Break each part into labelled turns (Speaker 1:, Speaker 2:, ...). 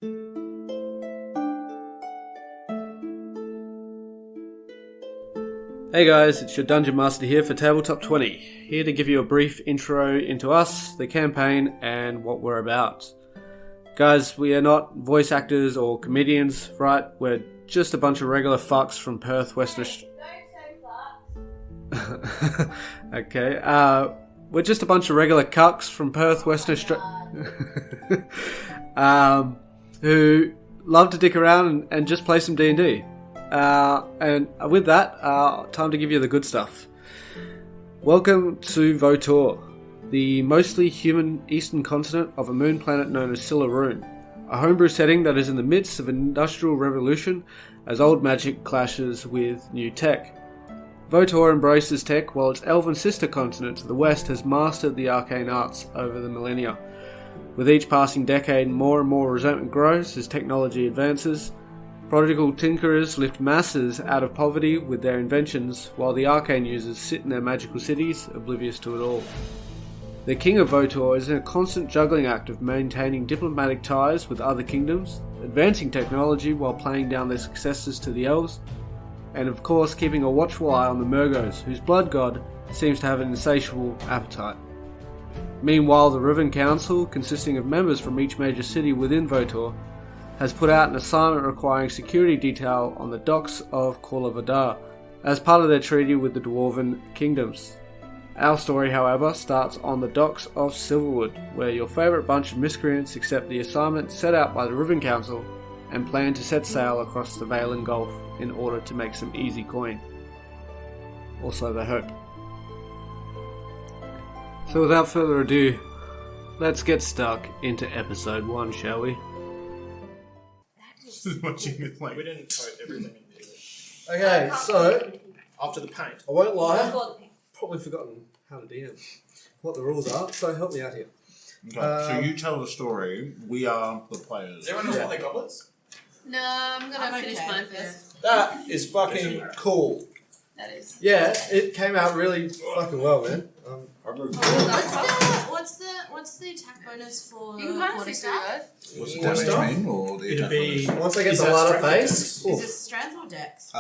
Speaker 1: Hey guys, it's your Dungeon Master here for Tabletop 20, here to give you a brief intro into us, the campaign, and what we're about. Guys, we are not voice actors or comedians, right? We're just a bunch of regular fucks from Perth, Western Australia. Don't say fucks. Okay, we're just a bunch of regular cucks from Perth, Western Australia, who love to dick around and just play some D&D. And with that, time to give you the good stuff. Welcome to Votor, the mostly human eastern continent of a moon planet known as Silaarune, a homebrew setting that is in the midst of an industrial revolution as old magic clashes with new tech. Votor embraces tech while its elven sister continent to the west has mastered the arcane arts over the millennia. With each passing decade, more and more resentment grows as technology advances. Prodigal tinkerers lift masses out of poverty with their inventions, while the arcane users sit in their magical cities, oblivious to it all. The king of Votor is in a constant juggling act of maintaining diplomatic ties with other kingdoms, advancing technology while playing down their successes to the elves, and of course keeping a watchful eye on the Murgos, whose blood god seems to have an insatiable appetite. Meanwhile, the Riven Council, consisting of members from each major city within Votor, has put out an assignment requiring security detail on the docks of Votor as part of their treaty with the Dwarven kingdoms. Our story, however, starts on the docks of Silverwood, where your favourite bunch of miscreants accept the assignment set out by the Riven Council and plan to set sail across the Valen Gulf in order to make some easy coin. Also, they hope. So without further ado, let's get stuck into episode 1, shall we?
Speaker 2: Watching this, like, we didn't code everything in here.
Speaker 3: Okay, so
Speaker 2: After the paint.
Speaker 3: I won't lie. Probably forgotten how to DM, what the rules are. So help me out here.
Speaker 4: Okay, so you tell the story. We are the players.
Speaker 2: Does everyone know what their goblets?
Speaker 5: No, I'm gonna finish mine first.
Speaker 3: That is fucking cool.
Speaker 5: That is.
Speaker 3: Yeah, it came out really fucking well, man.
Speaker 5: What's the attack bonus for
Speaker 6: You can kind of
Speaker 5: quarter
Speaker 6: fix that.
Speaker 4: What's the damage mean, or the
Speaker 2: It'd
Speaker 4: attack
Speaker 2: be...
Speaker 4: bonus?
Speaker 3: Once I get
Speaker 2: Is
Speaker 3: the
Speaker 2: that
Speaker 3: ladder
Speaker 2: strength
Speaker 3: base,
Speaker 5: Is it strength or dex?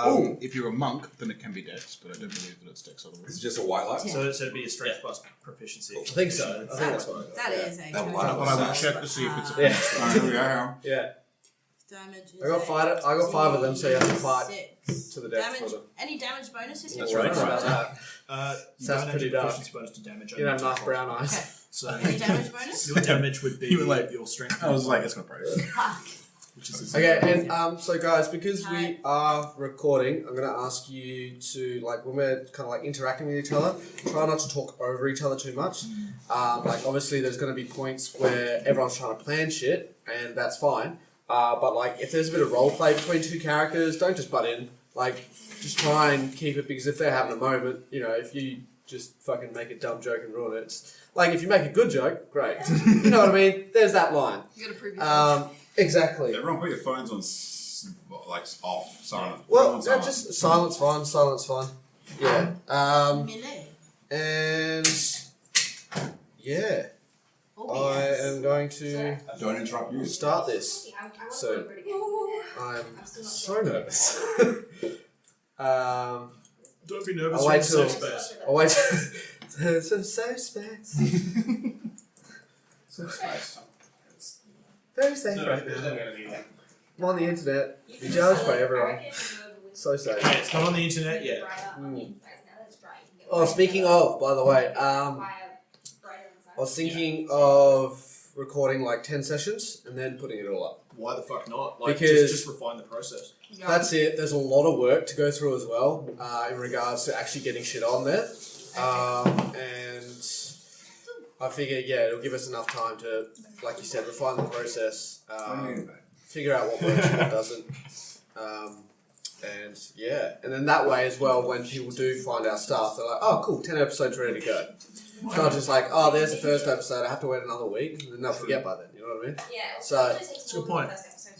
Speaker 4: If you're a monk, then it can be dex, but I don't believe that it's dex otherwise.
Speaker 7: It's just a white light.
Speaker 2: So it'd be a strength plus proficiency.
Speaker 3: I think so. I think that's fine.
Speaker 5: That is a
Speaker 7: That
Speaker 5: good
Speaker 7: one.
Speaker 4: But I will check to see if it's a
Speaker 3: Yeah.
Speaker 4: Here we go.
Speaker 3: Yeah,
Speaker 5: damage.
Speaker 3: I got five of them, so you have to fight
Speaker 5: 6.
Speaker 3: to the death for
Speaker 5: Damage.
Speaker 3: them.
Speaker 5: Any damage bonuses?
Speaker 4: That's
Speaker 3: All
Speaker 4: right.
Speaker 3: about that.
Speaker 2: You
Speaker 3: Sounds
Speaker 2: don't
Speaker 3: pretty
Speaker 2: have
Speaker 3: dark.
Speaker 2: proficiency bonus to damage.
Speaker 3: You don't have nice brown eyes.
Speaker 5: Okay.
Speaker 2: So
Speaker 5: Any damage bonus?
Speaker 2: your damage would be
Speaker 4: You were like-
Speaker 2: your strength.
Speaker 4: I was like, it's not great.
Speaker 5: Fuck.
Speaker 2: Which is
Speaker 3: Okay, and so guys, because we are recording, I'm going to ask you to, like, when we're kind of like interacting with each other, try not to talk over each other too much. Like, obviously, there's going to be points where everyone's trying to plan shit, and that's fine. But like, if there's a bit of role play between two characters, don't just butt in. Like, just try and keep it, because if they're having a moment, you know, if you just fucking make a dumb joke and ruin it, it's like if you make a good joke, great. You know what I mean? There's that line.
Speaker 5: You gotta prove yourself.
Speaker 3: Exactly.
Speaker 7: Everyone put your phones on like off, silent.
Speaker 3: Well, no, just silence fine, Yeah.
Speaker 5: Melee.
Speaker 3: And yeah,
Speaker 5: Oh,
Speaker 3: I
Speaker 5: yes.
Speaker 3: am going to
Speaker 7: Don't interrupt you.
Speaker 3: start this. So I'm so nervous.
Speaker 2: Don't be nervous.
Speaker 3: I'll
Speaker 2: You're
Speaker 3: wait
Speaker 2: in
Speaker 3: till.
Speaker 2: safe space.
Speaker 3: I'll wait. Some safe space. Very safe right now. I'm on the internet. Be judged by everyone. So safe.
Speaker 2: Okay, it's not on the internet yet.
Speaker 3: Oh, speaking of, by the way, I was thinking of recording like 10 sessions and then putting it all up.
Speaker 2: Why the fuck not? Like,
Speaker 3: Because-
Speaker 2: just refine the process.
Speaker 3: That's it. There's a lot of work to go through as well in regards to actually getting shit on there. And I figure, yeah, it'll give us enough time to, like you said, refine the process, figure out what works and what doesn't. And yeah, and then that way as well, when people do find our stuff, they're like, oh, cool, 10 episodes ready to go. It's not just like, oh, there's the first episode, I have to wait another week, and then they'll forget by then, you know what I mean?
Speaker 6: Yeah.
Speaker 3: So,
Speaker 2: It's a good point.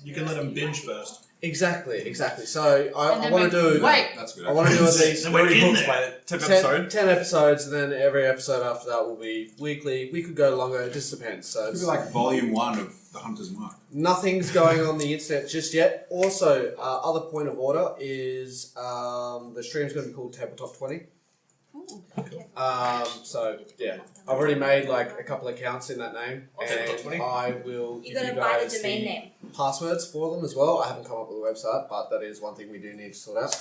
Speaker 2: You can let them binge first.
Speaker 3: Exactly. So
Speaker 5: And
Speaker 3: I
Speaker 5: then
Speaker 3: want to do.
Speaker 5: Wait.
Speaker 7: That's good.
Speaker 3: I want to do at least
Speaker 2: Then we're in there.
Speaker 6: by the 10th
Speaker 3: 10,
Speaker 6: episode.
Speaker 3: 10 episodes, and then every episode after that will be weekly. We could go longer. It just depends. So
Speaker 7: It'd
Speaker 3: it's
Speaker 7: be like volume 1 of The Hunter's Mark.
Speaker 3: nothing's going on the internet just yet. Also, other point of order is the stream's going to be called Tabletop 20.
Speaker 5: Ooh.
Speaker 3: So yeah, I've already made like a couple accounts in that name, and I will
Speaker 8: You
Speaker 3: give
Speaker 8: gotta
Speaker 3: you
Speaker 8: buy the
Speaker 3: guys
Speaker 8: domain name.
Speaker 3: passwords for them as well. I haven't come up with a website, but that is one thing we do need to sort out.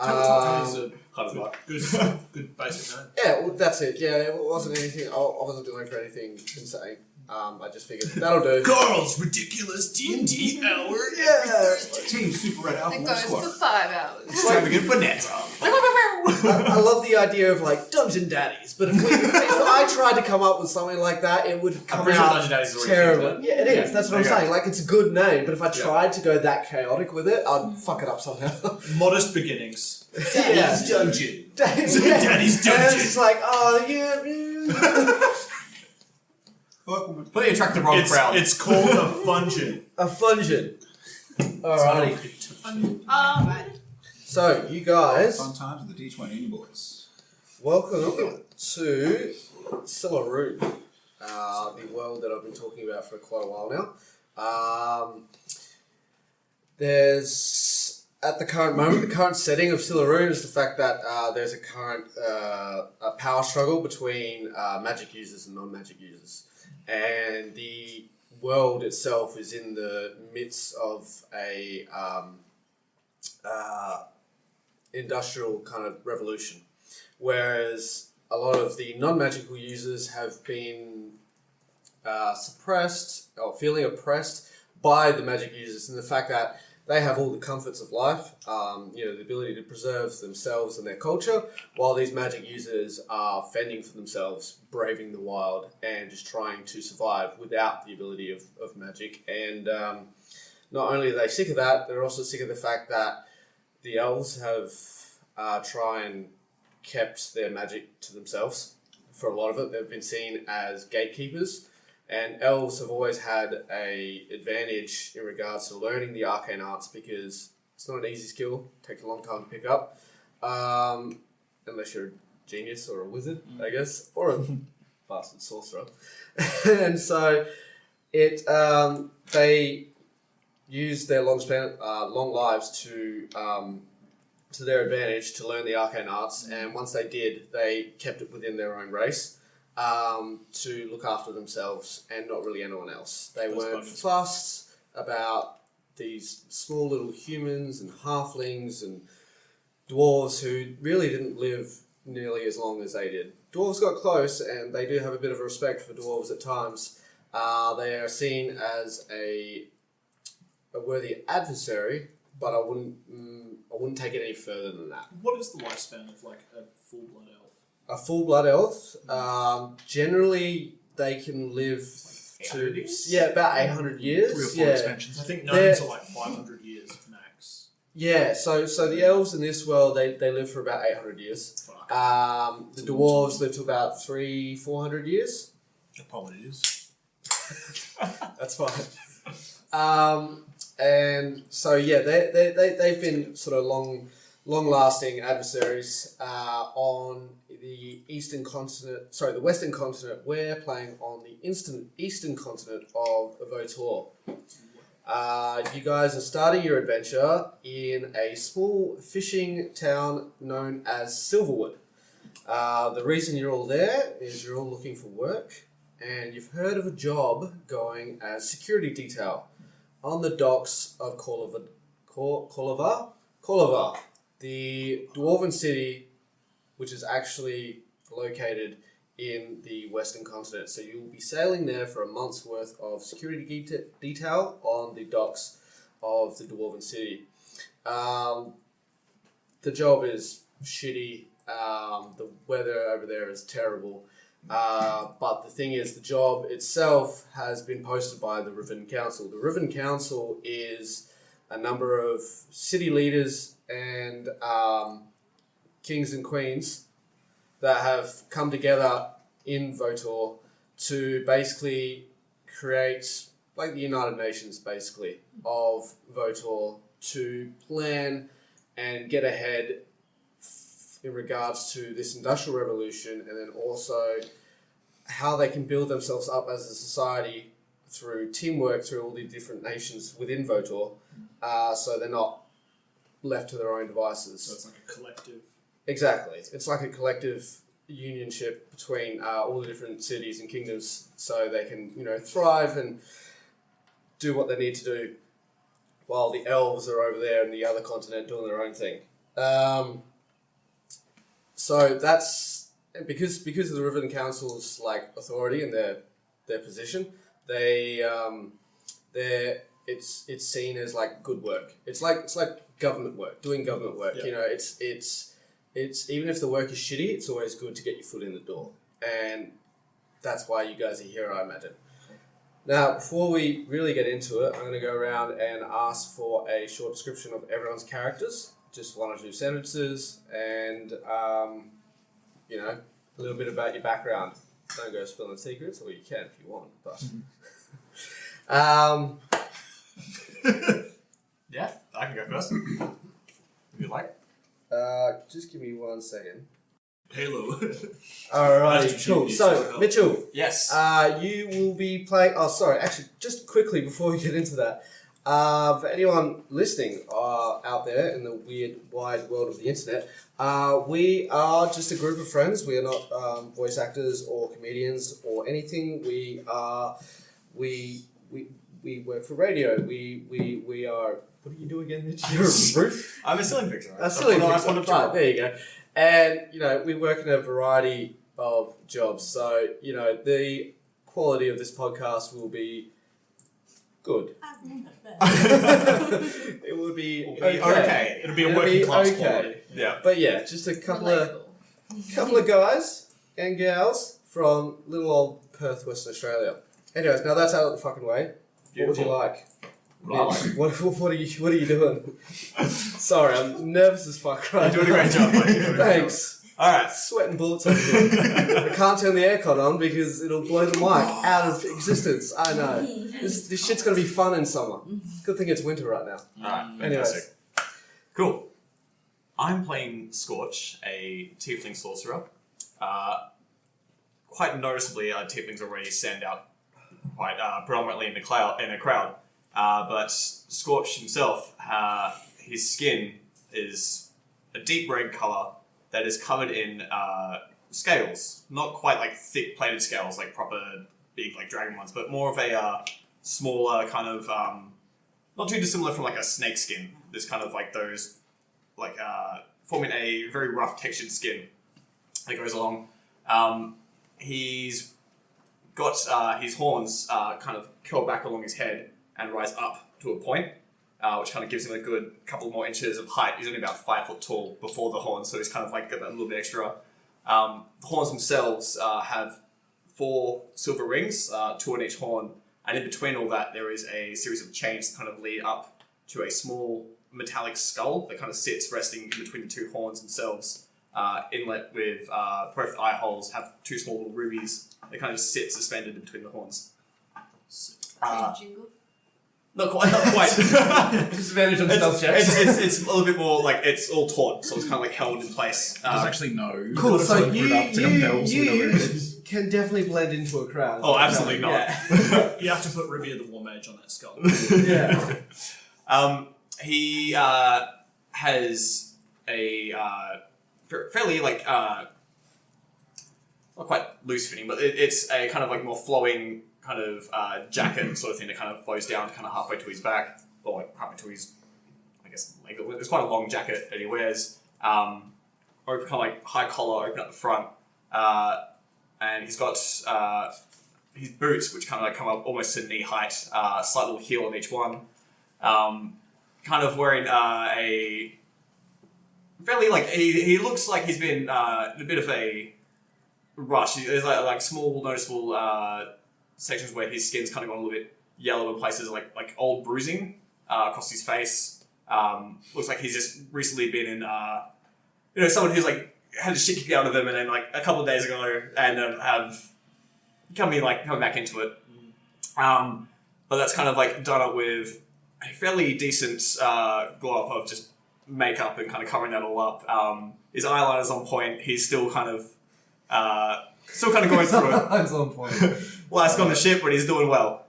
Speaker 2: Tabletop is a good basic name.
Speaker 3: Yeah, well, that's it. Yeah, it wasn't anything. I wasn't going for anything insane. I just figured that'll do.
Speaker 2: Carl's ridiculous D&D hour.
Speaker 3: Yeah,
Speaker 7: Team Super Red Alpha
Speaker 5: It
Speaker 7: Wolf
Speaker 5: goes
Speaker 7: Squad.
Speaker 5: for 5 hours.
Speaker 7: Extravagant Bonanza.
Speaker 3: I love the idea of like Dungeon Daddies, but if I tried to come up with something like that, it would come
Speaker 6: pretty sure
Speaker 3: out
Speaker 6: Dungeon Daddies is already
Speaker 3: terribly.
Speaker 6: used
Speaker 3: Yeah, it is. That's what I'm
Speaker 6: There you
Speaker 3: saying. Like, it's a good name, but if I tried to go that chaotic with it, I'd fuck it up somehow.
Speaker 2: Modest beginnings.
Speaker 3: Yeah.
Speaker 7: Dungeon.
Speaker 3: Daddy's
Speaker 2: Daddy's
Speaker 3: And
Speaker 2: Dungeon.
Speaker 3: it's just like, oh yeah,
Speaker 6: But you attract the wrong crowd.
Speaker 2: It's called a fungin.
Speaker 3: a fungin. Alrighty.
Speaker 5: Right.
Speaker 3: So you guys,
Speaker 7: Fun times with the D20 boys.
Speaker 3: welcome to Silaarune, the world that I've been talking about for quite a while now. There's, at the current moment, the current setting of Silaarune is the fact that there's a current a power struggle between magic users and non-magic users. And the world itself is in the midst of a industrial kind of revolution, whereas a lot of the non-magical users have been suppressed or feeling oppressed by the magic users, and the fact that they have all the comforts of life, the ability to preserve themselves and their culture, while these magic users are fending for themselves, braving the wild, and just trying to survive without the ability of magic. And not only are they sick of that, they're also sick of the fact that the elves have tried and kept their magic to themselves. For a lot of it, they've been seen as gatekeepers. And elves have always had a advantage in regards to learning the arcane arts because it's not an easy skill. It takes a long time to pick up. Unless you're a genius or a wizard, I guess. Or a bastard sorcerer. And so they use their long lives to their advantage to learn the arcane arts. And once they did, they kept it within their own race. To look after themselves and not really anyone else. They weren't fussed about these small little humans and halflings and dwarves who really didn't live nearly as long as they did. Dwarves got close, and they do have a bit of a respect for dwarves at times. They are seen as a worthy adversary, but I wouldn't take it any further than that.
Speaker 2: What is the lifespan of like a full-blood elf?
Speaker 3: A full blood elf, generally they can live to
Speaker 6: 800 years?
Speaker 3: about 800 years.
Speaker 6: 3 or 4 expansions.
Speaker 2: I think
Speaker 3: They're-
Speaker 2: gnomes are like 500 years max.
Speaker 3: Yeah, so the elves in this world they live for about 800 years.
Speaker 2: Fuck.
Speaker 3: The dwarves live to about 400 years.
Speaker 4: Apologies.
Speaker 3: That's fine. And so they've been sort of long-lasting adversaries on the the Western continent. We're playing on the eastern continent of Votor. You guys are starting your adventure in a small fishing town known as Silverwood. The reason you're all there is you're all looking for work, and you've heard of a job going as security detail on the docks of Kolavar, the dwarven city, which is actually located in the Western continent. So you'll be sailing there for a month's worth of security detail on the docks of the dwarven city. The job is shitty. The weather over there is terrible. But the thing is, the job itself has been posted by the Riven Council. The Riven Council is a number of city leaders and kings and queens that have come together in Votor to basically create the United Nations, basically, of Votor to plan and get ahead in regards to this industrial revolution, and then also how they can build themselves up as a society through teamwork through all the different nations within Votor, so they're not left to their own devices.
Speaker 2: So it's like a collective.
Speaker 3: Exactly. It's like a collective unionship between all the different cities and kingdoms, so they can, thrive and do what they need to do, while the elves are over there in the other continent doing their own thing. So that's because of the Riven Council's authority and their position. It's seen as good work. It's like government work, doing government work.
Speaker 2: Yeah.
Speaker 3: It's even if the work is shitty, it's always good to get your foot in the door, and that's why you guys are here, I imagine. Now, before we really get into it, I'm going to go around and ask for a short description of everyone's characters, just 1 or 2 sentences, and a little bit about your background. Don't go spilling secrets, or you can if you want, but.
Speaker 6: Yeah, I can go first. If you like.
Speaker 3: Just give me 1 second.
Speaker 2: Halo.
Speaker 3: Alrighty, cool. So, Mitchell,
Speaker 6: Yes.
Speaker 3: you will be playing. Oh, sorry. Actually, just quickly before we get into that, for anyone listening out there in the weird, wide world of the internet, we are just a group of friends. We are not voice actors or comedians or anything. We work for radio. We are. What do you do again, Mitch? You're a roof.
Speaker 6: I'm a ceiling fixer.
Speaker 3: A ceiling fixer. Right, there you go. And, we work in a variety of jobs. So, the quality of this podcast will be good.
Speaker 5: I've never been.
Speaker 3: It will be
Speaker 6: Okay.
Speaker 2: It'll be a working class quality.
Speaker 6: Yeah.
Speaker 3: But yeah, just a couple of guys and gals from little old Perth, Western Australia. Anyways, now that's out of the fucking way. What would you like? Mitch, what are you doing? Sorry, I'm nervous as fuck right
Speaker 6: You're doing a great job, mate.
Speaker 3: Thanks.
Speaker 6: Alright.
Speaker 3: Sweating bullets over here. I can't turn the aircon on because it'll blow the mic out of existence. I know. This shit's gonna be fun in summer. Good thing it's winter right now.
Speaker 6: Alright, fantastic.
Speaker 3: Anyways.
Speaker 6: Cool. I'm playing Scorch, a tiefling sorcerer. Quite noticeably, tieflings already stand out quite predominantly in a crowd. But Scorch himself, his skin is a deep red colour that is covered in scales. Not quite like thick plated scales, like proper big like dragon ones, but more of a smaller kind of, not too dissimilar from like a snake skin. There's kind of like those, like forming a very rough textured skin that goes along. He's got his horns kind of curl back along his head and rise up to a point, which kind of gives him a good couple more inches of height. He's only about 5 foot tall before the horns, so he's kind of like got that little bit extra. The horns themselves have 4 silver rings, 2 on each horn, and in between all that there is a series of chains that kind of lead up to a small metallic skull that kind of sits resting in between the 2 horns themselves. Inlet with both eye holes have 2 small little rubies that kind of sit suspended in between the horns.
Speaker 5: Jingle.
Speaker 6: Not quite.
Speaker 3: Disadvantage on stealth checks.
Speaker 6: It's a little bit more like it's all taut, so it's kind of like held in place.
Speaker 4: There's actually no.
Speaker 3: Cool, so
Speaker 4: put it up to compel some
Speaker 3: you
Speaker 4: noise.
Speaker 3: can definitely blend into a crowd.
Speaker 6: Oh, absolutely not.
Speaker 3: Yeah.
Speaker 2: You have to put Ruby of the War Mage on that skull.
Speaker 3: Yeah.
Speaker 6: He has a fairly like not quite loose fitting, but it's a kind of like more flowing kind of jacket sort of thing that kind of flows down kind of halfway to his back, or like halfway to his, I guess, leg. It's quite a long jacket that he wears. Open kind of like high collar, open at the front, and he's got his boots, which kind of like come up almost to knee height, slight little heel on each one. Kind of wearing a fairly like he looks like he's been in a bit of a rush. There's like small noticeable sections where his skin's kind of gone a little bit yellow in places, like old bruising across his face. Looks like he's just recently been in someone who's like had the shit kicked out of them, and then like a couple of days ago, and have coming back into it. but that's kind of like done up with a fairly decent glow up of just makeup and kind of covering that all up. His eyeliner's on point. He's still kind of going through it.
Speaker 3: Eyes on point.
Speaker 6: Last on the ship, but he's doing well.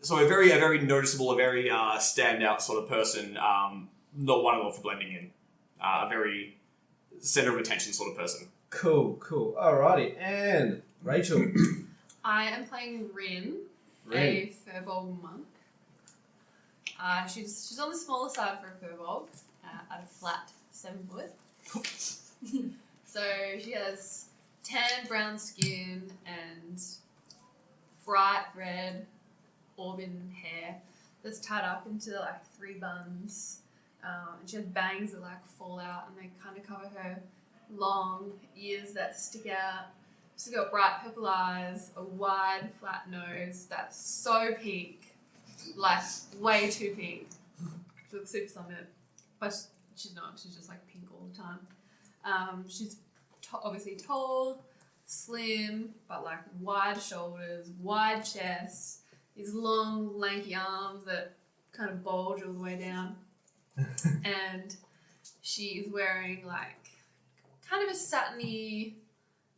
Speaker 6: So a very noticeable, a very standout sort of person. Not one at all for blending in. A very center of attention sort of person.
Speaker 3: Cool. Alrighty, and Rachel.
Speaker 5: I am playing Rin, a Furbolg monk. She's on the smaller side for a Furbolg, at a flat 7 foot. So she has tan brown skin and bright red auburn hair that's tied up into like 3 buns. And she has bangs that like fall out and they kind of cover her long ears that stick out. She's got bright purple eyes, a wide flat nose that's so pink, like way too pink. She looks super sunlit, but she's not. She's just like pink all the time. She's obviously tall, slim, but like wide shoulders, wide chest, these long lanky arms that kind of bulge all the way down. And she is wearing like kind of a satiny,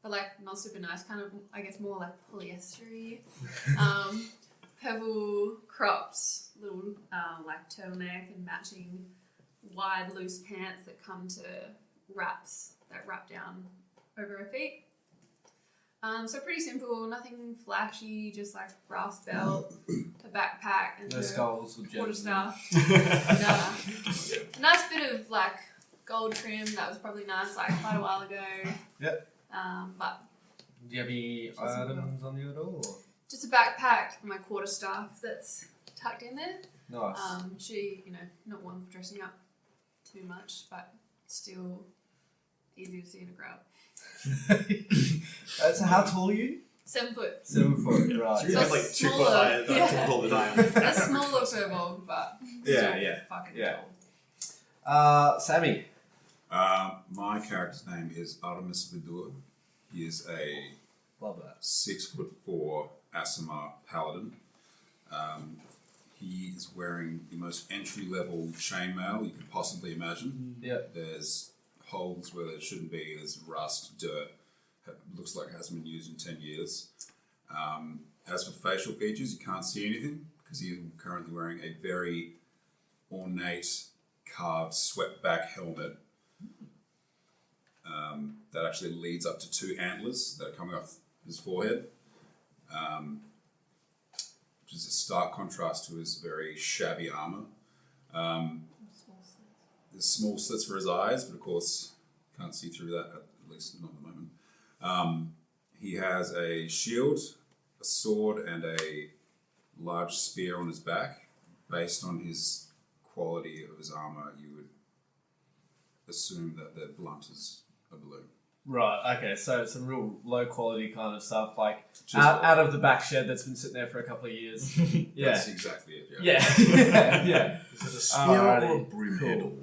Speaker 5: but like not super nice, kind of I guess more like polyester-y, purple cropped little like turtleneck and matching wide loose pants that come to wraps that wrap down over her feet. So pretty simple, nothing flashy, just like brass belt, a backpack, and
Speaker 3: No skulls or
Speaker 5: water
Speaker 3: gems.
Speaker 5: stuff. A nice bit of like gold trim that was probably nice like quite a while ago.
Speaker 3: Yep.
Speaker 5: But
Speaker 3: Do you have any items on you at all? Or?
Speaker 5: just a backpack and my quarter staff that's tucked in there.
Speaker 3: Nice.
Speaker 5: She, not one for dressing up too much, but still easy to see in a crowd.
Speaker 3: So how tall are you?
Speaker 5: 7 foot.
Speaker 3: 7 foot, right.
Speaker 6: So you have like 2 foot higher, 2 foot taller than I am.
Speaker 5: A smaller Furbolg, but still fucking tall.
Speaker 3: Sammy.
Speaker 7: My character's name is Artemis Votor. He is a
Speaker 3: Love that.
Speaker 7: 6'4" Aasimar paladin. He is wearing the most entry-level chainmail you could possibly imagine.
Speaker 3: Yep.
Speaker 7: There's holes where there shouldn't be. There's rust, dirt. It looks like it hasn't been used in 10 years. As for facial features, you can't see anything because he's currently wearing a very ornate, carved, swept-back helmet that actually leads up to 2 antlers that are coming off his forehead, which is a stark contrast to his very shabby armor. There's small slits for his eyes, but of course can't see through that, at least not at the moment. He has a shield, a sword, and a large spear on his back. Based on his quality of his armor, you would assume that the blunt is a balloon.
Speaker 3: Right, okay, so some real low quality kind of stuff, like
Speaker 7: Just
Speaker 3: out of the back shed that's been sitting there for a couple of years. Yeah.
Speaker 7: That's exactly it,
Speaker 3: Yeah.
Speaker 4: Is it a spear
Speaker 3: Alrighty,
Speaker 4: or a broom
Speaker 3: cool.
Speaker 4: handle?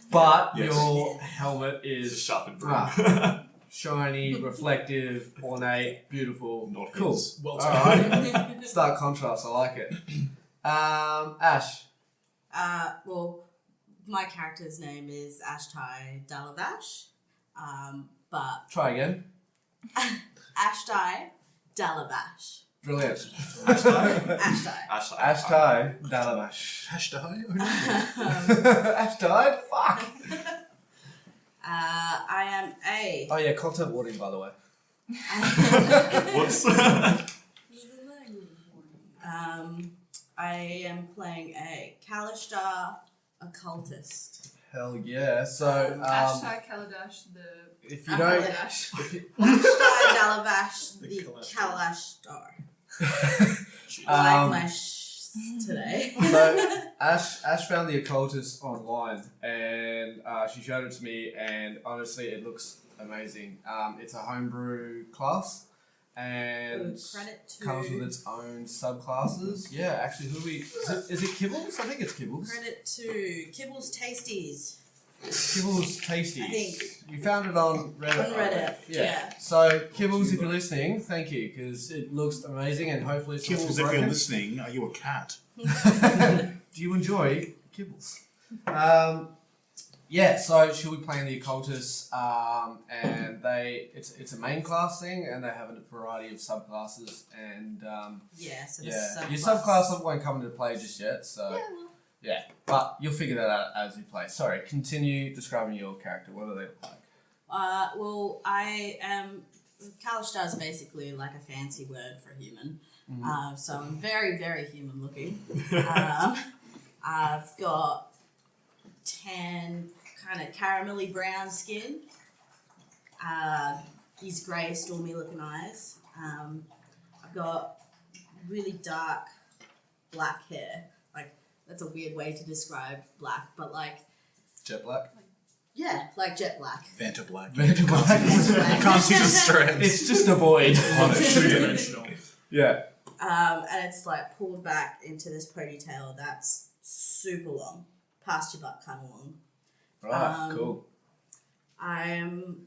Speaker 3: But
Speaker 7: Yes.
Speaker 3: your helmet
Speaker 6: It's a
Speaker 3: is
Speaker 6: sharpened broom.
Speaker 3: shiny, reflective, ornate, beautiful.
Speaker 4: Not
Speaker 3: cool.
Speaker 4: his.
Speaker 2: Well
Speaker 3: Alrighty. Stark contrast, I like it. Ash.
Speaker 8: Well, my character's name is Ashtai Dalavash, but
Speaker 3: Try again.
Speaker 8: Ashtai Dalavash.
Speaker 3: Brilliant.
Speaker 8: Ashtai.
Speaker 3: Ashtai Dalamash.
Speaker 4: Hashtag.
Speaker 3: Ash died? Fuck.
Speaker 8: I am a.
Speaker 3: Oh yeah, content warning by the way.
Speaker 6: Whoops.
Speaker 8: I am playing a Kalishtar occultist.
Speaker 3: Hell yeah. So
Speaker 5: Hashtag Kaladesh, the
Speaker 3: if you don't
Speaker 5: Kaladesh.
Speaker 3: if you,
Speaker 8: Ashtai Dalavash,
Speaker 4: The
Speaker 8: the
Speaker 4: Kalashtar.
Speaker 8: Kalashtar. I like my today.
Speaker 3: So Ash found the occultist online and she showed it to me and honestly it looks amazing. It's a homebrew class and
Speaker 8: Credit to.
Speaker 3: comes with its own subclasses. Yeah, actually, is it Kibbles? I think it's Kibbles.
Speaker 8: Credit to Kibbles Tasties
Speaker 3: Kibbles Tasties.
Speaker 8: I think.
Speaker 3: You found it on Reddit.
Speaker 8: On Reddit, yeah.
Speaker 3: So, Kibbles, if you're listening, thank you, because it looks amazing and hopefully it's not
Speaker 4: Kibbles,
Speaker 3: too
Speaker 4: if you're
Speaker 3: broken.
Speaker 4: listening, are you a cat?
Speaker 3: Do you enjoy Kibbles? Yeah, so she'll be playing the Occultists, and it's a main class thing, and they have a variety of subclasses, and
Speaker 8: Yeah, so
Speaker 3: yeah, your subclass won't come into play just yet, so
Speaker 5: Yeah, well,
Speaker 3: yeah, but you'll figure that out as you play. Sorry, continue describing your character. What do they look like?
Speaker 8: Well, I am. Kalishtar is basically like a fancy word for human. So I'm very, very human looking. I've got tan, kind of caramelly brown skin. These grey, stormy looking eyes. I've got really dark black hair. Like, that's a weird way to describe black, but like,
Speaker 3: Jet black.
Speaker 8: yeah, like jet black.
Speaker 4: Vanta Black.
Speaker 3: Vanta black.
Speaker 4: I can't see the strands.
Speaker 3: It's just a void.
Speaker 2: Two-dimensional.
Speaker 3: Yeah.
Speaker 8: And it's like pulled back into this ponytail that's super long, past your butt kind of long.
Speaker 3: Right. Cool.
Speaker 8: I'm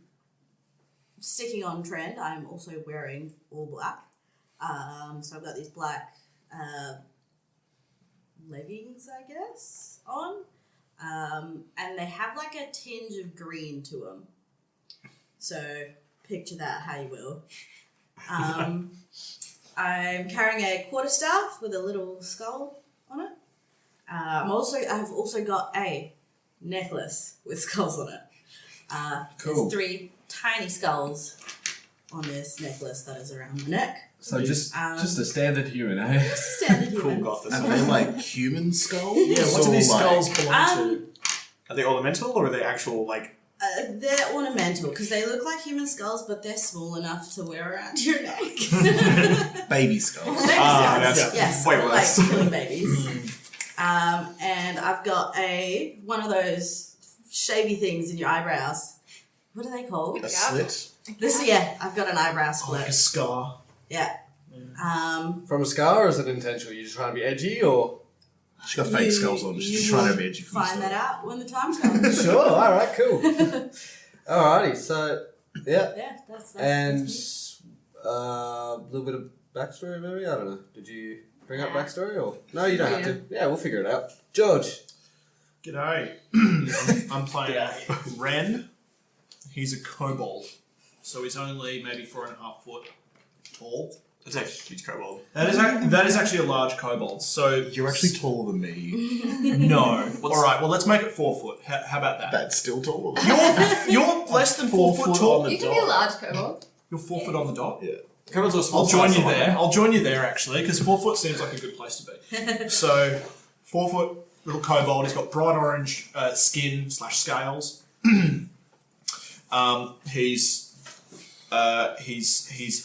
Speaker 8: sticking on trend. I'm also wearing all black. So I've got these black leggings, I guess, on. And they have like a tinge of green to them. So picture that how you will. I'm carrying a quarterstaff with a little skull on it. I've also got a necklace with skulls on it.
Speaker 3: Cool.
Speaker 8: There's 3 tiny skulls on this necklace that is around the neck.
Speaker 3: So just a standard human, eh?
Speaker 8: Just a standard
Speaker 6: Cool
Speaker 8: human.
Speaker 6: goth.
Speaker 4: Are they like human skulls?
Speaker 2: Yeah, what do
Speaker 4: Or
Speaker 2: these
Speaker 4: like-
Speaker 2: skulls belong to?
Speaker 6: Are they ornamental or are they actual like?
Speaker 8: They're ornamental because they look like human skulls, but they're small enough to wear around your neck.
Speaker 4: Baby skulls.
Speaker 8: Baby
Speaker 6: that's
Speaker 8: skulls, yes,
Speaker 6: way
Speaker 8: like
Speaker 6: worse.
Speaker 8: killing babies. And I've got one of those shavy things in your eyebrows. What are they called?
Speaker 4: A slit.
Speaker 8: I've got an eyebrow split.
Speaker 2: Like a scar.
Speaker 8: Yeah.
Speaker 3: From a scar, or is it intentional? You're just trying to be edgy, or?
Speaker 4: She's got fake skulls on. She's just trying to be edgy for
Speaker 8: Find that
Speaker 4: yourself.
Speaker 8: out when the time comes.
Speaker 3: Sure. All right. Cool. Alrighty. So, yeah,
Speaker 8: Yeah, that's
Speaker 3: and
Speaker 8: that's
Speaker 3: a little bit of backstory, maybe. I don't know. Did you bring up backstory, or no? You don't have to. Yeah, we'll figure it out. George.
Speaker 2: G'day. I'm playing Ren. He's a kobold. So he's only maybe 4.5 foot tall.
Speaker 6: It's actually huge kobold.
Speaker 2: That is actually a large kobold. So
Speaker 4: You're actually taller than me.
Speaker 2: no. All right. Well, let's make it 4 foot. How about that?
Speaker 4: That's still taller than me.
Speaker 2: You're less than 4 foot tall.
Speaker 5: You can be a large kobold.
Speaker 2: You're 4 foot on the dot.
Speaker 4: Yeah.
Speaker 6: Kobolds are small.
Speaker 2: I'll join
Speaker 6: size,
Speaker 2: you
Speaker 6: so
Speaker 2: there. I'll join you there actually, because 4 foot seems like a good place to be. So, 4 foot little kobold. He's got bright orange skin / scales. He's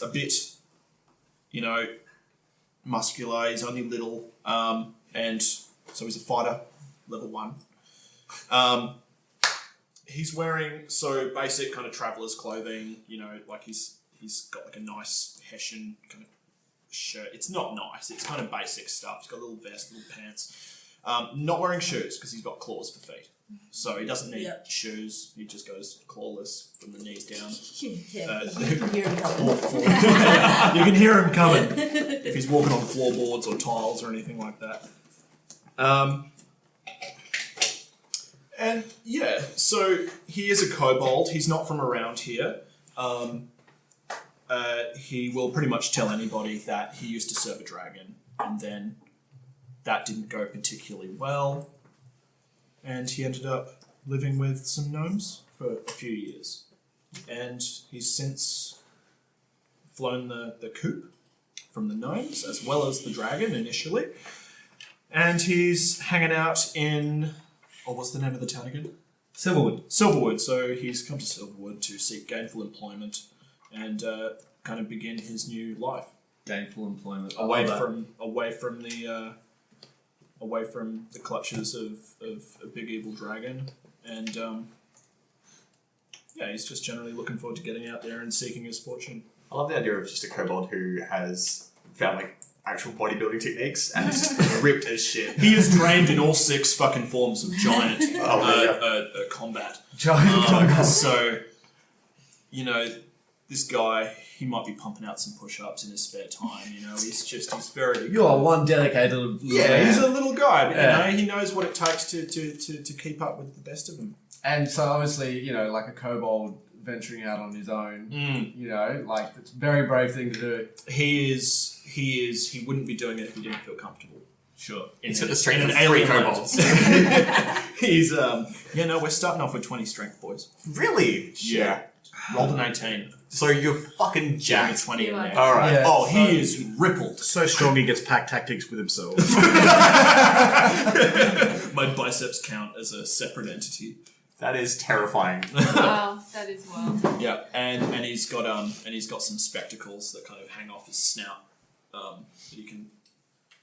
Speaker 2: a bit, muscular. He's only little, and so he's a fighter, level 1. He's wearing basic kind of traveler's clothing. Like he's got like a nice Hessian kind of shirt. It's not nice. It's kind of basic stuff. He's got a little vest, little pants. Not wearing shoes because he's got claws for feet. So he doesn't need shoes. He just goes clawless from the knees down.
Speaker 8: Yeah, you can hear him coming.
Speaker 2: You can hear him coming if he's walking on floorboards or tiles or anything like that. And yeah, so he is a kobold. He's not from around here. He will pretty much tell anybody that he used to serve a dragon, and then that didn't go particularly well, and he ended up living with some gnomes for a few years. And he's since flown the coop from the gnomes, as well as the dragon initially. And he's hanging out in... Oh, what's the name of the town again?
Speaker 3: Silverwood.
Speaker 2: Silverwood. So he's come to Silverwood to seek gainful employment and kind of begin his new life.
Speaker 3: Gainful employment. I
Speaker 2: Away
Speaker 3: love
Speaker 2: from the clutches of a big evil dragon. And he's just generally looking forward to getting out there and seeking his fortune.
Speaker 6: I love the idea of just a kobold who has found like actual bodybuilding techniques and is just ripped as shit.
Speaker 2: He is trained in all 6 fucking forms of giant combat.
Speaker 3: Giant combat.
Speaker 2: So, you know, this guy, he might be pumping out some push-ups in his spare time. You know, he's very.
Speaker 3: You are one dedicated little
Speaker 2: Yeah, he's
Speaker 3: man.
Speaker 2: a little guy, but
Speaker 3: Yeah.
Speaker 2: you know, he knows what it takes to keep up with the best of them.
Speaker 3: And so obviously, you know, like a kobold venturing out on his own, you know, like it's a very brave thing to do.
Speaker 2: He wouldn't be doing it if he didn't feel comfortable.
Speaker 6: Sure.
Speaker 2: In
Speaker 6: He's
Speaker 2: an-
Speaker 6: got the strength
Speaker 2: in
Speaker 6: of
Speaker 2: an
Speaker 6: 3
Speaker 2: alien
Speaker 6: kobolds.
Speaker 2: He's we're starting off with 20 strength, boys.
Speaker 6: Really?
Speaker 2: Yeah. Rolled an 18.
Speaker 6: So you're fucking
Speaker 2: Give me
Speaker 6: jacked.
Speaker 2: 20 in there.
Speaker 6: Alright.
Speaker 3: Yeah.
Speaker 2: Oh, he is rippled.
Speaker 4: So strong he gets pack tactics with himself.
Speaker 2: My biceps count as a separate entity.
Speaker 6: That is terrifying.
Speaker 5: Wow, that is wild.
Speaker 2: Yeah, and he's got some spectacles that kind of hang off his snout. That you can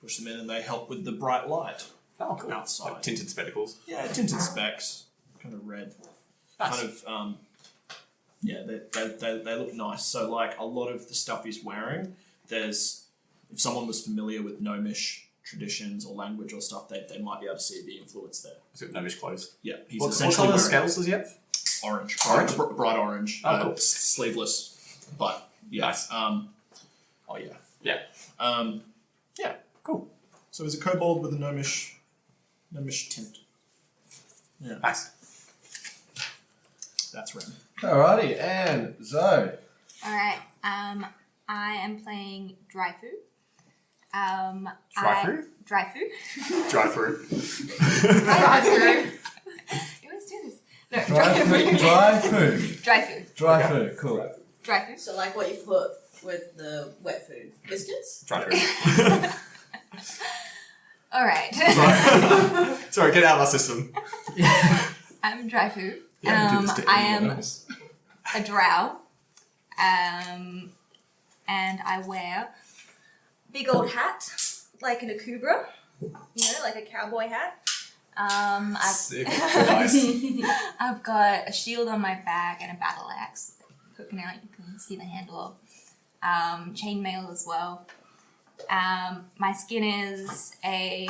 Speaker 2: push them in, and they help with the bright light
Speaker 6: Oh, cool.
Speaker 2: outside.
Speaker 6: Like tinted spectacles.
Speaker 2: Yeah, tinted specs, kind of red.
Speaker 6: Nice.
Speaker 2: Kind of they look nice. So like a lot of the stuff he's wearing, if someone was familiar with gnomish traditions or language or stuff, they might be able to see the influence there.
Speaker 6: Is it gnomish clothes?
Speaker 2: Yeah, he's
Speaker 6: What
Speaker 2: essentially
Speaker 6: colour
Speaker 2: wearing
Speaker 6: scales does he have?
Speaker 2: orange,
Speaker 6: Orange?
Speaker 2: bright orange,
Speaker 6: Oh, cool.
Speaker 2: sleeveless, but yeah.
Speaker 6: Nice.
Speaker 2: Oh yeah.
Speaker 6: Yeah.
Speaker 2: Yeah. Cool. So he's a kobold with a gnomish tint. Yeah.
Speaker 6: Nice.
Speaker 2: That's right.
Speaker 3: Alrighty, and Zoe.
Speaker 9: Alright, I am playing Dryfu.
Speaker 6: Dryfu?
Speaker 9: Dryfu.
Speaker 6: Drive through.
Speaker 9: Dryfu. You always do this. No,
Speaker 3: Dry food. Cool.
Speaker 9: Dryfu.
Speaker 8: So like what you put with the wet food. Biscuits?
Speaker 6: Drive through.
Speaker 9: Alright.
Speaker 6: Sorry, get out of our system.
Speaker 9: I'm Dryfu.
Speaker 4: Yeah, we do this to
Speaker 9: I
Speaker 4: anyone
Speaker 9: am
Speaker 4: else.
Speaker 9: a drow. And I wear big old hat, like an akubra, you know, like a cowboy hat.
Speaker 3: Sick.
Speaker 9: I've got a shield on my back and a battle axe poking out. You can see the handle of. Chainmail as well. My skin is a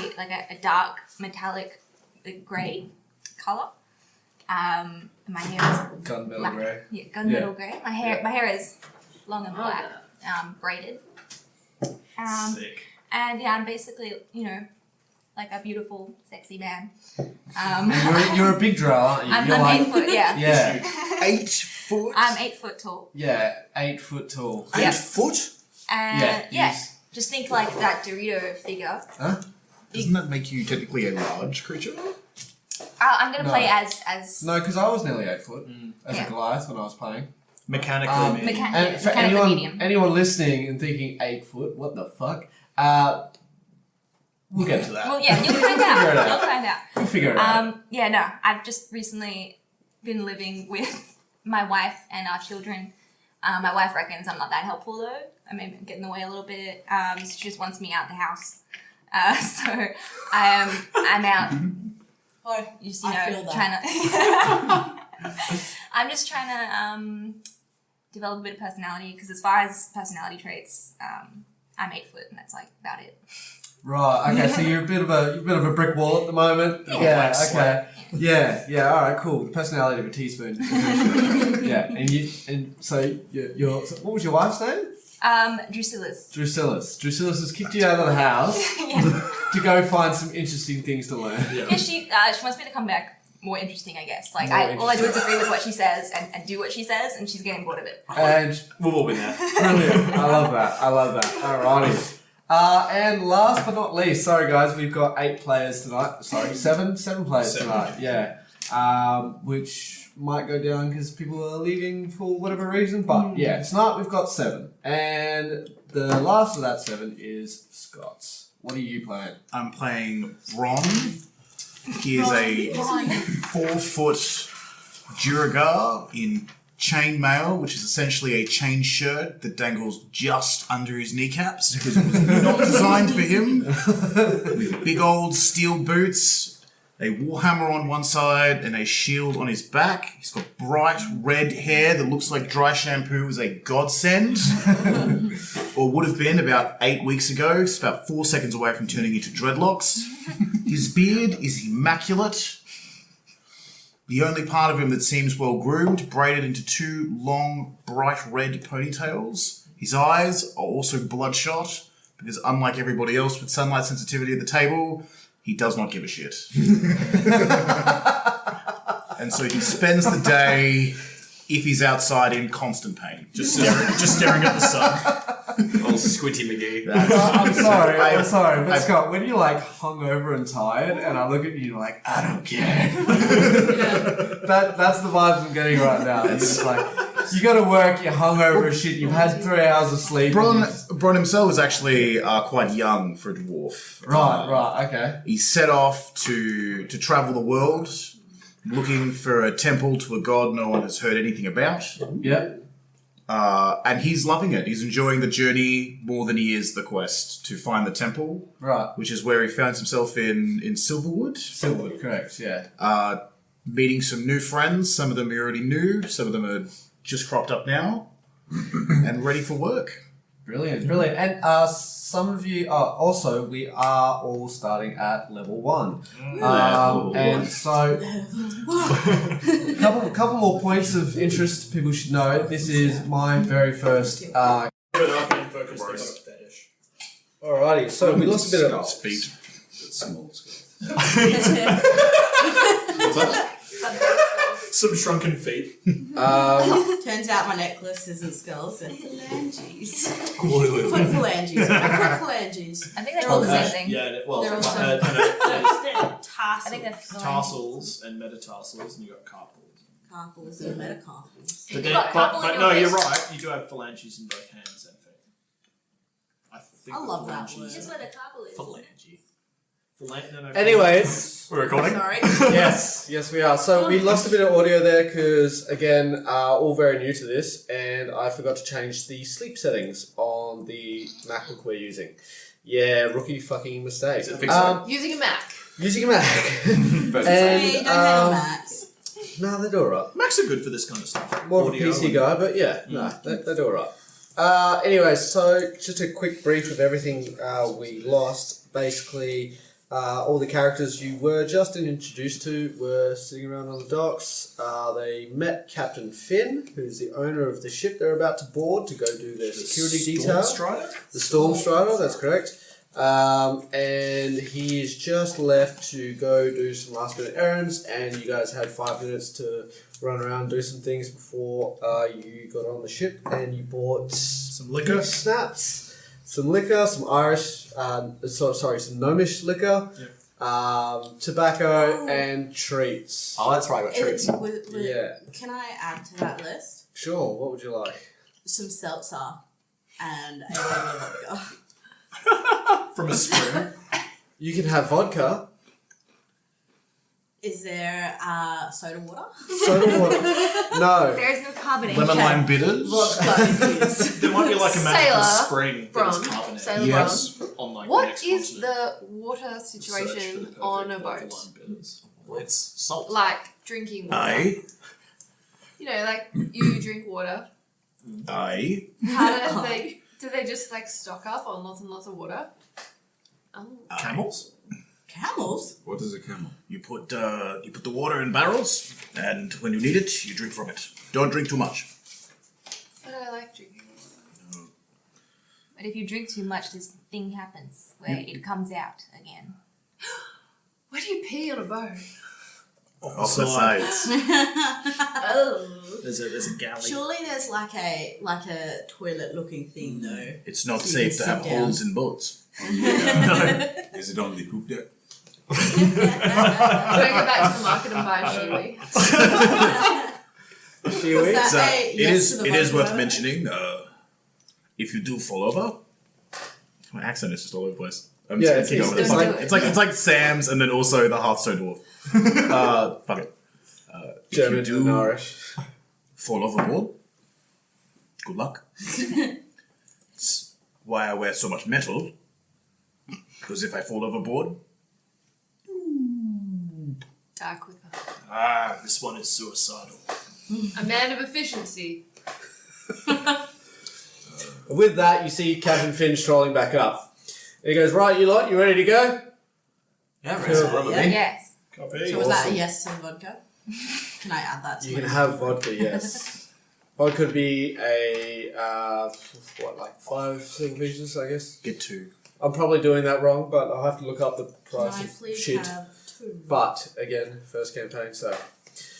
Speaker 9: dark metallic grey colour. My hair is
Speaker 3: Gunmetal
Speaker 9: black.
Speaker 3: grey.
Speaker 9: Yeah, gunmetal grey. My hair is long and black, braided.
Speaker 3: Sick.
Speaker 9: And yeah, I'm basically, you know, like a beautiful, sexy man.
Speaker 3: You're a big drow, aren't you?
Speaker 9: I'm 8 foot, yeah.
Speaker 3: Yeah.
Speaker 4: 8 foot?
Speaker 9: I'm 8 foot tall.
Speaker 3: Yeah, 8 foot tall.
Speaker 4: 8 foot?
Speaker 9: And
Speaker 3: Yeah,
Speaker 9: yeah, just think like that Dorito figure.
Speaker 4: Doesn't that make you technically a large creature?
Speaker 9: I'm gonna
Speaker 3: No.
Speaker 9: play as
Speaker 3: No, because I was nearly 8 foot as
Speaker 9: Yeah.
Speaker 3: a Goliath when I was playing.
Speaker 2: Mechanically, maybe.
Speaker 3: And for
Speaker 9: mechanically medium.
Speaker 3: anyone listening and thinking 8 foot, what the fuck? We'll get to that.
Speaker 9: Well, yeah, you'll find
Speaker 3: Figure it
Speaker 9: out.
Speaker 3: out.
Speaker 9: You'll find out.
Speaker 3: We'll figure it out.
Speaker 9: Yeah, no, I've just recently been living with my wife and our children. My wife reckons I'm not that helpful though. I mean, I get in the way a little bit. So she just wants me out the house. So I'm out.
Speaker 8: Oh,
Speaker 9: Just, you
Speaker 8: I
Speaker 9: know,
Speaker 8: feel that.
Speaker 9: trying to. I'm just trying to develop a bit of personality because as far as personality traits, I'm 8 foot and that's like about it.
Speaker 3: Right. Okay. So you're a bit of a brick wall at the moment. Yeah. Okay. Yeah. Yeah. All right. Cool. The personality of a teaspoon. Yeah. And so you're so what was your wife's name?
Speaker 9: Drusillus.
Speaker 3: Drusillus has kicked you out of the house to go find some interesting things to learn.
Speaker 9: Yeah, she wants me to come back more interesting, I guess. Like,
Speaker 3: More
Speaker 9: all I do is agree with what she says and do what she says, and she's getting bored of it.
Speaker 3: And
Speaker 6: We've all been there.
Speaker 3: brilliant. I love that. Alrighty. And last but not least, sorry guys, we've got 8 players tonight. Sorry, 7 players tonight. Yeah. Which might go down because people are leaving for whatever reason. But yeah, tonight we've got 7. And the last of that 7 is Scott's. What are you playing?
Speaker 4: I'm playing Ron. He is a 4 foot Duragar in chainmail, which is essentially a chain shirt that dangles just under his kneecaps because it was not designed for him. With big old steel boots a warhammer on one side and a shield on his back. He's got bright red hair that looks like dry shampoo was a godsend. Or would have been about 8 weeks ago. It's about 4 seconds away from turning into dreadlocks. His beard is immaculate. The only part of him that seems well groomed, braided into 2 long, bright red ponytails. His eyes are also bloodshot, because unlike everybody else with sunlight sensitivity at the table, he does not give a shit. And so he spends the day, if he's outside, in constant pain.
Speaker 2: Just staring at the sun.
Speaker 6: Old Squinty McGee.
Speaker 3: I'm sorry, but Scott, when you're like hungover and tired, and I look at you, you're like, I don't care. That's the vibes I'm getting right now. It's just like, you gotta work, you're hungover as shit, you've had 3 hours of sleep.
Speaker 4: Bron himself is actually quite young for a dwarf.
Speaker 3: Right, okay.
Speaker 4: He set off to travel the world, looking for a temple to a god no one has heard anything about.
Speaker 3: Yep.
Speaker 4: And he's loving it. He's enjoying the journey more than he is the quest to find the temple.
Speaker 3: Right.
Speaker 4: Which is where he finds himself in Silverwood.
Speaker 3: Silverwood, correct, yeah.
Speaker 4: Meeting some new friends. Some of them he already knew. Some of them are just cropped up now. And ready for work.
Speaker 3: Brilliant. And some of you, also, we are all starting at level 1. And so, couple more points of interest people should know. This is my very first... Alrighty, so we lost a bit of...
Speaker 4: Speed.
Speaker 7: Small skull.
Speaker 2: Some shrunken feet.
Speaker 8: Turns out my necklace isn't skulls, they're phalanges. Foot phalanges.
Speaker 9: I think they're called the same thing.
Speaker 2: Yeah, well,
Speaker 8: They're also-
Speaker 9: I think they're
Speaker 2: tarsals and metatarsals, and you got carpals.
Speaker 8: Carpals and metacarpals.
Speaker 2: But,
Speaker 9: You've got carpal in
Speaker 2: but
Speaker 9: your
Speaker 2: no, you're
Speaker 9: wrist.
Speaker 2: right. You do have phalanges in both hands and feet. I think.
Speaker 8: I
Speaker 2: the
Speaker 8: love that
Speaker 2: phalanges-
Speaker 8: word.
Speaker 9: That's where the carpal is.
Speaker 2: Phalange. No,
Speaker 3: Anyways,
Speaker 6: We're recording?
Speaker 8: Sorry.
Speaker 3: yes, we are. So we lost a bit of audio there because, again, all very new to this, and I forgot to change the sleep settings on the MacBook we're using. Yeah, rookie fucking mistake.
Speaker 5: Using a Mac.
Speaker 3: Using a Mac.
Speaker 8: Hey,
Speaker 3: and
Speaker 8: don't handle Macs.
Speaker 3: no, they do alright.
Speaker 2: Macs are good for this kind of stuff.
Speaker 3: More of a
Speaker 2: Audio
Speaker 3: PC
Speaker 2: and-
Speaker 3: guy, but yeah, no, they do alright. Anyway, so just a quick brief of everything we lost. Basically, all the characters you were just introduced to were sitting around on the docks. They met Captain Finn, who's the owner of the ship they're about to board to go do their security detail. The Storm Strider, that's correct. And he's just left to go do some last minute errands, and you guys had 5 minutes to run around and do some things before you got on the ship, and you bought
Speaker 2: Some liquor.
Speaker 3: snaps. Some liquor, some Irish, some gnomish liquor, tobacco, and treats.
Speaker 6: Oh, that's right, I got treats.
Speaker 3: Yeah.
Speaker 8: Can I add to that list?
Speaker 3: Sure, what would you like?
Speaker 8: Some seltzer and a bottle of vodka.
Speaker 2: From a spoon.
Speaker 3: You can have vodka.
Speaker 8: Is there soda water?
Speaker 3: Soda water. No.
Speaker 9: There is no carbonation.
Speaker 4: Lemon lime bitters.
Speaker 8: Vodka infused.
Speaker 2: There might be like a magical
Speaker 5: Sailor
Speaker 2: spring that's
Speaker 5: from
Speaker 2: carbonated.
Speaker 5: Sailor
Speaker 4: Yes.
Speaker 2: On like the
Speaker 5: What
Speaker 2: next
Speaker 5: is
Speaker 2: continent.
Speaker 5: the water
Speaker 2: Search for the
Speaker 5: situation
Speaker 2: perfect
Speaker 5: on a
Speaker 2: vodka
Speaker 5: boat?
Speaker 2: lime bitters.
Speaker 6: It's salt.
Speaker 5: Like drinking water.
Speaker 4: Aye.
Speaker 5: You know, like you drink water.
Speaker 4: Aye.
Speaker 5: How do they just like stock up on lots and lots of water? Oh.
Speaker 2: Camels?
Speaker 8: Camels?
Speaker 7: What is a camel?
Speaker 4: You put the water in barrels, and when you need it, you drink from it. Don't drink too much.
Speaker 5: But I like drinking water.
Speaker 9: But if you drink too much, this thing happens where it comes out again.
Speaker 5: Where do you pee on a boat?
Speaker 4: Off the sides.
Speaker 5: Oh.
Speaker 2: There's a galley.
Speaker 8: Surely there's like a toilet looking thing though.
Speaker 4: It's not
Speaker 8: So you
Speaker 4: safe
Speaker 8: can
Speaker 4: to have
Speaker 8: sit down.
Speaker 4: holes in boats.
Speaker 7: Is it on the poop deck?
Speaker 5: Should I go back to the market and buy a shiwi?
Speaker 3: Shiwi?
Speaker 8: That
Speaker 4: So
Speaker 8: a yes to the
Speaker 4: it is
Speaker 8: vodka?
Speaker 4: worth mentioning. If you do fall over, my accent is just all over the place. I'm
Speaker 3: Yeah,
Speaker 4: just taking over
Speaker 3: it's
Speaker 4: this.
Speaker 3: like-
Speaker 4: It's like Sam's, and then also the Hearthstone dwarf. Fuck it. If
Speaker 3: German
Speaker 4: you do
Speaker 3: and Irish.
Speaker 4: fall overboard, good luck. It's why I wear so much metal. Because if I fall overboard,
Speaker 5: Dark with
Speaker 2: This one is suicidal.
Speaker 5: a man of efficiency.
Speaker 3: With that, you see Captain Finn strolling back up. He goes, right, you lot, you ready to go?
Speaker 6: Yeah,
Speaker 3: Cool.
Speaker 8: Yeah.
Speaker 9: Yes.
Speaker 2: Copy.
Speaker 8: So was that a yes to the vodka? Can I add that to
Speaker 3: You
Speaker 8: my
Speaker 3: can have vodka, yes. Vodka could be a, 5 silver pieces, I guess?
Speaker 4: Get 2.
Speaker 3: I'm probably doing that wrong, but I'll have to look up the
Speaker 8: Can I
Speaker 3: price of
Speaker 8: please
Speaker 3: shit.
Speaker 8: have 2?
Speaker 3: But, again, first campaign, so...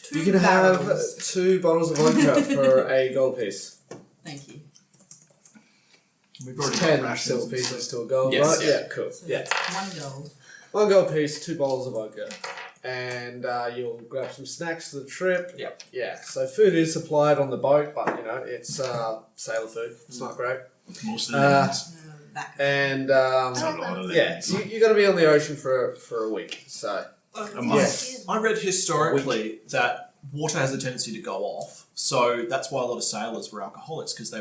Speaker 8: Two
Speaker 3: You can
Speaker 8: barrels.
Speaker 3: have 2 bottles of vodka for a gold piece.
Speaker 8: Thank you.
Speaker 2: We've
Speaker 3: It's
Speaker 2: already
Speaker 3: 10
Speaker 2: got rations
Speaker 3: silver
Speaker 2: and
Speaker 3: pieces
Speaker 2: stuff.
Speaker 3: to a gold,
Speaker 6: Yes,
Speaker 3: right?
Speaker 6: yeah.
Speaker 3: Yeah, cool.
Speaker 8: So
Speaker 3: Yeah.
Speaker 8: that's 1 gold.
Speaker 3: 1 gold piece, 2 bottles of vodka. And you'll grab some snacks for the trip.
Speaker 6: Yep.
Speaker 3: Yeah, so food is supplied on the boat, but, you know, it's sailor food. It's not great.
Speaker 4: Most
Speaker 8: Back.
Speaker 3: And,
Speaker 5: Yeah.
Speaker 3: you're going to be on the ocean for a week, so...
Speaker 4: a month.
Speaker 3: Yes.
Speaker 2: I read historically that water has a tendency to go off, so that's why a lot of sailors were alcoholics, because they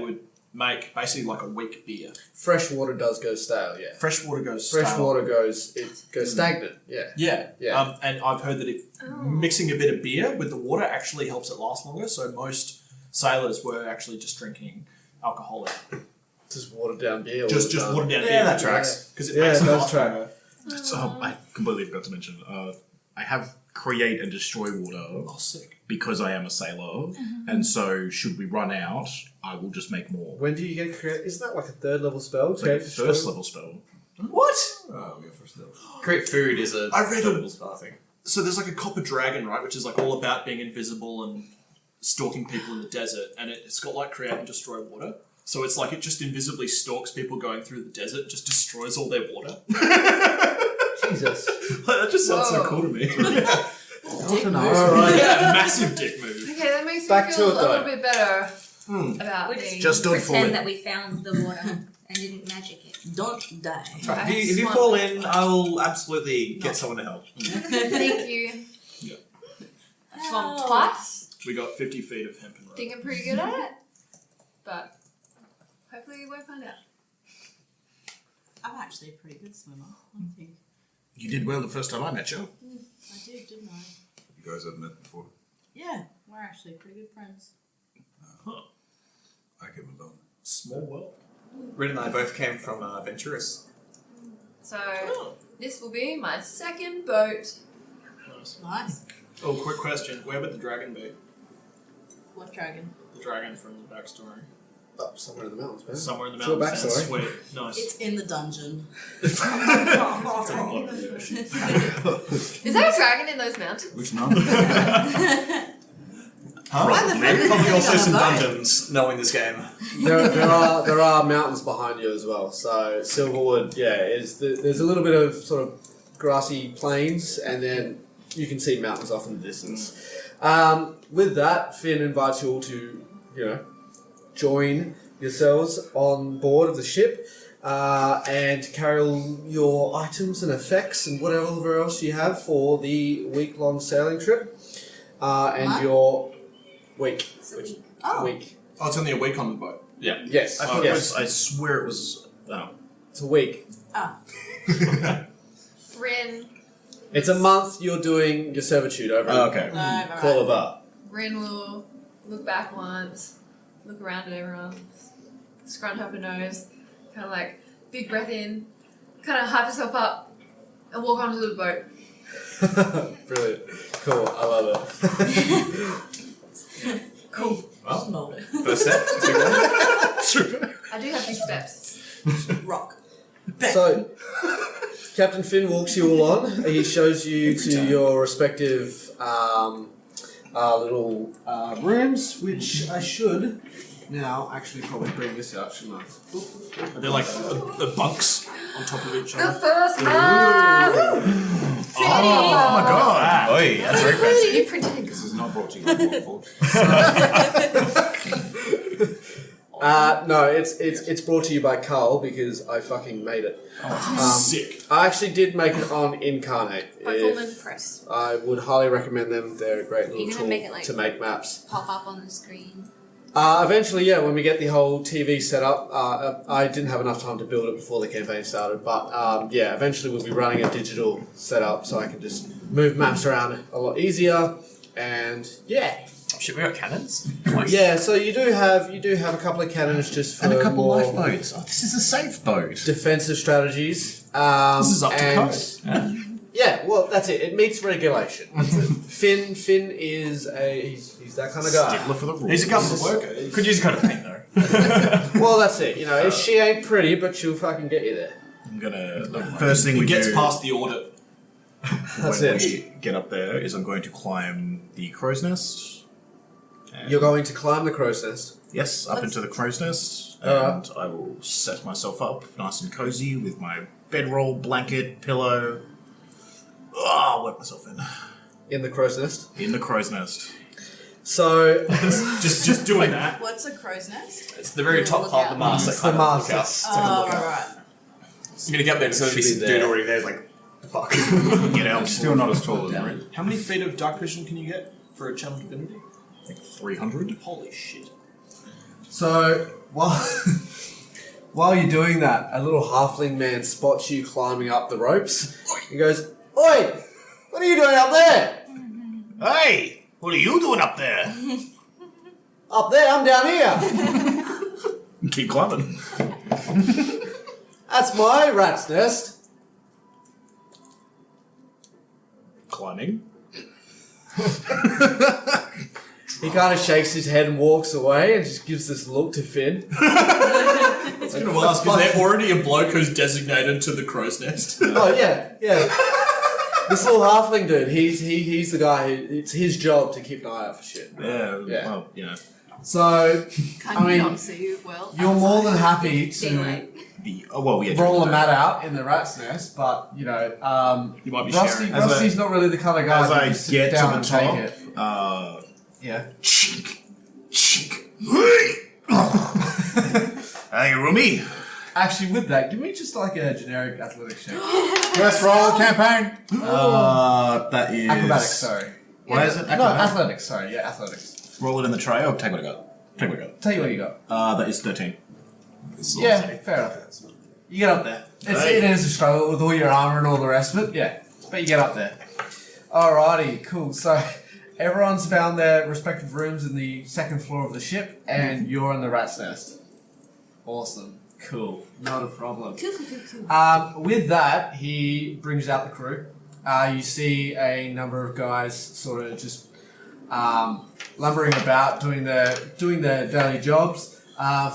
Speaker 2: would make basically like a weak beer.
Speaker 3: Fresh water does go stale, yeah.
Speaker 2: Fresh water goes
Speaker 3: Fresh
Speaker 2: stale.
Speaker 3: water goes stagnant, yeah.
Speaker 2: Yeah.
Speaker 3: Yeah.
Speaker 2: And I've heard that if mixing a bit of beer with the water actually helps it last longer, so most sailors were actually just drinking alcoholic.
Speaker 3: Just watered down beer.
Speaker 2: Just watered down beer.
Speaker 6: Yeah, that tracks.
Speaker 2: Because it
Speaker 3: Yeah,
Speaker 2: makes
Speaker 3: it
Speaker 2: it
Speaker 3: does
Speaker 2: last
Speaker 3: track.
Speaker 2: longer.
Speaker 4: So I completely forgot to mention. I have create and destroy water
Speaker 2: Oh, sick.
Speaker 4: because I am a sailor, and so should we run out, I will just make more.
Speaker 3: When do you get create? Isn't that like a 3rd level spell?
Speaker 4: It's like a first level spell.
Speaker 2: What?
Speaker 7: Oh, we go first level.
Speaker 6: Create food is a
Speaker 2: I read
Speaker 6: level spell, I think.
Speaker 2: So there's like a copper dragon, right, which is like all about being invisible and stalking people in the desert, and it's got like create and destroy water. So it's like it just invisibly stalks people going through the desert, just destroys all their water.
Speaker 3: Jesus.
Speaker 2: That just sounds so
Speaker 5: Whoa.
Speaker 2: cool to me.
Speaker 3: Alright.
Speaker 2: Yeah, massive dick move.
Speaker 5: Okay, that makes me
Speaker 3: Back
Speaker 5: feel
Speaker 3: to it,
Speaker 5: a little
Speaker 3: though.
Speaker 5: bit better
Speaker 2: Hmm.
Speaker 5: about
Speaker 9: We
Speaker 5: being...
Speaker 4: Just don't fall
Speaker 9: Pretend
Speaker 4: in.
Speaker 9: that we found the water and didn't magic it.
Speaker 8: Don't die.
Speaker 6: Right, if you fall in, I will absolutely get someone to help.
Speaker 5: Thank you.
Speaker 2: Yeah.
Speaker 5: Swum twice.
Speaker 2: We got 50 feet of hemp and rope.
Speaker 5: Think I'm pretty good at it. But hopefully we won't find out.
Speaker 8: I'm actually a pretty good swimmer, I think.
Speaker 4: You did well the first time I met you.
Speaker 8: I did, didn't I?
Speaker 7: You guys have met before.
Speaker 8: Yeah, we're actually pretty good friends.
Speaker 7: I came alone.
Speaker 2: Small world.
Speaker 6: Rin and I both came from Venturus.
Speaker 5: So this will be my 2nd boat.
Speaker 2: Nice.
Speaker 8: Nice.
Speaker 2: Oh, quick question. Where would the dragon be?
Speaker 8: What dragon?
Speaker 2: The dragon from the backstory.
Speaker 3: Up somewhere in the mountains, man.
Speaker 2: Somewhere in the
Speaker 3: It's your
Speaker 2: mountains.
Speaker 3: backstory.
Speaker 2: Sweet. Nice.
Speaker 8: It's in the dungeon.
Speaker 2: It's on the bottom of the ocean.
Speaker 5: Is there a dragon in those mountains?
Speaker 7: Which nun?
Speaker 6: Probably also some dungeons, knowing this game.
Speaker 3: there are mountains behind you as well. So Silverwood, there's a little bit of sort of grassy plains, and then you can see mountains off in the distance. With that, Finn invites you all to, join yourselves on board of the ship and carry all your items and effects and whatever else you have for the week-long sailing trip. And
Speaker 8: What?
Speaker 3: your week.
Speaker 9: It's a week.
Speaker 8: Oh.
Speaker 3: Week.
Speaker 2: Oh, it's only a week on the boat.
Speaker 6: Yeah.
Speaker 3: Yes.
Speaker 4: I thought
Speaker 3: yes.
Speaker 4: I swear it was. Oh.
Speaker 3: It's a week.
Speaker 8: Oh.
Speaker 5: Rin.
Speaker 3: It's a month you're doing your servitude over
Speaker 6: Oh, okay.
Speaker 8: No,
Speaker 3: Cordoba.
Speaker 5: Rin will look back once, look around at everyone, scrunch up her nose, kind of like big breath in, kind of hype herself up, and walk onto the boat.
Speaker 3: Brilliant. Cool. I love it.
Speaker 8: Cool.
Speaker 6: Well,
Speaker 8: Mold it.
Speaker 6: first step, 2 1.
Speaker 4: Super.
Speaker 5: I do have these steps.
Speaker 8: Rock.
Speaker 3: So, Captain Finn walks you all on. He shows you to your respective little rooms, which I should now actually probably bring this out, shouldn't I?
Speaker 2: Are they like the bunks on top of each
Speaker 5: The
Speaker 2: other?
Speaker 5: first man!
Speaker 4: Oh my god!
Speaker 6: Oi, that's very fancy.
Speaker 5: You printed it.
Speaker 7: This is not brought to you by Waterfall.
Speaker 3: No, it's brought to you by Carl because I fucking made it.
Speaker 2: Sick.
Speaker 3: I actually did make it on Incarnate.
Speaker 5: Performance Press.
Speaker 3: I would highly recommend them. They're a great little
Speaker 9: You're gonna
Speaker 3: tool
Speaker 9: make it like-
Speaker 3: to make maps.
Speaker 9: Pop up on the screen.
Speaker 3: Eventually, yeah, when we get the whole TV set up, I didn't have enough time to build it before the campaign started, but yeah, eventually we'll be running a digital setup so I can just move maps around a lot easier, and yeah.
Speaker 6: Should we got cannons?
Speaker 3: Yeah, so you do have a couple of cannons just for
Speaker 4: And a couple
Speaker 3: more
Speaker 4: lifeboats. Oh, this is a safe boat.
Speaker 3: defensive strategies.
Speaker 2: This is up to
Speaker 3: and-
Speaker 2: code.
Speaker 3: Yeah, well, that's it. It meets regulation. Finn is he's that kind of guy.
Speaker 4: Stickler for the rules.
Speaker 2: He's a government worker.
Speaker 6: Could use a coat of paint though.
Speaker 3: Well, that's it. You know, she ain't pretty, but she'll fucking get you there.
Speaker 4: I'm gonna. The first thing
Speaker 2: He
Speaker 4: we
Speaker 2: gets
Speaker 4: do
Speaker 2: past the audit.
Speaker 3: That's
Speaker 4: when
Speaker 3: it.
Speaker 4: we get up there is I'm going to climb the crow's nest. And
Speaker 3: You're going to climb the crow's nest.
Speaker 4: Yes, up into the crow's nest,
Speaker 3: Alright.
Speaker 4: and I will set myself up nice and cozy with my bedroll, blanket, pillow. Oh, wet myself
Speaker 3: In the crow's nest.
Speaker 4: in the crow's nest.
Speaker 3: So
Speaker 2: Just doing that.
Speaker 8: What's a crow's nest?
Speaker 6: It's the very top part of the mast.
Speaker 3: It's
Speaker 6: that
Speaker 3: the
Speaker 6: kind of
Speaker 3: mast.
Speaker 6: look out.
Speaker 3: It's
Speaker 6: It's like a
Speaker 8: Oh,
Speaker 6: lookout.
Speaker 8: right.
Speaker 6: You're gonna get there and so
Speaker 3: Should
Speaker 6: there's
Speaker 3: be
Speaker 6: this
Speaker 3: there.
Speaker 6: dude already there. It's like, fuck.
Speaker 4: Get out.
Speaker 7: Still not as tall as Rin.
Speaker 2: How many feet of dark vision can you get for a channel divinity?
Speaker 4: Like 300.
Speaker 2: Holy shit.
Speaker 3: So while you're doing that, a little halfling man spots you climbing up the ropes. He goes, "Oi! What are you doing up there?
Speaker 4: Hey, what are you doing up there?
Speaker 3: Up there? I'm down here.
Speaker 4: Keep climbing.
Speaker 3: That's my rat's nest."
Speaker 4: Climbing.
Speaker 3: He kind of shakes his head and walks away and just gives this look to Finn.
Speaker 2: I was going to ask, is there already a bloke who's designated to the crow's nest?
Speaker 3: Oh yeah. This little halfling dude, he's the guy who it's his job to keep an eye out for shit.
Speaker 4: Yeah.
Speaker 3: Yeah.
Speaker 4: Well, you know.
Speaker 3: So
Speaker 5: Can
Speaker 3: I mean,
Speaker 5: you not see well?
Speaker 3: you're more than
Speaker 5: outside?
Speaker 3: happy to
Speaker 5: Daylight.
Speaker 3: roll a mat out in the rat's nest, but you know,
Speaker 2: You might be
Speaker 3: Rusty,
Speaker 2: sharing.
Speaker 3: Rusty's not really the kind of guy
Speaker 4: As
Speaker 3: who
Speaker 4: I
Speaker 3: can sit
Speaker 4: get to
Speaker 3: down
Speaker 4: the
Speaker 3: and take
Speaker 4: top,
Speaker 3: it. Yeah.
Speaker 4: Chink, chink. Hey, Rumi.
Speaker 3: Actually, with that, give me just like a generic athletics check.
Speaker 4: First roll campaign. That is
Speaker 3: Acrobatics, sorry.
Speaker 4: What is it?
Speaker 3: No, athletics, sorry. Yeah, athletics.
Speaker 4: Roll it in the tray or take what I got. Take what I
Speaker 3: Tell you what you got.
Speaker 4: got. That is 13.
Speaker 3: Yeah, fair enough. You get up there.
Speaker 4: Hey.
Speaker 3: It is a struggle with all your armor and all the rest of it, yeah. But you get up there. Alrighty, cool. So everyone's found their respective rooms in the second floor of the ship, and you're in the rat's nest. Awesome. Cool. Not a problem.
Speaker 8: Cool.
Speaker 3: With that, he brings out the crew. You see a number of guys sort of just lumbering about, doing their daily jobs.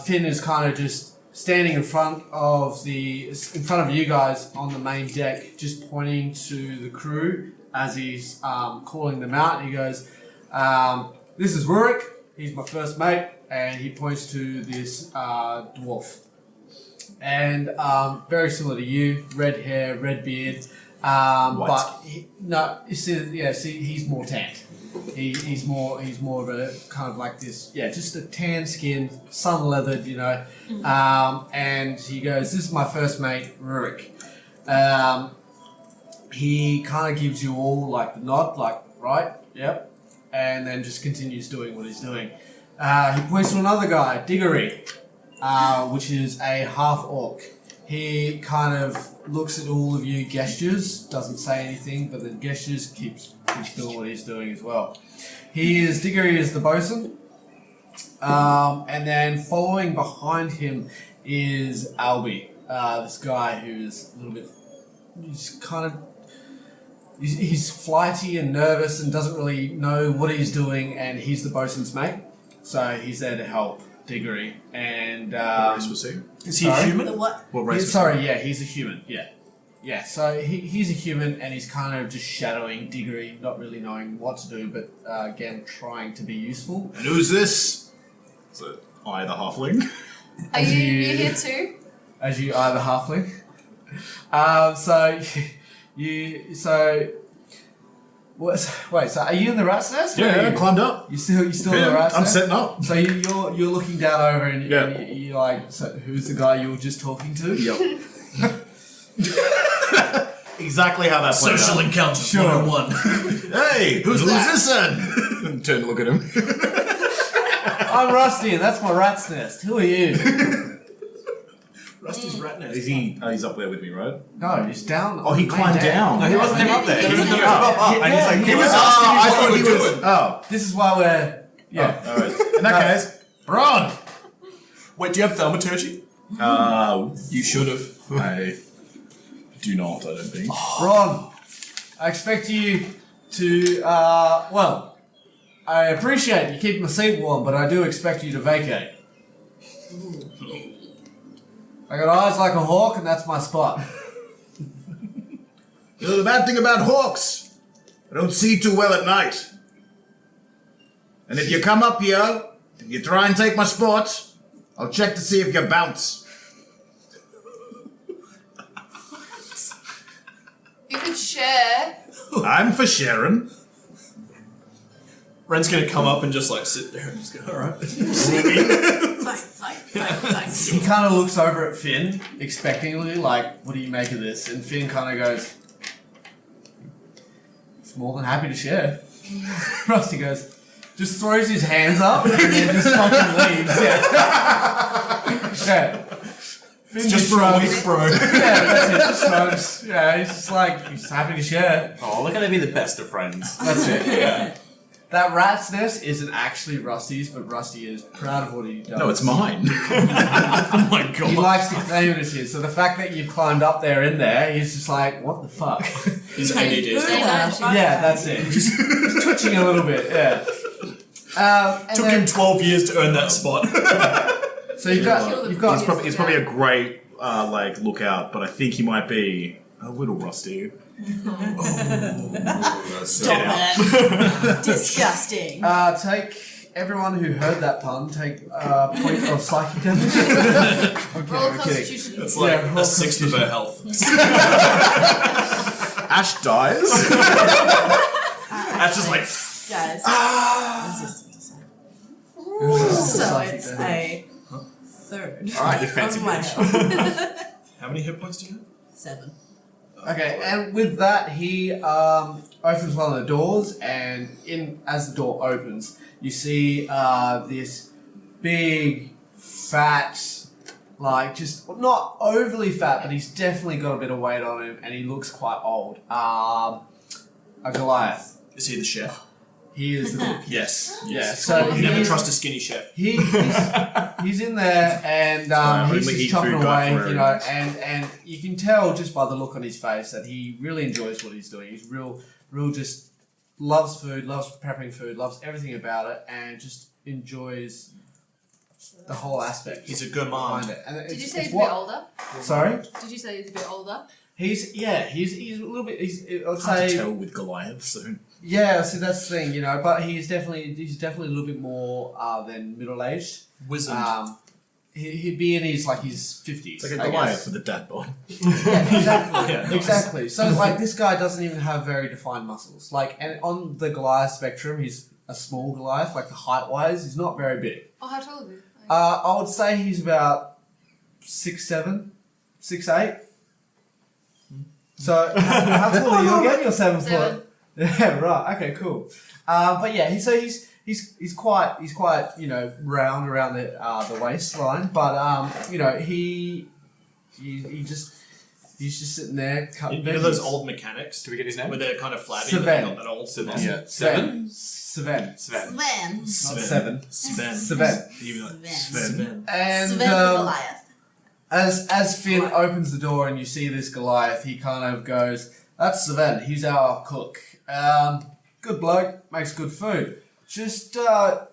Speaker 3: Finn is kind of just standing in front of you guys on the main deck, just pointing to the crew as he's calling them out. He goes, "This is Rurik. He's my first mate," and he points to this dwarf. And very similar to you, red hair, red beard, but he's more tanned. He's more of a kind of like this, just a tan skin, sun leathered, you know. And he goes, "This is my first mate, Rurik." He kind of gives you all like the nod, like right, yep, and then just continues doing what he's doing. He points to another guy, Diggory, which is a half orc. He kind of looks at all of you, gestures, doesn't say anything, but then gestures, keeps doing what he's doing as well. Diggory is the bosun, and then following behind him is Albie, this guy who's a little bit, he's flighty and nervous and doesn't really know what he's doing, and he's the bosun's mate, so he's there to help Diggory. And
Speaker 4: What race was he?
Speaker 2: Is he a
Speaker 3: Sorry?
Speaker 2: human?
Speaker 8: The what?
Speaker 4: What race?
Speaker 3: he's a human. Yeah. So he's a human, and he's kind of just shadowing Diggory, not really knowing what to do, but again trying to be useful.
Speaker 4: And who's this? Is it I, the halfling?
Speaker 5: Are you new here too?
Speaker 3: As you are the halfling. So are you in the rat's nest? or are
Speaker 4: Yeah, I
Speaker 3: you,
Speaker 4: climbed up.
Speaker 3: you still in the rat's
Speaker 4: I'm
Speaker 3: nest?
Speaker 4: setting up.
Speaker 3: So you're looking down over, and
Speaker 4: Yeah.
Speaker 3: you're like, so who's the guy you were just talking to?
Speaker 4: Yep. Exactly how that played
Speaker 2: Social
Speaker 4: out.
Speaker 2: encounters
Speaker 3: Sure.
Speaker 2: 101.
Speaker 4: Hey, who's
Speaker 3: that?
Speaker 4: this then? And turn to look at him.
Speaker 1: I'm Rusty, and that's my rat's nest. Who are you?
Speaker 2: Rusty's rat nest.
Speaker 7: Is he? Oh, he's up there with me, right?
Speaker 1: No, he's down.
Speaker 7: Oh, he climbed down.
Speaker 6: No, he wasn't even up there. He was
Speaker 7: And he's like,
Speaker 2: He was asking you
Speaker 7: I
Speaker 2: what
Speaker 7: thought
Speaker 2: you
Speaker 7: he
Speaker 2: were
Speaker 7: was.
Speaker 2: doing.
Speaker 7: Oh,
Speaker 1: This is why we're. Yeah.
Speaker 7: all right. In that case, Bron.
Speaker 2: Wait, do you have thaumaturgy?
Speaker 7: You should have. I do not. I don't think.
Speaker 1: Ron, I expect you to. Well, I appreciate you keeping the seat warm, but I do expect you to vacate. I got eyes like a hawk, and that's my spot.
Speaker 4: You know, the bad thing about hawks, I don't see too well at night. And if you come up here, and you try and take my spot, I'll check to see if you bounce.
Speaker 5: You could share.
Speaker 4: I'm for Sharon.
Speaker 2: Ren's gonna come up and just like sit there and just go, alright.
Speaker 8: Fine.
Speaker 1: He kind of looks over at Finn, expectingly, like, what do you make of this? And Finn kind of goes, he's more than happy to share. Rusty goes, just throws his hands up and then just fucking leaves. Yeah. Finn
Speaker 2: Just for a week, bro.
Speaker 1: Yeah, that's it. Just smokes. Yeah, he's just like, he's happy to share.
Speaker 6: Oh, look at them be the best of friends.
Speaker 1: That's it. Yeah. That rat's nest isn't actually Rusty's, but Rusty is proud of what he does.
Speaker 7: No, it's mine.
Speaker 2: Oh my god.
Speaker 1: He likes to claim it as his. So the fact that you've climbed up there in there, he's just like, what the fuck?
Speaker 2: He's ADD.
Speaker 1: Yeah, that's it. He's twitching a little bit, yeah. And
Speaker 2: Took
Speaker 1: then-
Speaker 2: him 12 years to earn that spot.
Speaker 1: So you've got
Speaker 7: He's probably a great like lookout, but I think he might be a little rusty.
Speaker 8: Stop it. Disgusting.
Speaker 1: take everyone who heard that pun, take a point of psychic damage.
Speaker 5: Roll
Speaker 1: I'm kidding.
Speaker 5: Constitution.
Speaker 2: It's like
Speaker 1: Yeah, roll
Speaker 2: a sixth of her health.
Speaker 7: Ash dies.
Speaker 6: That's just like
Speaker 8: Guys. Resistance. So it's a third.
Speaker 6: Alright, you fancy
Speaker 8: of my
Speaker 6: bitch.
Speaker 8: health.
Speaker 2: How many hit points do you have?
Speaker 8: 7.
Speaker 1: Okay, and with that, he opens one of the doors, and as the door opens, you see this big, fat, like just not overly fat, but he's definitely got a bit of weight on him, and he looks quite old. A Goliath.
Speaker 2: Is he the chef?
Speaker 1: He is the
Speaker 2: Yes.
Speaker 1: yeah. So
Speaker 2: You never
Speaker 1: he's-
Speaker 2: trust a skinny chef.
Speaker 1: He's in there and
Speaker 7: I
Speaker 1: he's
Speaker 7: only
Speaker 1: just
Speaker 7: eat
Speaker 1: chopping
Speaker 7: food guy
Speaker 1: away,
Speaker 7: for
Speaker 1: you know,
Speaker 7: everything.
Speaker 1: and you can tell just by the look on his face that he really enjoys what he's doing. He's real just loves food, loves prepping food, loves everything about it, and just enjoys the whole aspect.
Speaker 2: He's a
Speaker 1: behind
Speaker 2: gourmand.
Speaker 1: it. And
Speaker 5: Did you
Speaker 1: it's
Speaker 5: say he's a
Speaker 1: what-
Speaker 5: bit older?
Speaker 1: Sorry,
Speaker 5: Did you say he's a bit older?
Speaker 1: he's a little bit. I'd
Speaker 7: Hard to
Speaker 1: say
Speaker 7: tell with Goliath, so
Speaker 1: yeah. See, that's the thing, you know. But he's definitely a little bit more than middle aged.
Speaker 2: Wizened.
Speaker 1: He'd be in his 50s.
Speaker 7: it's like a
Speaker 1: I
Speaker 7: Goliath
Speaker 1: guess.
Speaker 7: with a dad bod.
Speaker 1: Yeah, exactly.
Speaker 2: Yeah, nice.
Speaker 1: Exactly. So this guy doesn't even have very defined muscles. And on the Goliath spectrum, he's a small Goliath. Like the height wise, he's not very big.
Speaker 5: Oh, how tall is he?
Speaker 1: I would say he's about 6'7", 6'8". So how tall are you again? You're 7 foot.
Speaker 5: 7.
Speaker 1: Yeah, right. Okay, cool. But yeah, he's quite round around the waistline, but he's just sitting there cutting
Speaker 2: You know those
Speaker 1: veggies.
Speaker 2: old mechanics?
Speaker 6: Do we get his name?
Speaker 2: Where they're kind of flabby,
Speaker 1: Sven.
Speaker 2: but they're not that old.
Speaker 6: Sven.
Speaker 1: Yeah,
Speaker 6: Seven?
Speaker 1: Sven.
Speaker 6: Sven.
Speaker 8: Sven.
Speaker 1: Not seven.
Speaker 2: Sven.
Speaker 1: Sven.
Speaker 2: Even like
Speaker 8: Sven.
Speaker 2: Sven.
Speaker 1: And
Speaker 8: Sven the Goliath.
Speaker 1: as Finn opens the door and you see this Goliath, he kind of goes, "That's Sven. He's our cook. Good bloke, makes good food. Just don't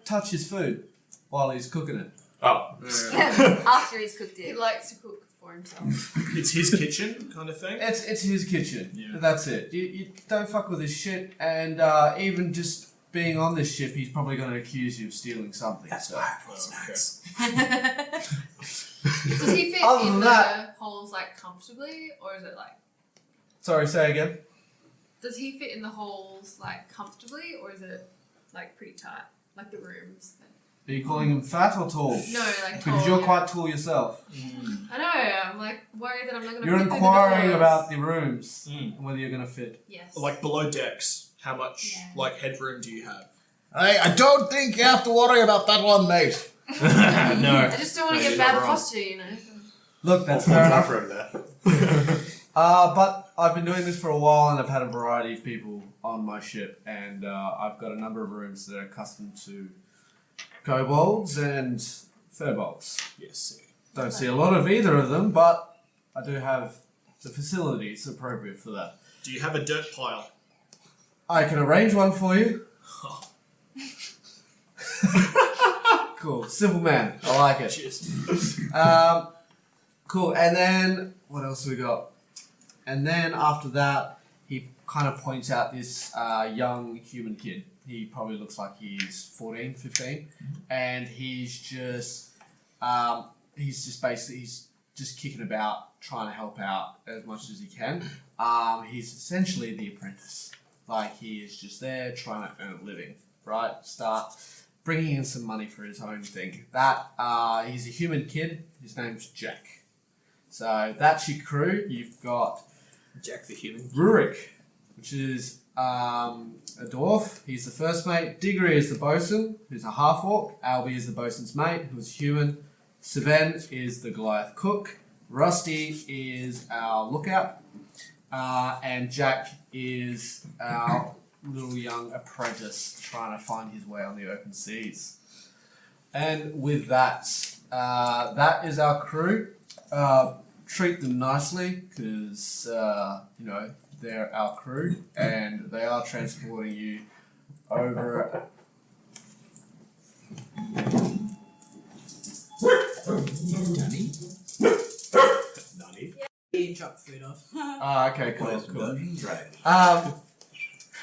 Speaker 1: touch his food while he's cooking it."
Speaker 6: Oh.
Speaker 9: After he's cooked
Speaker 5: He
Speaker 9: it.
Speaker 5: likes to cook for himself.
Speaker 2: It's his kitchen kind of thing.
Speaker 1: It's his kitchen.
Speaker 2: Yeah.
Speaker 1: That's it. You don't fuck with his shit, and even just being on this ship, he's probably going to accuse you of stealing something.
Speaker 7: That's
Speaker 1: so.
Speaker 7: why I brought snacks.
Speaker 5: Does he fit
Speaker 1: Other
Speaker 5: in
Speaker 1: than
Speaker 5: the
Speaker 1: that-
Speaker 5: holes comfortably, or is it
Speaker 1: Sorry, say again.
Speaker 5: Does he fit in the holes comfortably, or is it pretty tight, like the rooms?
Speaker 1: Are you calling him fat or tall?
Speaker 5: No,
Speaker 1: Because
Speaker 5: tall,
Speaker 1: you're
Speaker 5: yeah.
Speaker 1: quite tall yourself.
Speaker 5: I know. I'm worried that I'm not going to.
Speaker 1: You're
Speaker 5: fit through the
Speaker 1: inquiring
Speaker 5: doors.
Speaker 1: about the rooms
Speaker 2: Mm.
Speaker 1: and whether you're going to fit.
Speaker 5: Yes.
Speaker 2: Like below decks, how much
Speaker 5: Yeah.
Speaker 2: headroom do you have?
Speaker 4: I don't think you have to worry about that one, mate.
Speaker 2: No.
Speaker 5: I just don't want
Speaker 2: No,
Speaker 5: to
Speaker 2: you're
Speaker 5: get
Speaker 2: not
Speaker 5: bad
Speaker 2: wrong.
Speaker 5: posture, you know.
Speaker 3: Look, that's fair enough.
Speaker 2: there.
Speaker 3: But I've been doing this for a while, and I've had a variety of people on my ship, and I've got a number of rooms that are accustomed to kobolds and furbolgs.
Speaker 2: Yes.
Speaker 3: Don't see a lot of either of them, but I do have the facilities appropriate for that.
Speaker 2: Do you have a dirt pile?
Speaker 3: I can arrange one for you. Cool, simple man. I like it.
Speaker 2: Cheers.
Speaker 3: Cool, and then what else we got? And then after that, he kind of points out this young human kid. He probably looks like he's 14, 15, and he's just basically kicking about, trying to help out as much as he can. He's essentially the apprentice. Like, he is just there trying to earn a living, right? Start bringing in some money for his own thing. He's a human kid. His name's Jack. So that's your crew. You've got
Speaker 2: Jack the human.
Speaker 3: Rurik, which is a dwarf. He's the first mate. Diggory is the bosun, who's a half-orc. Albie is the bosun's mate, who's human. Sven is the Goliath cook. Rusty is our lookout. And Jack is our little young apprentice trying to find his way on the open seas. And with that, that is our crew. Treat them nicely because, they're our crew and they are transporting you over.
Speaker 4: Danny?
Speaker 2: Nani?
Speaker 8: You drop food off.
Speaker 3: Okay, cool.
Speaker 4: Dungeons Dragons.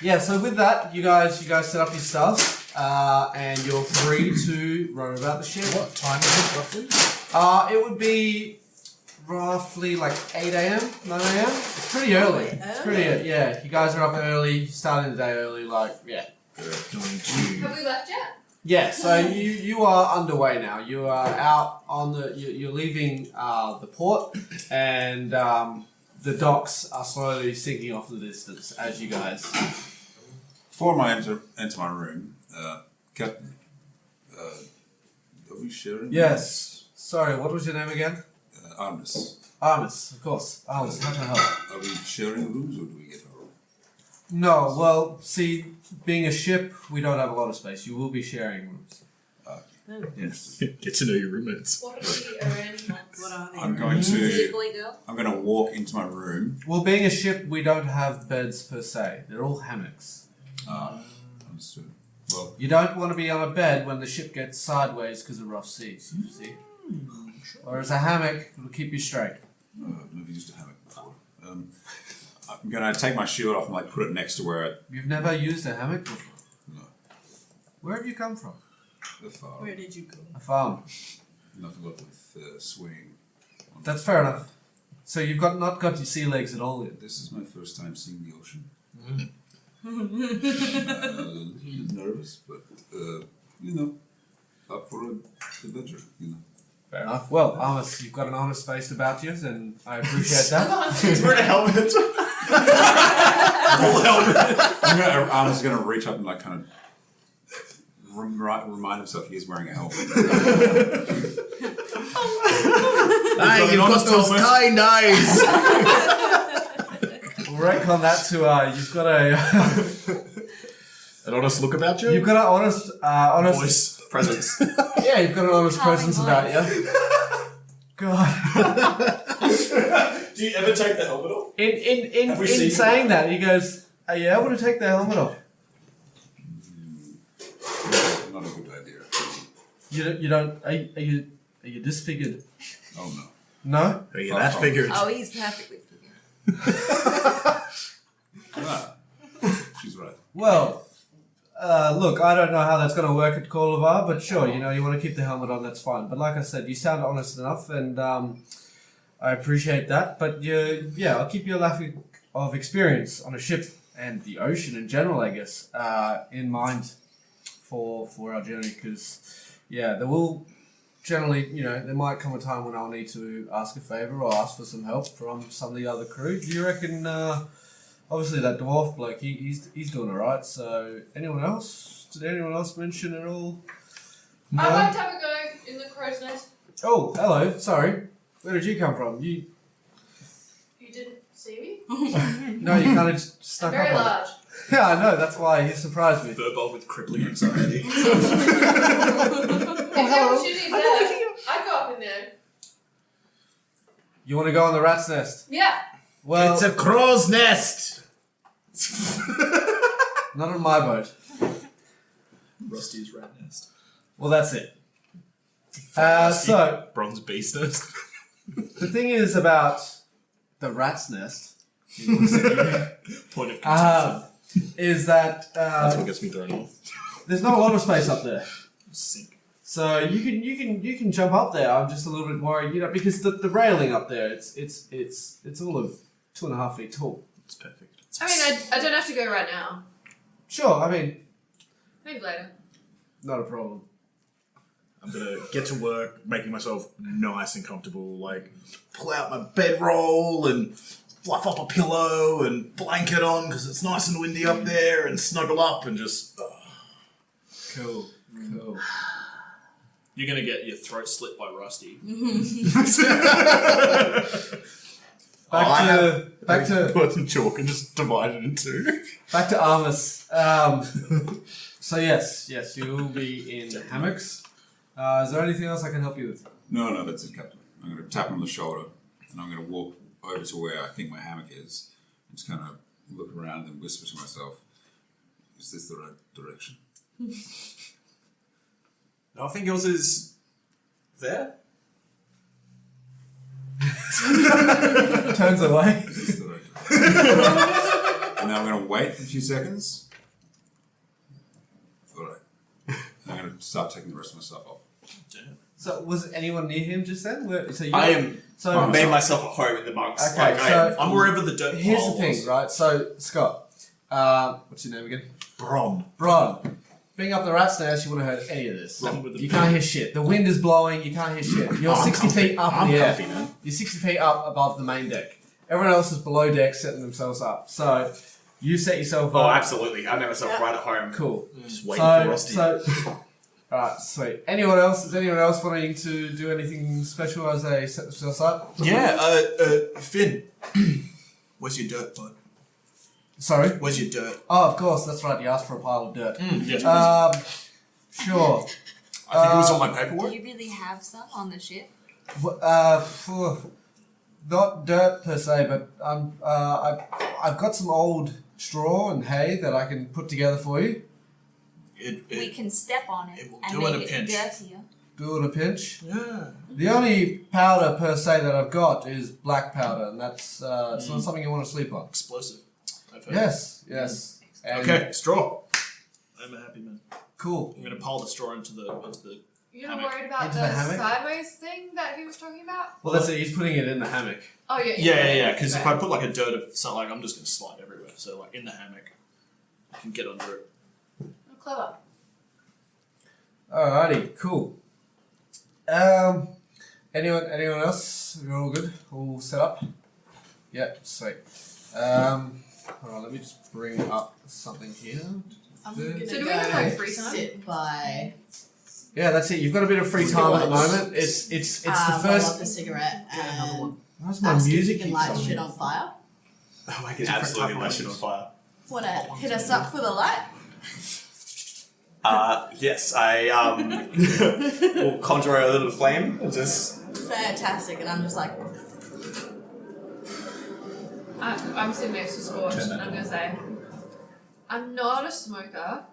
Speaker 3: Yeah, so with that, you guys set up your stuff, and you're free to roam about the ship.
Speaker 4: What time is it roughly?
Speaker 3: It would be roughly like 8 a.m., 9 a.m. It's pretty early. It's pretty, yeah. You guys are up early, starting the day early, like, yeah.
Speaker 5: Have we left yet?
Speaker 3: Yeah, so you are underway now. You are out on you're leaving the port, and the docks are slowly sinking off in the distance as you guys.
Speaker 7: Before I enter my room, Captain, are we sharing?
Speaker 3: Yes. Sorry, what was your name again?
Speaker 7: Armis.
Speaker 3: Armis, of course. Armis, how can I help?
Speaker 7: Are we sharing rooms or do we get our own?
Speaker 3: No, well, see, being a ship, we don't have a lot of space. You will be sharing rooms. Yes.
Speaker 2: Get to know your roommates.
Speaker 5: What are the arrangements?
Speaker 8: What are they?
Speaker 7: I'm going
Speaker 9: Is it
Speaker 7: to.
Speaker 9: boy girl?
Speaker 7: I'm going to walk into my room.
Speaker 3: Well, being a ship, we don't have beds per se. They're all hammocks.
Speaker 7: Understood. Well,
Speaker 3: You don't want to be on a bed when the ship gets sideways because of rough seas, you see? Whereas a hammock will keep you straight.
Speaker 7: I've never used a hammock before. I'm going to take my shield off and put it next to where
Speaker 3: You've never used a hammock before?
Speaker 7: No.
Speaker 3: Where have you come from?
Speaker 7: the far.
Speaker 8: Where did you go?
Speaker 3: A farm.
Speaker 7: Nothing but with swing.
Speaker 3: That's fair enough. So you've not got your sea legs at all yet.
Speaker 7: This is my first time seeing the ocean. A little bit nervous, but up for an adventure.
Speaker 3: Fair enough. Well, Armis, you've got an honest face about you, and I appreciate that.
Speaker 2: He's wearing a helmet. Full helmet.
Speaker 7: I'm just gonna reach up and kind of remind himself he is wearing a helmet.
Speaker 4: Hey, you've got those kind eyes!
Speaker 3: We'll retcon that to you've got
Speaker 2: An honest look about you?
Speaker 3: you've got an honest
Speaker 2: voice.
Speaker 6: Presence.
Speaker 3: Yeah, you've got an honest
Speaker 5: Calming
Speaker 3: presence
Speaker 5: voice.
Speaker 3: about you. God.
Speaker 2: Do you ever take the helmet off?
Speaker 3: In
Speaker 2: Have we seen
Speaker 3: saying that, he goes, "Are you able to take the helmet off?"
Speaker 7: Not a good idea.
Speaker 3: You don't. Are you disfigured?
Speaker 7: Oh no.
Speaker 3: No.
Speaker 2: Oh, yeah, that figured.
Speaker 9: Oh, he's perfectly figured.
Speaker 7: Ah, she's right.
Speaker 3: Well, look, I don't know how that's going to work at Corlevar, but sure, you want to keep the helmet on, that's fine. But like I said, you sound honest enough, and I appreciate that. But I'll keep your lack of experience on a ship and the ocean in general, I guess, in mind for our journey, because there will generally, there might come a time when I'll need to ask a favor or ask for some help from some of the other crew. Do you reckon obviously that dwarf bloke, he's doing alright. So anyone else? Did anyone else mention at all? No?
Speaker 5: I'd like to have a go in the crow's nest.
Speaker 3: Oh, hello. Sorry. Where did you come from? You
Speaker 5: didn't see me?
Speaker 3: No, you kind of just
Speaker 5: I'm
Speaker 3: snuck
Speaker 5: very
Speaker 3: up on
Speaker 5: large.
Speaker 3: me. Yeah, I know. That's why he surprised me.
Speaker 2: Furball with crippling anxiety.
Speaker 5: If the opportunity's there, I'd go up in there.
Speaker 3: You want to go on the rat's nest?
Speaker 5: Yeah.
Speaker 3: Well,
Speaker 4: It's a crow's nest.
Speaker 3: not on my boat.
Speaker 2: Rusty's rat nest.
Speaker 3: Well, that's it. So
Speaker 2: Bronze beast nest.
Speaker 3: the thing is about the rat's nest.
Speaker 2: Point of contention.
Speaker 3: Is that
Speaker 2: That's what gets me thrown off.
Speaker 3: there's not a lot of space up there,
Speaker 2: Sink.
Speaker 3: so you can jump up there. I'm just a little bit worried, because the railing up there, it's all of 2.5 feet tall.
Speaker 2: It's perfect.
Speaker 5: I mean, I don't have to go right now.
Speaker 3: Sure, I mean,
Speaker 5: Maybe later.
Speaker 3: not a problem.
Speaker 2: I'm gonna get to work, making myself nice and comfortable. Like, pull out my bedroll and fluff up a pillow and blanket on because it's nice and windy up there, and snuggle up and just.
Speaker 3: Cool.
Speaker 2: You're gonna get your throat slit by Rusty.
Speaker 3: Back to
Speaker 2: Put some chalk and just divide it in two.
Speaker 3: back to Armus. So yes, you will be in hammocks. Is there anything else I can help you with?
Speaker 7: No, that's it, Captain. I'm going to tap him on the shoulder, and I'm going to walk over to where I think my hammock is, and just kind of look around and whisper to myself, is this the right direction?
Speaker 6: No, I think yours is there.
Speaker 3: Turns away.
Speaker 7: Is this the right direction? And now I'm going to wait for a few seconds. Alright. I'm going to start taking the rest of my stuff off.
Speaker 3: So was anyone near him just then? So you
Speaker 6: I am.
Speaker 3: So
Speaker 6: I made myself at home in the monks.
Speaker 3: Okay, so
Speaker 2: I'm wherever the dirt
Speaker 3: here's the
Speaker 2: pile
Speaker 3: thing,
Speaker 2: was.
Speaker 3: right? So Scott, what's your name again?
Speaker 2: Bron.
Speaker 3: Bron. Being up the rat's nest, you wouldn't have heard any of this.
Speaker 2: Bron with the
Speaker 3: You can't hear shit. The wind is blowing. You can't hear shit. You're 60 feet up in the air.
Speaker 2: comfy, man.
Speaker 3: You're 60 feet up above the main deck. Everyone else is below deck, setting themselves up. So you set yourself
Speaker 6: Oh,
Speaker 3: up.
Speaker 6: absolutely. I made myself right at home.
Speaker 3: Cool.
Speaker 2: Just waiting for Rusty.
Speaker 3: Alright, sweet. Anyone else? Is anyone else wanting to do anything special as they set themselves up?
Speaker 2: Yeah, Finn. Where's your dirt, bud?
Speaker 3: Sorry?
Speaker 2: Where's your dirt?
Speaker 3: Oh, of course, that's right. You asked for a pile of dirt.
Speaker 2: Yes,
Speaker 3: Sure.
Speaker 2: I think it was on my
Speaker 9: Do
Speaker 2: paperwork.
Speaker 9: you really have some on the ship?
Speaker 3: Not dirt per se, but I've got some old straw and hay that I can put together for you.
Speaker 9: We can step on it,
Speaker 2: it will
Speaker 9: and
Speaker 2: do in a
Speaker 9: make it
Speaker 2: pinch.
Speaker 9: dirtier.
Speaker 3: Do it a pinch.
Speaker 2: Yeah.
Speaker 3: The only powder per se that I've got is black powder, and that's it's not something you want to sleep on.
Speaker 2: Explosive. I've heard.
Speaker 3: Yes. And
Speaker 2: Okay, straw. I'm a happy man.
Speaker 3: Cool.
Speaker 2: I'm gonna pile the straw into the.
Speaker 5: You're not
Speaker 2: Hammock.
Speaker 5: worried about
Speaker 3: Into
Speaker 5: the
Speaker 3: the hammock?
Speaker 5: sideways thing that he was talking about?
Speaker 3: Well, that's it. He's putting it in the hammock.
Speaker 5: Oh, yeah.
Speaker 2: Yeah. Because if
Speaker 5: Okay.
Speaker 2: I put like a dirt of something, like, I'm just gonna slide everywhere. So like in the hammock, I can get under it.
Speaker 5: Oh, clever.
Speaker 3: Alrighty, cool. Anyone else? You're all good? All set up? Yeah, sweet. Hold on, let me just bring up something here.
Speaker 8: I'm
Speaker 3: So
Speaker 8: gonna
Speaker 5: do we
Speaker 8: go
Speaker 5: have, like, free time?
Speaker 8: sit by
Speaker 3: Yeah, that's it. You've got a bit of free time at the moment. It's the
Speaker 8: roll up
Speaker 3: first.
Speaker 8: a cigarette and
Speaker 3: Where's my
Speaker 8: ask if
Speaker 3: music
Speaker 8: you can
Speaker 3: keeps
Speaker 8: light
Speaker 3: on?
Speaker 8: shit on fire.
Speaker 6: Oh, I can absolutely light shit on fire.
Speaker 8: Wanna hit us up with a light?
Speaker 6: Yes, I will conjure a little flame and just.
Speaker 8: Fantastic, and I'm just like,
Speaker 5: I'm sitting next to Scorch, and I'm going to say, I'm not a smoker,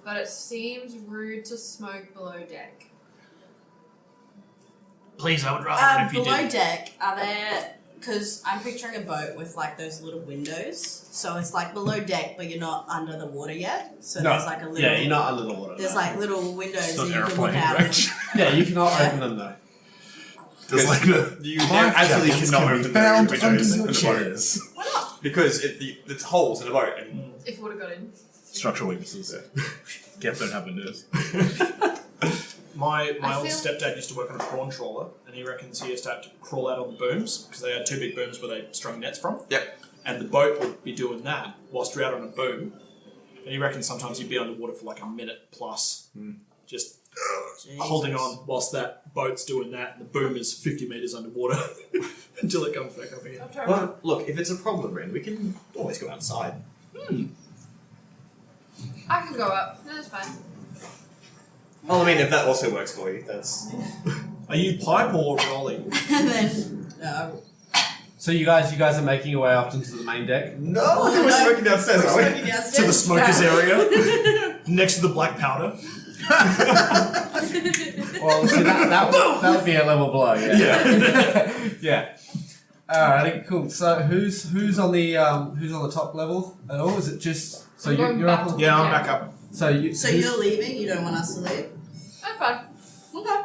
Speaker 5: but it seems rude to smoke below deck.
Speaker 2: Please, I would rather it if you
Speaker 8: below
Speaker 2: did.
Speaker 8: deck, are there, because I'm picturing a boat with like those little windows, so it's like below deck, but you're not under the water yet, so there's like a little,
Speaker 3: Yeah, you're not under the water.
Speaker 8: there's
Speaker 3: no.
Speaker 8: like little windows
Speaker 2: It's
Speaker 8: that
Speaker 2: not
Speaker 8: you can look
Speaker 2: airplane
Speaker 8: out.
Speaker 2: wrecked.
Speaker 3: Yeah, you cannot
Speaker 8: Yeah.
Speaker 3: open them though.
Speaker 2: There's like
Speaker 6: You absolutely cannot open the windows in the boat.
Speaker 2: chairs.
Speaker 8: Why not?
Speaker 6: Because it's holes in the boat. And
Speaker 5: If it would have got in.
Speaker 2: Structural weaknesses. Gap don't have windows. My
Speaker 5: I
Speaker 2: old
Speaker 5: feel-
Speaker 2: stepdad used to work on a prawn trawler, and he reckons he used to have to crawl out on the booms because they had two big booms where they strung nets from.
Speaker 6: Yep.
Speaker 2: and the boat would be doing that whilst you're out on a boom. And he reckons sometimes you'd be underwater for like a minute plus, just holding on whilst that boat's doing that, and the boom is 50 metres underwater until it comes back up again.
Speaker 6: Well, look, if it's a problem, Ren, we can always go outside.
Speaker 5: I can go up. No, that's fine.
Speaker 6: Well, I mean, if that also works for you, that's...
Speaker 2: Are you pipe or rolling?
Speaker 8: And then,
Speaker 3: So you guys are making your way up into the main deck.
Speaker 6: No, we're smoking downstairs, aren't we?
Speaker 2: To the smokers area, next to the black powder.
Speaker 3: Well, see, that would be a level below. Yeah. Yeah. Alrighty, cool. So who's on the top level at all? Is it just so
Speaker 5: I'm going
Speaker 3: you're
Speaker 5: back.
Speaker 3: up?
Speaker 2: Yeah, I'm back up.
Speaker 8: so you're leaving? You don't want us to leave?
Speaker 5: That's fine. Okay.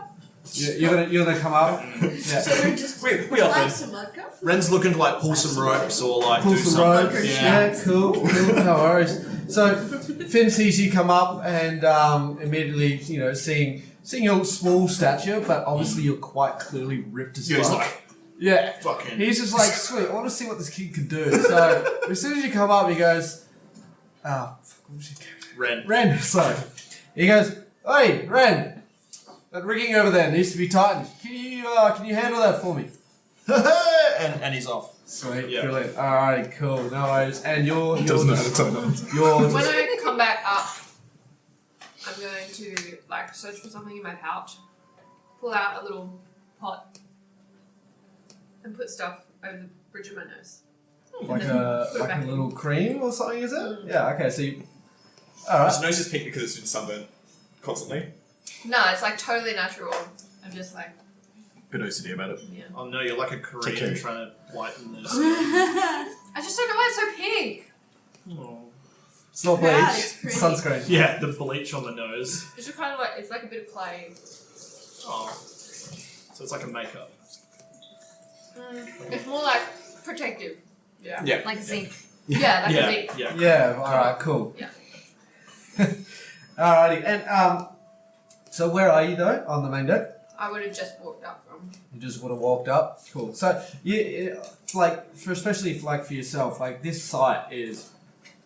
Speaker 3: You're gonna come up. Yeah.
Speaker 8: So we're just
Speaker 6: We
Speaker 8: like
Speaker 6: offered.
Speaker 8: some vodka?
Speaker 2: Ren's looking to like pull some ropes or like
Speaker 3: Pull
Speaker 2: do
Speaker 3: some
Speaker 2: something.
Speaker 3: ropes.
Speaker 2: Yeah.
Speaker 3: Yeah, cool. No worries. So Finn sees you come up and immediately, seeing your small stature, but obviously you're quite clearly ripped as
Speaker 2: Yeah, he's
Speaker 3: fuck.
Speaker 2: like,
Speaker 3: Yeah.
Speaker 2: fucking.
Speaker 3: He's just like, sweet, I want to see what this kid can do. So as soon as you come up, he goes, what was your character?
Speaker 2: Ren.
Speaker 3: So he goes, hey, Ren, that rigging over there needs to be tightened. Can you handle that for me?
Speaker 2: and he's off.
Speaker 3: Sweet,
Speaker 2: Yeah.
Speaker 3: brilliant. Alright, cool, no worries. And you're
Speaker 7: Doesn't know how to turn on.
Speaker 5: When I come back up, I'm going to like search for something in my pouch, pull out a little pot, and put stuff over the bridge of my nose.
Speaker 3: like
Speaker 5: and then
Speaker 3: a
Speaker 5: put it back in.
Speaker 3: little cream or something, is it?
Speaker 5: Mm.
Speaker 3: Yeah. Okay. So you. All right.
Speaker 6: His nose is pink because it's been sunburnt constantly.
Speaker 5: No, it's like totally natural. I'm just like,
Speaker 7: Bit OCD about it.
Speaker 5: yeah.
Speaker 2: Oh no, you're like a Korean
Speaker 7: okay.
Speaker 2: trying to whiten this.
Speaker 5: I just don't know why it's so pink.
Speaker 2: Oh.
Speaker 3: It's not bleach.
Speaker 8: Yeah, it's
Speaker 3: It's
Speaker 8: pretty.
Speaker 3: sunscreen.
Speaker 2: Yeah, the bleach on the nose.
Speaker 5: It's just kind of like it's like a bit of clay.
Speaker 2: Oh. So it's like a makeup.
Speaker 5: It's more like protective. Yeah.
Speaker 6: Yeah.
Speaker 9: Like zinc.
Speaker 5: Yeah, like a
Speaker 2: Yeah,
Speaker 5: zinc.
Speaker 2: yeah.
Speaker 3: Yeah. All right. Cool.
Speaker 5: Yeah.
Speaker 3: Alrighty. And so where are you though on the main deck?
Speaker 5: I would have just walked up from.
Speaker 3: You just would have walked up. Cool. So especially for yourself, like this site is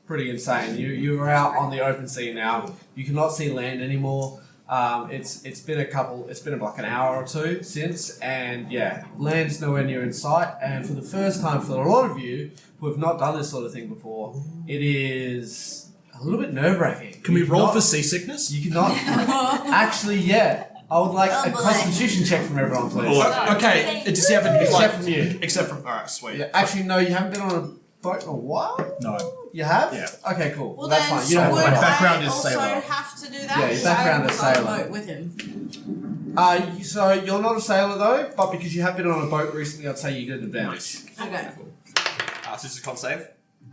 Speaker 3: pretty insane. You're out on the open sea now. You cannot see land anymore. It's been like an hour or two since, and yeah, land's nowhere near in sight. And for the first time for a lot of you who have not done this sort of thing before, it is a little bit nerve-wracking.
Speaker 2: Can we
Speaker 3: You
Speaker 2: roll
Speaker 3: cannot-
Speaker 2: for seasickness?
Speaker 3: You cannot. Actually, yeah. I would like
Speaker 8: Oh,
Speaker 3: a
Speaker 8: boy.
Speaker 3: constitution check from everyone, please.
Speaker 2: Okay, does he have a
Speaker 3: Except from you.
Speaker 2: Except from alright, sweet.
Speaker 3: Yeah, actually, no, you haven't been on a boat in a while?
Speaker 7: No.
Speaker 3: You have?
Speaker 7: Yeah.
Speaker 3: Okay, cool.
Speaker 8: Well,
Speaker 3: That's
Speaker 8: then,
Speaker 3: fine. You don't
Speaker 8: would
Speaker 3: have to
Speaker 7: My background
Speaker 8: I
Speaker 7: is
Speaker 8: also
Speaker 7: sailor.
Speaker 8: have to do that?
Speaker 3: Yeah, your
Speaker 8: Because
Speaker 3: background
Speaker 8: I
Speaker 3: is
Speaker 8: was on a
Speaker 3: sailor.
Speaker 8: boat with him.
Speaker 3: So you're not a sailor though, but because you have been on a boat recently, I'd say you get an advantage.
Speaker 8: Okay.
Speaker 6: So this is a con save.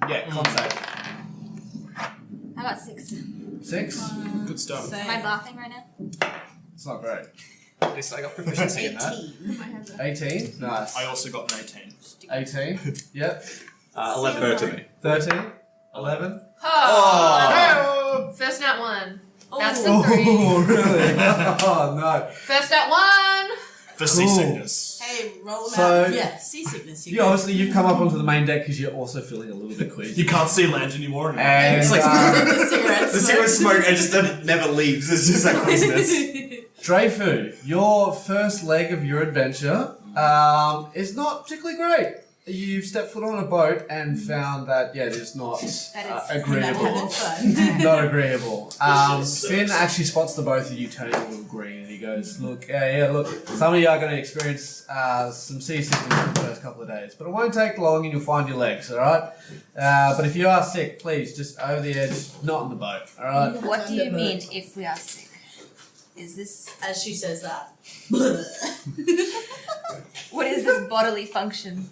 Speaker 3: Yeah, con save.
Speaker 9: I got 6.
Speaker 3: 6?
Speaker 2: Good stuff.
Speaker 8: So
Speaker 9: Am I laughing right now?
Speaker 3: It's not great.
Speaker 6: At least I got proficiency in that.
Speaker 8: 18.
Speaker 5: I have that.
Speaker 3: 18? Nice.
Speaker 2: I also got an 18.
Speaker 3: 18? Yep.
Speaker 6: 11.
Speaker 7: 13.
Speaker 3: 13? 11?
Speaker 5: Oh! First nat 1. That's the 3.
Speaker 3: Oh, really? Oh, no.
Speaker 5: First nat 1!
Speaker 2: For seasickness.
Speaker 8: Hey, roll them
Speaker 3: So-
Speaker 8: out. Yeah, seasickness.
Speaker 3: You obviously you've come up onto the main deck because you're also feeling a little bit queasy.
Speaker 2: You can't see land anymore.
Speaker 3: And
Speaker 6: It's like-
Speaker 8: the cigarette
Speaker 6: The cigarette smoke and just never leaves. It's just like craziness.
Speaker 3: Dreyfu, your first leg of your adventure is not particularly great. You've stepped foot on a boat and found that, it is not
Speaker 9: That is
Speaker 3: agreeable.
Speaker 8: fun.
Speaker 3: Not agreeable. Finn actually spots the both of you turning a little green and he goes, look, some of you are going to experience some seasickness for the first couple of days, but it won't take long and you'll find your legs, alright? But if you are sick, please, just over the edge, not on the boat, alright?
Speaker 9: What do you mean if we are sick? Is this
Speaker 8: As she says that.
Speaker 9: what is this bodily function?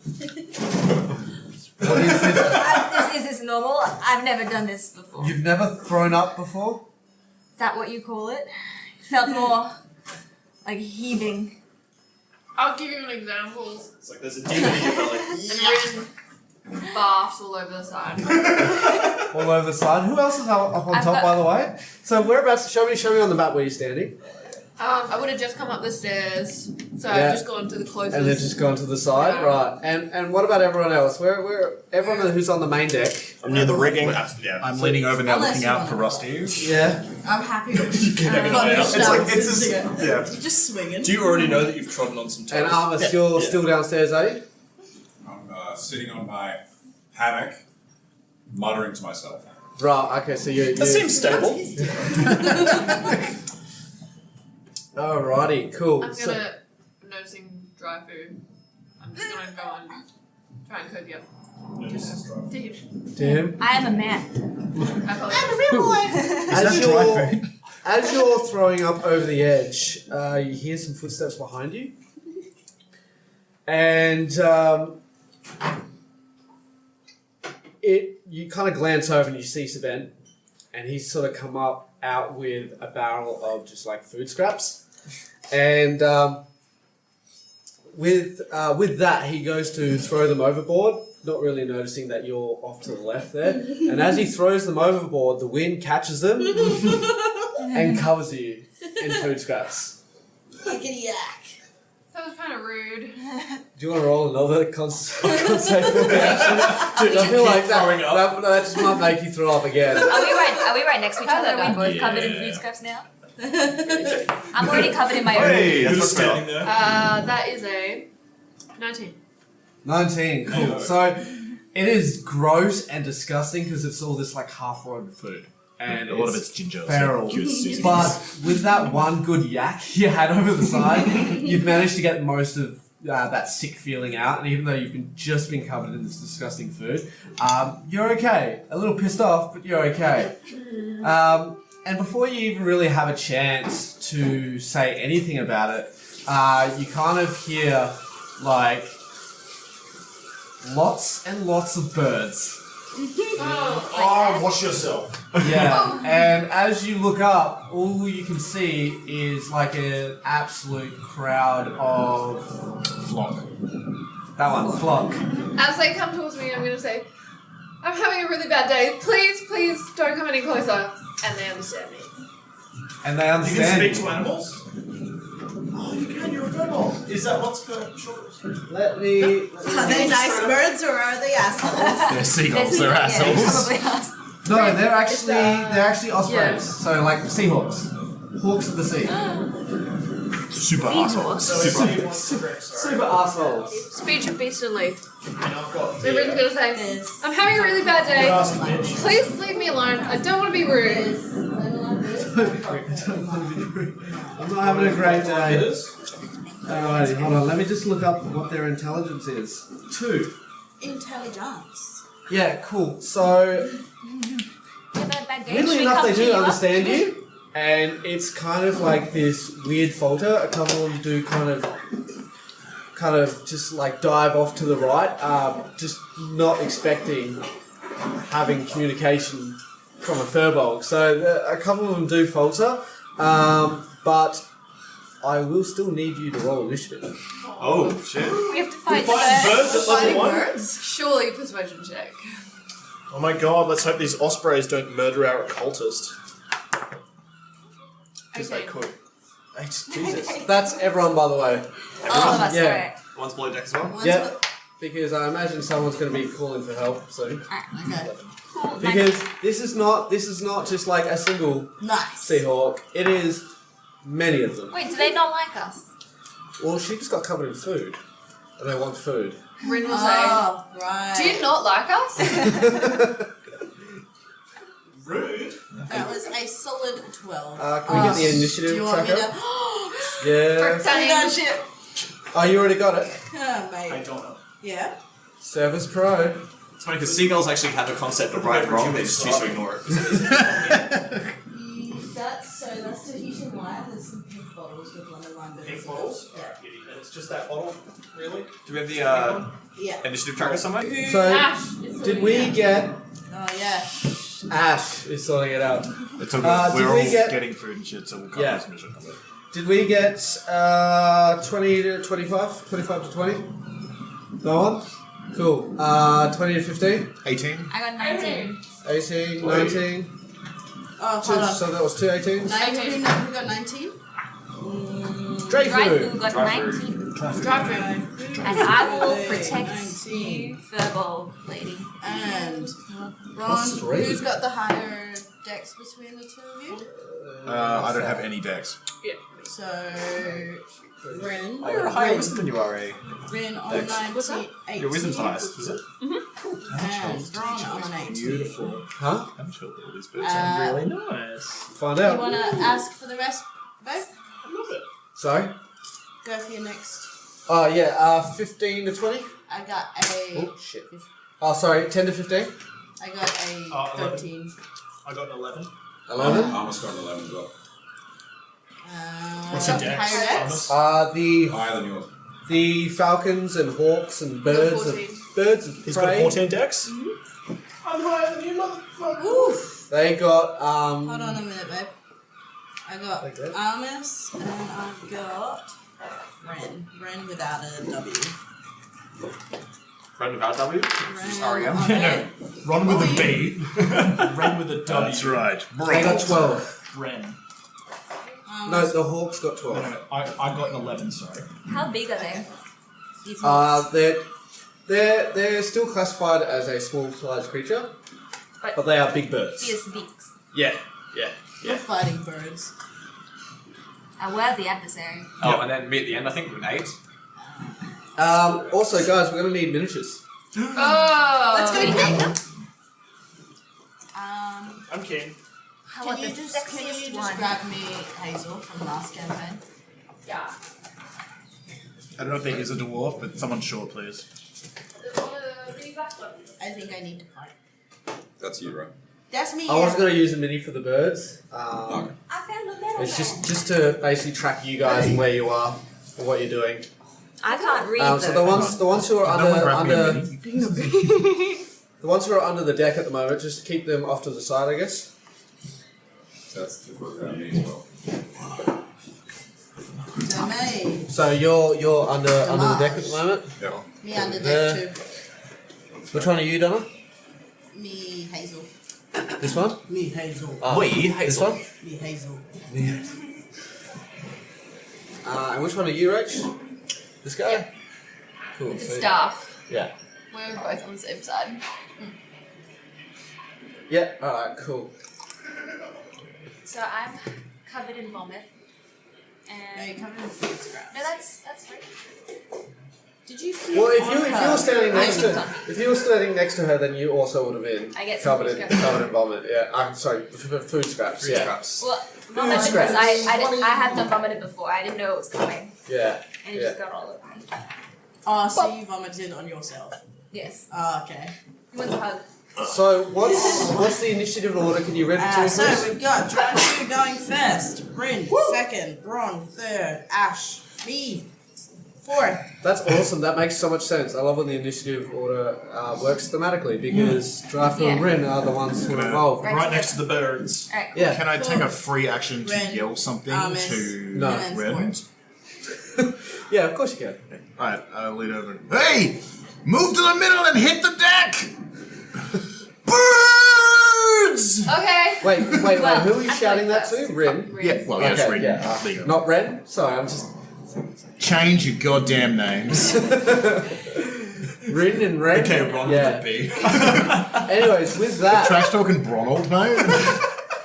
Speaker 3: What is this?
Speaker 9: Is this normal? I've never done this before.
Speaker 3: You've never thrown up before?
Speaker 9: Is that what you call it? Felt more like heaving.
Speaker 5: I'll give you an example.
Speaker 6: It's like there's a demon in your belly.
Speaker 5: And written baths all over the side.
Speaker 3: All over the side. Who else is up on
Speaker 9: I've
Speaker 3: top,
Speaker 9: got-
Speaker 3: by the way? So whereabouts? Show me on the map where you're standing.
Speaker 5: I would have just come up the stairs, so
Speaker 3: Yeah.
Speaker 5: I've just gone to the closest.
Speaker 3: And then just gone to the side,
Speaker 5: Yeah.
Speaker 3: right? And what about everyone else? Where everyone who's on the main deck?
Speaker 2: I'm near the rigging.
Speaker 6: Yeah.
Speaker 4: I'm leaning over now,
Speaker 8: Unless
Speaker 4: looking
Speaker 8: you
Speaker 4: out
Speaker 8: want
Speaker 4: for
Speaker 8: to
Speaker 4: Rusty.
Speaker 3: Yeah.
Speaker 8: I'm happy with
Speaker 2: Yeah.
Speaker 8: You're just swinging.
Speaker 2: Do you already know that you've trodden on some toes?
Speaker 3: And Armus, you're still downstairs, are you?
Speaker 7: I'm sitting on my hammock, muttering to myself.
Speaker 3: Right. Okay. So you.
Speaker 2: That seems stable.
Speaker 3: Alrighty. Cool.
Speaker 5: I'm
Speaker 3: So-
Speaker 5: gonna noticing dry food. I'm just gonna go and try and cozy up to him.
Speaker 3: to him.
Speaker 9: I am a man.
Speaker 5: I apologize.
Speaker 3: As you're throwing up over the edge, you hear some footsteps behind you, and you kind of glance over and you see Saben, and he's sort of come out with a barrel of just like food scraps, and with that he goes to throw them overboard, not really noticing that you're off to the left there, and as he throws them overboard, the wind catches them and covers you in food scraps.
Speaker 8: Yickety yak.
Speaker 5: That was kind of rude.
Speaker 3: Do you want to roll another con save for reaction? Dude, I feel like that just might make you throw up again.
Speaker 9: Are we right next to each other? Are we both covered in food scraps now? I'm already covered in my own.
Speaker 6: Hey, that's
Speaker 2: Who's
Speaker 6: what's
Speaker 2: standing there?
Speaker 5: That is a 19.
Speaker 3: 19, cool. So it is gross and disgusting because it's all this like half-rotten food. And
Speaker 4: A lot of it's ginger.
Speaker 3: feral. But with that one good yak you had over the side, you've managed to get most of that sick feeling out. And even though you've just been covered in this disgusting food, you're okay. A little pissed off, but you're okay. And before you even really have a chance to say anything about it, you kind of hear like lots and lots of birds.
Speaker 2: Oh, wash yourself.
Speaker 3: Yeah, and as you look up, all you can see is like an absolute crowd of
Speaker 4: Flock.
Speaker 3: that one, flock.
Speaker 5: As they come towards me, I'm going to say, I'm having a really bad day. Please, please don't come any closer. And they understand me.
Speaker 3: And they
Speaker 2: You can
Speaker 3: understand.
Speaker 2: speak to animals? Oh, you can. You're a verbal. Is that what's per shoulders?
Speaker 3: Let me.
Speaker 8: Are they nice birds or are they assholes?
Speaker 4: They're seagulls,
Speaker 9: They're
Speaker 4: they're
Speaker 9: seagulls,
Speaker 4: assholes.
Speaker 9: yeah, probably are.
Speaker 3: No, they're actually ospreys.
Speaker 5: Yeah.
Speaker 3: So like seahawks, hawks of the sea.
Speaker 4: Super
Speaker 9: Seahawks.
Speaker 4: assholes.
Speaker 2: So
Speaker 4: Super.
Speaker 2: it's C1 correct, sorry.
Speaker 3: Super assholes.
Speaker 5: Speech of beast and leaf.
Speaker 2: And I've got
Speaker 5: Everyone's going to say,
Speaker 8: This.
Speaker 5: I'm having a really bad
Speaker 2: You're
Speaker 5: day.
Speaker 2: asking, bitch.
Speaker 5: Please leave me alone. I don't want to be rude.
Speaker 3: I'm not having a great day. Alrighty, hold on. Let me just look up what their intelligence is. 2.
Speaker 8: Intelligence.
Speaker 3: Yeah, cool. So
Speaker 9: You have a bad day.
Speaker 3: weirdly
Speaker 9: Should we
Speaker 3: enough,
Speaker 9: come
Speaker 3: they
Speaker 9: cheer
Speaker 3: do
Speaker 9: you up?
Speaker 3: understand you, and it's kind of like this weird falter. A couple of them do kind of just like dive off to the right, just not expecting having communication from a furbolg. So a couple of them do falter, but I will still need you to roll initiative.
Speaker 6: Oh, shit.
Speaker 9: We have to fight the
Speaker 2: Fighting
Speaker 9: birds.
Speaker 2: birds at level 1?
Speaker 8: Birds?
Speaker 5: Surely persuasion check.
Speaker 2: Oh my god, let's hope these ospreys don't murder our occultist. Because they
Speaker 5: Okay.
Speaker 2: could.
Speaker 3: Jesus. That's everyone, by the way.
Speaker 9: All of us,
Speaker 3: Yeah.
Speaker 9: alright.
Speaker 6: One's below deck as well.
Speaker 8: One's
Speaker 3: Yep.
Speaker 8: with-
Speaker 3: Because I imagine someone's going to be calling for help soon.
Speaker 8: Okay.
Speaker 9: Cool.
Speaker 3: Because this is not just like a single
Speaker 8: Nice.
Speaker 3: Seahawk. It is many of them.
Speaker 9: Wait, do they not like us?
Speaker 3: Well, she just got covered in food, and they want food.
Speaker 5: Rin will say,
Speaker 8: Oh, right.
Speaker 5: do you not like us?
Speaker 2: Rude?
Speaker 8: That was a solid 12.
Speaker 3: Can we get the
Speaker 8: Do
Speaker 3: initiative
Speaker 8: you want me
Speaker 3: tracker?
Speaker 8: to?
Speaker 3: Yeah.
Speaker 5: Dang.
Speaker 8: that shit.
Speaker 3: Oh, you already got it.
Speaker 8: Oh,
Speaker 2: I
Speaker 8: mate.
Speaker 2: don't know.
Speaker 8: Yeah.
Speaker 3: Service Pro.
Speaker 6: It's funny because seagulls actually have a concept of right and wrong, they just choose to ignore it.
Speaker 8: That's Tahitian wine. There's some pink bottles with lemon lime bitters.
Speaker 2: Pink bottles?
Speaker 8: Yeah.
Speaker 2: And it's just that bottle, really?
Speaker 6: Do we have the
Speaker 8: Yeah.
Speaker 6: initiative tracker somewhere?
Speaker 3: So,
Speaker 5: Ash. is
Speaker 3: did
Speaker 5: sorting
Speaker 3: we
Speaker 5: it out.
Speaker 3: get
Speaker 8: Oh, yeah.
Speaker 3: Ash is sorting it out?
Speaker 4: It's all good.
Speaker 3: did
Speaker 4: We're
Speaker 3: we
Speaker 4: all
Speaker 3: get-
Speaker 4: getting food and shit, so we'll cover
Speaker 3: Yeah.
Speaker 4: this mission.
Speaker 3: Did we get 20 to 25? 25 to 20? No one? Cool. 20 to 15?
Speaker 4: 18?
Speaker 9: I got 19.
Speaker 3: 18, 19?
Speaker 8: Oh, hold on.
Speaker 3: So that was 2 18s?
Speaker 8: 19. Who got 19?
Speaker 9: Dryfu got
Speaker 6: Dryfu.
Speaker 9: 19.
Speaker 5: Drive
Speaker 9: And I will protect
Speaker 8: 19.
Speaker 9: you, Furball lady.
Speaker 8: And Ron,
Speaker 3: Plus 3.
Speaker 8: who's got the higher dex between the two of you?
Speaker 4: I don't have any decks.
Speaker 8: So, Rin.
Speaker 6: You're higher wisdom than you are, eh?
Speaker 8: Rin on
Speaker 6: Dex.
Speaker 8: 98.
Speaker 6: Your wisdom's the highest, is it?
Speaker 8: And Ron on 18.
Speaker 2: Beautiful.
Speaker 3: Huh?
Speaker 6: I'm sure all these birds
Speaker 8: Uh,
Speaker 2: Nice.
Speaker 3: Find
Speaker 8: You
Speaker 3: out.
Speaker 8: want to ask for the rest, both?
Speaker 3: Sorry?
Speaker 8: Go for your next.
Speaker 3: Oh, yeah, 15 to 20?
Speaker 8: I got a.
Speaker 3: Oh, shit. Oh, sorry, 10 to 15?
Speaker 8: I got a
Speaker 2: 11.
Speaker 8: 13.
Speaker 2: I got an 11.
Speaker 3: 11?
Speaker 7: I almost got an 11 as well.
Speaker 2: What's your dex?
Speaker 8: Higher dex?
Speaker 7: Higher than yours.
Speaker 3: The falcons and hawks and birds and
Speaker 5: 14.
Speaker 3: birds of
Speaker 2: He's got a
Speaker 3: prey.
Speaker 2: 14 dex. I'm higher than you, motherfucker.
Speaker 8: Oof.
Speaker 3: They got
Speaker 8: Hold on a minute, babe. I got
Speaker 3: Like that?
Speaker 8: Armis and I've got Ren. Ren without a W.
Speaker 6: Run without W?
Speaker 8: Ren
Speaker 6: Ariel?
Speaker 8: on
Speaker 2: No, Ron with a B. Ren with a W.
Speaker 4: That's right.
Speaker 3: they got 12.
Speaker 2: Ren.
Speaker 3: No, the hawks got
Speaker 2: No,
Speaker 3: 12.
Speaker 2: no, I got an 11, sorry.
Speaker 9: How big are they? These hawks?
Speaker 3: They're still classified as a small sized creature, but they are big birds.
Speaker 9: Fierce beaks.
Speaker 3: Yeah.
Speaker 8: We're fighting birds.
Speaker 9: A worthy adversary.
Speaker 6: Oh, and then me at the end, I think, with 8.
Speaker 3: Also, guys, we're gonna need miniatures.
Speaker 5: Oh!
Speaker 8: Let's go quick.
Speaker 2: I'm keen.
Speaker 9: How
Speaker 8: Can
Speaker 9: about
Speaker 8: you
Speaker 9: the
Speaker 8: just
Speaker 9: sexiest one?
Speaker 8: grab me Hazel from last campaign?
Speaker 5: Yeah.
Speaker 4: I don't know if he is a dwarf, but someone short, please.
Speaker 8: I think I need to fight.
Speaker 7: That's you, right?
Speaker 8: That's me.
Speaker 3: I wasn't gonna use a mini for the birds.
Speaker 7: Okay.
Speaker 9: I found a metal
Speaker 3: It's just to basically track you guys and where you are and what you're doing.
Speaker 9: I can't read
Speaker 3: So the ones who are
Speaker 4: No one grabbed me a
Speaker 3: under
Speaker 4: mini.
Speaker 3: the ones who are under the deck at the moment, just keep them off to the side, I guess.
Speaker 7: That's me as well.
Speaker 8: So me.
Speaker 3: So you're under the deck at the moment.
Speaker 7: Yeah.
Speaker 8: Me under deck too.
Speaker 3: Which one are you, Donna?
Speaker 8: Me Hazel.
Speaker 3: This one?
Speaker 8: Me Hazel.
Speaker 3: This one?
Speaker 8: Me Hazel.
Speaker 3: And which one are you, Rach? This guy?
Speaker 5: Yeah.
Speaker 3: Cool.
Speaker 5: With the
Speaker 3: sweet.
Speaker 5: staff.
Speaker 3: Yeah.
Speaker 5: We're both on the same side.
Speaker 3: Yeah. All right. Cool.
Speaker 9: So I'm covered in vomit.
Speaker 8: No,
Speaker 9: And
Speaker 8: you're covered in food scraps.
Speaker 9: no, that's right.
Speaker 8: Did you feel
Speaker 3: Well,
Speaker 8: on
Speaker 3: if you
Speaker 8: her?
Speaker 3: were standing next to
Speaker 9: Comfy.
Speaker 3: if you were standing next to her, then you also would have been
Speaker 9: I get some
Speaker 3: covered
Speaker 9: food
Speaker 3: in
Speaker 9: scraps.
Speaker 3: covered in vomit. Yeah. I'm sorry. Food scraps. Yeah.
Speaker 9: Well, vomit because
Speaker 3: scraps.
Speaker 9: I have done vomited before. I didn't know it was coming,
Speaker 3: Yeah.
Speaker 9: and it
Speaker 3: Yeah.
Speaker 9: just got all over me.
Speaker 8: Oh, so you vomited on yourself.
Speaker 9: Yes.
Speaker 8: Oh, okay.
Speaker 9: He wants a hug.
Speaker 3: So what's the initiative order? Can you read it to me,
Speaker 8: So
Speaker 3: please?
Speaker 8: we've got Dryfu going first, Rin second, Ron third, Ash, me fourth.
Speaker 3: That's awesome. That makes so much sense. I love when the initiative order works thematically because Dryfu and
Speaker 9: Yeah.
Speaker 3: Rin are the ones who are involved.
Speaker 2: Right next to the birds.
Speaker 9: All right. Cool.
Speaker 3: Yeah.
Speaker 4: Can I take a free action to
Speaker 8: Ren,
Speaker 4: yell something
Speaker 8: Armis,
Speaker 4: to
Speaker 3: No.
Speaker 8: and then
Speaker 4: Ren?
Speaker 8: Sport.
Speaker 3: Yeah, of course you can.
Speaker 4: Alright, I'll lean over. And, hey! Move to the middle and hit the deck! Birds!
Speaker 5: Okay.
Speaker 3: Wait.
Speaker 9: Well,
Speaker 3: Who are you
Speaker 9: I'm
Speaker 3: shouting
Speaker 9: going
Speaker 3: that to? Rin?
Speaker 4: Yeah, well, yes,
Speaker 3: Okay,
Speaker 4: Ren.
Speaker 3: yeah.
Speaker 4: There you go.
Speaker 3: Not Ren? Sorry, I'm just
Speaker 4: Change your goddamn names.
Speaker 3: Rin and Ren.
Speaker 2: Okay, Ron
Speaker 3: Yeah.
Speaker 2: with a B.
Speaker 3: Anyways, with that,
Speaker 4: Trash talking Bronald, mate.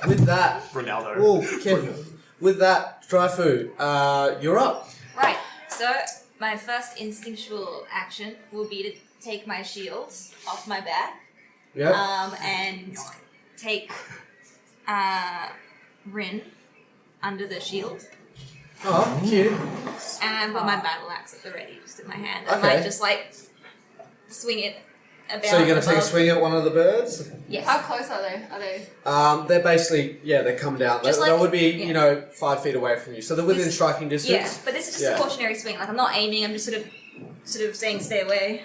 Speaker 3: with that,
Speaker 6: Ronaldo.
Speaker 3: oh, careful. With that, Dryfu, you're up.
Speaker 9: Right. So my first instinctual action will be to take my shields off my back.
Speaker 3: Yep.
Speaker 9: And take Rin under the shield
Speaker 3: Oh, cute.
Speaker 9: and put my battle axe at the ready, just in my hand. And
Speaker 3: Okay.
Speaker 9: like just like swing it about.
Speaker 3: So you're gonna take a
Speaker 9: above.
Speaker 3: swing at one of the birds?
Speaker 9: Yes.
Speaker 5: How close are they? Are they?
Speaker 3: They're basically, they come down. They,
Speaker 9: Just
Speaker 3: they
Speaker 9: like-
Speaker 3: would be,
Speaker 9: yeah.
Speaker 3: 5 feet away from you. So they're within
Speaker 9: This-
Speaker 3: striking
Speaker 9: Yeah,
Speaker 3: distance.
Speaker 9: but this is just
Speaker 3: Yeah.
Speaker 9: a cautionary swing. Like I'm not aiming. I'm just sort of saying stay away.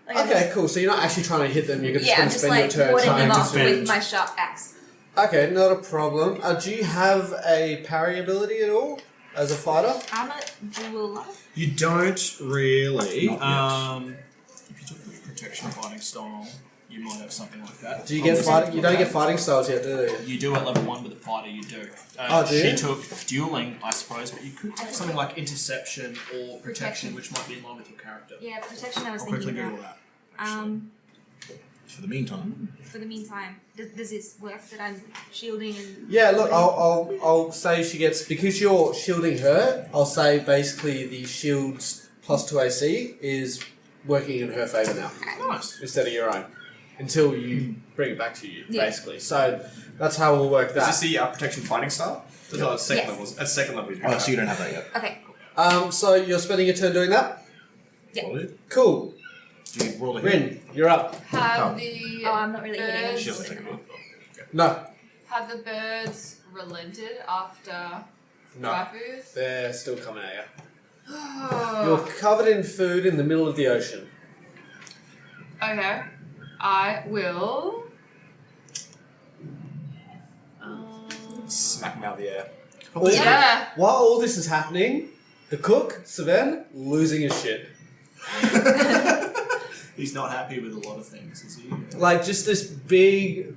Speaker 9: Like, I'm
Speaker 3: Okay, cool. So you're not actually trying to hit them. You're just
Speaker 9: yeah,
Speaker 3: going
Speaker 9: I'm
Speaker 3: to
Speaker 9: just
Speaker 3: spend your
Speaker 9: like
Speaker 3: turn
Speaker 9: warding
Speaker 3: trying
Speaker 9: them
Speaker 3: to
Speaker 9: off
Speaker 3: defend.
Speaker 9: with my sharp axe.
Speaker 3: Okay, not a problem. Do you have a parry ability at all as a fighter?
Speaker 9: I'm a jeweler.
Speaker 2: You don't really.
Speaker 4: Not yet.
Speaker 2: If you took the protection fighting style, you might have something like that.
Speaker 3: Do you get fighting? You don't get fighting styles yet, do you?
Speaker 2: You do at level 1 with a fighter, you do.
Speaker 3: Do
Speaker 2: she
Speaker 3: you?
Speaker 2: took dueling, I suppose, but you could take something like interception or protection, which might be in line with your character.
Speaker 9: Yeah, protection I was
Speaker 2: I'll quickly
Speaker 9: thinking
Speaker 2: Google
Speaker 9: about.
Speaker 2: that.
Speaker 4: For the meantime.
Speaker 9: For the meantime, does this work that I'm shielding and...
Speaker 3: Yeah, look, I'll say she gets, because you're shielding her, I'll say basically the shield's +2 AC is working in her favour now.
Speaker 2: Nice.
Speaker 3: Instead of your own. Until you bring it back to you,
Speaker 9: Yeah.
Speaker 3: basically. So that's how we'll work
Speaker 6: Is
Speaker 3: that.
Speaker 6: this the protection fighting style? That's second
Speaker 9: Yes.
Speaker 6: level. At second level, you do
Speaker 4: Oh,
Speaker 6: that.
Speaker 4: so you don't have that yet.
Speaker 9: Okay, cool.
Speaker 3: So you're spending your turn doing that?
Speaker 9: Yeah.
Speaker 3: Cool.
Speaker 4: Do you roll a hit?
Speaker 3: Rin, you're up.
Speaker 5: Have the
Speaker 9: Oh, I'm not really hitting
Speaker 5: birds,
Speaker 6: She doesn't take a hit.
Speaker 3: No.
Speaker 5: have the birds relented after
Speaker 3: No.
Speaker 5: dry food?
Speaker 3: They're still coming at you.
Speaker 5: Oh.
Speaker 3: You're covered in food in the middle of the ocean.
Speaker 5: Okay. I will.
Speaker 6: Smack him out of the air.
Speaker 5: Yeah.
Speaker 3: While all this is happening, the cook, Sven, losing his shit.
Speaker 2: He's not happy with a lot of things, is he?
Speaker 3: Like, just this big,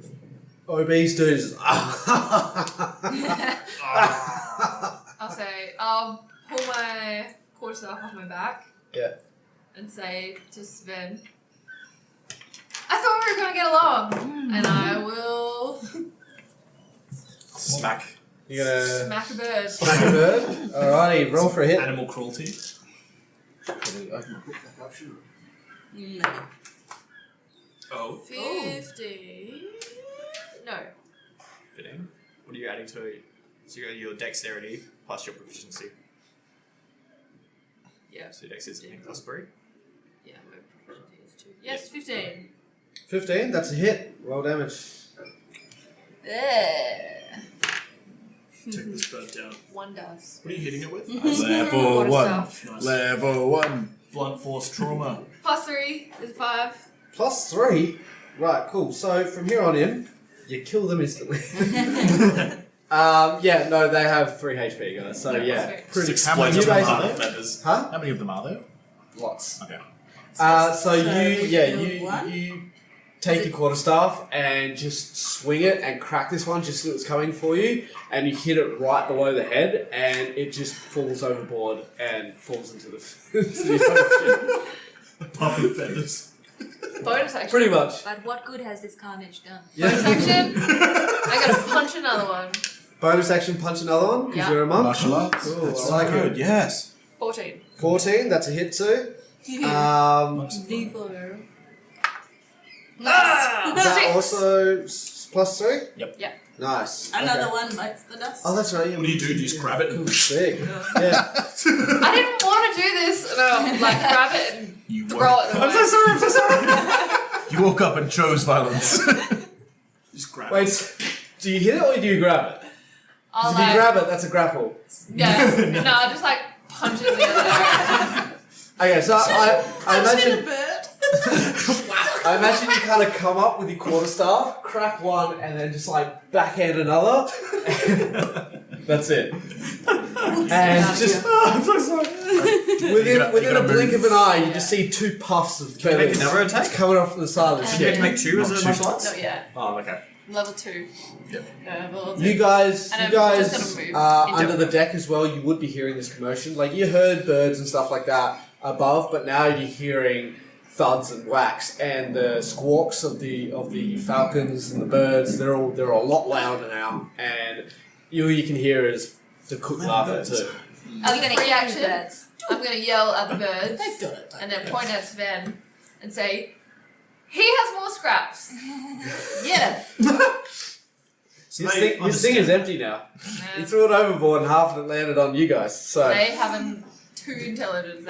Speaker 3: obese dude is just,
Speaker 5: I'll say, I'll pull my quarterstaff off my back.
Speaker 3: Yeah.
Speaker 5: And say to Sven, I thought we were going to get along. And I will
Speaker 6: Smack.
Speaker 3: You're gonna
Speaker 5: smack a bird.
Speaker 3: smack a bird? Alrighty, roll for a hit.
Speaker 2: Animal cruelty.
Speaker 8: No.
Speaker 2: Oh.
Speaker 5: 50. No.
Speaker 6: Fitting. What are you adding to it? So you got your dexterity plus your proficiency.
Speaker 5: Yeah.
Speaker 6: So your dex is +3.
Speaker 5: Yeah, my proficiency is 2. Yes, 15.
Speaker 3: 15, that's a hit. Roll damage.
Speaker 2: Take this bird down.
Speaker 5: 1 does.
Speaker 2: What are you hitting it with?
Speaker 4: Level 1.
Speaker 5: Quarterstaff.
Speaker 2: Nice.
Speaker 4: Level 1.
Speaker 2: Blunt force trauma.
Speaker 5: +3 is 5.
Speaker 3: +3? Right, cool. So from here on in, you kill them instantly. Yeah, no, they have 3 HP, guys. So yeah,
Speaker 5: Sweet.
Speaker 3: pretty
Speaker 4: How many
Speaker 3: you
Speaker 4: of them are
Speaker 3: basically-
Speaker 4: there?
Speaker 6: Feathers.
Speaker 3: Huh?
Speaker 4: How many of them are there?
Speaker 3: Lots.
Speaker 4: Okay.
Speaker 3: So you
Speaker 8: killed one?
Speaker 3: you take your quarterstaff and just swing it and crack this one just as it was coming for you, and you hit it right below the head, and it just falls overboard and falls into the, into the ocean.
Speaker 2: Puff of feathers.
Speaker 5: Bonus action.
Speaker 3: Pretty much.
Speaker 9: But what good has this carnage done?
Speaker 5: Bonus action. I gotta punch another one.
Speaker 3: Bonus action, punch another one because
Speaker 5: Yeah.
Speaker 3: you're a monk.
Speaker 4: Martial arts.
Speaker 3: Cool,
Speaker 4: That's
Speaker 3: I
Speaker 4: so
Speaker 3: like
Speaker 4: good.
Speaker 3: it.
Speaker 4: Yes.
Speaker 5: 14.
Speaker 3: 14, that's a hit too.
Speaker 5: D4.
Speaker 3: That also +3?
Speaker 5: Yeah.
Speaker 3: Nice.
Speaker 8: Another
Speaker 3: Okay.
Speaker 8: one bites the dust.
Speaker 3: Oh, that's right. Yeah,
Speaker 2: What do? Do you just grab it and
Speaker 3: Sick. Yeah.
Speaker 5: I didn't want to do this. And I'll like grab it and
Speaker 4: You
Speaker 5: throw
Speaker 4: woke,
Speaker 5: it away.
Speaker 6: I'm so sorry.
Speaker 4: you woke up and chose violence.
Speaker 2: just grab it?
Speaker 3: Wait, do you hit it or do you grab it?
Speaker 5: I'll
Speaker 3: If you
Speaker 5: like,
Speaker 3: grab it, that's a grapple.
Speaker 5: yeah. No, I'll just like punch it in the other direction.
Speaker 3: Okay, so I
Speaker 8: Punch in a
Speaker 3: imagine
Speaker 8: bird.
Speaker 3: I imagine you kind of come up with your quarterstaff, crack one, and then just like backhand another. That's it. And just
Speaker 6: I'm so sorry.
Speaker 3: within
Speaker 4: gotta
Speaker 3: a blink
Speaker 4: move.
Speaker 3: of an eye, you just see 2 puffs of
Speaker 6: Can you make
Speaker 3: feathers
Speaker 6: another attack?
Speaker 3: coming off from the side of the
Speaker 6: Do you have
Speaker 3: ship.
Speaker 6: to make 2 as a martial arts?
Speaker 5: Not yet.
Speaker 6: Oh, okay.
Speaker 5: Level 2.
Speaker 4: Yep.
Speaker 5: Level 2.
Speaker 3: You guys
Speaker 5: And I'm just gonna move into
Speaker 3: under
Speaker 5: it.
Speaker 3: the deck as well. You would be hearing this commotion. Like you heard birds and stuff like that above, but now you're hearing thuds and whacks and the squawks of the falcons and the birds. They're a lot louder now, and you can hear is the cook laughing too.
Speaker 5: As a
Speaker 9: You're gonna
Speaker 5: free
Speaker 9: eat
Speaker 5: action,
Speaker 9: these birds.
Speaker 5: I'm going to yell at the birds
Speaker 8: They've got it.
Speaker 5: and then point at Sven and say, he has more scraps. Get him.
Speaker 3: His thing is empty now. He
Speaker 5: And
Speaker 3: threw it overboard and half of it landed on you guys. So,
Speaker 5: they haven't too intelligent.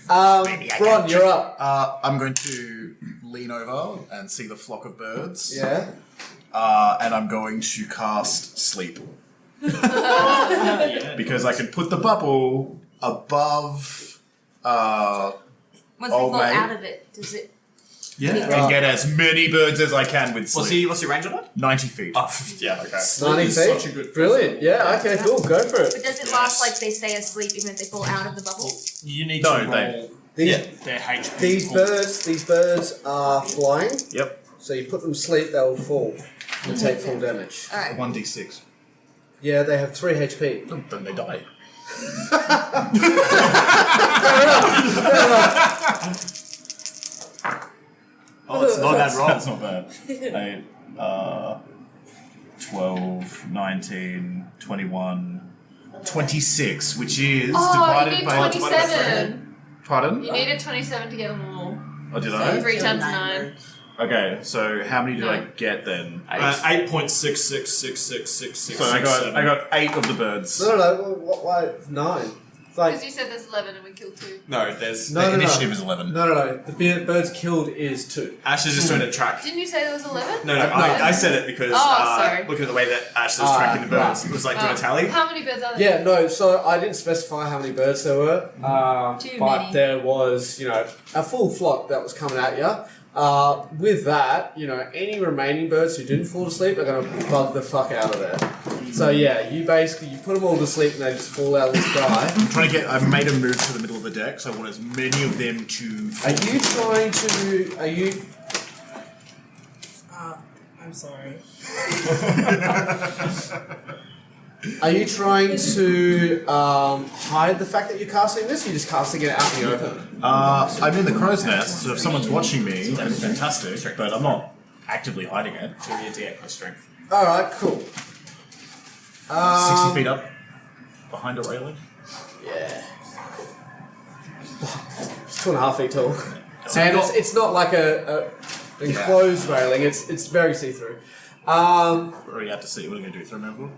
Speaker 3: Bron, you're up.
Speaker 4: I'm going to lean over and see the flock of birds.
Speaker 3: Yeah.
Speaker 4: And I'm going to cast sleep.
Speaker 2: Yeah.
Speaker 4: Because I can put the bubble above
Speaker 9: Once they
Speaker 4: Oh,
Speaker 9: fall
Speaker 4: mate.
Speaker 9: out of it, does it...
Speaker 4: and get as many birds as I can with sleep.
Speaker 6: What's your range on that?
Speaker 4: 90 feet.
Speaker 6: Oh, yeah, okay.
Speaker 3: 90
Speaker 2: is
Speaker 3: feet.
Speaker 2: such a good
Speaker 3: Brilliant. Yeah. Okay. Cool. Go for
Speaker 9: But
Speaker 3: it.
Speaker 9: does it last like they stay asleep even if they fall out of the bubble?
Speaker 2: You need
Speaker 4: No,
Speaker 2: to roll. They're HP.
Speaker 3: These birds are flying.
Speaker 4: Yep.
Speaker 3: So you put them to sleep, they'll fall and take full damage.
Speaker 5: Alright.
Speaker 4: 1d6.
Speaker 3: Yeah, they have 3 HP.
Speaker 4: Then they die.
Speaker 6: Oh, it's not bad roll.
Speaker 4: That's not bad. 12, 19, 21, 26, which is
Speaker 5: Oh,
Speaker 4: divided
Speaker 5: you need
Speaker 4: by
Speaker 5: 27.
Speaker 4: Pardon?
Speaker 5: You needed 27 to get them all.
Speaker 4: Oh, did
Speaker 5: So
Speaker 4: I?
Speaker 5: 3 times 9.
Speaker 4: Okay, so how many do I get then?
Speaker 2: 8.666666.
Speaker 4: So I got 8 of the birds.
Speaker 3: No. Why 9? It's like
Speaker 5: Because you said there's 11 and we killed 2.
Speaker 6: No, there's...
Speaker 3: No.
Speaker 4: Initiative is 11.
Speaker 3: no. The birds killed is 2.
Speaker 6: Ash is just doing a track.
Speaker 5: Didn't you say there was 11?
Speaker 6: No, I said it because
Speaker 5: sorry.
Speaker 6: looking at the way that Ash was tracking the birds, it was like doing a tally.
Speaker 5: How many birds are there?
Speaker 3: Yeah, no. So I didn't specify how many birds there were,
Speaker 9: Too
Speaker 3: but
Speaker 9: many.
Speaker 3: there was, a full flock that was coming at you. With that, any remaining birds who didn't fall asleep are going to bug the fuck out of there. So yeah, you put them all to sleep and they just fall out of the sky.
Speaker 4: I've made a move to the middle of the deck, so I want as many of them to...
Speaker 8: I'm sorry.
Speaker 3: Are you trying to hide the fact that you're casting this? Or you're just casting it out in the open?
Speaker 4: I'm in the crow's nest, so if someone's watching me, that's fantastic, but I'm not actively hiding it.
Speaker 6: So we need to get plus strength.
Speaker 3: Alright, cool.
Speaker 4: 60 feet up, behind a railing.
Speaker 3: Yeah. It's 2.5 feet tall. And it's not like a enclosed railing, it's very see-through.
Speaker 4: We're already out to sea, what are we going to do, throw them overboard?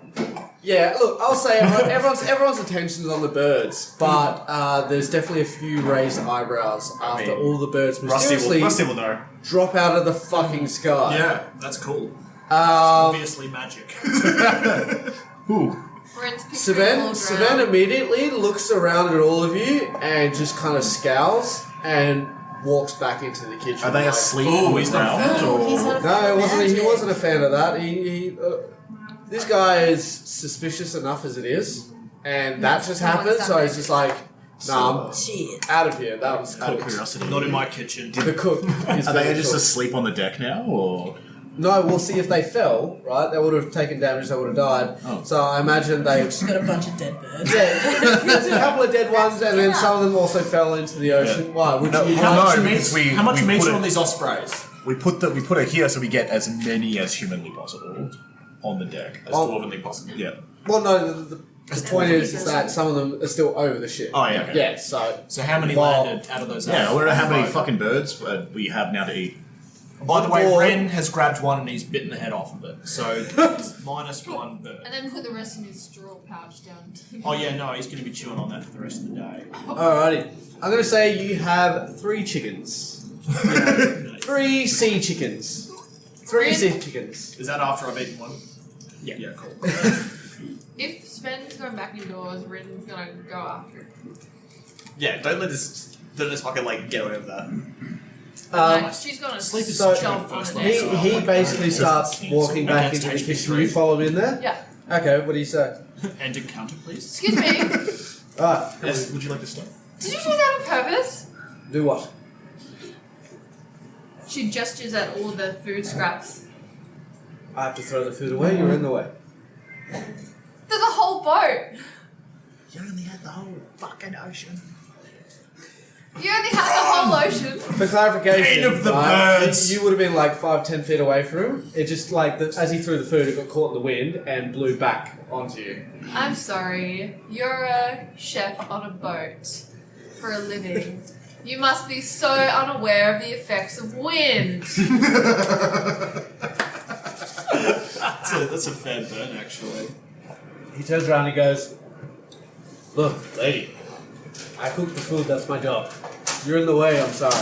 Speaker 3: Yeah, look, I'll say everyone's attention is on the birds, but there's definitely a few raised eyebrows after all the birds mysteriously
Speaker 6: Rusty will know.
Speaker 3: drop out of the fucking sky.
Speaker 2: Yeah, that's cool.
Speaker 3: Um,
Speaker 2: Obviously magic.
Speaker 3: Savan immediately looks around at all of you and just kind of scowls and walks back into the kitchen.
Speaker 4: Are they asleep
Speaker 2: he's not
Speaker 4: around, or...?
Speaker 8: He's not a fan
Speaker 3: No,
Speaker 8: of
Speaker 3: he
Speaker 8: magic.
Speaker 3: wasn't a fan of that. This guy is suspicious enough as it is, and that just happened, so he's just like, nah, I'm
Speaker 8: Shit.
Speaker 3: out of here. That was
Speaker 4: Out of
Speaker 3: cooked.
Speaker 4: curiosity.
Speaker 2: Not in my kitchen.
Speaker 3: The cook is
Speaker 4: Are they
Speaker 3: very
Speaker 4: just
Speaker 3: cooked.
Speaker 4: asleep on the deck now, or...?
Speaker 3: No, we'll see if they fell, right? They would have taken damage, they would have died.
Speaker 4: Oh.
Speaker 3: So I imagine they...
Speaker 8: Just got a bunch of dead birds.
Speaker 3: Yeah, there's a couple of dead ones, and then some of them also fell into the ocean. Why? Would you...
Speaker 2: How much
Speaker 4: No,
Speaker 2: meat?
Speaker 4: because we-
Speaker 2: How much
Speaker 4: we
Speaker 2: meat
Speaker 4: put
Speaker 2: are
Speaker 4: it-
Speaker 2: on these ospreys?
Speaker 4: We put it here so we get as many as humanly possible on the deck.
Speaker 6: As dwarvenly possible.
Speaker 4: Yeah.
Speaker 3: Well, no, the point is that some of them are still over the ship.
Speaker 4: Oh, yeah, okay.
Speaker 3: Yeah, so...
Speaker 2: So how many
Speaker 3: Well,
Speaker 2: landed out of those?
Speaker 4: Yeah, I wonder how many
Speaker 2: Five.
Speaker 4: fucking birds we have now to eat.
Speaker 2: By the way,
Speaker 3: Or-
Speaker 2: Ren has grabbed one and he's bitten the head off of it. So it's minus 1 bird.
Speaker 5: And then put the rest in his straw pouch down.
Speaker 2: Oh yeah, no, he's going to be chewing on that for the rest of the day.
Speaker 3: Alrighty. I'm going to say you have 3 chickens. 3 sea chickens. 3 sea chickens.
Speaker 2: Is that after I've eaten one?
Speaker 6: Yeah.
Speaker 2: Yeah, cool.
Speaker 5: If Sven's going back indoors, Rin's gonna go after him.
Speaker 6: Yeah, don't let this fucking like get away with that.
Speaker 5: Like, she's gonna
Speaker 2: Sleep is
Speaker 3: So-
Speaker 2: such a
Speaker 5: jump
Speaker 2: good
Speaker 5: on
Speaker 2: first
Speaker 5: it.
Speaker 2: night.
Speaker 3: He basically starts walking back
Speaker 2: Against
Speaker 3: into the
Speaker 2: HP
Speaker 3: kitchen.
Speaker 2: 3.
Speaker 3: You follow him in there?
Speaker 5: Yeah.
Speaker 3: Okay, what do you say?
Speaker 2: And encounter, please.
Speaker 5: Excuse me.
Speaker 3: Alright,
Speaker 4: Yes. Would you like to stop?
Speaker 5: Did you do that on purpose?
Speaker 3: do what?
Speaker 5: She gestures at all the food scraps.
Speaker 3: I have to throw the food away, you're in the way.
Speaker 5: There's a whole boat.
Speaker 8: You only had the whole fucking ocean.
Speaker 5: You only have the whole ocean.
Speaker 3: For clarification,
Speaker 2: Eight of the
Speaker 3: right,
Speaker 2: birds.
Speaker 3: you would have been like 5-10 feet away from him. It just like, as he threw the food, it got caught in the wind and blew back onto you.
Speaker 5: I'm sorry. You're a chef on a boat for a living. You must be so unaware of the effects of wind.
Speaker 2: That's a fair burn, actually.
Speaker 3: He turns around and he goes, "Look, lady, I cook the food, that's my job. You're in the way, I'm sorry."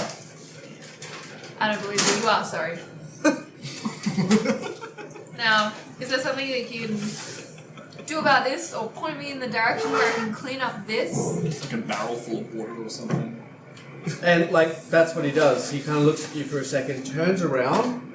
Speaker 5: I don't believe that you are sorry. Now, is there something that you can do about this, or point me in the direction where I can clean up this?
Speaker 2: It's like a barrel full of water or something.
Speaker 3: And like, that's what he does. He kind of looks at you for a second, turns around,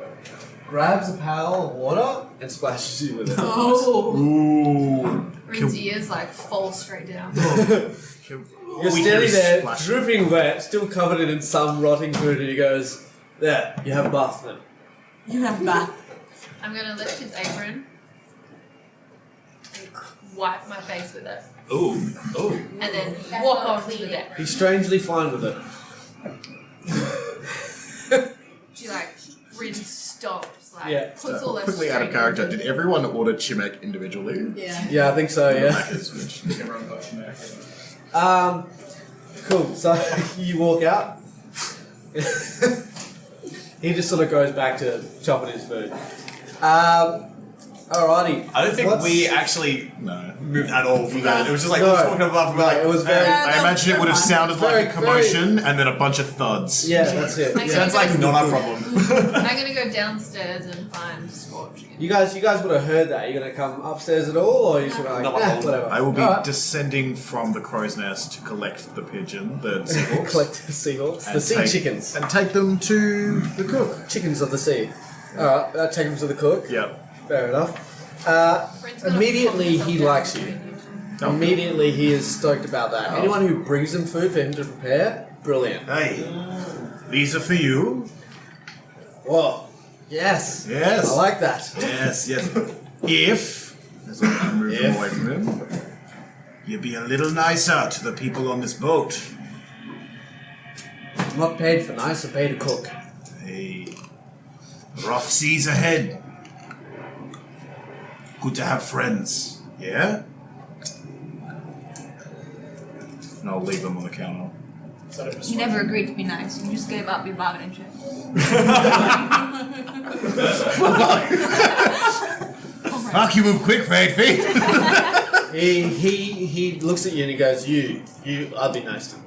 Speaker 3: grabs a pail of water and splashes you with it.
Speaker 8: Oh.
Speaker 4: Ooh.
Speaker 5: Rin's ears like fall straight down.
Speaker 3: You're standing there, dripping wet, still covered in some rotting food, and he goes, "There, you have a bath then."
Speaker 8: You have bath.
Speaker 5: I'm gonna lift his apron and wipe my face with it,
Speaker 4: Ooh. Ooh.
Speaker 5: and then walk onto the deck.
Speaker 3: He's strangely fine with it.
Speaker 5: She like Rin stomps, like
Speaker 3: Yeah.
Speaker 5: puts all that
Speaker 7: Quickly out of
Speaker 5: strength
Speaker 7: character,
Speaker 5: into
Speaker 7: did
Speaker 5: it.
Speaker 7: everyone order Chimek individually?
Speaker 8: Yeah.
Speaker 3: Yeah, I think so. Yeah.
Speaker 6: Everyone got you back.
Speaker 3: Cool. So you walk out. He just sort of goes back to chopping his food. Alrighty.
Speaker 6: I don't think
Speaker 3: What's-
Speaker 6: we actually moved at all from that. It was just like
Speaker 3: No.
Speaker 6: talking about
Speaker 3: No, it was very.
Speaker 8: Yeah.
Speaker 4: I imagine it would have sounded
Speaker 3: Very-
Speaker 4: like a commotion and then a bunch of thuds.
Speaker 3: Yeah, that's it.
Speaker 5: I'm
Speaker 3: Yeah.
Speaker 6: Sounds
Speaker 5: gonna
Speaker 6: like
Speaker 5: go-
Speaker 6: not our problem.
Speaker 5: I'm gonna go downstairs and find Scorch again.
Speaker 3: You guys would have heard that. You're gonna come upstairs at all, or you just gonna
Speaker 6: Not
Speaker 3: like,
Speaker 6: my problem.
Speaker 3: whatever.
Speaker 4: I will be
Speaker 3: Alright.
Speaker 4: descending from the crow's nest to collect the pigeon, the seahawks,
Speaker 3: Collect the seahawks, the
Speaker 4: and
Speaker 3: sea
Speaker 4: take-
Speaker 3: chickens,
Speaker 4: and take them to the cook.
Speaker 3: chickens of the sea. Alright, take them to the cook.
Speaker 4: Yep.
Speaker 3: Fair enough.
Speaker 5: Friend's gonna
Speaker 3: Immediately
Speaker 5: pop
Speaker 3: he
Speaker 5: himself
Speaker 3: likes
Speaker 5: down
Speaker 3: you.
Speaker 5: and
Speaker 3: Immediately he is stoked about that. Anyone who brings him food for him to prepare, brilliant.
Speaker 4: Hey, these are for you.
Speaker 3: Whoa. Yes.
Speaker 4: Yes.
Speaker 3: I like that.
Speaker 4: Yes, yes. If, as I move
Speaker 3: If.
Speaker 4: away from him, you be a little nicer to the people on this boat.
Speaker 3: I'm not paid for nice, I'm paid to cook.
Speaker 4: Hey, rough seas ahead. Good to have friends, yeah? And I'll leave them on the counter.
Speaker 9: You never agreed to be nice. You just gave up your bargaining chip.
Speaker 4: Fuck, you move quick, Faithful.
Speaker 3: He looks at you and he goes, I'll be nice to.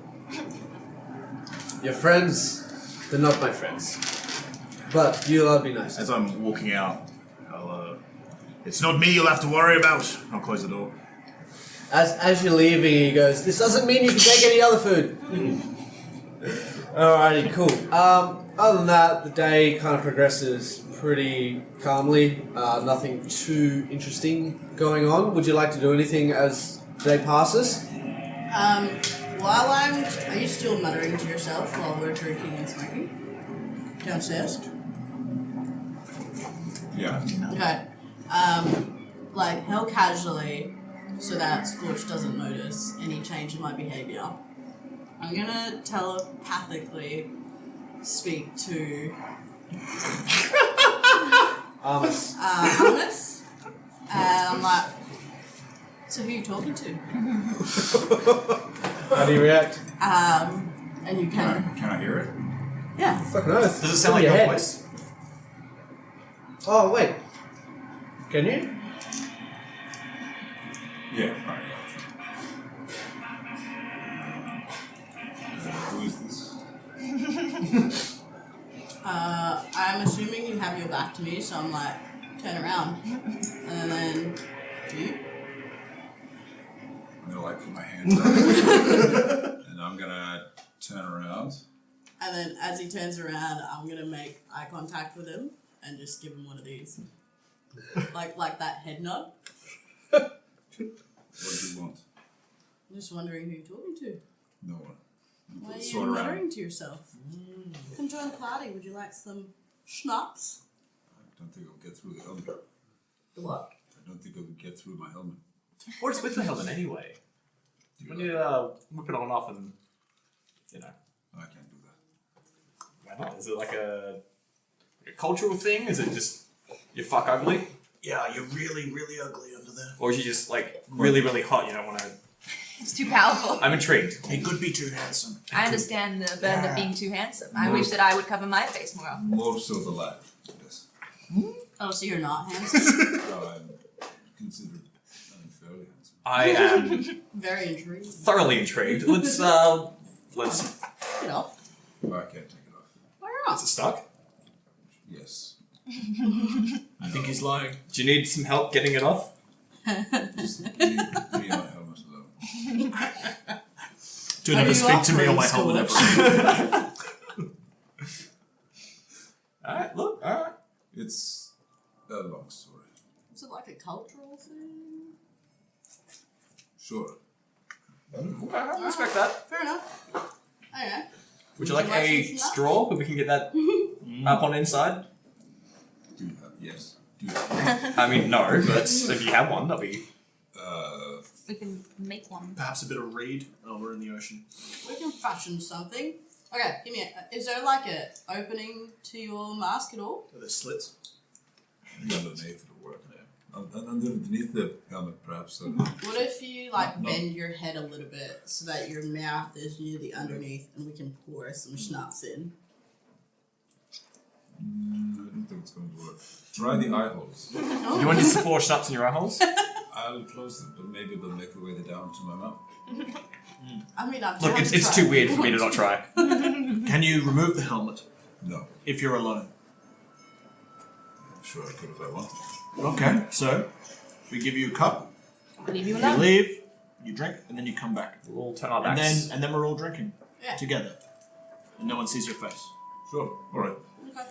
Speaker 3: Your friends, they're not my friends. But I'll be nice to.
Speaker 4: As I'm walking out, it's not me you'll have to worry about. I'll close the door.
Speaker 3: As you're leaving, he goes, this doesn't mean you can take any other food. Alrighty, cool. Other than that, the day kind of progresses pretty calmly. Nothing too interesting going on. Would you like to do anything as the day passes?
Speaker 8: Are you still muttering to yourself while we're drinking and smoking? Downstairs?
Speaker 7: Yeah.
Speaker 8: Okay. Like, how casually, so that Scorch doesn't notice any change in my behavior, I'm gonna telepathically speak to
Speaker 3: Armus.
Speaker 8: Armus. And I'm like, so who are you talking to?
Speaker 3: How do you react?
Speaker 8: And you can.
Speaker 7: Can I hear it?
Speaker 8: Yeah.
Speaker 3: Fucking oath.
Speaker 6: Does it sound like
Speaker 3: In
Speaker 6: your
Speaker 3: head.
Speaker 6: voice?
Speaker 3: Oh, wait. Can you?
Speaker 7: Yeah. Alright. Who is this?
Speaker 8: I'm assuming you have your back to me, so I'm like, turn around. And then, do you?
Speaker 7: I'm gonna like put my hands up. And I'm gonna turn around.
Speaker 8: And then as he turns around, I'm gonna make eye contact with him and just give him one of these. like that head nod.
Speaker 7: What do you want?
Speaker 8: I'm just wondering who you're talking to.
Speaker 7: No one.
Speaker 8: Why are you
Speaker 7: Sort around.
Speaker 8: muttering to yourself? Come join the party. Would you like some schnapps?
Speaker 7: I don't think I'll get through the helmet.
Speaker 8: The what?
Speaker 7: I don't think I'll get through my helmet.
Speaker 6: What's with the helmet anyway? When you whip it on and off and, you know,
Speaker 7: I can't do that.
Speaker 6: why not? Is it like a cultural thing? Is it just you fuck ugly?
Speaker 4: Yeah, you're really, really ugly under there.
Speaker 6: Or is you just like really, really hot? You don't want to.
Speaker 9: It's too powerful.
Speaker 6: I'm intrigued.
Speaker 4: He could be too handsome.
Speaker 9: I understand the burden of being too handsome. I wish that I would cover my face more often.
Speaker 7: More so the latter. Yes.
Speaker 8: Oh, so you're not handsome?
Speaker 7: I'm considered fairly handsome.
Speaker 6: I am
Speaker 8: Very intrigued.
Speaker 6: thoroughly intrigued. Let's.
Speaker 8: Get off.
Speaker 7: I can't take it off.
Speaker 8: Why
Speaker 6: Is
Speaker 8: not?
Speaker 6: it stuck?
Speaker 7: Yes.
Speaker 6: I think he's lying. Do you need some help getting it off?
Speaker 7: Just leave me on my helmet alone.
Speaker 6: Do
Speaker 8: Are
Speaker 6: never
Speaker 8: you
Speaker 6: speak to me on my
Speaker 8: offering
Speaker 6: helmet.
Speaker 8: Scorch?
Speaker 6: Alright, look, alright.
Speaker 7: It's a long story.
Speaker 8: Is it like a cultural thing?
Speaker 7: Sure.
Speaker 6: I respect that.
Speaker 8: Fair enough. Okay.
Speaker 6: Would you like
Speaker 8: like
Speaker 6: a
Speaker 8: some schnapps?
Speaker 6: straw? If we can get that up on inside.
Speaker 7: Do you have? Yes. Do you have?
Speaker 6: I mean, no, but if you have one, that'd be.
Speaker 9: We can make one.
Speaker 2: Perhaps a bit of reed. Oh, we're in the ocean.
Speaker 8: We can fashion something. Okay, give me a... Is there like a opening to your mask at all?
Speaker 2: Are there slits?
Speaker 7: Underneath it'll work. Underneath the helmet, perhaps.
Speaker 8: What if you like
Speaker 7: No.
Speaker 8: bend your head a little bit so that your mouth is near the underneath and we can pour some schnapps in?
Speaker 7: I don't think it's going to work. Try the eye holes.
Speaker 6: Do you want to just pour schnapps in your eye holes?
Speaker 7: I'll close them, but maybe they'll make their way down to my mouth.
Speaker 8: I mean, I've
Speaker 6: Look,
Speaker 8: tried
Speaker 6: it's
Speaker 8: to try.
Speaker 6: too weird for me to not try.
Speaker 2: Can you remove the helmet
Speaker 7: No.
Speaker 2: if you're alone?
Speaker 7: I'm sure I could if I wanted.
Speaker 2: Okay, so we give you a cup.
Speaker 9: Leave you
Speaker 2: You
Speaker 9: alone.
Speaker 2: leave, you drink, and then you come back.
Speaker 6: We'll all turn our
Speaker 2: And
Speaker 6: backs.
Speaker 2: then we're all drinking
Speaker 8: Yeah.
Speaker 2: together. And no one sees your face.
Speaker 7: Sure. All right.
Speaker 8: Okay.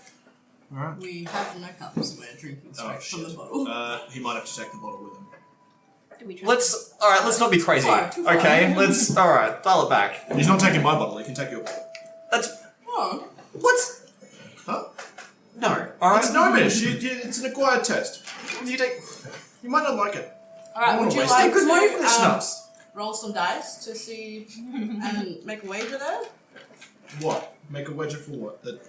Speaker 2: Alright.
Speaker 8: We have no cups. We're drinking straight
Speaker 2: Oh,
Speaker 8: from the
Speaker 2: shit.
Speaker 8: bottle.
Speaker 2: He might have to take the bottle with him.
Speaker 9: Do we try?
Speaker 6: Let's not be crazy.
Speaker 8: Too far.
Speaker 6: Okay, alright, dial it back.
Speaker 2: He's not taking my bottle, he can take your bottle.
Speaker 6: That's,
Speaker 8: Oh,
Speaker 6: what's,
Speaker 2: Huh?
Speaker 6: no, alright.
Speaker 2: It's gnomish. It's an acquired taste.
Speaker 6: You take,
Speaker 2: You might not like it.
Speaker 8: alright.
Speaker 2: wanna
Speaker 8: Would you
Speaker 2: waste
Speaker 8: like
Speaker 2: it.
Speaker 6: good money for
Speaker 8: to
Speaker 6: the schnapps.
Speaker 8: roll some dice to see and make a wager there?
Speaker 2: What? Make a wager for what? That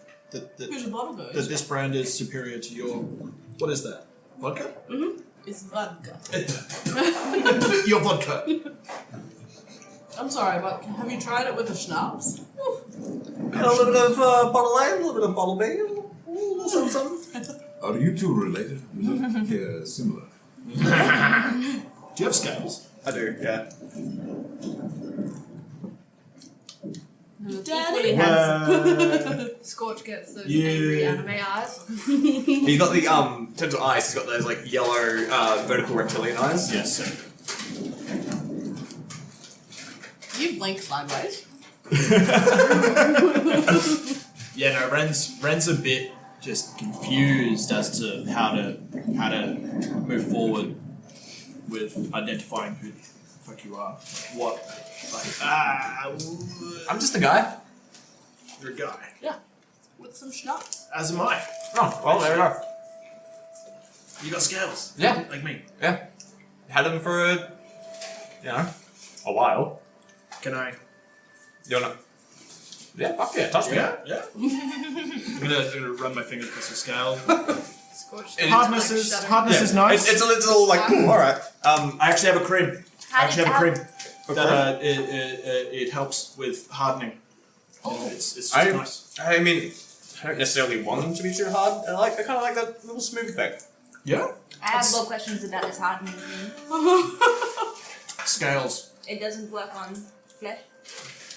Speaker 8: Whose bottle goes?
Speaker 2: this brand is superior to your... What is that? Vodka?
Speaker 8: It's vodka.
Speaker 2: Your vodka.
Speaker 8: I'm sorry, but have you tried it with the schnapps?
Speaker 6: Got a little bit of bottle A, a little bit of bottle B, a little something.
Speaker 7: Are you two related? You look similar.
Speaker 2: Do you have scales?
Speaker 6: I do, yeah.
Speaker 8: Daddy?
Speaker 5: Scorch gets those
Speaker 2: Yeah.
Speaker 5: angry anime eyes.
Speaker 6: He's got the, in terms of eyes, he's got those, like, yellow, vertical reptilian eyes.
Speaker 2: Yes, sir.
Speaker 8: You blink sideways.
Speaker 2: Yeah, no, Ren's a bit just confused as to how to move forward with identifying who the fuck you are. What?
Speaker 6: I'm just a guy.
Speaker 2: You're a guy.
Speaker 8: With some schnapps.
Speaker 2: As am I.
Speaker 6: Oh, well, there we go.
Speaker 2: You got scales.
Speaker 6: Yeah.
Speaker 2: Like me.
Speaker 6: Yeah. Had them for, a while.
Speaker 2: Can I?
Speaker 6: You wanna... Yeah, fuck yeah, touch me.
Speaker 2: Yeah. I'm gonna run my fingers across the scale.
Speaker 5: Scorch
Speaker 6: And
Speaker 2: Hardness
Speaker 5: like
Speaker 2: is
Speaker 5: shadow.
Speaker 2: hardness is nice.
Speaker 6: It's a little, like, ooh, alright.
Speaker 2: I actually have a cream.
Speaker 9: How
Speaker 2: I actually
Speaker 9: did-
Speaker 2: have a cream.
Speaker 6: A
Speaker 2: That it helps with hardening.
Speaker 9: Oh.
Speaker 2: It's just
Speaker 6: I
Speaker 2: nice.
Speaker 6: mean, I don't necessarily want them to be too hard. I kind of like that little smooth effect.
Speaker 2: Yeah.
Speaker 9: I have more questions about this hardening thing.
Speaker 2: Scales.
Speaker 9: It doesn't work on flesh.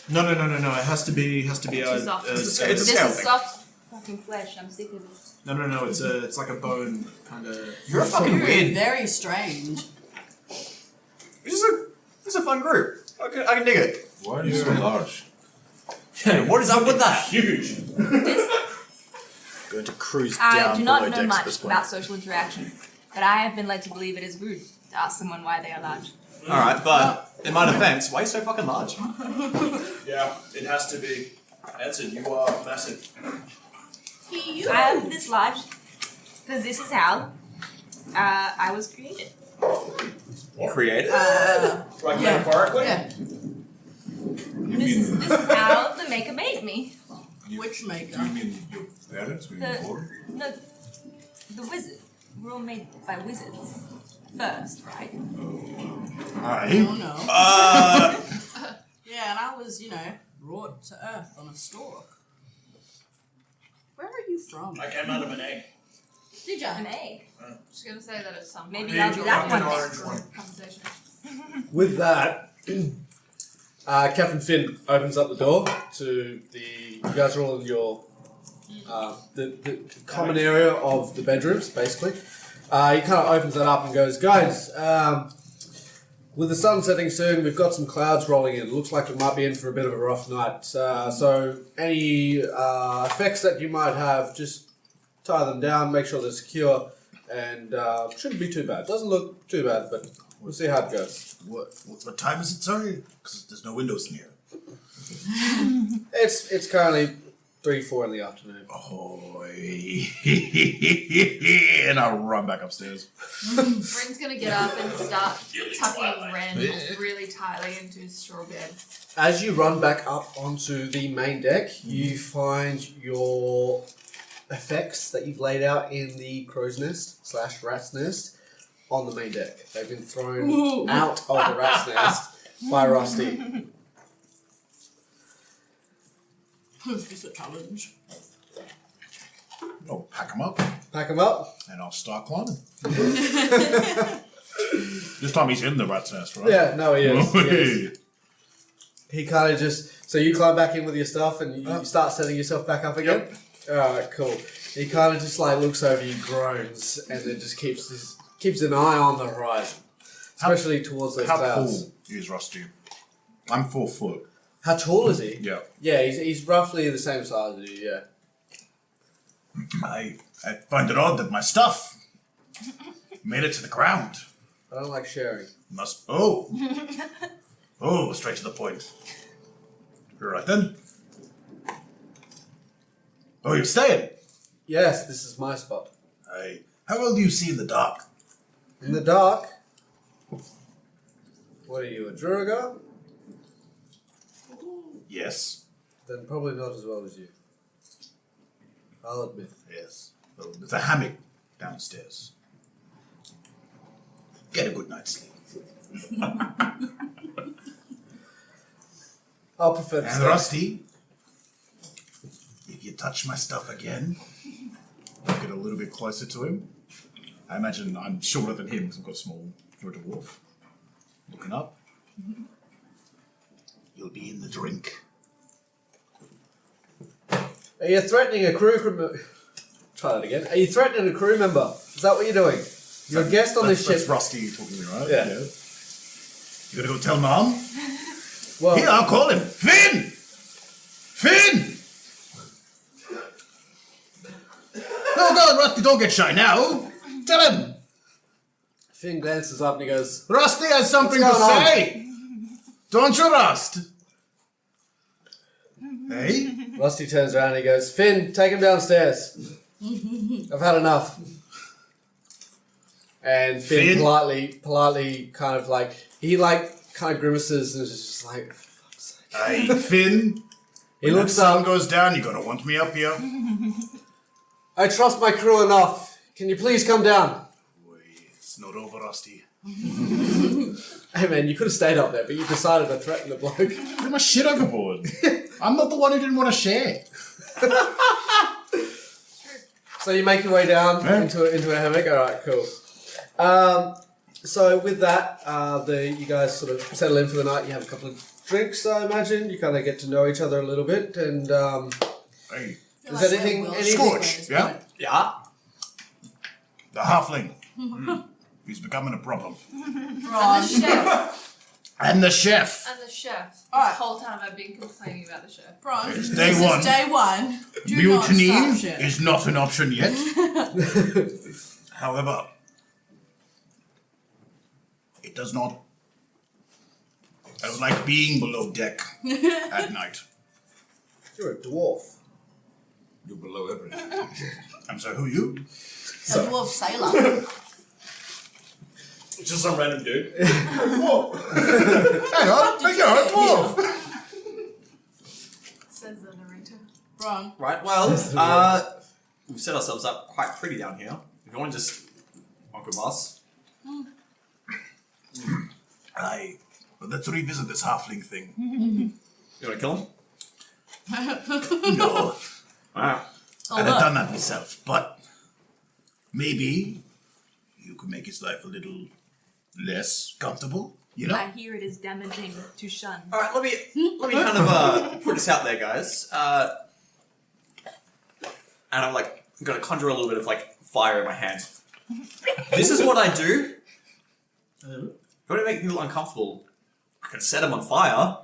Speaker 2: No. It has to be
Speaker 5: Too soft.
Speaker 6: It's a
Speaker 9: This
Speaker 6: scale
Speaker 9: is
Speaker 6: thing.
Speaker 9: soft fucking flesh. I'm sick of this.
Speaker 2: No. It's like a bone kind of.
Speaker 6: You're a fucking weird.
Speaker 8: Very strange.
Speaker 6: This is a fun group. I can dig it.
Speaker 7: Why are you so large?
Speaker 6: What is up with that?
Speaker 2: Huge.
Speaker 9: This,
Speaker 1: Going to cruise
Speaker 9: I
Speaker 1: down
Speaker 9: do not
Speaker 1: below
Speaker 9: know
Speaker 1: decks at
Speaker 9: much
Speaker 1: this point.
Speaker 9: about social interaction, but I have been led to believe it is rude to ask someone why they are large.
Speaker 6: Alright, but in my defense, why are you so fucking large?
Speaker 2: Yeah, it has to be. Answered. You are massive.
Speaker 9: I am this large because this is how I was created.
Speaker 6: Created?
Speaker 2: Like
Speaker 8: Yeah.
Speaker 2: metaphorically.
Speaker 8: Yeah.
Speaker 9: This is how the maker made me.
Speaker 8: Which maker?
Speaker 7: Do you mean your parents when you were born?
Speaker 9: No, the wizard. We're all made by wizards first, right?
Speaker 8: Oh no. Yeah, and I was, brought to Earth on a stalk. Where are you from?
Speaker 2: I came out of an egg.
Speaker 8: Did ya?
Speaker 9: An egg.
Speaker 5: I was going to say that at some
Speaker 9: Maybe
Speaker 5: point.
Speaker 9: I'll do that one
Speaker 2: An orange
Speaker 9: next.
Speaker 2: one.
Speaker 5: Conversation.
Speaker 3: With that, Captain Finn opens up the door to the. You guys are all in your the common area of the bedrooms, basically. He kind of opens that up and goes, "Guys, with the sun setting soon, we've got some clouds rolling in. Looks like we might be in for a bit of a rough night. So any effects that you might have, just tie them down, make sure they're secure, and shouldn't be too bad. Doesn't look too bad, but we'll see how it goes.
Speaker 4: What time is it, sorry? Because there's no windows in here.
Speaker 3: It's currently 3-4 in the afternoon.
Speaker 4: Oh, and I'll run back upstairs.
Speaker 5: Ren's gonna get up and start tucking Ren really tightly into his straw bed.
Speaker 3: As you run back up onto the main deck, you find your effects that you've laid out in the crow's nest / rat's nest on the main deck. They've been thrown out of the rat's nest by Rusty.
Speaker 8: This is a challenge.
Speaker 4: I'll pack them up
Speaker 3: Pack them up.
Speaker 4: and I'll start climbing. This time he's in the rat's nest, right?
Speaker 3: Yeah, no, he is. He kind of just... So you climb back in with your stuff and you start setting yourself back up again? Yep. Alright, cool. He kind of just like looks over you, groans, and then just keeps an eye on the horizon. Especially towards those
Speaker 4: How
Speaker 3: clouds.
Speaker 4: tall is Rusty? I'm 4 foot.
Speaker 3: How tall is he?
Speaker 4: Yeah.
Speaker 3: Yeah, he's roughly the same size as you, yeah.
Speaker 4: I find it odd that my stuff made it to the ground.
Speaker 3: I don't like sharing.
Speaker 4: Oh, straight to the point. You're right then. Oh, you're staying?
Speaker 3: Yes, this is my spot.
Speaker 4: How well do you see in the dark?
Speaker 3: In the dark? What are you, a Druagar?
Speaker 4: Yes.
Speaker 3: Then probably not as well as you. I'll admit.
Speaker 4: Yes. Well, there's a hammock downstairs. Get a good night's sleep.
Speaker 3: I'll prefer to
Speaker 4: And
Speaker 3: stay.
Speaker 4: Rusty, if you touch my stuff again, I'll get a little bit closer to him. I imagine I'm shorter than him because I've got small for a dwarf. Looking up. You'll be in the drink.
Speaker 3: Are you threatening a crew member? Try that again. Are you threatening a crew member? Is that what you're doing? You're a guest on this ship.
Speaker 4: That's Rusty talking to me, right?
Speaker 3: Yeah.
Speaker 4: You gotta go tell Mom?
Speaker 3: Well,
Speaker 4: Here, I'll call him. Finn! Finn! No, God, Rusty, don't get shy now. Tell him.
Speaker 3: Finn glances up and he goes,
Speaker 4: Rusty has something to
Speaker 3: What's going on?
Speaker 4: say. Don't you, Rust? Hey?
Speaker 3: Rusty turns around and he goes, Finn, take him downstairs. I've had enough. And Finn politely kind of like, he like kind of grimaces and is just like, fuck's sake.
Speaker 4: Hey, Finn.
Speaker 3: He
Speaker 4: When
Speaker 3: looks
Speaker 4: that sun
Speaker 3: up.
Speaker 4: goes down, you're gonna want me up here.
Speaker 3: I trust my crew enough. Can you please come down?
Speaker 4: It's not over, Rusty.
Speaker 3: Hey man, you could have stayed up there, but you decided to threaten the bloke.
Speaker 4: Threw my shit overboard. I'm not the one who didn't want to share.
Speaker 3: So you make your way down
Speaker 4: Yeah.
Speaker 3: into a hammock. All right, cool. So with that, you guys sort of settle in for the night. You have a couple of drinks, I imagine. You kind of get to know each other a little bit. And
Speaker 4: Hey,
Speaker 3: is there anything?
Speaker 4: Scorch, yeah?
Speaker 6: Yeah.
Speaker 4: The halfling. He's becoming a problem.
Speaker 5: And the chef.
Speaker 4: And the chef.
Speaker 5: And the chef.
Speaker 8: Alright.
Speaker 5: This whole time I've been complaining about the chef.
Speaker 8: Bron,
Speaker 4: It's
Speaker 8: this
Speaker 4: day one.
Speaker 8: is day one. Do not
Speaker 4: Mutiny
Speaker 8: start shit.
Speaker 4: is not an option yet. However, it does not. I don't like being below deck at night.
Speaker 3: You're a dwarf.
Speaker 7: You're below everything.
Speaker 4: I'm sorry, who are you?
Speaker 8: A dwarf sailor.
Speaker 2: It's just some random dude.
Speaker 4: Hang on, you're a dwarf.
Speaker 5: Says the narrator.
Speaker 8: Bron,
Speaker 6: Right, well, we've set ourselves up quite pretty down here. If you want to just walk with us.
Speaker 4: Let's revisit this halfling thing.
Speaker 6: You want to kill him?
Speaker 4: No,
Speaker 6: Wow.
Speaker 8: oh
Speaker 4: I'd have
Speaker 8: look.
Speaker 4: done that myself, but maybe you could make his life a little less comfortable, you know?
Speaker 9: I hear it is damaging to shun.
Speaker 6: Alright, let me kind of put this out there, guys. And I'm like gonna conjure a little bit of like fire in my hand. This is what I do. If you want to make people uncomfortable, I can set them on fire,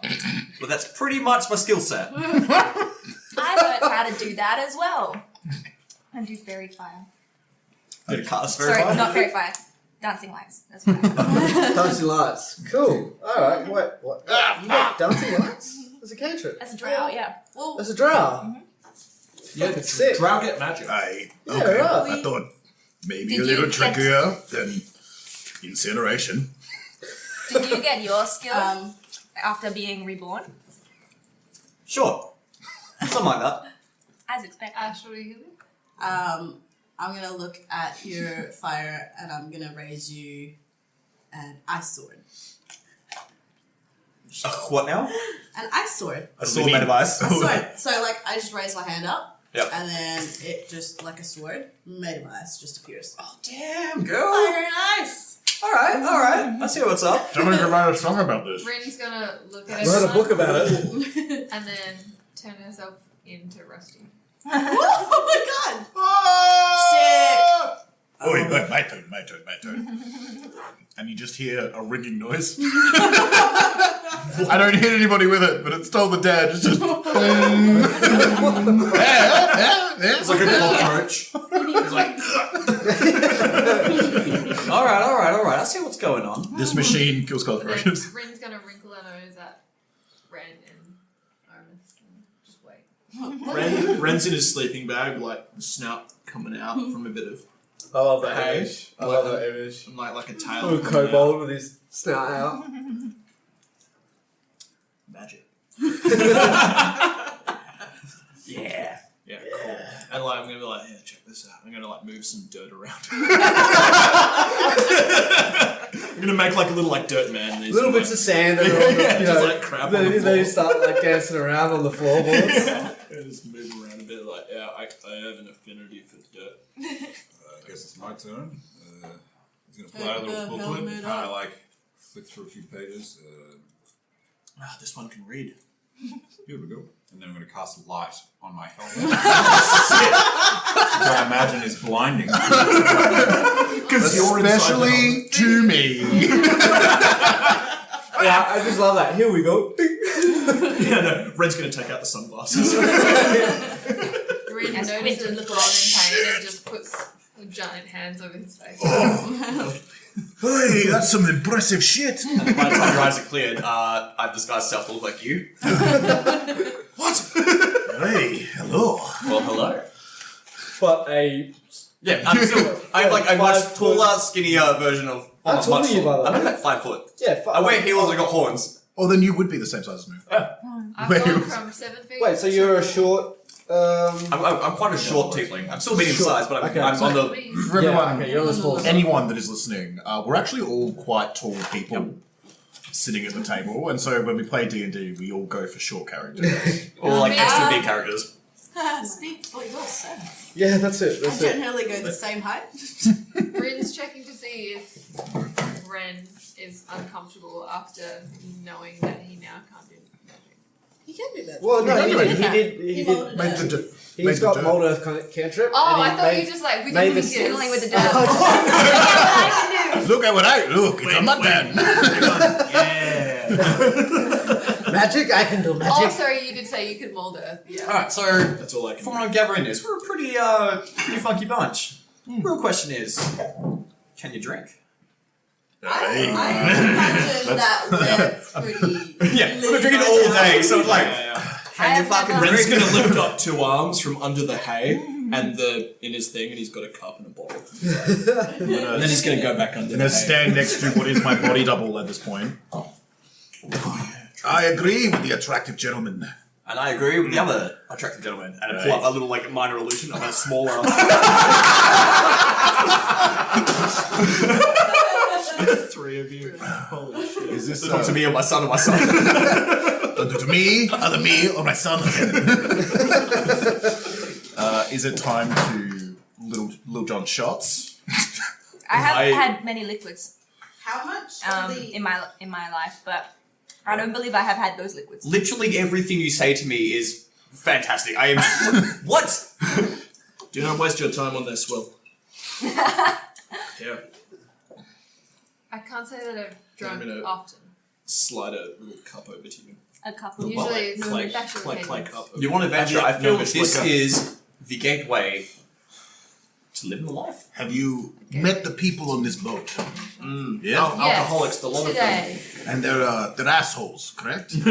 Speaker 6: but that's pretty much my skill set.
Speaker 9: I learned how to do that as well. And do fairy fire.
Speaker 6: Did it cast
Speaker 9: Sorry, not fairy fire. Dancing lights. That's what
Speaker 3: Dancing lights. Cool. Alright, wait, what? You got dancing lights? That's a cantrip.
Speaker 9: That's a drow, yeah.
Speaker 8: Well,
Speaker 3: That's a drow.
Speaker 2: Yeah,
Speaker 3: Fucking sick.
Speaker 2: Drow get magic.
Speaker 4: I
Speaker 3: Yeah, right.
Speaker 4: I thought maybe
Speaker 9: Did
Speaker 4: a
Speaker 9: you
Speaker 4: little
Speaker 9: get-
Speaker 4: trickier than incineration.
Speaker 9: Did you get your skill after being reborn?
Speaker 6: Sure. Something like that.
Speaker 9: As expected.
Speaker 5: Ash, what are you doing?
Speaker 8: I'm gonna look at your fire and I'm gonna raise you an ice sword.
Speaker 6: What now?
Speaker 8: An ice sword.
Speaker 6: A sword made of ice.
Speaker 8: A sword. So like I just raise my hand up.
Speaker 6: Yep.
Speaker 8: And then it just like a sword made of ice just appears.
Speaker 6: Oh, damn, girl.
Speaker 8: Fire and ice.
Speaker 6: All right. I see what's up.
Speaker 4: Somebody could write a song about this.
Speaker 5: Rin's gonna look at
Speaker 3: Wrote a
Speaker 5: everyone
Speaker 3: book about it.
Speaker 5: and then turn herself into Rusty.
Speaker 8: Oh my god.
Speaker 4: Oh, wait, my turn. And you just hear a ringing noise. I don't hit anybody with it, but it's told the dead. It's just.
Speaker 2: It's like a cockroach. It's like,
Speaker 6: All right. I see what's going on.
Speaker 4: This machine kills
Speaker 5: Then
Speaker 4: cockroaches.
Speaker 5: Rin's gonna wrinkle her nose at Ren and Aramis and just wait.
Speaker 2: Ren's in his sleeping bag, like the snout coming out from a bit of
Speaker 3: I love that
Speaker 2: Hey.
Speaker 3: image. I love that image.
Speaker 2: and like a tail.
Speaker 3: Little
Speaker 2: coming out.
Speaker 3: kobold with his snout out.
Speaker 2: Magic.
Speaker 6: Yeah.
Speaker 2: Yeah, cool. And like I'm gonna be like, yeah, check this out. I'm gonna like move some dirt around. I'm gonna make like a little like dirt man. These
Speaker 3: Little
Speaker 2: like,
Speaker 3: bits of sand and all the,
Speaker 2: Yeah,
Speaker 3: you
Speaker 2: just
Speaker 3: know,
Speaker 2: like crap on the
Speaker 3: then you
Speaker 2: floor.
Speaker 3: start like dancing around on the floorboards.
Speaker 2: Yeah, just move around a bit. Like, yeah, I have an affinity for dirt.
Speaker 7: I guess it's my turn. He's going to pull
Speaker 8: Take
Speaker 7: out a
Speaker 8: the
Speaker 7: little booklet,
Speaker 8: helmet
Speaker 7: kind of
Speaker 8: off.
Speaker 7: like flick through a few pages.
Speaker 2: This one can read.
Speaker 7: Here we go. And then I'm going to cast light on my helmet. Which I imagine is blinding.
Speaker 2: Because
Speaker 4: Especially to me.
Speaker 3: Yeah, I just love that. Here we go.
Speaker 2: Yeah, no, Red's gonna take out the sunglasses.
Speaker 5: Rin
Speaker 9: And
Speaker 5: notices
Speaker 9: squint.
Speaker 5: Ron in pain and just puts giant hands over his face.
Speaker 4: Hey, that's some impressive shit.
Speaker 6: By the time your eyes are cleared, I've disguised myself to look like you.
Speaker 4: What? Hey, hello.
Speaker 6: Well, hello.
Speaker 3: But a
Speaker 6: Yeah, I'm like a much taller, skinnier version of.
Speaker 3: How
Speaker 6: not
Speaker 3: tall
Speaker 6: much
Speaker 3: are you, by the
Speaker 6: I'm
Speaker 3: way?
Speaker 6: about 5 foot.
Speaker 3: yeah.
Speaker 6: I wear heels and I got horns.
Speaker 4: Oh, then you would be the same size as me.
Speaker 5: I've
Speaker 4: Wait.
Speaker 5: gone from 7 feet.
Speaker 3: Wait, so you're a short.
Speaker 6: I'm quite a short tiefling. I'm still medium sized, but I'm on the.
Speaker 4: For everyone,
Speaker 3: Yeah, okay, you're on the small side.
Speaker 4: anyone that is listening, we're actually all quite tall people sitting at the table, and so when we play D&D, we all go for short characters.
Speaker 6: Or like
Speaker 5: Yeah.
Speaker 6: extra big characters.
Speaker 8: Speak for yourself.
Speaker 3: Yeah, that's it.
Speaker 8: I
Speaker 3: That's it.
Speaker 8: generally go the same height.
Speaker 5: Rin's checking to see if Ren is uncomfortable after knowing that he now can't do magic.
Speaker 8: You can do that.
Speaker 3: Well, no,
Speaker 4: Anyway,
Speaker 3: he did. He
Speaker 8: He
Speaker 3: did.
Speaker 8: molded
Speaker 4: Made
Speaker 8: it.
Speaker 4: the d-
Speaker 3: He's
Speaker 4: made the
Speaker 3: got
Speaker 4: dirt.
Speaker 3: mold earth cantrip.
Speaker 5: Oh,
Speaker 3: and
Speaker 5: I
Speaker 3: he
Speaker 5: thought
Speaker 3: made-
Speaker 5: you just like we
Speaker 3: made
Speaker 5: can
Speaker 3: the
Speaker 5: fingers.
Speaker 9: Fiddling with the dirt.
Speaker 4: Look at what it's a mud man.
Speaker 3: magic. I can do magic.
Speaker 5: Oh, sorry, you did say you could mold Earth. Yeah.
Speaker 6: Alright, so
Speaker 2: That's all I can
Speaker 6: from
Speaker 2: do.
Speaker 6: what I'm gathering is we're a pretty funky bunch. Real question is, can you drink?
Speaker 8: I imagine that we're pretty.
Speaker 6: Yeah, we've been drinking all day, so it's like, can you
Speaker 9: have
Speaker 6: fucking
Speaker 9: never-
Speaker 2: Ren's
Speaker 6: drink?
Speaker 2: gonna lift up 2 arms from under the hay and in his thing, and he's got a cup and a bottle. And then he's gonna go back under
Speaker 4: And
Speaker 2: the
Speaker 4: I
Speaker 2: hay.
Speaker 4: stand next to what is my body double at this point. I agree with the attractive gentleman.
Speaker 6: And I agree with the other attractive gentleman. And I pull up a little like minor illusion of a smaller.
Speaker 2: 3 of you. Holy shit.
Speaker 4: Is this
Speaker 6: Talk to me or my son or my son.
Speaker 4: to me, either me or my son? Is it time to Little John shots?
Speaker 9: I have
Speaker 6: I-
Speaker 9: had many liquids
Speaker 8: How much of the
Speaker 9: in my life, but I don't believe I have had those liquids.
Speaker 6: Literally everything you say to me is fantastic. I am. What?
Speaker 2: Do not waste your time on this, Will. Yeah.
Speaker 5: I can't say that I've drunk
Speaker 2: I'm gonna-
Speaker 5: often.
Speaker 2: Slide a little cup over to you.
Speaker 9: A couple.
Speaker 5: Usually it's
Speaker 2: clay,
Speaker 5: special
Speaker 2: clay
Speaker 5: occasions.
Speaker 2: cup.
Speaker 6: You want to venture? I feel
Speaker 2: No,
Speaker 6: that
Speaker 2: it's
Speaker 6: this
Speaker 2: like a-
Speaker 6: is the gateway
Speaker 2: Just living the life.
Speaker 4: Have you met the people on this boat? Yeah.
Speaker 2: Alcoholics, the lot of them.
Speaker 5: Today.
Speaker 4: And they're assholes, correct?
Speaker 8: Oh, I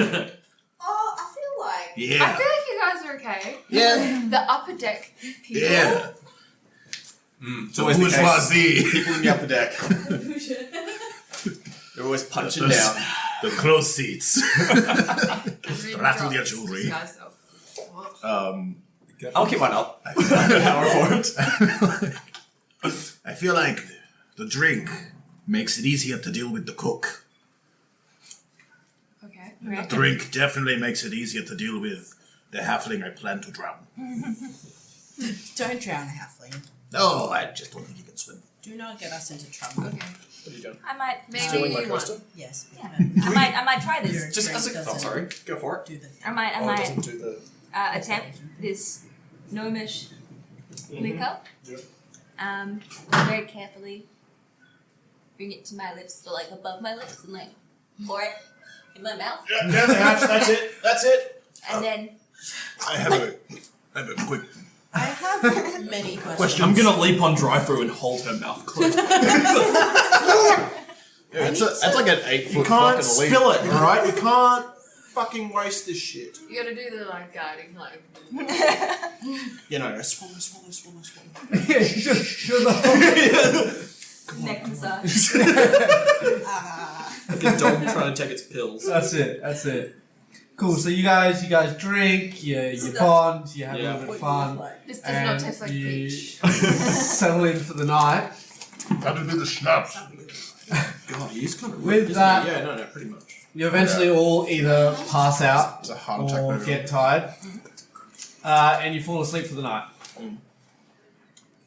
Speaker 8: feel like.
Speaker 5: I
Speaker 4: Yeah.
Speaker 5: feel like you guys are okay.
Speaker 4: Yeah.
Speaker 5: The upper deck people.
Speaker 4: Yeah.
Speaker 6: It's always the case.
Speaker 4: Bourgeoisie.
Speaker 6: People in the upper deck. They're always punching down.
Speaker 4: The close seats.
Speaker 5: Really
Speaker 4: Rattle your
Speaker 5: drops
Speaker 4: jewelry.
Speaker 5: this guy's stuff.
Speaker 6: I'll keep mine up. Power forward.
Speaker 4: I feel like the drink makes it easier to deal with the cook.
Speaker 5: Okay.
Speaker 4: The drink definitely makes it easier to deal with the halfling I plan to drown.
Speaker 8: Don't drown a halfling.
Speaker 4: No, I just don't think he can swim.
Speaker 8: Do not get us into trouble.
Speaker 5: Okay.
Speaker 2: What are you doing?
Speaker 9: I might.
Speaker 5: Maybe
Speaker 2: Stealing my
Speaker 5: you want.
Speaker 2: coaster?
Speaker 8: Yes.
Speaker 9: Yeah. I might try this.
Speaker 8: Your
Speaker 6: Just
Speaker 8: drink
Speaker 6: as a... Oh,
Speaker 8: doesn't
Speaker 6: sorry. Go for it.
Speaker 8: Do the thing.
Speaker 9: I might
Speaker 2: It doesn't do the...
Speaker 9: attempt this gnomish liquor.
Speaker 2: Yeah.
Speaker 9: Very carefully bring it to my lips, but like above my lips, and like pour it in my mouth,
Speaker 2: Yeah, down the hatch, that's it. That's it.
Speaker 9: and then
Speaker 4: I have a quick
Speaker 8: I have many questions.
Speaker 2: I'm gonna leap on drive-through and hold her mouth closed.
Speaker 4: That's like an 8
Speaker 2: You
Speaker 4: foot
Speaker 2: can't
Speaker 4: fucking leap.
Speaker 2: spill it, alright? You can't fucking waste this shit.
Speaker 5: You gotta do the like guiding like.
Speaker 2: You know, swallow.
Speaker 9: neck massage.
Speaker 2: Like a dog trying to take its pills.
Speaker 3: That's it. Cool. So you guys drink, you bond, you have a little bit of fun,
Speaker 5: This does not
Speaker 3: and
Speaker 5: taste like
Speaker 3: you
Speaker 5: peach.
Speaker 3: settle in for the night.
Speaker 4: That'll be the schnapps.
Speaker 2: God, he's kind of
Speaker 3: With
Speaker 2: ripped, isn't
Speaker 3: that-
Speaker 2: he? Yeah, no, pretty much.
Speaker 3: You eventually all either pass out
Speaker 4: It's a heart attack.
Speaker 3: or
Speaker 4: movie.
Speaker 3: get tired, and you fall asleep for the night.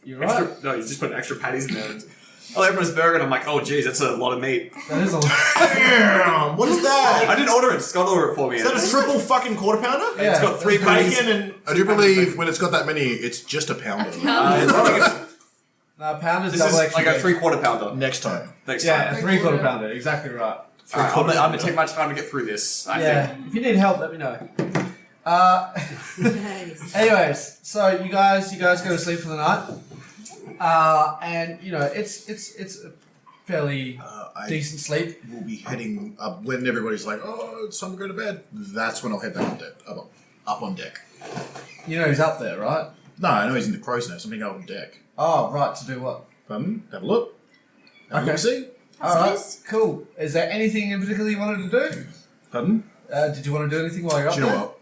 Speaker 3: You're right.
Speaker 6: Extra, no, you just put extra patties in there. And, everyone's burger, and I'm like, oh, geez, that's a lot of meat.
Speaker 3: That is a
Speaker 2: Damn! What is that?
Speaker 6: I didn't order it. Scott ordered it for me.
Speaker 2: Is that a triple fucking quarter pounder?
Speaker 3: Yeah.
Speaker 2: It's got 3 bacon and...
Speaker 4: I do believe when it's got that many, it's just a pounder.
Speaker 3: pound is
Speaker 6: This
Speaker 3: double
Speaker 6: is
Speaker 3: extra.
Speaker 6: like a
Speaker 3: big.
Speaker 6: 3/4 pounder.
Speaker 4: Next time.
Speaker 6: Next
Speaker 3: Yeah,
Speaker 6: time.
Speaker 3: a 3/4 pounder. Exactly right.
Speaker 6: Alright, I'm gonna take my time to get through this. I
Speaker 3: Yeah.
Speaker 6: think.
Speaker 3: If you need help, let me know.
Speaker 8: Nice.
Speaker 3: Anyways, so you guys go to sleep for the night, and you know it's a fairly
Speaker 4: I
Speaker 3: decent sleep.
Speaker 4: will be heading up when everybody's like, oh, it's time to go to bed. That's when I'll head back on deck. Up on deck.
Speaker 3: You know he's up there, right?
Speaker 4: No, I know he's in the crow's nest. I'm being up on deck.
Speaker 3: Oh, right. To do what?
Speaker 4: Pardon? Have a look. Have a
Speaker 3: Okay.
Speaker 4: look, see?
Speaker 3: All right. Cool. Is there anything in particular you wanted to do?
Speaker 4: Pardon?
Speaker 3: Did you want to do anything while you're up
Speaker 4: Do you know
Speaker 3: there?
Speaker 4: what?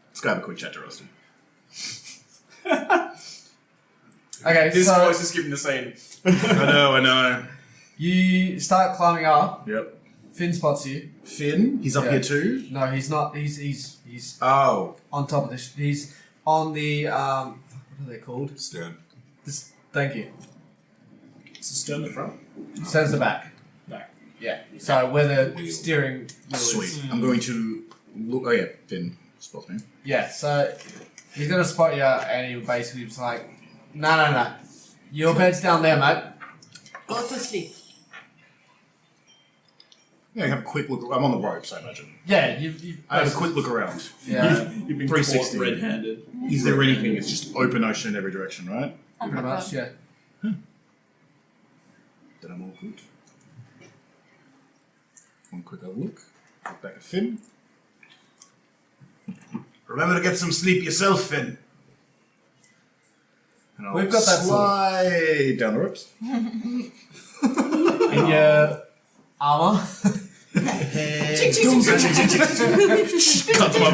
Speaker 4: Let's go have a quick chat to Rusty.
Speaker 3: Okay,
Speaker 6: His
Speaker 3: so
Speaker 6: voice is giving the same.
Speaker 4: I know.
Speaker 3: you start climbing up.
Speaker 4: Yep.
Speaker 3: Finn spots you.
Speaker 4: Finn, he's up
Speaker 3: Yeah.
Speaker 4: here too.
Speaker 3: No, he's not. He's
Speaker 4: Oh.
Speaker 3: on top of this. He's on the what are they called?
Speaker 7: Stern.
Speaker 3: This. Thank you.
Speaker 2: Is the stern the front?
Speaker 3: Says the back.
Speaker 2: Back.
Speaker 3: Yeah. So where the
Speaker 7: Wheel.
Speaker 3: steering wheel is.
Speaker 4: Sweet. I'm going to look. Oh yeah, Finn spots me.
Speaker 3: Yeah. So he's gonna spot you, and he basically was like, "No. Your bed's down there, mate."
Speaker 8: Go to sleep.
Speaker 4: Yeah, have a quick look. I'm on the ropes, I imagine.
Speaker 3: Yeah. You.
Speaker 4: I have a quick look around.
Speaker 3: Yeah.
Speaker 2: You've been
Speaker 4: 360.
Speaker 2: caught red-handed.
Speaker 4: Is there anything? It's just open ocean in every direction, right?
Speaker 3: Pretty much. Yeah.
Speaker 4: Then I'm all good. One quick other look. Look back at Finn. Remember to get some sleep yourself, Finn. And I'll
Speaker 3: We've got that
Speaker 4: slide down the ropes.
Speaker 3: In your armor.
Speaker 4: Cut them up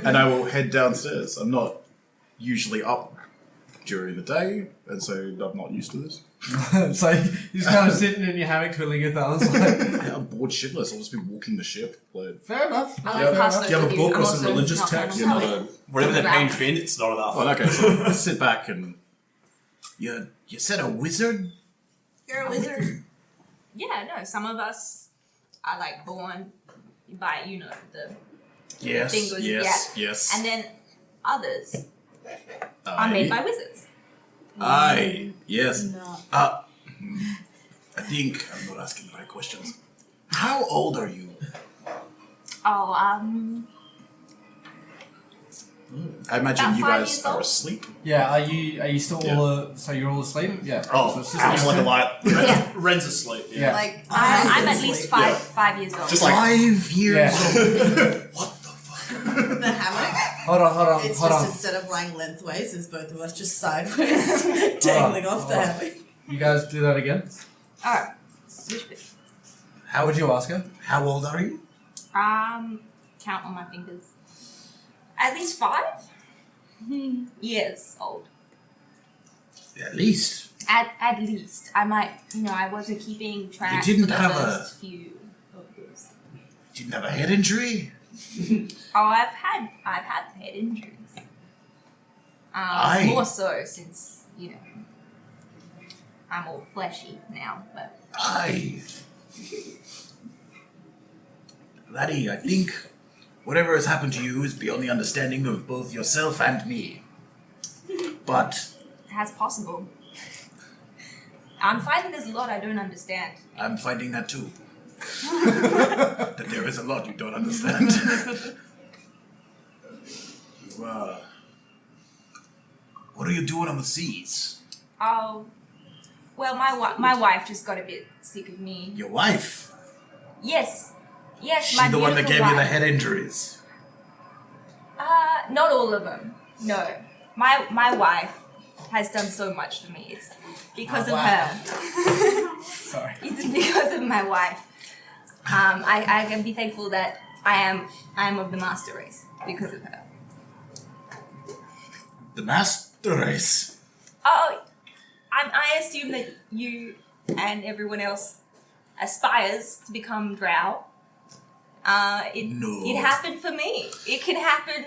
Speaker 4: and I will head downstairs. I'm not usually up during the day, and so I'm not used to this.
Speaker 3: So you're just kind of sitting in your hammock, twiddling your thumbs. Like,
Speaker 4: I'm bored shitless. I'll just be walking the ship. Like,
Speaker 3: fair enough.
Speaker 5: I
Speaker 3: Yeah,
Speaker 5: like
Speaker 3: fair
Speaker 5: pasta
Speaker 3: enough.
Speaker 2: Do you have a
Speaker 5: with
Speaker 2: book
Speaker 5: I'm
Speaker 2: or some
Speaker 5: also
Speaker 2: religious
Speaker 5: not
Speaker 2: text?
Speaker 5: normal.
Speaker 2: You're not a...
Speaker 6: Whatever they're paying Finn, it's not enough.
Speaker 4: well, okay, so let's sit back and you said a wizard?
Speaker 8: You're a wizard.
Speaker 9: Yeah, no. Some of us are like born by the
Speaker 4: Yes,
Speaker 9: Fingers,
Speaker 4: yes.
Speaker 9: and then others are made by wizards.
Speaker 4: Aye, yes.
Speaker 8: No.
Speaker 4: I think I'm not asking the right questions. How old are you?
Speaker 9: Oh,
Speaker 4: I imagine
Speaker 9: About
Speaker 4: you
Speaker 9: 5
Speaker 4: guys
Speaker 9: years
Speaker 4: are
Speaker 9: old.
Speaker 4: asleep.
Speaker 3: Yeah, are you still so you're all asleep? Yeah.
Speaker 4: Oh,
Speaker 3: so it's
Speaker 4: just like a light.
Speaker 9: Yeah.
Speaker 2: Ren's asleep.
Speaker 3: Yeah.
Speaker 8: Like
Speaker 9: I'm at
Speaker 8: asleep.
Speaker 9: least five years old.
Speaker 4: Just like 5 years
Speaker 3: Yeah.
Speaker 4: old.
Speaker 8: The hammock.
Speaker 3: Hold on.
Speaker 8: It's
Speaker 3: hold
Speaker 8: just
Speaker 3: on.
Speaker 8: instead of lying lengthways, it's both of us just sideways, dangling off the
Speaker 3: hold on.
Speaker 8: hammock.
Speaker 3: You guys do that again.
Speaker 9: Alright. Switch bit.
Speaker 3: How would you ask her?
Speaker 4: How old are you?
Speaker 9: Count on my fingers. At least 5 years old.
Speaker 4: At least.
Speaker 9: At least. I might, I wasn't keeping track
Speaker 4: You didn't
Speaker 9: for the
Speaker 4: have
Speaker 9: first few of this.
Speaker 4: Didn't have a head injury?
Speaker 9: Oh, I've had head injuries.
Speaker 4: Aye.
Speaker 9: More so since, I'm all fleshy now, but
Speaker 4: Aye. Laddie, I think whatever has happened to you is beyond the understanding of both yourself and me. But
Speaker 9: as possible. I'm finding there's a lot I don't understand.
Speaker 4: I'm finding that too. That there is a lot you don't understand. What are you doing on the seas?
Speaker 9: Oh, well, my wife just got a bit sick of me.
Speaker 4: Your wife?
Speaker 9: Yes,
Speaker 4: She
Speaker 9: my
Speaker 4: the one that
Speaker 9: beautiful
Speaker 4: gave you the
Speaker 9: wife.
Speaker 4: head injuries?
Speaker 9: Not all of them. No, my wife has done so much for me. It's because of her.
Speaker 3: Sorry.
Speaker 9: It's because of my wife. I can be thankful that I am of the master race because of her.
Speaker 4: The master race?
Speaker 9: Oh, I assume that you and everyone else aspires to become drow.
Speaker 4: No.
Speaker 9: It happened for me. It can happen.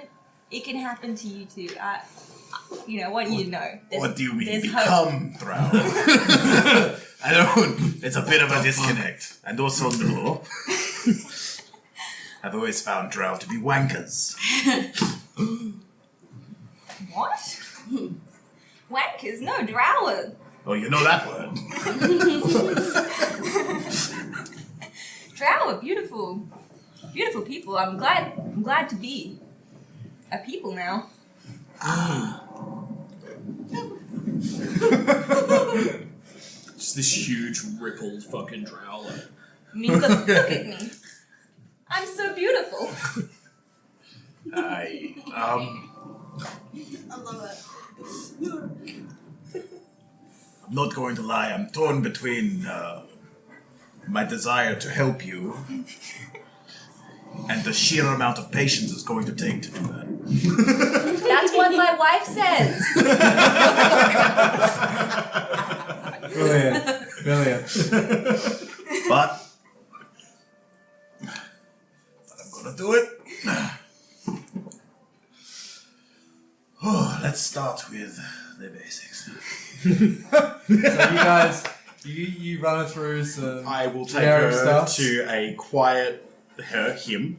Speaker 9: It can happen to you too. What do you know?
Speaker 4: What do you mean,
Speaker 9: there's hope.
Speaker 4: become drow? I don't. It's a bit of a disconnect. And also, no. I've always found drow to be wankers.
Speaker 9: What? Wankers? No, drow.
Speaker 4: Oh, you know that word.
Speaker 9: Drow are beautiful, beautiful people. I'm glad to be a people now.
Speaker 2: Just this huge rippled fucking drow.
Speaker 9: I mean, look at me. I'm so beautiful.
Speaker 4: I
Speaker 8: love
Speaker 4: I'm not going to lie, I'm torn between my desire to help you and the sheer amount of patience it's going to take to do that.
Speaker 9: That's what my wife says.
Speaker 3: Brilliant.
Speaker 4: But I'm gonna do it. Oh, let's start with the basics.
Speaker 3: So you guys, you run her through some.
Speaker 2: I will take
Speaker 3: generic
Speaker 2: her
Speaker 3: stuff.
Speaker 2: to a quiet him,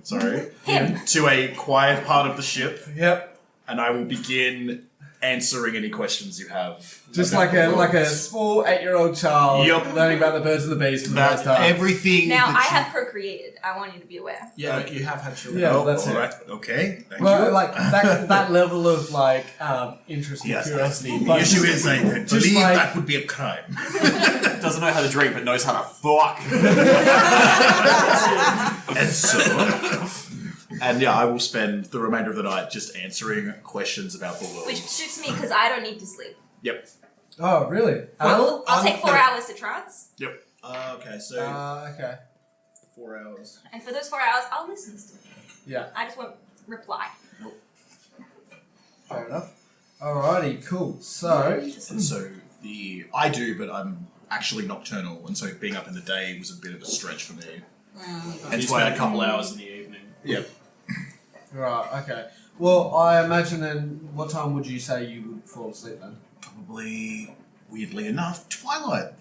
Speaker 9: Him.
Speaker 2: to a quiet part of the ship,
Speaker 3: Yep.
Speaker 2: and I will begin answering any questions you have.
Speaker 3: Just
Speaker 2: about
Speaker 3: like
Speaker 2: the
Speaker 3: a
Speaker 2: world.
Speaker 3: small 8-year-old child
Speaker 2: Yup.
Speaker 3: learning about the birds and the bees for the first
Speaker 2: That
Speaker 3: time.
Speaker 4: Everything.
Speaker 9: Now
Speaker 4: that
Speaker 9: I
Speaker 4: you-
Speaker 9: have procreated. I want you to be aware.
Speaker 2: Yeah, you have had children.
Speaker 3: Yeah,
Speaker 4: Oh,
Speaker 3: that's
Speaker 4: all
Speaker 3: it.
Speaker 4: right. Okay. Thank
Speaker 3: Well,
Speaker 4: you.
Speaker 3: like that level of interest and
Speaker 4: Yes.
Speaker 3: curiosity.
Speaker 4: The
Speaker 3: But
Speaker 4: issue is, I
Speaker 3: just
Speaker 4: believe
Speaker 3: like-
Speaker 4: that would be a crime.
Speaker 6: Doesn't know how to drink, but knows how to fuck.
Speaker 4: And so,
Speaker 2: And yeah, I will spend the remainder of the night just answering questions about the world.
Speaker 9: Which suits me because I don't need to sleep.
Speaker 2: Yep.
Speaker 3: oh, really?
Speaker 9: I'll take 4 hours to trance,
Speaker 2: Yep. Okay, so
Speaker 3: Okay.
Speaker 2: 4 hours.
Speaker 9: and for those 4 hours, I'll listen to it.
Speaker 3: Yeah.
Speaker 9: I just won't reply.
Speaker 3: Fair enough. Alrighty. Cool. So.
Speaker 2: And so I do, but I'm actually nocturnal, and so being up in the day was a bit of a stretch for me. And
Speaker 6: why
Speaker 2: spend a couple hours in the evening. Yep.
Speaker 3: Right. Okay. Well, I imagine then. What time would you say you would fall asleep then?
Speaker 4: probably, weirdly enough, twilight.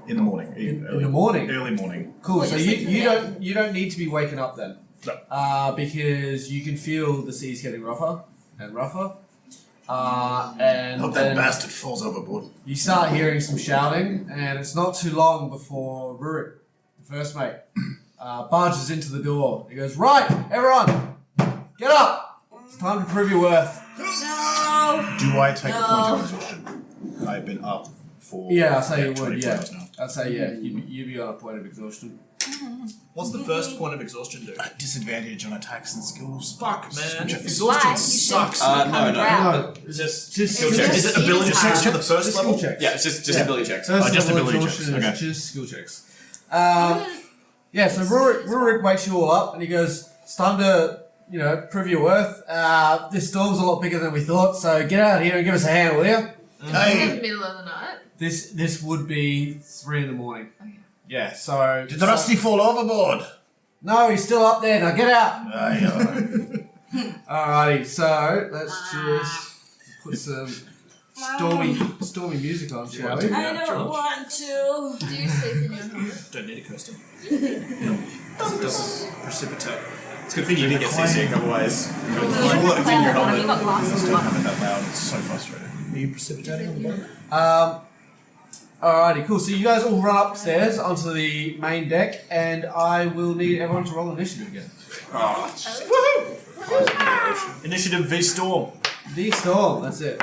Speaker 2: In the morning.
Speaker 3: In the morning?
Speaker 2: Early morning.
Speaker 3: Cool.
Speaker 9: Well,
Speaker 3: So
Speaker 9: you're
Speaker 3: you
Speaker 9: sleeping
Speaker 3: you don't need to be waking up then.
Speaker 2: No.
Speaker 3: Because you can feel the seas getting rougher and rougher. And
Speaker 4: Hope that
Speaker 3: then
Speaker 4: bastard falls overboard.
Speaker 3: you start hearing some shouting, and it's not too long before Rurik, the first mate, barges into the door. He goes, "Right, everyone, get up! time to prove your worth.
Speaker 8: No!
Speaker 4: Do I take a point
Speaker 8: No.
Speaker 4: of exhaustion? I've been up for
Speaker 3: Yeah, I'd say you would,
Speaker 4: 24
Speaker 3: yeah.
Speaker 4: hours now.
Speaker 3: I'd say, yeah, you'd be on a point of exhaustion.
Speaker 2: What's the first point of exhaustion do?
Speaker 4: Disadvantage on attacks and skills.
Speaker 2: Fuck, man.
Speaker 4: Which I think-
Speaker 2: Exhaustion
Speaker 9: Why?
Speaker 2: sucks.
Speaker 6: No.
Speaker 3: No,
Speaker 2: Just
Speaker 3: skill
Speaker 6: checks.
Speaker 2: Is it ability
Speaker 8: Just
Speaker 2: checks for the
Speaker 3: Just
Speaker 2: first
Speaker 3: skill
Speaker 2: level?
Speaker 3: checks.
Speaker 6: Yeah, it's just ability checks.
Speaker 3: First
Speaker 4: just
Speaker 3: level
Speaker 4: ability
Speaker 3: exhaustion
Speaker 4: checks,
Speaker 3: is
Speaker 4: okay.
Speaker 3: just skill checks. Yeah, so Rurik wakes you all up and he goes, it's time to, prove your worth. This storm's a lot bigger than we thought, so get out here and give us a hand, will you?
Speaker 5: In the middle of the night.
Speaker 3: This would be 3 in the morning.
Speaker 5: Okay.
Speaker 3: Yeah, so...
Speaker 4: Did the Rusty fall overboard?
Speaker 3: No, he's still up there. Now get out!
Speaker 4: Aye,
Speaker 3: Alrighty, so let's just put some stormy music on, shall we?
Speaker 8: I don't want to.
Speaker 5: Do you sleep in your helmet?
Speaker 2: Don't need a coaster. It doesn't precipitate.
Speaker 6: It's good thing you didn't get seasick, otherwise.
Speaker 9: You've got glasses on.
Speaker 4: Having that loud, it's so frustrating.
Speaker 2: Are you precipitating on the bottom?
Speaker 3: Alrighty, cool. So you guys all run upstairs onto the main deck, and I will need everyone to roll initiative again.
Speaker 2: Initiative V Storm.
Speaker 3: The storm, that's it.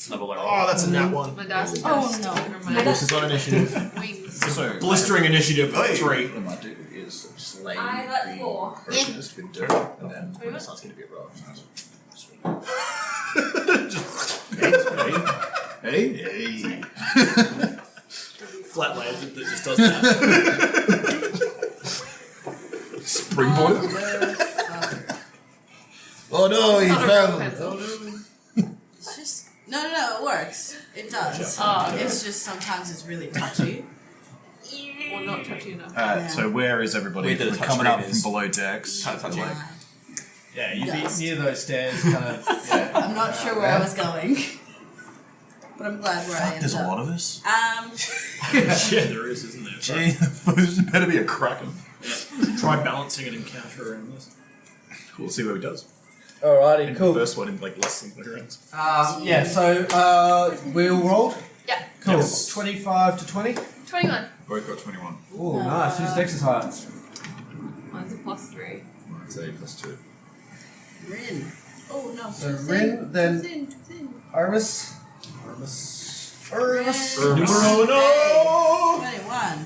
Speaker 6: Level
Speaker 2: Oh, that's a nat one.
Speaker 5: My dice is
Speaker 8: Oh, no.
Speaker 5: from my
Speaker 2: This is on initiative.
Speaker 5: wings.
Speaker 4: So,
Speaker 2: Blistering initiative 3.
Speaker 4: what I might do is slay
Speaker 9: I got
Speaker 4: the
Speaker 9: 4.
Speaker 4: oceanist with dirt, and then when it starts getting a bit rough, hey.
Speaker 2: Flat layer that just does that.
Speaker 4: Springboard. Oh no, he
Speaker 5: Not a
Speaker 4: fell.
Speaker 5: pencil.
Speaker 8: It's just no, it works. It does.
Speaker 5: Oh, okay.
Speaker 8: It's just sometimes it's really touchy.
Speaker 5: Or not touchy enough.
Speaker 4: So where is everybody?
Speaker 6: Where the
Speaker 4: We're
Speaker 6: touch
Speaker 4: coming up
Speaker 6: screen
Speaker 4: from
Speaker 6: is.
Speaker 4: below decks.
Speaker 6: Kind of touchy.
Speaker 3: Yeah, you'd
Speaker 8: Yes.
Speaker 3: be near those stairs, kind of. Yeah.
Speaker 8: I'm not sure where I was going, but I'm glad where I ended
Speaker 4: There's a
Speaker 8: up.
Speaker 4: lot of us.
Speaker 2: Yeah, there is, isn't there?
Speaker 4: Gee, this better be a kraken.
Speaker 2: Try balancing an encounter around this.
Speaker 4: We'll see what he does.
Speaker 3: Alrighty,
Speaker 4: And
Speaker 3: cool.
Speaker 4: the first one in like less than 20 rounds.
Speaker 3: Yeah, so we all rolled.
Speaker 5: Yeah.
Speaker 3: Cool.
Speaker 4: Yes.
Speaker 3: 25 to 20.
Speaker 5: 21.
Speaker 7: Both got 21.
Speaker 3: Oh, nice. Whose dex is higher?
Speaker 5: Mine's a +3.
Speaker 7: Mine's a +2.
Speaker 8: Rin. Oh no.
Speaker 3: So
Speaker 8: too
Speaker 3: Rin,
Speaker 8: thin,
Speaker 3: then
Speaker 8: too thin, too thin.
Speaker 3: Artemis.
Speaker 2: Numero no!
Speaker 8: 21.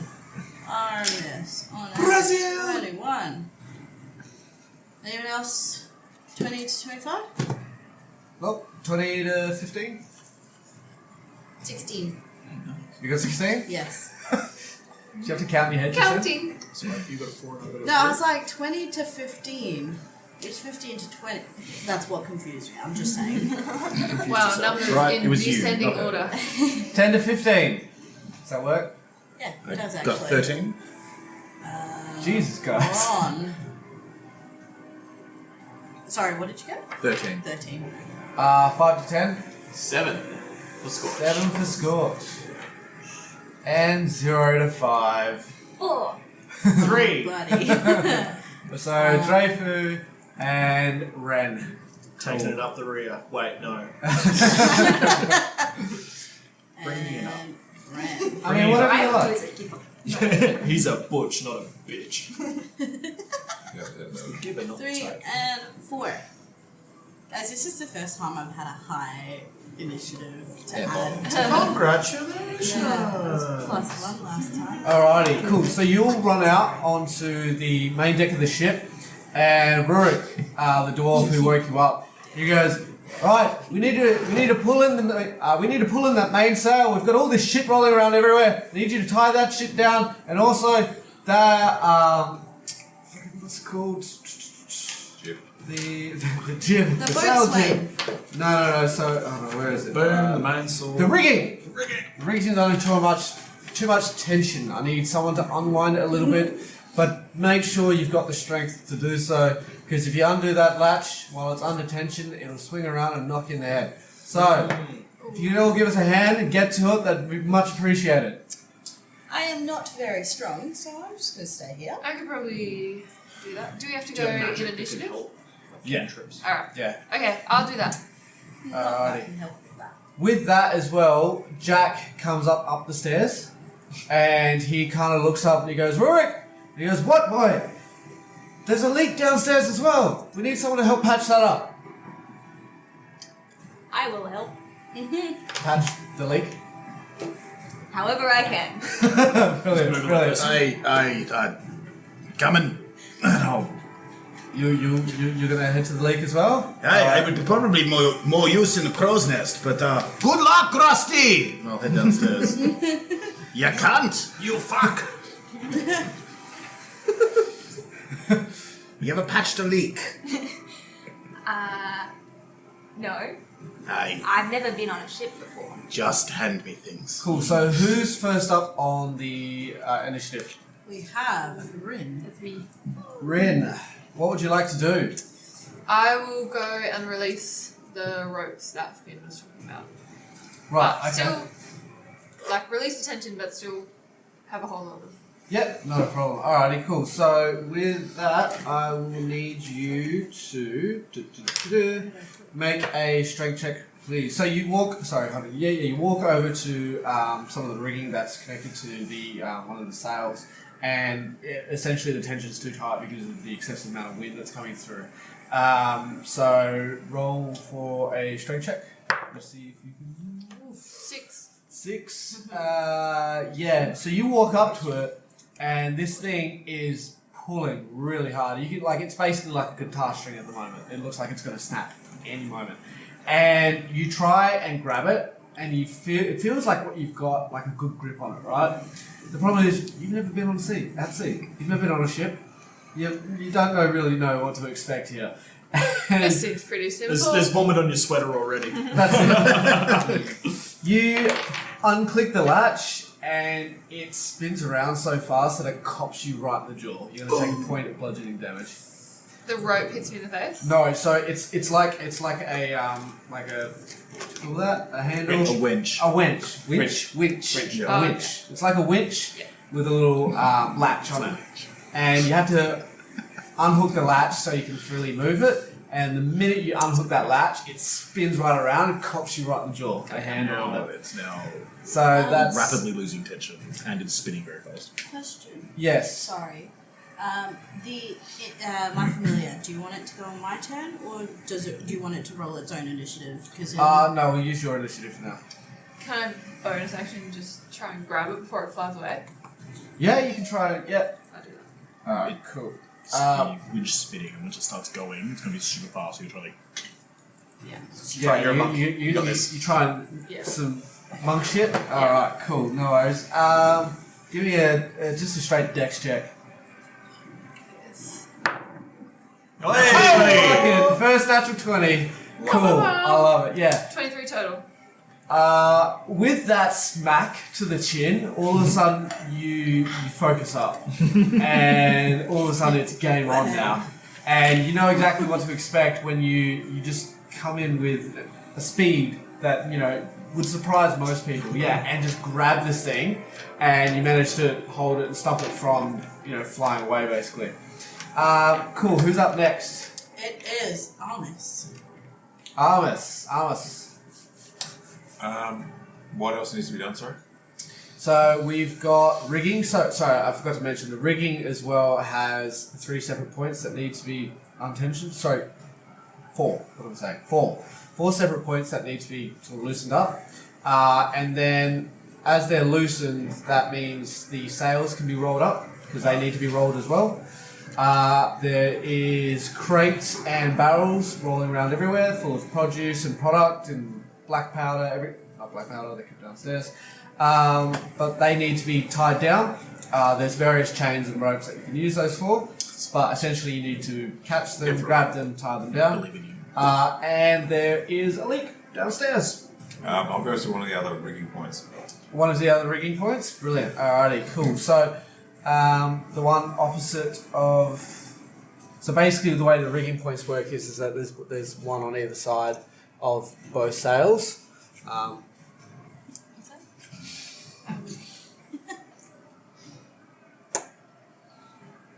Speaker 8: Artemis. On
Speaker 2: Brazil!
Speaker 8: 21. Anyone else? 20 to 25?
Speaker 3: Well, 20 to 15.
Speaker 8: 16.
Speaker 3: You got 16?
Speaker 8: Yes.
Speaker 3: Do you have to count in your head? you said?
Speaker 5: Counting.
Speaker 2: So you got a 4 and I got a
Speaker 8: No, I was like 20 to 15. It's 15 to 20. That's what confused me. I'm just saying.
Speaker 5: Wow, numbers
Speaker 4: Right, it
Speaker 5: in
Speaker 4: was you,
Speaker 5: descending
Speaker 4: not her.
Speaker 5: order.
Speaker 3: 10 to 15. Does that work?
Speaker 8: Yeah,
Speaker 4: I
Speaker 8: it does actually.
Speaker 4: got 13.
Speaker 3: Jesus, guys.
Speaker 8: On. Sorry, what did you get?
Speaker 4: 13.
Speaker 8: 13.
Speaker 3: 5 to 10.
Speaker 6: 7. For score.
Speaker 3: 7 for Scorch. And 0 to 5.
Speaker 9: 4.
Speaker 2: 3.
Speaker 8: Buddy.
Speaker 3: So Dreyfu and Ren.
Speaker 2: Taking it up the rear. Wait, no.
Speaker 8: Bring me up. Ren.
Speaker 3: I mean, whatever you like.
Speaker 2: He's a butch, not a bitch.
Speaker 7: Yeah, no.
Speaker 2: Give it not
Speaker 8: 3
Speaker 2: take.
Speaker 8: and 4. Guys, this is the first time I've had a high initiative to add to
Speaker 2: Congratulations!
Speaker 8: +1 last time.
Speaker 3: Alrighty, cool. So you all run out onto the main deck of the ship, and Rurik, the dwarf who woke you up, he goes, "Right, we need to pull in that mainsail. We've got all this shit rolling around everywhere. I need you to tie that shit down, and also the what's it called?
Speaker 7: Jib.
Speaker 3: The jib, the sail jib. No. So where is it?
Speaker 2: Boom, the mainsail.
Speaker 3: The rigging. The rigging's under too much tension. I need someone to unwind it a little bit, but make sure you've got the strength to do so. Because if you undo that latch while it's under tension, it'll swing around and knock you in the head. So, if you could all give us a hand and get to it, that'd be much appreciated.
Speaker 8: I am not very strong, so I'm just going to stay here.
Speaker 5: I could probably do that. Do we have to
Speaker 2: Do
Speaker 5: go
Speaker 2: you have
Speaker 5: in
Speaker 2: magic that can
Speaker 5: initiative?
Speaker 2: help?
Speaker 3: Yeah.
Speaker 2: Trips.
Speaker 5: Alright.
Speaker 3: Yeah.
Speaker 5: Okay, I'll do that.
Speaker 8: Not that I
Speaker 3: Alrighty.
Speaker 8: can help with that.
Speaker 3: With that as well, Jack comes up the stairs, and he kind of looks up and he goes, "Rurik!" And he goes, "What, boy? There's a leak downstairs as well. We need someone to help patch that up.
Speaker 9: I will help.
Speaker 3: Patch the leak.
Speaker 9: However I can.
Speaker 3: Brilliant, brilliant.
Speaker 4: Coming. Oh,
Speaker 3: You're gonna head to the lake as well?
Speaker 4: I would probably more use in the crow's nest, but good luck, Rusty! I'll head downstairs. You can't! You fuck! You ever patched a leak?
Speaker 9: No.
Speaker 4: Aye.
Speaker 9: I've never been on a ship before.
Speaker 4: Just hand me things.
Speaker 3: Cool. So who's first up on the initiative?
Speaker 8: We have Rin.
Speaker 5: That's me.
Speaker 3: Rin, what would you like to do?
Speaker 5: I will go and release the ropes that Finn was talking about.
Speaker 3: Right.
Speaker 5: But
Speaker 3: Okay.
Speaker 5: still, like, release the tension, but still have a hold on them.
Speaker 3: Yep, not a problem. Alrighty, cool. So with that, I will need you to make a strength check, please. So you walk. Sorry, honey. Yeah. You walk over to some of the rigging that's connected to the one of the sails, and essentially the tension's too tight because of the excessive amount of wind that's coming through. So roll for a strength check. Let's see if you can. 6. Yeah. So you walk up to it. And this thing is pulling really hard. You can, like, it's basically like a guitar string at the moment. It looks like it's going to snap any moment. And you try and grab it, and it feels like what you've got, like a good grip on it, right? The problem is you've never been at sea. You've never been on a ship. You don't really know what to expect here.
Speaker 5: That seems pretty simple.
Speaker 2: There's vomit on your sweater already.
Speaker 3: That's it. You unclick the latch, and it spins around so fast that it cops you right in the jaw. You're gonna take a point of bludgeoning damage.
Speaker 5: The rope hits me in the face?
Speaker 3: No, so it's like a what do you call that? A handle.
Speaker 4: A winch.
Speaker 3: A winch. Winch.
Speaker 4: Yeah.
Speaker 3: A winch. It's like a winch with a little latch on it, and you have to unhook the latch so you can freely move it. And the minute you unhook that latch, it spins right around and cops you right in the jaw. A handle on it.
Speaker 4: It's now
Speaker 3: So that's
Speaker 4: rapidly losing tension, and it's spinning very fast.
Speaker 8: Question.
Speaker 3: Yes.
Speaker 8: Sorry. My familiar. Do you want it to go on my turn, or do you want it to roll its own initiative? Because
Speaker 3: No, we'll use your initiative for now.
Speaker 5: Can I bonus action just try and grab it before it flies away?
Speaker 3: Yeah, you can try it. Yeah.
Speaker 5: I'll do that.
Speaker 3: Alright, cool.
Speaker 4: The winch spinning, and once it starts going, it's going to be super fast, so you try to
Speaker 5: Yeah.
Speaker 3: Yeah,
Speaker 4: you're a monk.
Speaker 3: you
Speaker 4: got this.
Speaker 3: try and
Speaker 5: Yeah.
Speaker 3: some monk shit. Alright, cool. No worries. Give me just a straight dex check.
Speaker 5: Yes.
Speaker 3: Fucking first natural 20. Cool. I love it. Yeah.
Speaker 5: 23 total.
Speaker 3: With that smack to the chin, all of a sudden you focus up, and all of a sudden it's game on now, and you know exactly what to expect when you just come in with a speed that would surprise most people. Yeah, and just grab this thing, and you manage to hold it and stop it from flying away basically. Cool. Who's up next?
Speaker 8: it is Amos.
Speaker 3: Armus.
Speaker 7: What else needs to be done, sorry?
Speaker 3: So we've got rigging. Sorry, I forgot to mention the rigging as well has 3 separate points that need to be untensioned. Sorry, 4. What am I saying? 4. 4 separate points that need to be sort of loosened up. And then as they're loosened, that means the sails can be rolled up because they need to be rolled as well. There is crates and barrels rolling around everywhere full of produce and product and black powder, not black powder, they keep downstairs. But they need to be tied down. There's various chains and ropes that you can use those for, but essentially you need to catch them, grab them, tie them down. And there is a leak downstairs.
Speaker 7: I'll go to one of the other rigging points.
Speaker 3: One of the other rigging points? Brilliant. Alrighty, cool. So, the one opposite of... So basically the way the rigging points work is that there's one on either side of both sails.
Speaker 5: What's that?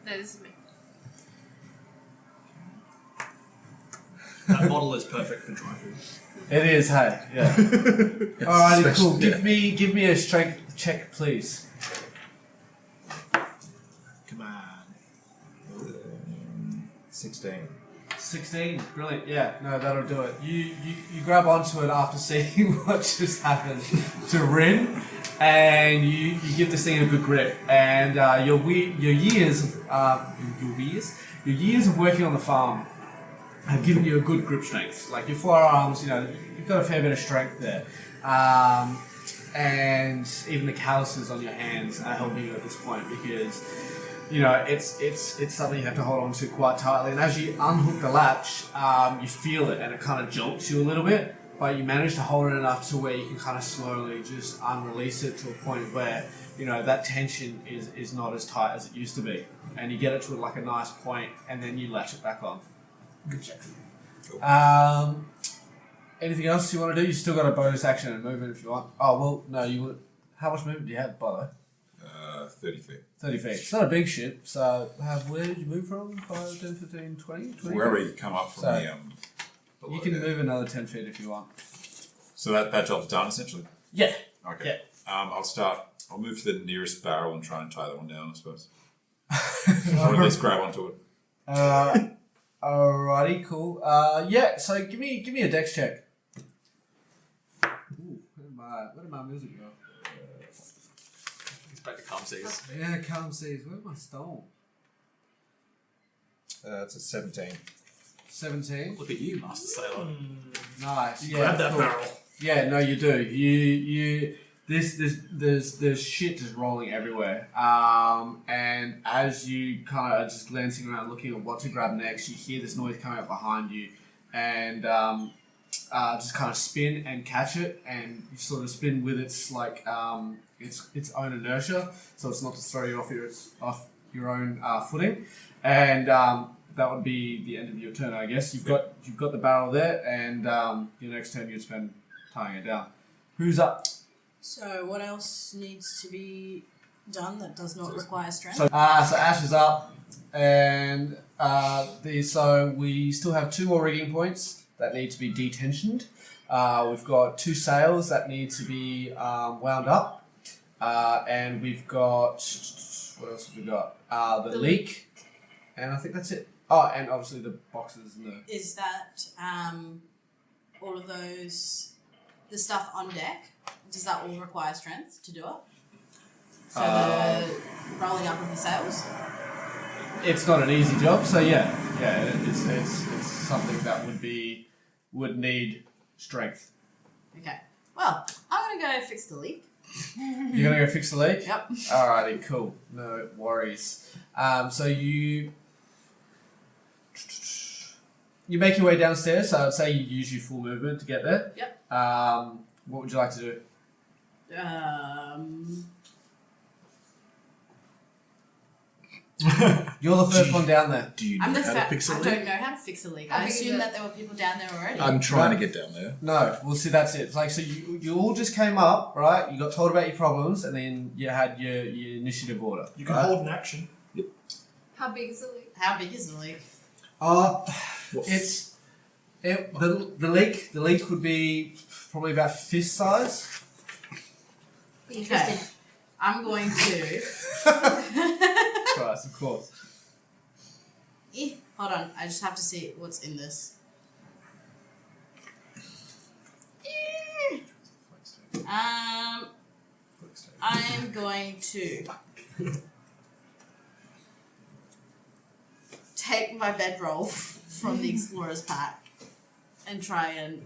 Speaker 5: No, this is me.
Speaker 2: That model is perfect for dry food.
Speaker 3: It is, hey, yeah. Alrighty, cool. Give me a strength check, please.
Speaker 2: Come on.
Speaker 7: 16.
Speaker 3: 16, brilliant. Yeah, no, that'll do it. You grab onto it after seeing what just happened to Rin, and you give this thing a good grip. And your years of working on the farm have given you a good grip strength. Like your forearms, you've got a fair bit of strength there. And even the calluses on your hands are helping you at this point because it's something you have to hold on to quite tightly. And as you unhook the latch, you feel it and it kind of jolts you a little bit, but you manage to hold it enough to where you can kind of slowly just unrelease it to a point where that tension is not as tight as it used to be, and you get it to like a nice point, and then you latch it back on. Good check.
Speaker 7: Cool.
Speaker 3: Anything else you want to do? You still got a bonus action and movement if you want. Oh well, no, you would. How much movement do you have, by the way?
Speaker 7: 30 feet.
Speaker 3: 30 feet. It's not a big ship, so where did you move from? 5, 10, 15, 20? 20
Speaker 7: Wherever you come up from
Speaker 3: So,
Speaker 7: below
Speaker 3: you can
Speaker 7: there.
Speaker 3: move another 10 feet if you want.
Speaker 7: So that job's done essentially?
Speaker 3: Yeah.
Speaker 7: Okay. I'll move to the nearest barrel and try and tie that one down, I suppose. Or at least grab onto it.
Speaker 3: Alrighty, cool. Yeah, so give me a dex check. Ooh, where did my music go?
Speaker 6: It's back to calm seas.
Speaker 3: Yeah, calm seas. Where's my stone?
Speaker 7: It's a 17.
Speaker 3: 17.
Speaker 6: Look at you, Master Sailor.
Speaker 3: Nice. Yeah,
Speaker 2: Grab that
Speaker 3: cool.
Speaker 2: barrel.
Speaker 3: Yeah, no, you do. There's shit just rolling everywhere. And as you kind of are just glancing around, looking at what to grab next, you hear this noise coming up behind you, and just kind of spin and catch it, and you sort of spin with its like its own inertia, so it's not to throw you off your own footing, and that would be the end of your turn, I guess. You've got the barrel there, and your next turn you'd spend tying it down. Who's up?
Speaker 8: So what else needs to be done that does not require strength?
Speaker 3: So Ash is up, and so we still have 2 more rigging points that need to be detensioned. We've got 2 sails that need to be wound up, and we've got what else have we got? The leak, and I think that's it. Oh, and obviously the boxes and the.
Speaker 8: Is that all of those, the stuff on deck? Does that all require strength to do it? So the rolling up of the sails?
Speaker 3: It's not an easy job, so yeah, it's something that would need strength.
Speaker 8: Okay. Well, I'm gonna go fix the leak.
Speaker 3: You're gonna go fix the leak?
Speaker 8: Yep.
Speaker 3: Alrighty, cool. No worries. So you make your way downstairs. So I'd say you use your full movement to get there.
Speaker 8: Yep.
Speaker 3: What would you like to do? You're the first one down there.
Speaker 7: Do you
Speaker 8: I'm
Speaker 7: know
Speaker 8: the
Speaker 7: how to fix a
Speaker 8: I
Speaker 7: leak?
Speaker 8: don't know how to fix a leak. I assume that there were people down there already.
Speaker 7: I'm trying to get down there.
Speaker 3: No, well, see, that's it. It's like, so you all just came up, right? You got told about your problems, and then you had your initiative order.
Speaker 2: You can
Speaker 3: right?
Speaker 2: hold an action.
Speaker 5: How big is the leak?
Speaker 8: How big is the leak?
Speaker 3: The leak would be probably about fist size.
Speaker 5: Be
Speaker 8: Okay.
Speaker 5: interested.
Speaker 8: I'm going to.
Speaker 3: Christ, of course.
Speaker 8: Hold on, I just have to see what's in this. I'm going to take my bedroll from the explorer's pack and try and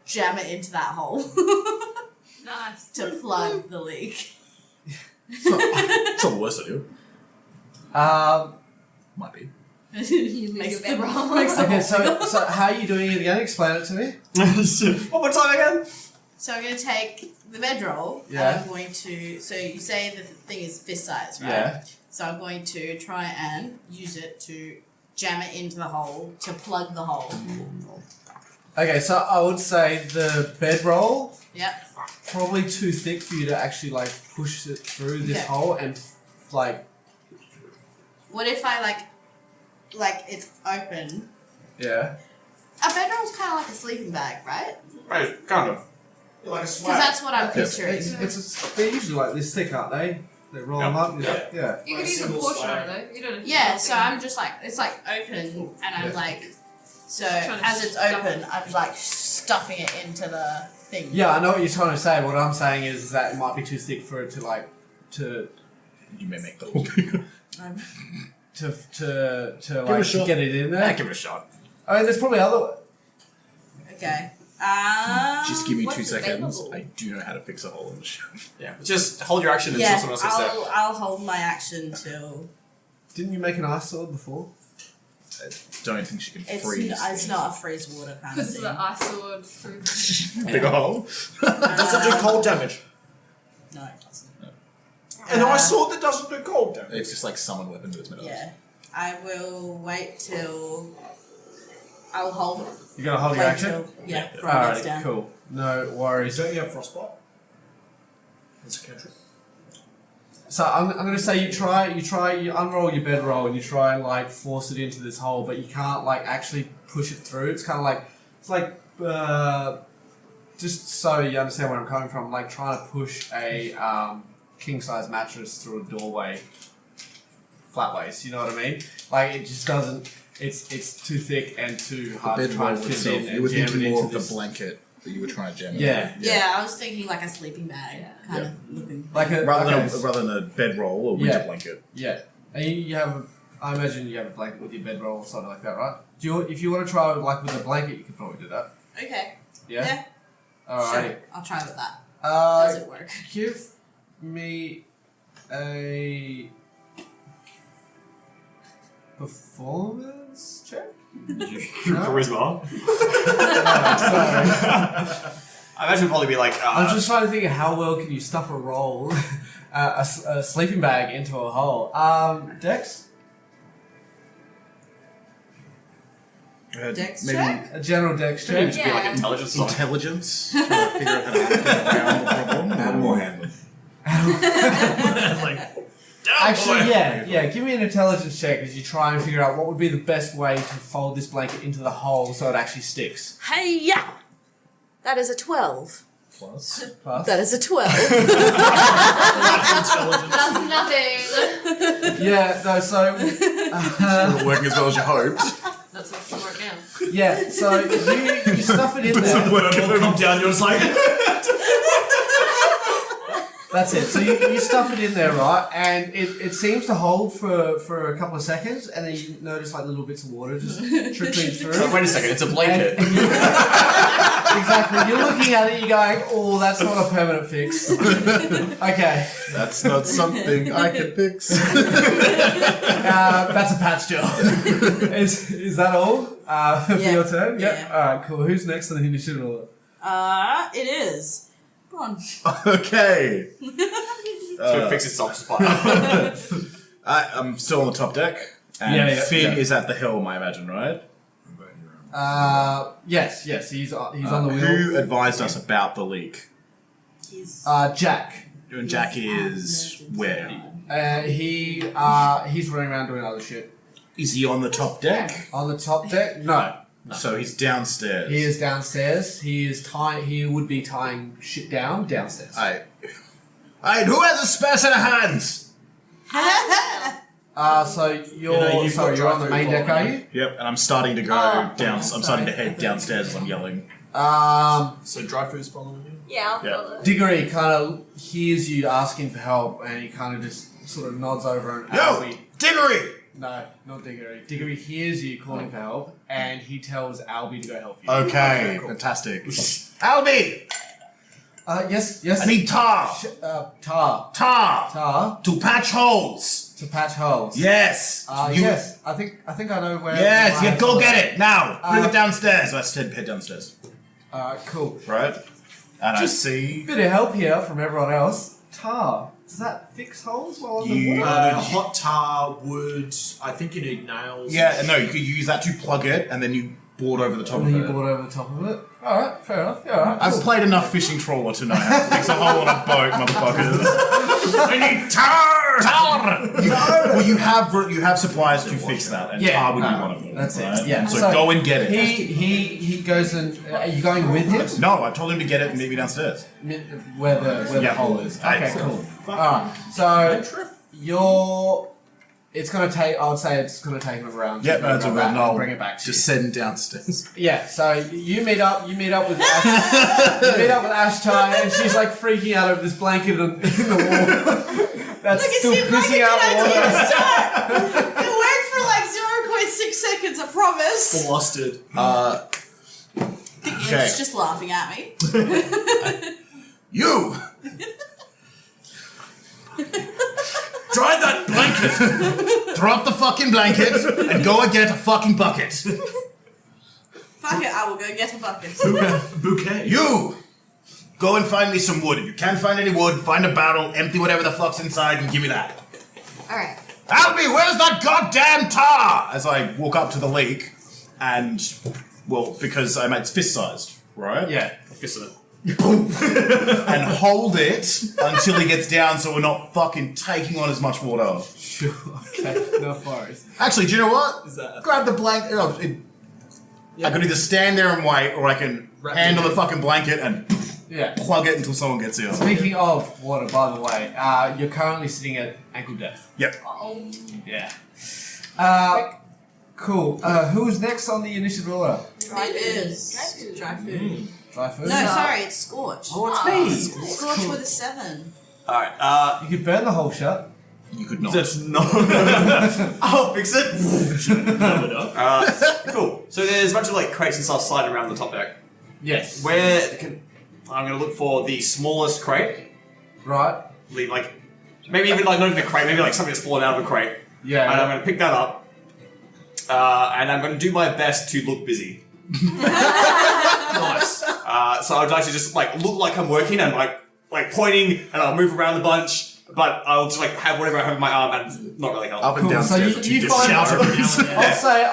Speaker 8: jam it into that hole
Speaker 5: Nice.
Speaker 8: to plug the leak.
Speaker 7: It's not the worst idea. Might be.
Speaker 5: You lose
Speaker 8: Makes
Speaker 5: your
Speaker 8: the-
Speaker 5: bedroll.
Speaker 8: makes the
Speaker 3: Okay,
Speaker 8: whole
Speaker 3: so how are you doing it again? Explain it to me.
Speaker 6: One more time again.
Speaker 8: So I'm going to take the bedroll
Speaker 3: Yeah.
Speaker 8: and I'm going to. So you say the thing is fist size, right?
Speaker 3: Yeah.
Speaker 8: So I'm going to try and use it to jam it into the hole to plug the hole.
Speaker 3: Okay, so I would say the bedroll
Speaker 8: Yep.
Speaker 3: probably too thick for you to actually like push it through this
Speaker 8: Okay.
Speaker 3: hole and like
Speaker 8: What if I like it's open?
Speaker 3: yeah.
Speaker 8: A bedroll's kind of like a sleeping bag, right?
Speaker 6: Right, kind of.
Speaker 2: Like a
Speaker 8: Because
Speaker 2: swag.
Speaker 8: that's what I'm
Speaker 3: It's,
Speaker 8: picturing.
Speaker 3: they're usually like this thick, aren't they? They roll them up. Yeah.
Speaker 5: You can use a portion of it though. You don't have to
Speaker 8: Yeah,
Speaker 5: use
Speaker 8: so
Speaker 5: it.
Speaker 8: I'm just like, it's like open, and I'm like, so
Speaker 5: Trying to
Speaker 8: as it's
Speaker 5: stuff
Speaker 8: open, I'm like stuffing it into the thing.
Speaker 3: Yeah, I know what you're trying to say. What I'm saying is that it might be too thick for it to like to
Speaker 4: You may make the whole thing.
Speaker 3: like
Speaker 4: shot.
Speaker 3: get it in there.
Speaker 4: Give it a shot.
Speaker 3: I mean, there's probably other.
Speaker 8: Okay.
Speaker 4: Just give me
Speaker 8: what's
Speaker 4: 2 seconds.
Speaker 8: available?
Speaker 4: I do know how to fix a hole in the shelf.
Speaker 6: Yeah, just hold your action until
Speaker 8: Yeah,
Speaker 6: someone else gets there.
Speaker 8: I'll hold my action till
Speaker 3: Didn't you make an ice sword before?
Speaker 4: I don't think she can
Speaker 8: it's
Speaker 4: freeze.
Speaker 8: it's not a freeze water kind of
Speaker 5: Because
Speaker 8: thing.
Speaker 5: the ice sword through.
Speaker 4: Bigger hole.
Speaker 2: Does that do cold damage?
Speaker 8: No, it doesn't.
Speaker 2: An ice sword that doesn't do cold damage.
Speaker 4: It's just like summon weapon, but it's metal.
Speaker 8: Yeah, I will wait till. I'll hold it.
Speaker 3: You're gonna hold your
Speaker 8: Wait
Speaker 3: action.
Speaker 8: till Brian gets down.
Speaker 3: Cool. No worries.
Speaker 2: Don't you have frostbite? That's a cantrip.
Speaker 3: So I'm gonna say you unroll your bedroll and you try and like force it into this hole, but you can't like actually push it through. It's kind of like just so you understand where I'm coming from, like trying to push a king size mattress through a doorway flatways. You know what I mean? Like it just doesn't. It's too thick and too hard to try and fit in.
Speaker 4: You were
Speaker 3: and jam
Speaker 4: thinking
Speaker 3: it
Speaker 4: more
Speaker 3: into
Speaker 4: of the
Speaker 3: this.
Speaker 4: blanket that you were trying to jam.
Speaker 3: Yeah.
Speaker 8: Yeah, I was thinking like a sleeping bag kind of looking.
Speaker 3: Like a
Speaker 4: Rather
Speaker 3: okay,
Speaker 4: than a bedroll or winter
Speaker 3: Yeah.
Speaker 4: blanket.
Speaker 3: Yeah, and you have. I imagine you have a blanket with your bedroll or something like that, right? If you want to try like with a blanket, you could probably do that.
Speaker 8: Okay.
Speaker 3: Yeah.
Speaker 8: Yeah.
Speaker 3: Alright.
Speaker 8: Sure. I'll try with that. Does
Speaker 3: Uh,
Speaker 8: it work?
Speaker 3: give me a performance check.
Speaker 6: Charisma.
Speaker 3: Sorry.
Speaker 6: I imagine it'd probably be like.
Speaker 3: I'm just trying to think of how well can you stuff a roll, a sleeping bag into a hole. Dex,
Speaker 8: Dex
Speaker 4: maybe
Speaker 8: check?
Speaker 3: a general Dex
Speaker 6: Maybe
Speaker 3: check.
Speaker 6: just be like
Speaker 5: Yeah.
Speaker 6: intelligence. Something.
Speaker 4: intelligence. Trying to figure out how to get around the problem.
Speaker 7: And more handling.
Speaker 3: Actually, yeah. Give me an intelligence check as you try and figure out what would be the best way to fold this blanket into the hole so it actually sticks.
Speaker 8: Hey, yeah. That is a 12.
Speaker 4: Plus.
Speaker 3: Plus.
Speaker 8: That is a 12.
Speaker 5: That's nothing.
Speaker 3: Yeah. No. So.
Speaker 4: Not working as well as you hoped.
Speaker 5: That's what's going to work now.
Speaker 3: Yeah. So you stuff it in there.
Speaker 2: Come down, you're just like.
Speaker 3: That's it. So you stuff it in there, right? And it seems to hold for a couple of seconds, and then you notice like little bits of water just trickling through.
Speaker 6: So wait a second, it's a blanket.
Speaker 3: And exactly. You're looking at it, you're going, oh, that's not a permanent fix. Okay.
Speaker 4: That's not something I can fix.
Speaker 3: That's a patch job. Is that all for
Speaker 8: Yeah.
Speaker 3: your turn? Yep.
Speaker 8: Yeah.
Speaker 3: All right, cool. Who's next on the initiative order?
Speaker 8: It is. Go on.
Speaker 4: Okay.
Speaker 6: It's gonna fix itself just fine.
Speaker 4: I'm still on the top deck. And
Speaker 3: Yeah,
Speaker 4: Finn
Speaker 3: yeah.
Speaker 4: is at the helm, I imagine, right?
Speaker 3: Yes. He's on the wheel.
Speaker 4: Who advised us about the leak?
Speaker 8: He's.
Speaker 3: Jack.
Speaker 4: And Jack is where?
Speaker 3: He's running around doing other shit.
Speaker 4: Is he on the top deck?
Speaker 3: On the top deck? No.
Speaker 4: So he's downstairs.
Speaker 3: He is downstairs. He would be tying shit downstairs.
Speaker 4: Alright, who has a spare set of hands?
Speaker 3: So you're you're on the main deck, are you?
Speaker 4: Yep, and I'm starting to go down. I'm starting to head downstairs as I'm yelling.
Speaker 2: So dry food's following you?
Speaker 5: Yeah, I'll
Speaker 4: Yeah.
Speaker 5: follow.
Speaker 3: Diggory kind of hears you asking for help, and he kind of just sort of nods over and
Speaker 4: Yo,
Speaker 3: Albie.
Speaker 4: Diggory!
Speaker 3: No, not Diggory. Diggory hears you calling for help, and he tells Albie to go help you.
Speaker 4: Okay, fantastic. Albie!
Speaker 3: Yes.
Speaker 4: I need tar!
Speaker 3: Tar
Speaker 4: To patch holes!
Speaker 3: to patch holes.
Speaker 4: Yes!
Speaker 3: Yes. I think I know where.
Speaker 4: Yes,
Speaker 3: where
Speaker 4: you
Speaker 3: I-
Speaker 4: go get it now! Bring it downstairs. I said head downstairs.
Speaker 3: Cool.
Speaker 4: Right? And
Speaker 3: Just-
Speaker 4: I see
Speaker 3: Bit of help here from everyone else. Tar. Does that fix holes while on the
Speaker 4: You-
Speaker 3: water?
Speaker 2: Hot tar, wood. I think you need nails.
Speaker 4: Yeah, no, you could use that to plug it, and then you board over the top
Speaker 3: And
Speaker 4: of
Speaker 3: then you
Speaker 4: it.
Speaker 3: board over the top of it. Alright, fair enough. Yeah, alright.
Speaker 4: I've played enough fishing trawler to know how to fix a hole on a boat, motherfuckers. I need tar! Well, you have supplies to fix that, and tar would be one of them.
Speaker 3: That's
Speaker 4: right?
Speaker 3: it. Yeah.
Speaker 4: So go and get it.
Speaker 3: He goes and are you going with him?
Speaker 4: No, I told him to get it and meet me downstairs.
Speaker 3: Where the hole is. Okay, cool. Alright. So it's gonna take I would say it's gonna take him around.
Speaker 4: Yeah, no, it's all good. No,
Speaker 3: bring it back to you.
Speaker 4: Descend downstairs.
Speaker 3: Yeah, so you meet up with Ash, you meet up with Ashtai, and she's like freaking out over this blanket in the wall. That's still pissing out water.
Speaker 8: It worked for like 0.6 seconds, I promise.
Speaker 2: Flustered.
Speaker 8: The imp's just laughing at me.
Speaker 4: You! Dry that blanket! Throw up the fucking blanket and go and get a fucking bucket.
Speaker 8: Fuck it, I will go get a bucket.
Speaker 2: Bouquet.
Speaker 4: You! Go and find me some wood. If you can't find any wood, find a barrel, empty whatever the fuck's inside and give me that.
Speaker 9: Alright.
Speaker 4: Albie, where's that goddamn tar? As I walk up to the leak and, well, because it's fist-sized, right?
Speaker 3: Yeah.
Speaker 2: Fist of it.
Speaker 4: And hold it until he gets down so we're not fucking taking on as much water.
Speaker 3: Sure. Okay. No worries.
Speaker 4: Actually, do you know what?
Speaker 2: Is that-
Speaker 4: Grab the blanket. I could either stand there and wait, or I can handle the fucking blanket and
Speaker 3: Yeah.
Speaker 4: plug it until someone gets here.
Speaker 3: Speaking of water, by the way, you're currently sitting at ankle depth.
Speaker 4: Yep.
Speaker 3: Yeah. Cool. Who's next on the initiative order?
Speaker 8: Dry food. Dry food.
Speaker 3: Dry food?
Speaker 8: No, sorry, it's Scorch.
Speaker 3: Oh, it's me.
Speaker 8: Scorch with a 7
Speaker 6: Alright,
Speaker 3: You could burn the hole shut.
Speaker 4: You could not.
Speaker 2: That's not.
Speaker 6: I'll fix it.
Speaker 2: No, no.
Speaker 6: Cool. So there's a bunch of like crates and stuff sliding around the top deck.
Speaker 3: Yes.
Speaker 6: I'm going to look for the smallest crate.
Speaker 3: Right.
Speaker 6: Leave like, maybe even like not even a crate, maybe like something that's fallen out of a crate.
Speaker 3: Yeah.
Speaker 6: And I'm going to pick that up. And I'm going to do my best to look busy.
Speaker 2: Nice.
Speaker 6: So I'd like to just like look like I'm working and like pointing, and I'll move around the bunch. But I'll just like have whatever I have in my arm and not really help.
Speaker 4: Up and
Speaker 3: Cool. So
Speaker 4: downstairs.
Speaker 3: you find.
Speaker 4: shout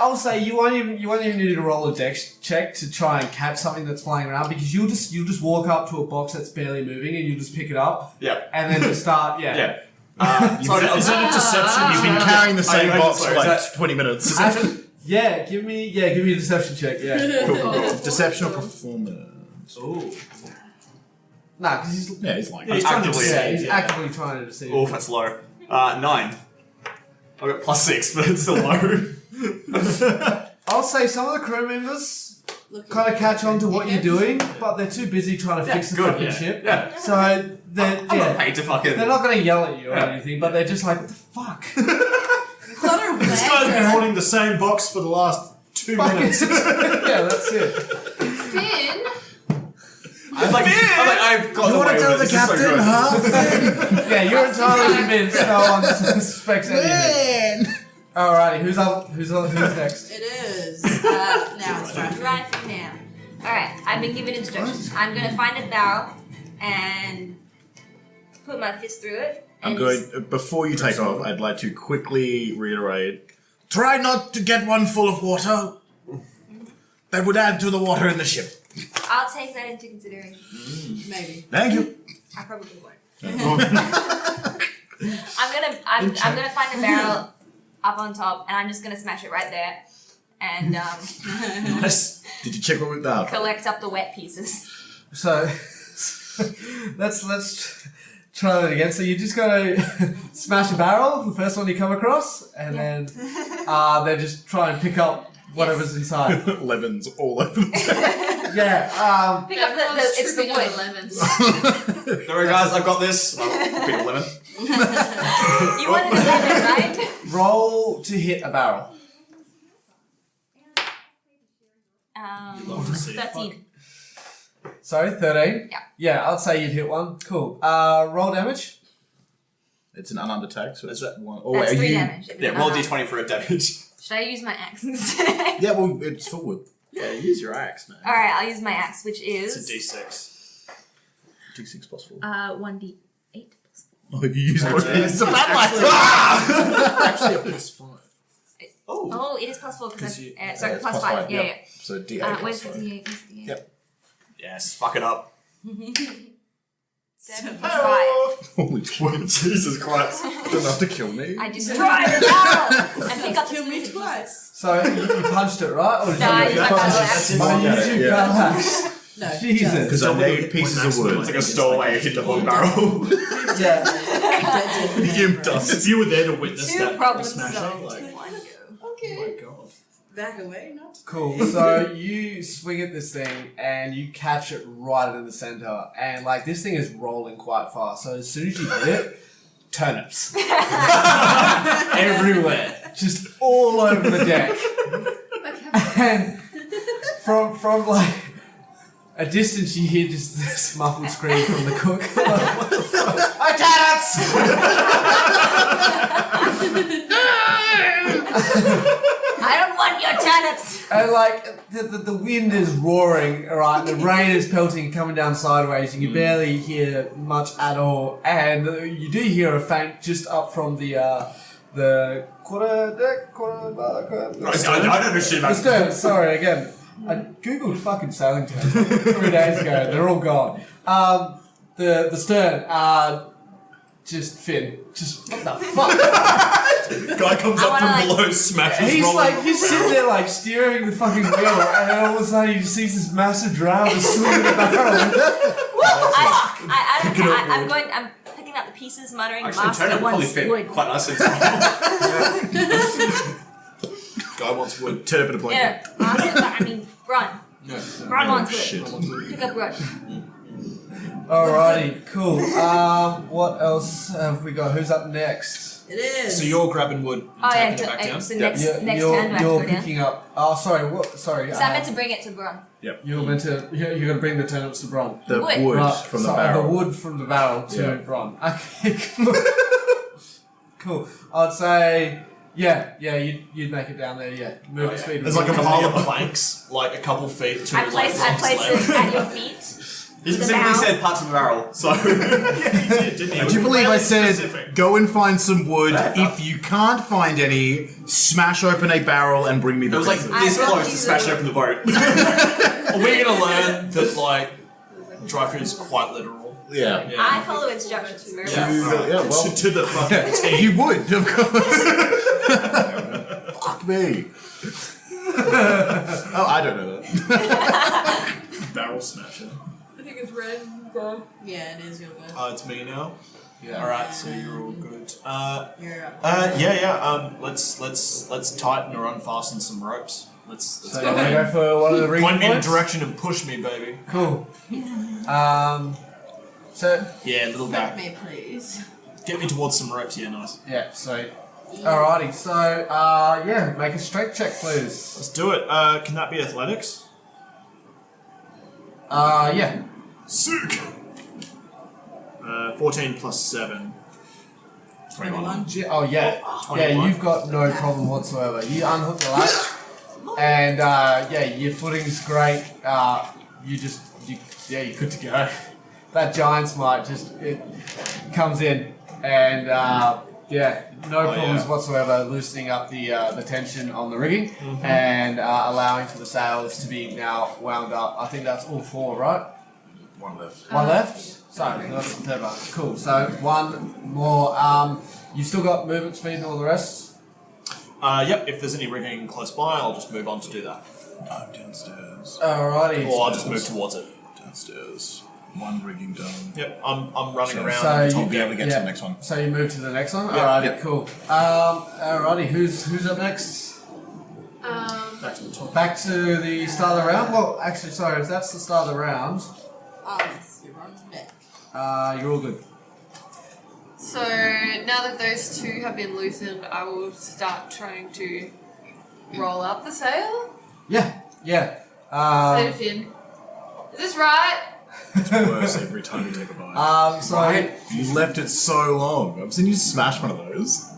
Speaker 3: I'll say you won't even need to roll a dex check to try and catch something that's flying around, because you'll just walk up to a box that's barely moving and you just pick it up.
Speaker 6: Yeah.
Speaker 3: And then just start. Yeah.
Speaker 6: Yeah.
Speaker 2: Is that a deception?
Speaker 4: You've been carrying the same
Speaker 6: I-
Speaker 4: box
Speaker 6: sorry,
Speaker 4: for
Speaker 6: is
Speaker 4: like
Speaker 6: that-
Speaker 4: 20 minutes.
Speaker 3: Yeah. Give me a deception check. Yeah.
Speaker 4: Deception or performance?
Speaker 2: Ooh.
Speaker 3: Nah, because he's
Speaker 4: Yeah, he's lying.
Speaker 2: Yeah, he's trying to
Speaker 6: Actively.
Speaker 2: deceive.
Speaker 3: he's actively trying to deceive.
Speaker 6: Oh, that's low. 9. I got +6, but it's still low.
Speaker 3: I'll say some of the crew members
Speaker 8: Look
Speaker 3: kind of
Speaker 8: at
Speaker 3: catch on to what you're
Speaker 8: it.
Speaker 3: doing, but they're too busy trying to fix the
Speaker 6: good,
Speaker 3: fucking
Speaker 6: yeah.
Speaker 3: ship.
Speaker 6: Yeah.
Speaker 3: So they're
Speaker 6: I'm not paid to fucking.
Speaker 3: they're not going to yell at you or
Speaker 6: Yeah.
Speaker 3: anything, but they're just like, what the fuck?
Speaker 8: Clutter
Speaker 2: This guy's been holding the same box for the last 2 minutes.
Speaker 3: Yeah, that's it.
Speaker 5: Finn,
Speaker 6: I've got
Speaker 4: You
Speaker 6: the
Speaker 4: want
Speaker 6: way
Speaker 4: to tell
Speaker 6: with
Speaker 4: the
Speaker 6: it. This is so
Speaker 4: captain,
Speaker 6: good.
Speaker 4: huh?
Speaker 3: Yeah, you're entirely convinced no one suspects anything. Alrighty, who's next?
Speaker 8: It is. Now it's dry food.
Speaker 9: Right for now. Alright, I've been given instructions. I'm gonna find a barrel and put my fist through it.
Speaker 4: I'm
Speaker 9: and
Speaker 4: going. Before you take off, I'd like to quickly reiterate: try not to get one full of water. That would add to the water in the ship.
Speaker 9: I'll take that into consideration.
Speaker 8: Maybe.
Speaker 4: Thank you.
Speaker 9: I probably won't. I'm gonna find a barrel up on top, and I'm just gonna smash it right there, and
Speaker 2: Nice.
Speaker 4: Did you check what with that?
Speaker 9: collect up the wet pieces.
Speaker 3: So let's try that again. So you just gotta smash a barrel, the first one you come across, and then just try and pick up whatever's inside.
Speaker 4: Lemons all over the place.
Speaker 3: Yeah.
Speaker 9: Pick up it's the wood.
Speaker 5: lemons.
Speaker 6: Don't worry, guys, I've got this. I'll pick a lemon.
Speaker 9: You wanted a lemon, right?
Speaker 3: Roll to hit a barrel.
Speaker 9: 13.
Speaker 3: Sorry, 13?
Speaker 9: Yeah.
Speaker 3: Yeah, I'd say you'd hit one. Cool. Roll damage.
Speaker 4: It's an unarmed attack, so it's one. Oh,
Speaker 9: That's
Speaker 4: wait, are
Speaker 9: 3
Speaker 4: you?
Speaker 9: damage. if it's
Speaker 6: Yeah, roll
Speaker 9: not-
Speaker 6: d20 for a damage.
Speaker 9: Should I use my axe instead?
Speaker 4: Yeah, well, it's for wood.
Speaker 2: Yeah, use your axe, man.
Speaker 9: Alright, I'll use my axe, which
Speaker 2: It's
Speaker 9: is
Speaker 2: a d6.
Speaker 4: D6 plus 4.
Speaker 9: 1d8.
Speaker 4: Oh, if you use
Speaker 2: Actually-
Speaker 4: wood, it's a bad
Speaker 2: Actually, a +5.
Speaker 9: Oh, it is plus 4 because
Speaker 2: you-
Speaker 9: sorry,
Speaker 4: it's
Speaker 9: plus 5. Yeah,
Speaker 4: yep. So D8
Speaker 9: Where's
Speaker 4: plus
Speaker 9: the
Speaker 4: 5.
Speaker 9: d8? Where's the d8?
Speaker 4: Yep.
Speaker 6: Yes, fuck it up.
Speaker 9: 75.
Speaker 7: Holy shit.
Speaker 2: Jesus Christ.
Speaker 7: Enough to kill me?
Speaker 9: I destroy the barrel and pick up the
Speaker 8: Kill me
Speaker 9: splintered
Speaker 8: twice.
Speaker 3: So you punched it, right? Or did
Speaker 9: No, I
Speaker 3: you
Speaker 9: used my battle axe.
Speaker 3: Oh, you used your battle axe.
Speaker 8: No,
Speaker 3: Jesus.
Speaker 7: Because I need pieces of wood.
Speaker 6: It's like a stowaway hit the long barrel.
Speaker 3: Yeah.
Speaker 7: The imp does.
Speaker 2: If you were there to witness
Speaker 5: Two
Speaker 2: that
Speaker 5: problems
Speaker 2: smashing,
Speaker 5: solved.
Speaker 2: like, oh
Speaker 8: Okay.
Speaker 2: my god.
Speaker 8: Back away, not.
Speaker 3: Cool. So you swing at this thing and you catch it right in the center, and like this thing is rolling quite fast. So as soon as you hit it, turnips everywhere, just all over the deck. And from like a distance, you hear just this muffled scream from the cook. Like, what the fuck?
Speaker 9: I don't want your turnips.
Speaker 3: And like the wind is roaring, right? The rain is pelting, coming down sideways. You can barely hear much at all, and you do hear a faint just up from the quarter deck,
Speaker 6: I don't know shit
Speaker 3: the
Speaker 6: about
Speaker 3: stern. Sorry again. I googled fucking sailing terms 3 days ago. They're all gone. The stern. Just Finn. Just what the fuck?
Speaker 2: Guy comes up from below, smashes,
Speaker 3: He's
Speaker 2: rolling
Speaker 3: like, he's sitting there like steering the fucking wheel, and then all of a sudden he sees this massive drow just swinging a barrel.
Speaker 9: I'm picking up the pieces, muttering,
Speaker 6: Actually,
Speaker 9: master
Speaker 6: turnip probably
Speaker 9: wants
Speaker 6: fit
Speaker 9: wood.
Speaker 6: quite nicely.
Speaker 2: Guy wants wood.
Speaker 7: Turn up in a blanket.
Speaker 9: Yeah, master, I mean, Bron. Bron wants wood.
Speaker 7: Shit.
Speaker 9: Pick up wood.
Speaker 3: Alrighty, cool. What else have we got? Who's up next?
Speaker 8: It is.
Speaker 2: So you're grabbing wood and
Speaker 9: Oh yeah,
Speaker 2: taking it back down?
Speaker 9: so next
Speaker 3: You're,
Speaker 9: next
Speaker 3: you're,
Speaker 9: turn do I have to
Speaker 3: you're
Speaker 9: go down?
Speaker 3: picking up. Oh, sorry. What? Sorry.
Speaker 9: So I meant to bring it to Bron.
Speaker 3: You're meant to. You're going to bring the turnips to Bron.
Speaker 7: The
Speaker 9: Wood.
Speaker 7: wood
Speaker 3: Right,
Speaker 7: from the
Speaker 3: sorry,
Speaker 7: barrel.
Speaker 3: The wood from the barrel to
Speaker 7: Yeah.
Speaker 3: Bron. Okay, cool. Cool. I'd say, yeah, you'd make it down there. Yeah, moving speed.
Speaker 2: There's like a pile of planks, like a couple feet to
Speaker 9: I place it at your feet.
Speaker 6: He
Speaker 9: The
Speaker 6: specifically
Speaker 9: barrel.
Speaker 6: said parts of the barrel, so.
Speaker 2: Yeah, he did, didn't he?
Speaker 7: Do you believe I said,
Speaker 2: Specific.
Speaker 7: go and find some wood. If you can't find any, smash open a barrel and bring me
Speaker 6: It
Speaker 7: the
Speaker 6: was like
Speaker 7: pieces.
Speaker 6: this
Speaker 5: I brought
Speaker 6: close to
Speaker 5: you
Speaker 6: smashing
Speaker 5: the-
Speaker 6: open the boat.
Speaker 2: Are we going to learn that, like, dry food is quite literal?
Speaker 7: Yeah.
Speaker 9: I follow instructions very well.
Speaker 7: Yeah, well.
Speaker 2: To the fucking T.
Speaker 7: You would, of course. Fuck me. Oh, I don't know that.
Speaker 2: Barrel smasher.
Speaker 5: I think it's red. Go.
Speaker 8: Yeah, it is your go.
Speaker 2: It's me now.
Speaker 3: Yeah.
Speaker 2: Alright, so you're all good.
Speaker 8: You're up.
Speaker 2: Yeah. Let's tighten or unfasten some ropes. Let's
Speaker 3: So
Speaker 2: go.
Speaker 3: you want to go for one of the ring
Speaker 2: Point me in a
Speaker 3: points?
Speaker 2: direction and push me, baby.
Speaker 3: Cool. So
Speaker 2: Yeah, little
Speaker 8: Grab
Speaker 2: guy.
Speaker 8: me, please.
Speaker 2: Get me towards some ropes. Yeah, nice.
Speaker 3: yeah, sweet. Alrighty, so yeah, make a strength check, please.
Speaker 2: Let's do it. Can that be athletics?
Speaker 3: Yeah.
Speaker 2: Sick. 14 plus 7.
Speaker 8: 21.
Speaker 3: Oh yeah,
Speaker 2: 21.
Speaker 3: yeah. You've got no problem whatsoever. You unhook the latch, and yeah, your footing's great. You're good to go. That giant's might just it comes in, and yeah, no problems
Speaker 2: yeah.
Speaker 3: whatsoever. Loosening up the tension on the rigging and allowing for the sails to be now wound up. I think that's all four, right?
Speaker 7: One left.
Speaker 3: One left? Sorry, that's the third one. Cool. So one more. You've still got movement speed and all the rest?
Speaker 2: Yep, if there's any rigging close by, I'll just move on to do that.
Speaker 7: I'm downstairs.
Speaker 3: Alrighty.
Speaker 2: Or I'll just move towards it.
Speaker 7: Downstairs. One rigging done.
Speaker 2: Yep, I'm running around.
Speaker 3: So
Speaker 2: on the
Speaker 3: you-
Speaker 2: top
Speaker 7: I'll be able to get to
Speaker 3: yeah.
Speaker 7: the next one.
Speaker 3: So you move to the next one?
Speaker 2: Yeah.
Speaker 3: Alrighty,
Speaker 7: Yep.
Speaker 3: cool. Alrighty, who's up next?
Speaker 2: back to the top.
Speaker 3: Back to the start of the round? Well, actually, sorry, if that's the start of the round,
Speaker 8: Yes, you're on back.
Speaker 3: you're all good.
Speaker 5: So now that those two have been loosened, I will start trying to roll up the sail.
Speaker 3: Yeah.
Speaker 5: Say to Finn, is this right?
Speaker 7: It's worse every time you take a bite.
Speaker 3: So
Speaker 7: You left it so long. I've seen you smash one of those.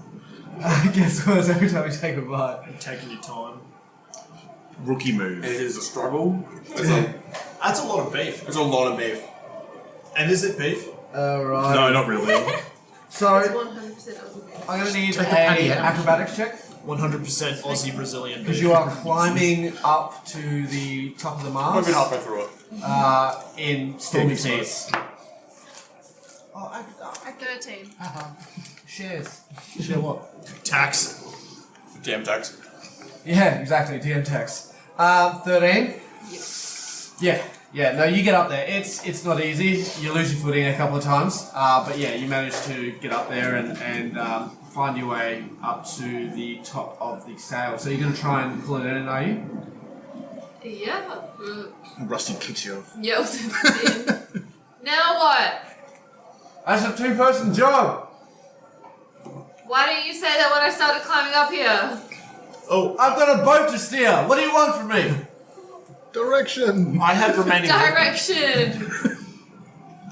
Speaker 3: I guess what every time you take a bite.
Speaker 2: You're taking your time.
Speaker 7: Rookie move.
Speaker 6: It is a struggle.
Speaker 2: That's a lot of beef.
Speaker 6: There's a lot of beef.
Speaker 2: And is it beef?
Speaker 3: Alright.
Speaker 7: No, not really.
Speaker 5: It's
Speaker 3: So
Speaker 5: 100% Aussie.
Speaker 3: I'm gonna need
Speaker 7: Take a penny
Speaker 3: an
Speaker 7: out.
Speaker 3: acrobatics check
Speaker 2: 100% Aussie Brazilian beef.
Speaker 3: because you are climbing up to the top of the
Speaker 6: I'm over
Speaker 3: mast
Speaker 6: halfway through it.
Speaker 3: in stormy seas. Oh, I
Speaker 5: 13.
Speaker 3: shares. Share what?
Speaker 2: Tax.
Speaker 6: DM tax.
Speaker 3: Yeah, exactly. DM tax. 13. Yeah. No, you get up there. It's not easy. You lose your footing a couple of times, but yeah, you manage to get up there and find your way up to the top of the sail. So you're gonna try and pull it in, are you?
Speaker 5: Yeah.
Speaker 2: Rusty kicks you off.
Speaker 5: Yep. Now what?
Speaker 3: That's a 2-person job.
Speaker 5: Why didn't you say that when I started climbing up here?
Speaker 2: Oh,
Speaker 3: I've got a boat to steer. What do you want from me?
Speaker 7: Direction.
Speaker 2: I have remaining.
Speaker 5: Direction!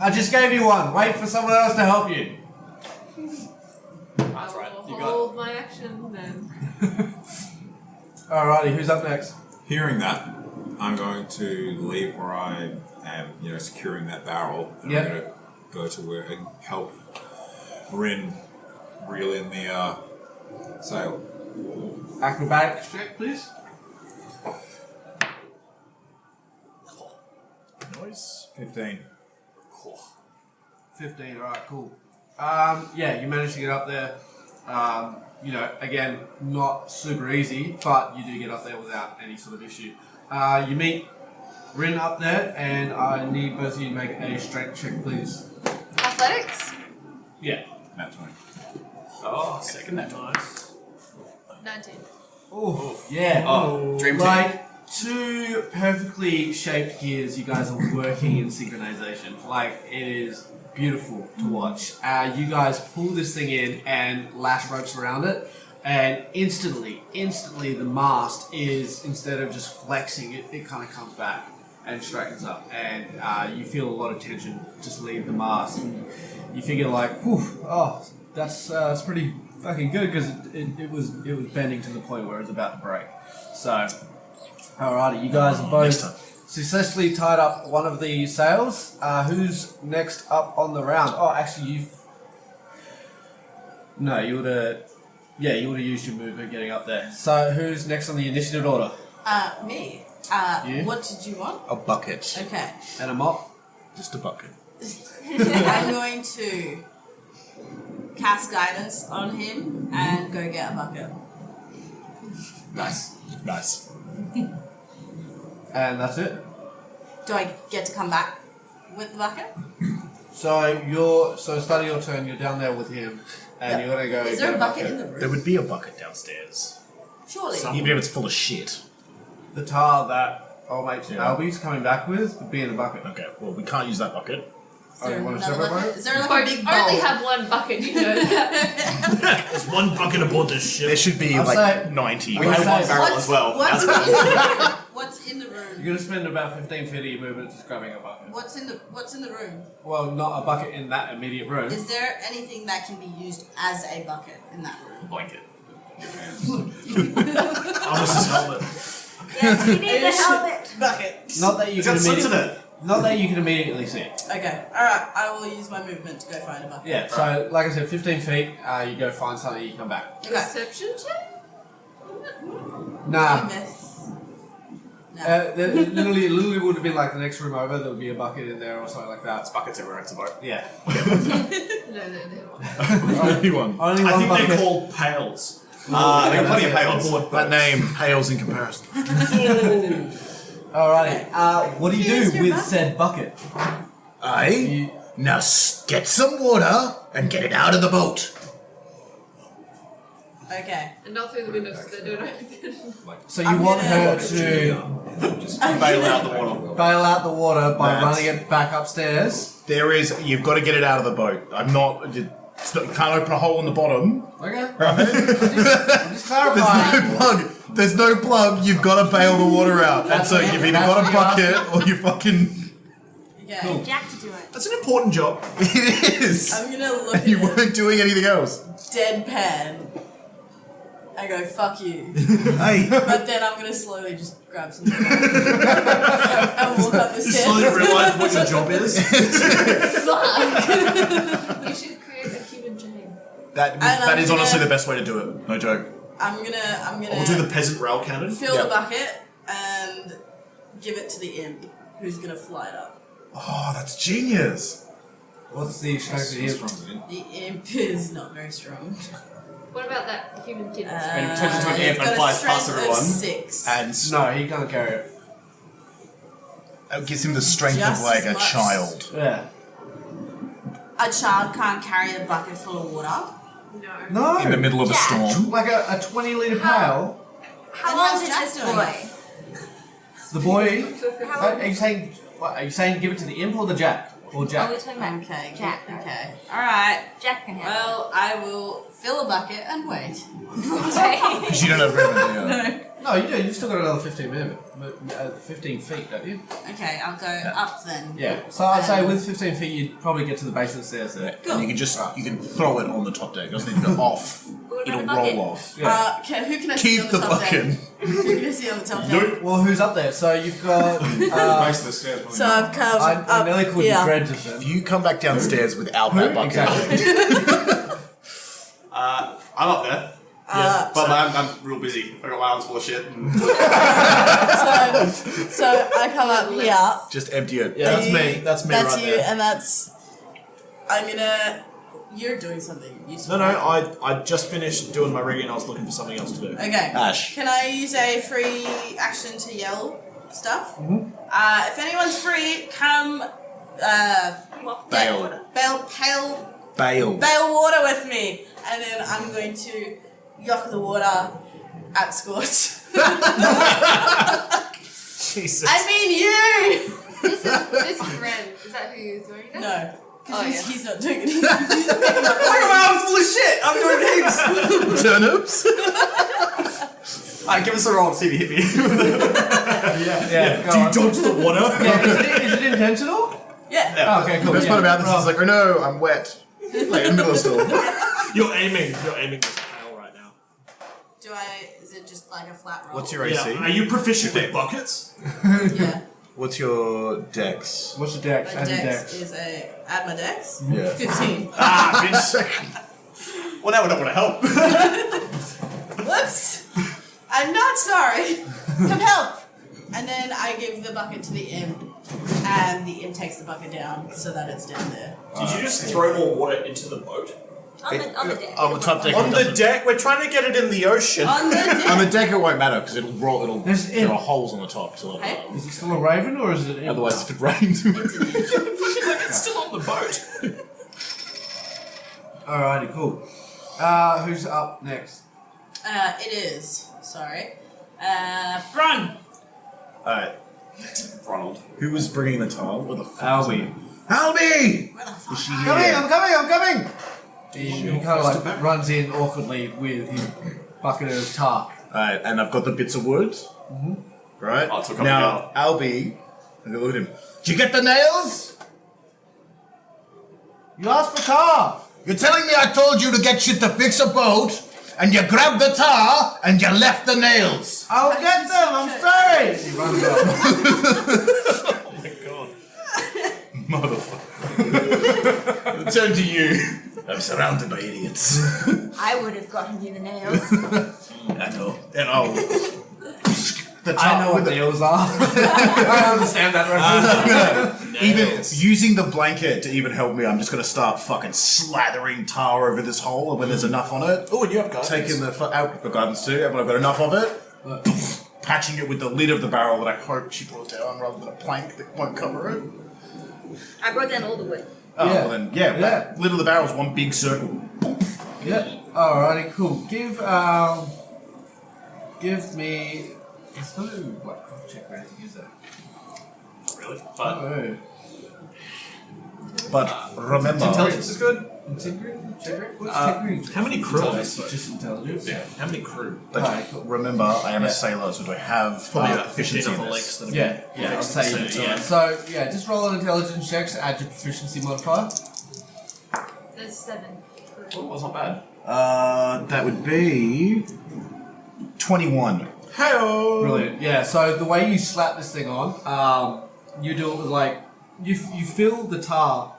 Speaker 3: I just gave you one. Wait for someone else to help you.
Speaker 6: That's right.
Speaker 5: I'll
Speaker 6: You got
Speaker 5: hold my action then.
Speaker 3: Alrighty, who's up next?
Speaker 7: Hearing that, I'm going to leave where I am, securing that barrel. And
Speaker 3: Yep.
Speaker 7: I'm going to go to where and help Rin reel in the sail.
Speaker 3: Acrobatics check, please.
Speaker 2: Noise.
Speaker 7: 15.
Speaker 3: 15, alright, cool. Yeah, you managed to get up there. Again, not super easy, but you do get up there without any sort of issue. You meet Rin up there, and I need both of you to make a strength check, please.
Speaker 5: Athletics?
Speaker 3: Yeah.
Speaker 7: That's 20.
Speaker 6: Oh, second that.
Speaker 2: Nice.
Speaker 5: 19.
Speaker 3: Oh, yeah.
Speaker 6: Oh, dream team.
Speaker 3: Like, two perfectly shaped gears, you guys are working in synchronization. Like, it is beautiful to watch. You guys pull this thing in and lash ropes around it, and instantly the mast is, instead of just flexing, it kind of comes back and straightens up, and you feel a lot of tension just leave the mast, and you figure like, whew, oh, that's pretty fucking good, because it was bending to the point where it was about to break. So, alrighty, you guys are both successfully tied up one of the sails. Who's next up on the round? Oh, actually, you would have used your movement getting up there. So, who's next on the initiative order?
Speaker 8: Me.
Speaker 3: You?
Speaker 8: What did you want?
Speaker 2: A bucket.
Speaker 8: Okay.
Speaker 3: And a mop?
Speaker 2: Just a bucket.
Speaker 8: I'm going to cast guidance on him and go get a bucket.
Speaker 2: Nice.
Speaker 3: And that's it?
Speaker 8: Do I get to come back with the bucket?
Speaker 3: So, starting your turn, you're down there with him, and you're going to go
Speaker 8: Is
Speaker 3: get
Speaker 8: there a bucket in the room?
Speaker 2: There would be a bucket downstairs.
Speaker 8: Surely.
Speaker 2: Even if it's full of shit.
Speaker 3: The tar that old mate Albie's coming back with would be in the bucket.
Speaker 2: Okay, well, we can't use that bucket.
Speaker 8: Is there
Speaker 3: you want a
Speaker 8: another
Speaker 3: separate
Speaker 8: bucket?
Speaker 3: bucket?
Speaker 8: Is there like
Speaker 5: I
Speaker 8: a big bowl?
Speaker 5: only have one bucket, you know that.
Speaker 2: There's one bucket aboard this ship. There should be
Speaker 3: I'll say-
Speaker 2: 90.
Speaker 6: We had one barrel as well.
Speaker 8: What's in the room?
Speaker 3: You're going to spend about 15 feet of your movement just grabbing a bucket.
Speaker 8: What's in the room?
Speaker 3: Well, not a bucket in that immediate room.
Speaker 8: Is there anything that can be used as a bucket in that room?
Speaker 6: Blanket.
Speaker 2: Almost helmet.
Speaker 9: Yes, we need the helmet.
Speaker 8: Bucket.
Speaker 3: Not that you
Speaker 2: It's
Speaker 3: can
Speaker 2: got slits in
Speaker 3: immediately.
Speaker 2: it.
Speaker 3: Not that you can immediately see it.
Speaker 8: Okay. Alright, I will use my movement to go find a bucket.
Speaker 3: Yeah. So, like I said, 15 feet. You go find something. You come back.
Speaker 8: Okay.
Speaker 5: Perception check?
Speaker 3: Nah.
Speaker 8: Miss. No.
Speaker 3: It literally would have been like the next room over. There would be a bucket in there or something like that.
Speaker 6: That's buckets everywhere. It's a boat.
Speaker 3: Yeah.
Speaker 5: No,
Speaker 2: Only one.
Speaker 3: Only
Speaker 2: I
Speaker 3: one
Speaker 2: think
Speaker 3: bucket.
Speaker 2: they're called pails.
Speaker 6: They got plenty of pails.
Speaker 2: That name pales in comparison.
Speaker 3: Alrighty. What do you
Speaker 8: Here's
Speaker 3: do
Speaker 8: your
Speaker 3: with
Speaker 8: bucket.
Speaker 3: said bucket?
Speaker 2: Aye. Now get some water and get it out of the boat.
Speaker 8: Okay.
Speaker 5: and not through the window so they don't open.
Speaker 3: So you
Speaker 8: I'm
Speaker 3: want
Speaker 8: gonna-
Speaker 3: her to
Speaker 6: Bail out the water.
Speaker 3: bail out the water by
Speaker 2: That's-
Speaker 3: running it back upstairs.
Speaker 2: You've got to get it out of the boat. You can't open a hole in the bottom.
Speaker 3: Okay.
Speaker 2: Right?
Speaker 3: I'm just clarifying.
Speaker 2: There's no plug. You've got to bail the water out. And so you've either got a bucket or you fucking...
Speaker 8: Okay.
Speaker 9: Jack to do it.
Speaker 2: That's an important job. It is.
Speaker 8: I'm gonna look
Speaker 2: And
Speaker 8: at
Speaker 2: you
Speaker 8: it
Speaker 2: weren't doing anything else.
Speaker 8: deadpan. I go, fuck you.
Speaker 2: Hey.
Speaker 8: But then I'm gonna slowly just grab some and walk up the
Speaker 2: You
Speaker 8: stairs.
Speaker 2: slowly realise what your job is.
Speaker 8: Fuck.
Speaker 5: You should create a human chain.
Speaker 2: That is
Speaker 8: I'm
Speaker 2: honestly
Speaker 8: gonna-
Speaker 2: the best way to do it. No joke.
Speaker 8: I'm gonna
Speaker 2: We'll do the peasant rail cannon.
Speaker 8: fill
Speaker 2: Yep.
Speaker 8: the bucket and give it to the imp who's gonna fly it up.
Speaker 2: Oh, that's genius.
Speaker 3: What's the strength of the imp?
Speaker 7: Strong,
Speaker 8: The imp is not very strong.
Speaker 5: What about that human kid?
Speaker 6: And it turns into an
Speaker 8: It's
Speaker 6: imp and
Speaker 8: got a
Speaker 6: flies past
Speaker 8: strength of
Speaker 6: everyone.
Speaker 8: 6.
Speaker 4: And
Speaker 3: No, he can't carry it.
Speaker 4: it gives him the strength
Speaker 8: Just
Speaker 4: of like
Speaker 8: as
Speaker 4: a
Speaker 8: much.
Speaker 4: child.
Speaker 3: Yeah.
Speaker 8: A child can't carry a bucket full of water.
Speaker 5: No.
Speaker 3: No.
Speaker 4: In the middle of a
Speaker 9: Jack.
Speaker 4: storm.
Speaker 3: Like a 20-litre pail.
Speaker 9: How
Speaker 8: Then
Speaker 9: old is
Speaker 8: how's
Speaker 9: this
Speaker 8: Jack doing?
Speaker 9: boy?
Speaker 3: The boy. Are you saying? What, are you saying give it to the imp or the Jack? Or
Speaker 9: Oh,
Speaker 3: Jack?
Speaker 9: we're talking about
Speaker 8: Okay,
Speaker 9: Jack.
Speaker 8: okay. Alright.
Speaker 9: Jack can have
Speaker 8: Well, I will fill a bucket and wait.
Speaker 9: it.
Speaker 4: Because you don't have ribbon, do you?
Speaker 3: No, you do. You've still got another 15 feet, don't you?
Speaker 8: Okay, I'll go up then.
Speaker 3: Yeah. So I'd say with 15 feet, you'd probably get to the base of the stairs there.
Speaker 4: And you can throw it on the top deck. It doesn't need to go off.
Speaker 9: What
Speaker 4: It'll
Speaker 9: about a bucket?
Speaker 4: roll off.
Speaker 3: Yeah.
Speaker 8: Okay, who can I see
Speaker 4: Keep
Speaker 8: on
Speaker 4: the
Speaker 8: the top
Speaker 4: bucket.
Speaker 8: deck? Who can I see on the top deck?
Speaker 3: Well, who's up there? So you've got.
Speaker 7: Base of the stairs. probably
Speaker 8: So
Speaker 7: not.
Speaker 8: I've come
Speaker 3: I
Speaker 8: up
Speaker 3: nearly called you
Speaker 8: here.
Speaker 3: dreads of them.
Speaker 4: You come back downstairs without that bucket.
Speaker 3: Exactly.
Speaker 6: I'm up there. But I'm real busy. I got my arms full of shit. And
Speaker 8: So I come up here.
Speaker 4: Just empty it.
Speaker 3: Yeah, that's me. That's me
Speaker 8: That's
Speaker 3: right
Speaker 8: you,
Speaker 3: there.
Speaker 8: and that's. I'm gonna. You're doing something useful.
Speaker 2: No, I just finished doing my rigging. I was looking for something else to do.
Speaker 8: Okay.
Speaker 4: Ash.
Speaker 8: Can I use a free action to yell stuff?
Speaker 3: Mhm.
Speaker 8: If anyone's free, come.
Speaker 4: Bail.
Speaker 8: Bail water with me, and then I'm going to yock the water at Scorch.
Speaker 4: Jesus.
Speaker 8: I mean you.
Speaker 5: This is Ren. Is that who you're throwing at?
Speaker 8: No, because
Speaker 5: Oh, yeah.
Speaker 8: he's not doing it. He's picking up
Speaker 6: I got my arms full of shit! I'm doing heaps!
Speaker 4: Turnips?
Speaker 6: Alright, give us a roll and see if you hit me.
Speaker 3: Yeah.
Speaker 2: Do you dodge the water?
Speaker 3: Yeah, is it intentional?
Speaker 8: Yeah.
Speaker 3: Oh, okay, cool.
Speaker 4: The best
Speaker 3: yeah.
Speaker 4: part about this is like, oh no, I'm wet. Like in the middle of the storm.
Speaker 2: You're aiming this tail right now.
Speaker 8: Do I? Is it just like a flat roll?
Speaker 4: What's your AC?
Speaker 2: Yeah. Are you proficient with buckets?
Speaker 8: Yeah.
Speaker 4: What's your dex?
Speaker 3: What's your dex?
Speaker 8: My
Speaker 3: Add your
Speaker 8: dex
Speaker 3: dex.
Speaker 8: is a add my dex.
Speaker 4: Yeah.
Speaker 8: 15.
Speaker 6: Ah, bitch. Well, now we're not going to help.
Speaker 8: Whoops! I'm not sorry. Come help. And then I give the bucket to the imp, and the imp takes the bucket down so that it's down there.
Speaker 2: Did you just throw more water into the boat?
Speaker 9: On the deck.
Speaker 4: On the top deck.
Speaker 2: On
Speaker 4: it
Speaker 2: the
Speaker 4: doesn't-
Speaker 2: deck? We're trying to get it in the ocean.
Speaker 8: On the deck.
Speaker 4: On the deck it won't matter because it'll roll.
Speaker 3: There's
Speaker 4: There
Speaker 3: in-
Speaker 4: are holes on the top, so
Speaker 8: Hey.
Speaker 3: Is he still a raven or is it?
Speaker 4: otherwise if it rains.
Speaker 2: It's still on the boat.
Speaker 3: Alrighty, cool. Who's up next?
Speaker 8: It is. Sorry. Bron!
Speaker 4: Alright.
Speaker 6: Ronald.
Speaker 4: Who was bringing the tile? What the fuck?
Speaker 3: Albie.
Speaker 4: Albie!
Speaker 8: Where the fuck?
Speaker 4: Is she
Speaker 3: I'm coming!
Speaker 4: here?
Speaker 3: I'm coming! He kind of like runs in awkwardly with his bucket of tar.
Speaker 4: Alright, and I've got the bits of wood. Right?
Speaker 6: Oh, it took up
Speaker 4: now, Albie, I'm gonna look at him. Did you get the nails?
Speaker 3: You asked for tar!
Speaker 4: You're telling me I told you to get shit to fix a boat, and you grabbed the tar, and you left the nails.
Speaker 3: I'll get them, I'm sorry! He runs off.
Speaker 4: Motherfucker. Turn to you. I'm surrounded by idiots.
Speaker 9: I would have gotten you the nails.
Speaker 4: I know. And I'll... The tar
Speaker 3: I know what
Speaker 4: with
Speaker 3: nails are. I understand that reference.
Speaker 4: Even using the blanket to even help me, I'm just gonna start fucking slathering tar over this hole when there's enough on it.
Speaker 2: Oh, and you have guys.
Speaker 4: Taking the out the gardens too, when I've got enough of it. Patching it with the lid of the barrel that I hope she brought down rather than a plank that won't cover it.
Speaker 9: I brought down all the wood.
Speaker 4: Oh,
Speaker 3: Yeah.
Speaker 4: well then, yeah, that lid of the barrel is one big circle.
Speaker 3: Yeah. Alrighty, cool. Give me. It's not a Blackcraft check or anything, is it?
Speaker 2: Really? But
Speaker 3: Oh.
Speaker 4: But remember,
Speaker 2: intelligence is good.
Speaker 3: Integrity? What's integrity?
Speaker 2: How many crew?
Speaker 3: Just intelligence?
Speaker 2: Yeah. How many crew?
Speaker 4: but
Speaker 3: Alright, cool.
Speaker 4: remember, I am
Speaker 3: Yeah.
Speaker 4: a sailor, so do I have
Speaker 2: Probably about 15
Speaker 4: proficiency
Speaker 2: of
Speaker 4: in
Speaker 2: the
Speaker 4: this?
Speaker 2: lakes that have
Speaker 3: Yeah, I'll say you do.
Speaker 2: yeah.
Speaker 3: So, yeah, just roll an intelligence check to add your proficiency modifier.
Speaker 5: There's 7.
Speaker 6: Oh, that's not bad.
Speaker 4: That would be 21.
Speaker 2: Hey-oh!
Speaker 3: Brilliant. Yeah, so the way you slap this thing on, you fill the tar.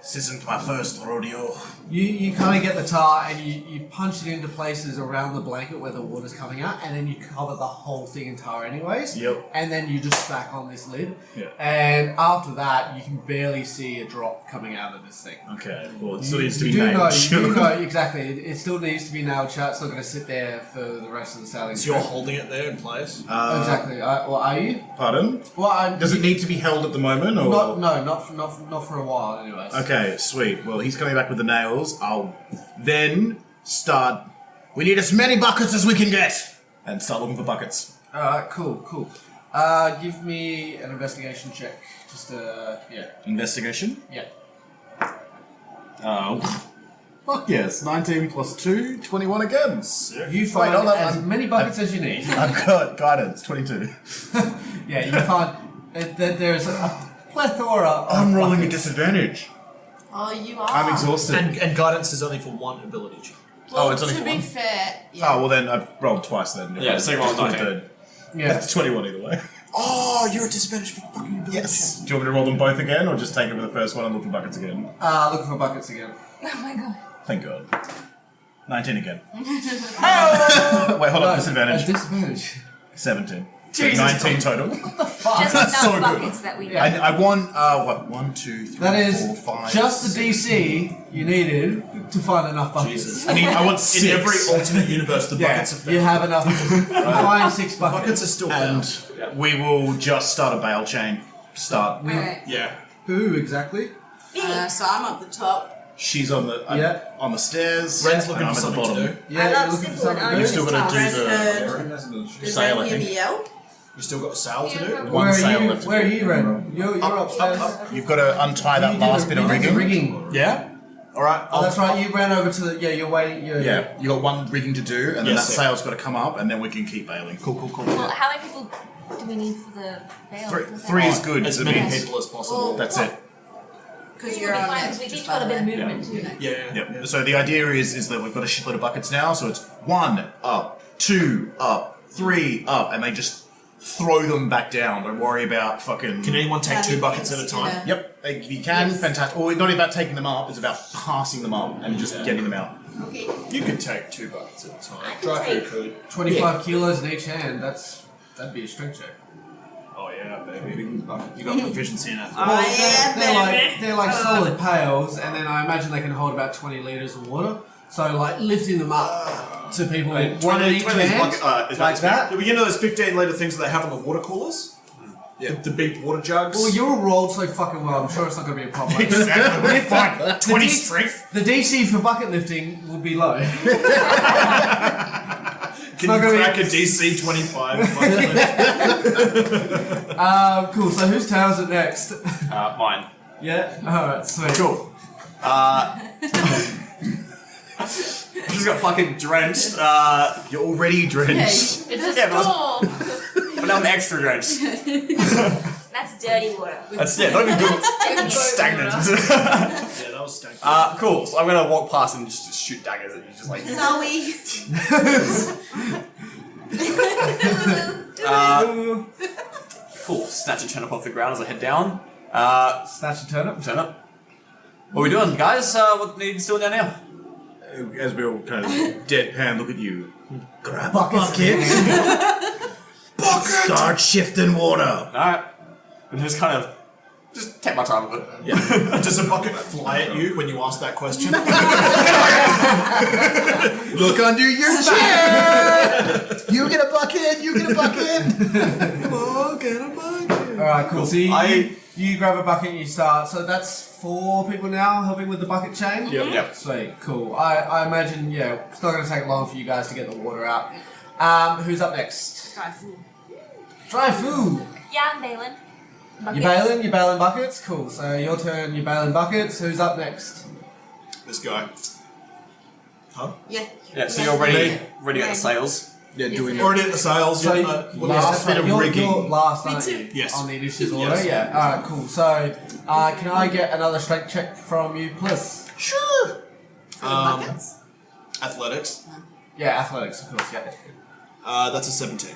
Speaker 4: This isn't my first rodeo.
Speaker 3: You kind of get the tar and you punch it into places around the blanket where the water's coming out, and then you cover the whole thing in tar anyways.
Speaker 4: Yep.
Speaker 3: And then you just stack on this lid.
Speaker 4: Yeah.
Speaker 3: And after that, you can barely see a drop coming out of this thing.
Speaker 4: Okay. Well, it still needs to be
Speaker 3: You
Speaker 4: nailed.
Speaker 3: do know, exactly. It still needs to be nailed shut. It's not going to sit there for the rest of the sailing.
Speaker 2: So you're
Speaker 3: trip.
Speaker 2: holding it there in place?
Speaker 3: Exactly. Well, are you?
Speaker 4: Pardon?
Speaker 3: Well,
Speaker 4: Does it need to be held at the moment, or
Speaker 3: not for a while, anyways.
Speaker 4: Okay, sweet. Well, he's coming back with the nails. I'll then start. We need as many buckets as we can get, and start looking for buckets.
Speaker 3: All right. Cool. Give me an investigation check. Just yeah.
Speaker 4: Investigation.
Speaker 3: Yeah.
Speaker 4: Oh. Fuck yes. 19 plus 2, 21 again.
Speaker 3: You find
Speaker 4: hold on,
Speaker 3: as many buckets as you need.
Speaker 4: I've got guidance, 22.
Speaker 3: Yeah, you find that there's a plethora of
Speaker 4: I'm rolling a
Speaker 3: buckets.
Speaker 4: disadvantage.
Speaker 8: Oh, you are.
Speaker 4: I'm exhausted.
Speaker 2: And guidance is only for one ability check.
Speaker 8: Well,
Speaker 4: it's only
Speaker 8: to
Speaker 4: for
Speaker 8: be
Speaker 4: one?
Speaker 8: fair, yeah.
Speaker 4: Oh, well then I've rolled twice then.
Speaker 6: Yeah, the second one was 19.
Speaker 3: Yeah.
Speaker 4: That's 21 either way.
Speaker 2: Oh, you're at disadvantage for fucking ability
Speaker 4: Yes. Do you want me to roll them both again, or just take it for the first one and look for buckets again?
Speaker 3: Looking for buckets again.
Speaker 9: Oh my god.
Speaker 4: Thank God. 19 again. Wait, hold on, disadvantage.
Speaker 3: Disadvantage.
Speaker 4: 17.
Speaker 6: Jesus
Speaker 4: 19 total.
Speaker 9: Just enough
Speaker 4: so good.
Speaker 9: buckets that we need.
Speaker 4: I want, what, 1, 2, 3,
Speaker 3: That is
Speaker 4: 4, 5.
Speaker 3: just the DC you needed to find enough buckets.
Speaker 2: Jesus.
Speaker 4: I want 6.
Speaker 2: In every alternate universe, the
Speaker 3: Yeah,
Speaker 2: buckets are found.
Speaker 3: you have enough. You find 6 buckets.
Speaker 2: Buckets are still
Speaker 4: And
Speaker 2: found.
Speaker 4: we will just start a bail chain. Start.
Speaker 9: Okay.
Speaker 2: Yeah.
Speaker 3: Who exactly?
Speaker 8: So I'm up the top.
Speaker 4: She's on the
Speaker 3: Yeah.
Speaker 4: on the stairs.
Speaker 2: Ren's
Speaker 4: and
Speaker 2: looking
Speaker 4: I'm
Speaker 2: for
Speaker 4: at the
Speaker 2: something to
Speaker 4: bottom.
Speaker 2: do.
Speaker 3: Yeah,
Speaker 8: I
Speaker 3: you're
Speaker 8: love
Speaker 3: looking for
Speaker 8: Silverwood.
Speaker 3: something
Speaker 8: I
Speaker 3: to
Speaker 4: You've
Speaker 3: do.
Speaker 4: still got to do
Speaker 8: Red
Speaker 4: the.
Speaker 8: Did
Speaker 4: Sail, I
Speaker 8: Ren hear
Speaker 4: think.
Speaker 8: me yell?
Speaker 2: You still got a sail to do?
Speaker 9: Yeah,
Speaker 4: One sail
Speaker 3: Where
Speaker 4: left.
Speaker 3: are you, Ren? You're upstairs.
Speaker 4: You've got to untie
Speaker 3: You
Speaker 4: that
Speaker 3: do
Speaker 4: last
Speaker 3: the-
Speaker 4: bit of
Speaker 3: you do the
Speaker 4: rigging.
Speaker 3: rigging.
Speaker 2: Yeah? Alright.
Speaker 3: Oh, that's right. You ran over to the. Yeah, you're waiting.
Speaker 4: Yeah, you got one rigging to do, and then
Speaker 2: Yes,
Speaker 4: that
Speaker 2: sir.
Speaker 4: sail's got to come up, and then we can keep bailing. Cool.
Speaker 9: Well, how many people do we need for the bail?
Speaker 4: Three is good.
Speaker 2: As
Speaker 4: I
Speaker 2: many
Speaker 4: mean,
Speaker 2: people as possible.
Speaker 4: That's it.
Speaker 8: Because
Speaker 9: You're
Speaker 8: you're on
Speaker 9: fine,
Speaker 8: it.
Speaker 9: because we
Speaker 8: just
Speaker 9: each
Speaker 8: by
Speaker 9: got a
Speaker 8: the
Speaker 9: bit of
Speaker 8: way.
Speaker 9: movement too.
Speaker 2: Yeah.
Speaker 4: Yep. So the idea is that we've got a shitload of buckets now. So it's 1 up, 2 up, 3 up, and they just throw them back down. Don't worry about fucking.
Speaker 2: Can anyone take 2 buckets at a time?
Speaker 8: Yeah.
Speaker 4: Yep. If you can, fantastic. Or it's not about taking them up. It's about passing them up and just getting them out.
Speaker 8: Okay.
Speaker 2: You could take 2 buckets at a time.
Speaker 9: I can
Speaker 2: Dry food
Speaker 9: take-
Speaker 2: could.
Speaker 3: 25 kilos in each hand. That'd be a strength check.
Speaker 2: Oh yeah, baby. You got proficiency in that.
Speaker 8: Oh, yeah,
Speaker 3: they're like solid pails, and then I imagine they can hold about 20 liters of water. So like lifting them up to people, one in each hand, like that.
Speaker 2: Yeah, but you know those 15-litre things that they have on the water coolers? Yeah. The big water jugs?
Speaker 3: Well, you're rolled so fucking well. I'm sure it's not going to be a problem.
Speaker 2: Exactly. We're fine. 20
Speaker 3: D-
Speaker 2: strength.
Speaker 3: The DC for bucket lifting will be low.
Speaker 2: Can
Speaker 3: not
Speaker 2: you
Speaker 3: gonna be-
Speaker 2: crack a DC 25?
Speaker 3: Cool. So whose turn is it next?
Speaker 6: Mine.
Speaker 3: Yeah. All right. Sweet.
Speaker 6: Cool. Just got fucking drenched.
Speaker 4: You're already drenched.
Speaker 5: It's a
Speaker 6: Yeah, but-
Speaker 5: storm.
Speaker 6: But now I'm extra drenched.
Speaker 9: That's dirty water.
Speaker 6: That's not even good. It's stagnant.
Speaker 2: Yeah, that was stacked.
Speaker 6: Cool. So I'm gonna walk past and just shoot daggers at you, just like.
Speaker 8: Zoe.
Speaker 6: Cool. Snatch a turnip off the ground as I head down.
Speaker 3: Snatch a turnip.
Speaker 6: Turnip. What are we doing, guys? What needs doing down here?
Speaker 4: As we all kind of deadpan look at you. Grab
Speaker 3: Buckets.
Speaker 4: Start shifting water.
Speaker 6: Alright. And just kind of. Just take my time with it.
Speaker 2: Does a bucket fly at you when you ask that question?
Speaker 4: Look under your chair. You get a bucket. You get a bucket. Come on, get a bucket.
Speaker 3: All right. Cool. So you grab a bucket and you start. So that's 4 people now helping with the bucket chain.
Speaker 6: Yep.
Speaker 3: Sweet. Cool. I imagine it's not going to take long for you guys to get the water out. Who's up next? Dry food.
Speaker 9: Yeah, I'm bailing.
Speaker 3: You're bailing buckets? Cool. So your turn, you're bailing buckets. Who's up next?
Speaker 2: This guy. Huh?
Speaker 8: Yeah.
Speaker 6: Yeah, so you're ready at the sails.
Speaker 4: Yeah, doing
Speaker 2: Already at the sails.
Speaker 3: So
Speaker 2: Yeah,
Speaker 4: bit of
Speaker 3: you're
Speaker 4: rigging.
Speaker 3: last,
Speaker 8: Me
Speaker 3: aren't
Speaker 8: too.
Speaker 3: you?
Speaker 2: Yes.
Speaker 3: On the initiative order?
Speaker 2: Yes.
Speaker 3: Yeah. Alright, cool. So, can I get another strength check from you, please?
Speaker 8: Sure.
Speaker 2: Athletics.
Speaker 3: Yeah, athletics, of course, yeah.
Speaker 2: That's a 17.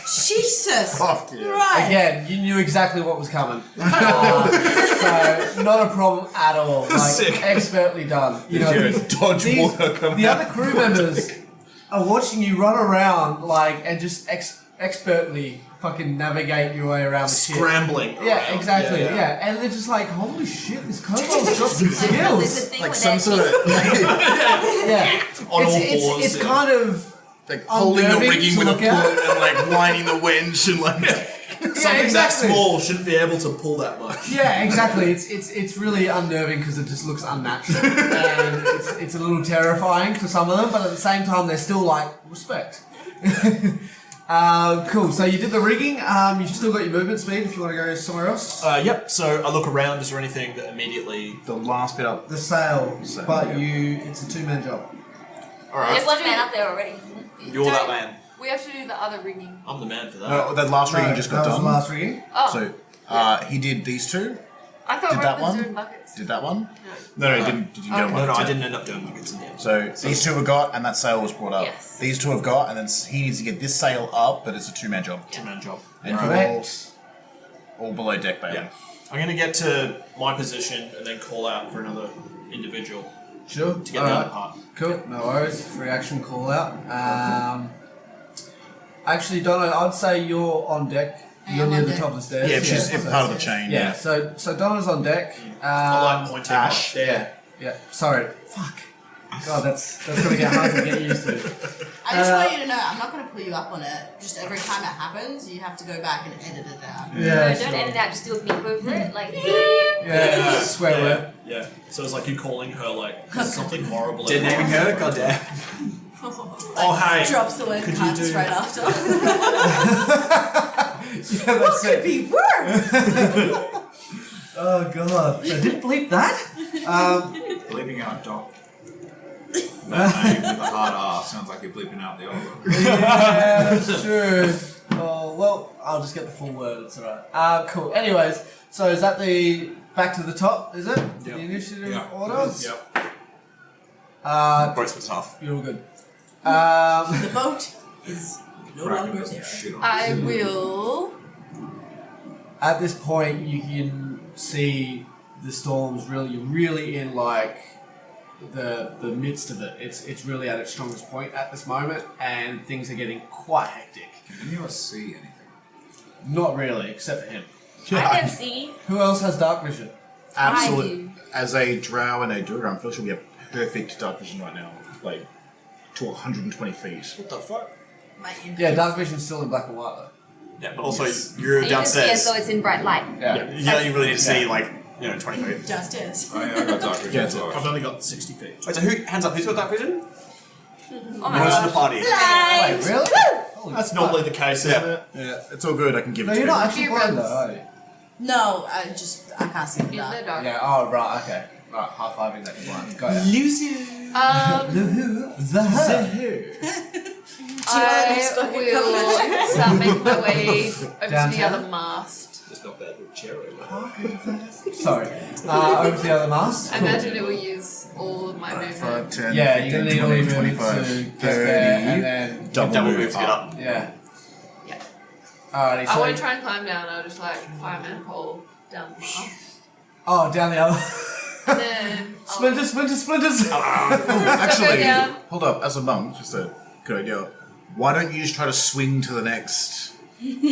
Speaker 8: Jesus!
Speaker 4: Fuck yeah.
Speaker 8: Right.
Speaker 3: Again, you knew exactly what was coming. So, not a problem at all. Like,
Speaker 2: Sick.
Speaker 3: expertly done. You know,
Speaker 4: Yeah, dodge water coming
Speaker 3: the
Speaker 4: out.
Speaker 3: other crew members are watching you run around, like, and just expertly fucking navigate your way around the ship.
Speaker 2: Scrambling.
Speaker 3: Yeah,
Speaker 2: around.
Speaker 3: exactly. Yeah, and they're just like, holy shit, this kobold's got some
Speaker 9: There's a
Speaker 3: skills.
Speaker 9: thing
Speaker 4: Like
Speaker 9: with
Speaker 4: some
Speaker 9: that
Speaker 4: sort of
Speaker 3: Yeah,
Speaker 2: On all
Speaker 3: it's
Speaker 2: fours.
Speaker 3: it's
Speaker 2: yeah.
Speaker 3: kind of
Speaker 4: like holding the
Speaker 3: unnerving
Speaker 4: rigging
Speaker 3: to
Speaker 4: with a
Speaker 3: look at.
Speaker 4: foot and like winding the winch and like
Speaker 2: Something that
Speaker 3: exactly.
Speaker 2: small shouldn't be able to pull that much.
Speaker 3: Yeah, exactly. It's really unnerving because it just looks unnatural, and it's a little terrifying for some of them. But at the same time, they're still like respect. Cool. So you did the rigging. You've still got your movement speed if you want to go somewhere else.
Speaker 2: Yep. So I look around. Is there anything that immediately?
Speaker 4: the last bit up.
Speaker 3: The sail,
Speaker 4: Sail,
Speaker 3: but
Speaker 4: yeah.
Speaker 3: it's a 2-man job.
Speaker 2: All right.
Speaker 9: There's one man up there already.
Speaker 6: You're that man.
Speaker 5: We have to do the other rigging.
Speaker 2: I'm the man for that.
Speaker 4: No, that last rigging just got
Speaker 3: that was
Speaker 4: done.
Speaker 3: the last rigging.
Speaker 5: Oh,
Speaker 4: So he did these two.
Speaker 5: I thought
Speaker 4: did that
Speaker 5: Rob was
Speaker 4: one?
Speaker 5: doing buckets.
Speaker 4: Did that one?
Speaker 5: No.
Speaker 4: No, he didn't. Did you get
Speaker 5: Oh.
Speaker 4: one?
Speaker 2: No, I didn't end up doing buckets in the end.
Speaker 4: So these two have got, and that sail was brought up.
Speaker 5: Yes.
Speaker 4: These two have got, and then he needs to get this sail up, but it's a 2-man job.
Speaker 2: Two-man job.
Speaker 4: And you're
Speaker 3: Correct.
Speaker 4: all below deck, baby.
Speaker 2: Yeah. I'm gonna get to my position and then call out for another individual
Speaker 3: Sure.
Speaker 2: to get the other part.
Speaker 3: Cool. No worries. Free action call out. Actually, Donna, I'd say you're on deck.
Speaker 8: I
Speaker 3: You're
Speaker 8: am
Speaker 3: near
Speaker 8: on
Speaker 3: the
Speaker 8: deck.
Speaker 3: top of the stairs.
Speaker 4: Yeah, she's
Speaker 3: so-
Speaker 4: part of the chain.
Speaker 3: Yeah, so Donna's on deck.
Speaker 2: I like pointing
Speaker 4: Ash.
Speaker 2: there.
Speaker 3: Yeah. Sorry. Fuck. God, that's gonna get hard to get used to.
Speaker 8: I just want you to know, I'm not going to pull you up on it. Just every time it happens, you have to go back and edit it out.
Speaker 3: Yeah.
Speaker 9: No, don't
Speaker 3: sure.
Speaker 9: edit out, just do a beep over it. Like,
Speaker 3: Yeah. Swear word.
Speaker 2: Yeah. So it's like you calling her like something horrible.
Speaker 6: Dead naming her? God damn.
Speaker 2: Oh hey.
Speaker 8: Drops the word
Speaker 2: Could you
Speaker 8: cunt
Speaker 2: do-
Speaker 8: straight after.
Speaker 3: Yeah, that's
Speaker 8: Could
Speaker 3: it.
Speaker 8: be worse.
Speaker 3: Oh god. I didn't bleep that.
Speaker 7: Bleeping out Doc. That name with a hard R sounds like you're bleeping out the old one.
Speaker 3: Yeah, that's true. Oh well, I'll just get the full word. It's alright. Cool. Anyways, so is that the back to the top? Is it the initiative
Speaker 7: Yeah.
Speaker 3: order?
Speaker 2: Yep.
Speaker 6: Boats for tough.
Speaker 3: You're all good.
Speaker 8: The boat is no
Speaker 7: Cracking
Speaker 8: longer
Speaker 7: some
Speaker 8: there.
Speaker 7: shit on
Speaker 5: I
Speaker 7: this.
Speaker 5: will.
Speaker 3: At this point, you can see the storm's really in like the midst of it. It's really at its strongest point at this moment, and things are getting quite hectic.
Speaker 7: Can any of us see anything?
Speaker 3: Not really, except for him.
Speaker 9: I can see.
Speaker 3: Who else has dark vision?
Speaker 4: Absolutely. As a drow and a Durga, I'm feeling sure we have perfect dark vision right now. Like, to 120 feet.
Speaker 2: What the fuck?
Speaker 8: My
Speaker 3: Yeah, dark vision's still in black and white though.
Speaker 6: Yeah, but also you're
Speaker 9: You can see it,
Speaker 6: downstairs.
Speaker 9: so it's in bright light.
Speaker 6: Yeah, you really need to see like 20 feet.
Speaker 8: Downstairs.
Speaker 7: I got dark vision as well.
Speaker 2: I've only got 60 feet.
Speaker 6: Wait, so hands up? Who's got dark vision?
Speaker 9: Oh my
Speaker 6: Most of
Speaker 9: god.
Speaker 6: the party.
Speaker 3: Wait, really? Holy
Speaker 2: That's
Speaker 3: fuck.
Speaker 2: normally the case, isn't it?
Speaker 4: Yeah, it's all good. I can give
Speaker 3: No,
Speaker 4: it
Speaker 3: you're
Speaker 4: to
Speaker 3: not
Speaker 4: you.
Speaker 3: actually blind though, are you?
Speaker 8: No, I can't see
Speaker 5: In
Speaker 8: the
Speaker 5: the
Speaker 8: dark.
Speaker 5: dark.
Speaker 3: Yeah, oh right, okay. Right, high-fiving that you're blind. Go ahead.
Speaker 5: I will start making my way over to the
Speaker 3: Downtown?
Speaker 5: other mast.
Speaker 2: It's not bad with cherry.
Speaker 3: Sorry. Over to the other mast.
Speaker 5: I imagine it will use all of my movement.
Speaker 4: 5, 10,
Speaker 3: Yeah, you're gonna need all
Speaker 4: 20,
Speaker 3: your movement
Speaker 4: 25,
Speaker 3: to get there, and then
Speaker 6: Double move to get up.
Speaker 3: yeah.
Speaker 5: Yeah.
Speaker 3: Alrighty,
Speaker 5: I
Speaker 3: so
Speaker 5: won't try and climb down, I'll just like fireman pole down the mast.
Speaker 3: oh, down the other.
Speaker 5: And then I'll
Speaker 3: Splinters.
Speaker 5: go
Speaker 4: Actually,
Speaker 5: down.
Speaker 4: hold up. As a monk, just a good idea. Why don't you just try to swing to the next?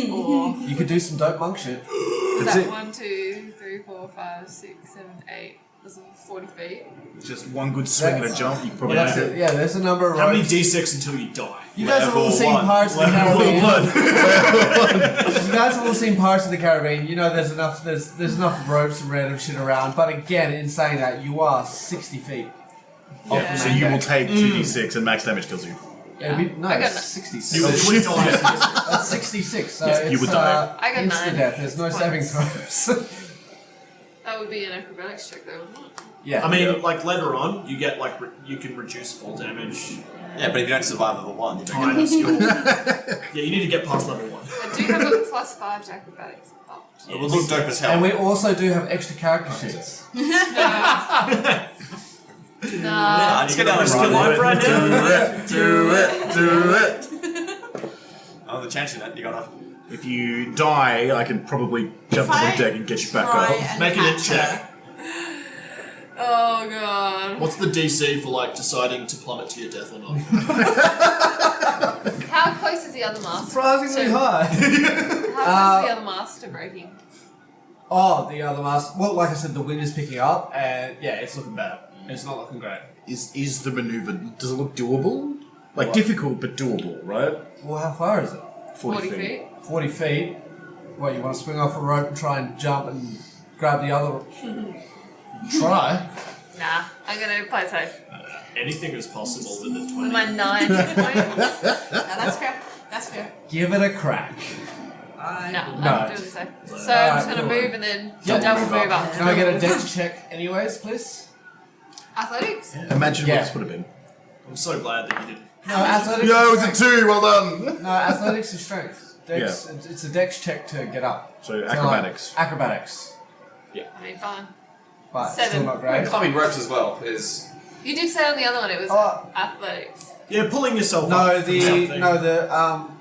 Speaker 5: Or
Speaker 3: You could do some dope monk shit.
Speaker 5: is
Speaker 4: That's
Speaker 5: that
Speaker 4: it.
Speaker 5: 1, 2, 3, 4, 5, 6, 7, 8. That's 40 feet.
Speaker 4: Just one good swing and a jump. You can probably
Speaker 3: That's
Speaker 4: do
Speaker 3: it. Yeah, there's a number of
Speaker 2: How many
Speaker 3: ropes.
Speaker 2: D6 until you die?
Speaker 3: You guys have all
Speaker 6: Level
Speaker 3: seen
Speaker 6: one.
Speaker 3: Pirates of the
Speaker 2: Level
Speaker 3: Caribbean.
Speaker 2: one.
Speaker 3: You guys have all seen Pirates of the Caribbean. You know there's enough ropes and random shit around. But again, in saying that, you are 60 feet.
Speaker 5: Yeah.
Speaker 4: So you will take 2d6 and max damage kills you.
Speaker 3: It'd be, no,
Speaker 5: I got
Speaker 3: it's
Speaker 5: that.
Speaker 3: 66.
Speaker 2: You would die.
Speaker 3: That's 66. So
Speaker 4: Yes,
Speaker 3: it's
Speaker 4: you would die.
Speaker 5: I got
Speaker 3: instant
Speaker 5: 9
Speaker 3: death. There's no saving
Speaker 5: points.
Speaker 3: throws.
Speaker 5: That would be an acrobatics check though, wouldn't it?
Speaker 3: yeah.
Speaker 2: I mean, like later on, you get like you can reduce fall damage
Speaker 6: Yeah, but if you don't survive level 1, you don't get
Speaker 2: minus your. Yeah, you need to get past level 1.
Speaker 5: I do have a +5 to acrobatics. But
Speaker 6: it will look dope as hell.
Speaker 3: And we also do have extra character sheets.
Speaker 5: nah.
Speaker 6: Let's get down and risk your life right now.
Speaker 4: Do it.
Speaker 6: Oh, the chance in it, you gotta.
Speaker 4: If you die, I can probably jump on the deck and get you back
Speaker 8: Try
Speaker 4: up.
Speaker 8: and
Speaker 2: Make it a
Speaker 8: catch
Speaker 2: check.
Speaker 8: her.
Speaker 5: Oh god.
Speaker 2: What's the DC for like deciding to plummet to your death or not?
Speaker 5: How close is the other mast?
Speaker 3: Surprisingly
Speaker 5: to,
Speaker 3: high.
Speaker 5: How close is the other mast to breaking?
Speaker 3: Oh, the other mast. Well, like I said, the wind is picking up, and yeah, it's looking bad. It's not looking great.
Speaker 4: Is the maneuver, does it look doable? Like,
Speaker 3: What?
Speaker 4: difficult, but doable, right?
Speaker 3: Well, how far is it?
Speaker 6: 40
Speaker 5: feet.
Speaker 3: 40 feet. What, you want to swing off a rope and try and jump and grab the other? Try.
Speaker 5: Nah, I'm gonna play it safe.
Speaker 2: Anything is possible with the
Speaker 5: With
Speaker 2: 20.
Speaker 5: my 9 hit points.
Speaker 8: No, that's fair. That's fair.
Speaker 3: Give it a crack.
Speaker 5: No,
Speaker 3: No.
Speaker 5: I'm doing the safe. So I'm just gonna
Speaker 3: cool.
Speaker 5: move and then
Speaker 3: Yeah,
Speaker 5: double
Speaker 4: move
Speaker 5: move up.
Speaker 3: Can I get a dex check anyways, please?
Speaker 5: Athletics?
Speaker 4: Imagine
Speaker 3: Yeah.
Speaker 4: what this would have been.
Speaker 2: I'm so glad that you didn't.
Speaker 3: No, athletics.
Speaker 4: Yo,
Speaker 3: is
Speaker 4: it's a
Speaker 3: strength.
Speaker 4: 2, well done!
Speaker 3: No, athletics is strength. Dex, it's a dex check to get up.
Speaker 4: So,
Speaker 3: So,
Speaker 4: acrobatics.
Speaker 3: like, acrobatics.
Speaker 5: I mean, fine.
Speaker 3: But
Speaker 5: 7.
Speaker 3: still not great.
Speaker 6: Climbing ropes as well is.
Speaker 5: You did say on the other one it was
Speaker 3: Oh.
Speaker 5: athletics.
Speaker 2: Yeah, pulling yourself
Speaker 3: No,
Speaker 2: up. from something.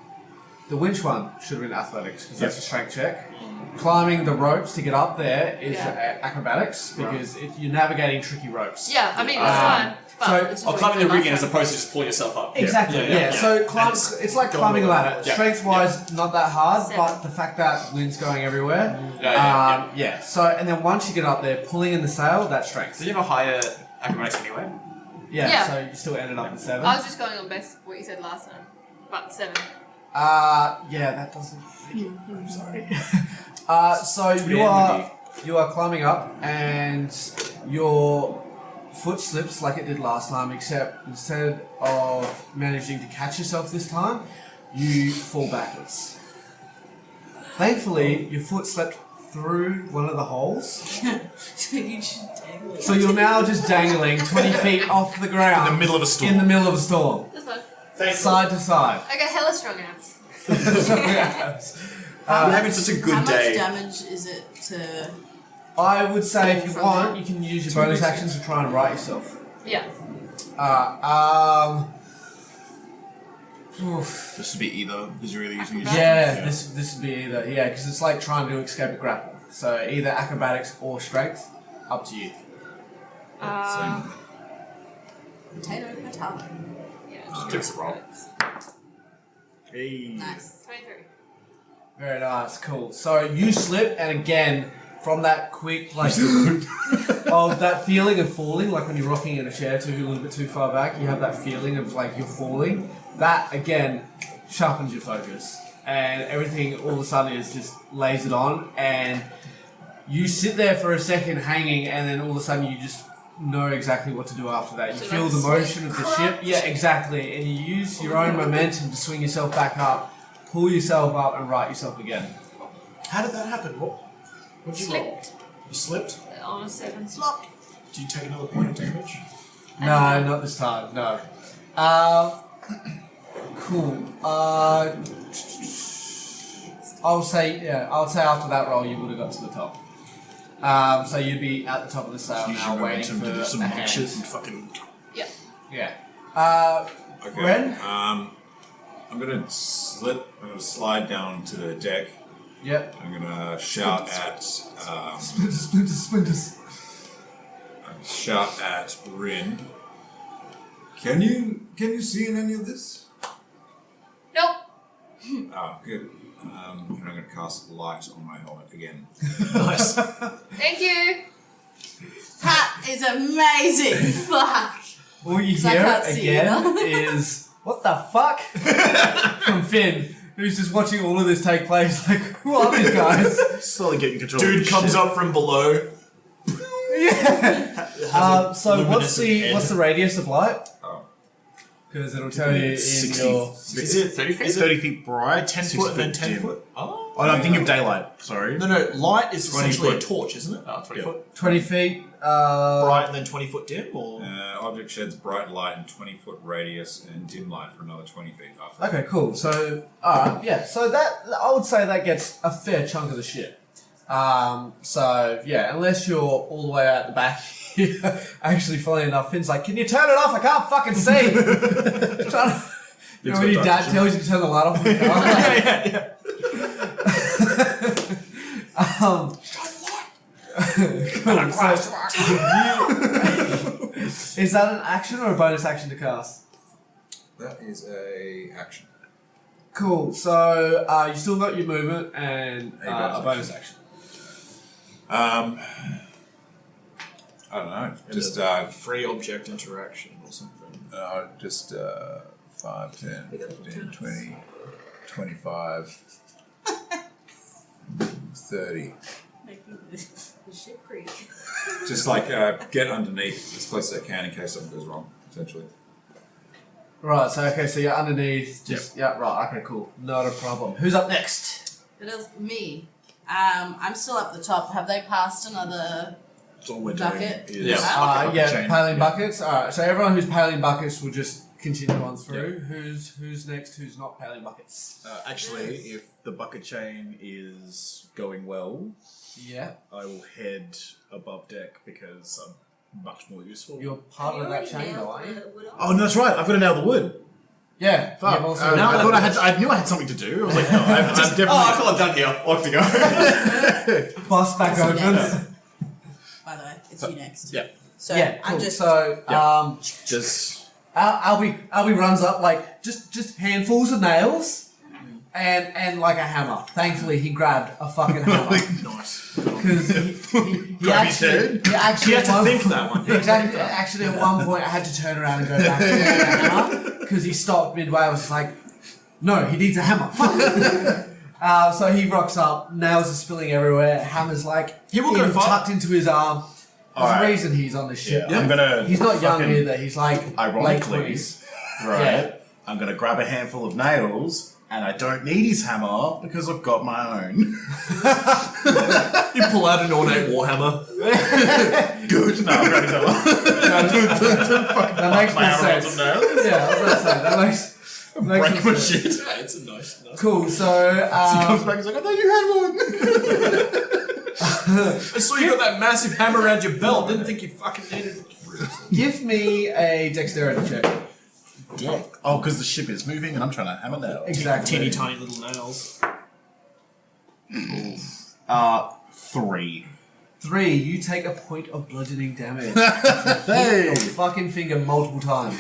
Speaker 3: the winch one should have been athletics because that's a strength check. Climbing the ropes to get up there is
Speaker 5: Yeah.
Speaker 3: Acrobatics because you're navigating tricky ropes.
Speaker 5: Yeah, I mean, that's fine. But
Speaker 3: so-
Speaker 5: it's just
Speaker 6: Or
Speaker 5: what
Speaker 6: climbing
Speaker 5: you
Speaker 6: the
Speaker 5: said
Speaker 6: rigging
Speaker 5: last
Speaker 6: as
Speaker 5: time.
Speaker 6: opposed to just pulling yourself up.
Speaker 3: Exactly.
Speaker 2: Yeah,
Speaker 3: Yeah.
Speaker 2: yeah.
Speaker 3: So climb,
Speaker 2: And
Speaker 3: it's like
Speaker 2: going
Speaker 3: climbing a
Speaker 2: away.
Speaker 3: ladder.
Speaker 6: Yeah.
Speaker 3: Strength-wise, not that hard,
Speaker 5: 7.
Speaker 3: but the fact that wind's going everywhere.
Speaker 6: Yeah.
Speaker 3: So and then once you get up there, pulling in the sail, that's strength.
Speaker 6: Did you have a higher acrobatics anyway?
Speaker 3: Yeah.
Speaker 5: Yeah.
Speaker 3: So you still ended up at 7.
Speaker 5: I was just going on best what you said last time. But 7.
Speaker 3: Yeah, that doesn't. I'm sorry. So you are climbing up, and your foot slips like it did last time, except instead of managing to catch yourself this time, you fall backwards. Thankfully, your foot slipped through one of the holes,
Speaker 8: So you should dangle.
Speaker 3: so you're now just dangling 20 feet off the ground
Speaker 4: In the middle of a storm.
Speaker 3: In the middle of a storm,
Speaker 5: That's fine.
Speaker 2: Thankfully.
Speaker 3: side to side.
Speaker 5: I got hella strong abs.
Speaker 6: You're having such a good
Speaker 8: How
Speaker 6: day.
Speaker 8: much damage is it to...
Speaker 3: I would say if you
Speaker 8: From
Speaker 3: want,
Speaker 8: there.
Speaker 3: you can use your bonus actions to try and right yourself.
Speaker 5: Yeah.
Speaker 3: Oof.
Speaker 4: This would be either, because you're either using your
Speaker 3: Yeah, this would be either, because it's like trying to escape a grapple. So either acrobatics or strength, up to you.
Speaker 8: Potato, potato.
Speaker 5: Yeah.
Speaker 6: Give us a roll.
Speaker 4: Hey.
Speaker 8: Nice.
Speaker 5: 23.
Speaker 3: Very nice, cool. So you slip, and again, from that quick, like, of that feeling of falling, like when you're rocking in a chair a little bit too far back, you have that feeling of like you're falling. That, again, sharpens your focus. And everything all of a sudden is just lays it on, and you sit there for a second hanging, and then all of a sudden you just know exactly what to do after that. You
Speaker 5: So
Speaker 3: feel
Speaker 5: like
Speaker 3: the motion of the ship. Yeah, exactly. And you use your own momentum to swing yourself back up, pull yourself up, and right yourself again.
Speaker 2: How did that happen? What did you roll?
Speaker 5: Slipped.
Speaker 2: You slipped?
Speaker 5: On a 7.
Speaker 2: Did you take another point of damage?
Speaker 3: No, not this time. No. Cool. I'll say after that roll you would have got to the top. So you'd be at the top of the sail
Speaker 4: Use
Speaker 3: now,
Speaker 4: your
Speaker 3: waiting
Speaker 4: momentum
Speaker 3: for
Speaker 4: to do some
Speaker 3: a
Speaker 4: shit
Speaker 3: hand.
Speaker 4: and fucking...
Speaker 5: Yeah.
Speaker 3: Yeah.
Speaker 7: Okay.
Speaker 3: Ren?
Speaker 7: I'm gonna slide down to the deck.
Speaker 3: Yep.
Speaker 7: I'm gonna shout at
Speaker 3: Splinters.
Speaker 7: shout at Rin. Can you see in any of this?
Speaker 5: Nope.
Speaker 7: Oh, good. And I'm gonna cast light on my helmet again.
Speaker 2: Nice.
Speaker 5: Thank you.
Speaker 8: That is amazing! Fuck!
Speaker 3: All you
Speaker 8: So I
Speaker 3: hear
Speaker 8: can't see
Speaker 3: again
Speaker 8: either.
Speaker 3: is what the fuck from Finn, who's just watching all of this take place. Like, who are these guys?
Speaker 4: Slowly getting control of
Speaker 2: Dude
Speaker 4: this
Speaker 2: comes
Speaker 4: shit.
Speaker 2: up from below.
Speaker 3: Yeah. So what's
Speaker 2: luminescent head.
Speaker 3: the radius of light?
Speaker 7: Oh.
Speaker 3: Because it'll tell you in
Speaker 4: 60.
Speaker 3: your.
Speaker 2: Is it
Speaker 6: 30 feet?
Speaker 2: Is it
Speaker 4: 30 feet bright,
Speaker 2: 10
Speaker 4: 60
Speaker 2: foot and then
Speaker 4: feet
Speaker 2: 10
Speaker 4: dim.
Speaker 2: foot? Oh.
Speaker 4: Oh, no, I'm thinking of daylight. Sorry.
Speaker 2: No, light is
Speaker 4: 20
Speaker 2: essentially
Speaker 4: foot.
Speaker 2: a torch, isn't it?
Speaker 6: 20
Speaker 4: Yeah.
Speaker 6: foot.
Speaker 3: 20 feet.
Speaker 2: Bright and then 20 foot dim, or?
Speaker 7: Object sheds bright light in 20-foot radius and dim light for another 20 feet after.
Speaker 3: Okay, cool. So, alright, yeah. So that, I would say that gets a fair chunk of the ship. So, yeah, unless you're all the way out the back, actually, funny enough, Finn's like, can you turn it off? I can't fucking see. You know when your dad tells you to turn the light off in the car? Cool. So, is that an action or a bonus action to cast?
Speaker 7: That is a action.
Speaker 3: Cool. So you still got your movement and a bonus action.
Speaker 7: I don't know. Just
Speaker 2: free object interaction or something.
Speaker 7: 5, 10, 15, 20, 25, 30.
Speaker 8: Making the ship creak.
Speaker 7: Just like get underneath as close as I can in case something goes wrong, essentially.
Speaker 3: Right. So so you're underneath. Just Right. Okay. Cool. Not a problem. Who's up next?
Speaker 8: It is me. I'm still up the top. Have they passed another
Speaker 7: That's all we're
Speaker 8: bucket?
Speaker 7: doing.
Speaker 2: Yeah.
Speaker 7: Chain.
Speaker 3: Paling buckets. All right. So everyone who's paling buckets will just continue on through. Who's next? Who's not paling buckets?
Speaker 4: Actually, if the bucket chain is going well,
Speaker 3: Yeah.
Speaker 4: I will head above deck because I'm much more useful.
Speaker 3: You're part of that chain, though, aren't you?
Speaker 4: Oh, no, that's right. I've got to nail the wood.
Speaker 3: Yeah.
Speaker 4: Fuck.
Speaker 3: You've also
Speaker 4: Now I thought I knew I had something to do. I was like, no, I'm definitely.
Speaker 6: Oh, I thought I'm done here. Off to go.
Speaker 3: bust back
Speaker 8: It's
Speaker 3: open.
Speaker 8: next. By the way, it's you next.
Speaker 4: Yeah.
Speaker 8: So
Speaker 3: Yeah. Cool.
Speaker 8: I'm just.
Speaker 4: Just.
Speaker 3: Albie runs up like just handfuls of nails and like a hammer. Thankfully, he grabbed a fucking hammer
Speaker 2: Nice.
Speaker 3: because he
Speaker 4: Grab his head.
Speaker 3: actually
Speaker 2: You had to
Speaker 3: at one-
Speaker 2: think that one.
Speaker 3: Exactly. Actually, at one point, I had to turn around and go back to the hammer because he stopped midway. I was like, no, he needs a hammer. Fuck. So he rocks up. Nails are spilling everywhere. Hammer's like
Speaker 2: He will go far.
Speaker 3: tucked into his arm. There's a
Speaker 4: Alright.
Speaker 3: reason he's on this ship.
Speaker 4: Yeah, I'm gonna.
Speaker 3: He's not young
Speaker 4: fucking-
Speaker 3: either. He's like late
Speaker 4: Ironically,
Speaker 3: 20s.
Speaker 4: right?
Speaker 3: Yeah.
Speaker 4: I'm gonna grab a handful of nails, and I don't need his hammer because I've got my own.
Speaker 2: You pull out an ornate warhammer.
Speaker 4: Good. No, I'm grabbing his hammer.
Speaker 3: That makes
Speaker 4: My
Speaker 3: more
Speaker 4: hammer on
Speaker 3: sense.
Speaker 4: some nails.
Speaker 3: Yeah, I was gonna say that makes
Speaker 4: Break my
Speaker 3: more sense.
Speaker 4: shit.
Speaker 2: Yeah, it's a nice.
Speaker 3: Cool. So
Speaker 4: He comes back. He's like, I thought you had one.
Speaker 2: I saw you got that massive hammer around your belt. Didn't think you fucking needed it.
Speaker 3: give me a dexterity check.
Speaker 4: Oh, because the ship is moving, and I'm trying to hammer nails.
Speaker 3: Exactly.
Speaker 2: Teeny tiny little nails.
Speaker 4: 3.
Speaker 3: 3. You take a point of bludgeoning damage. Hit your fucking finger multiple times.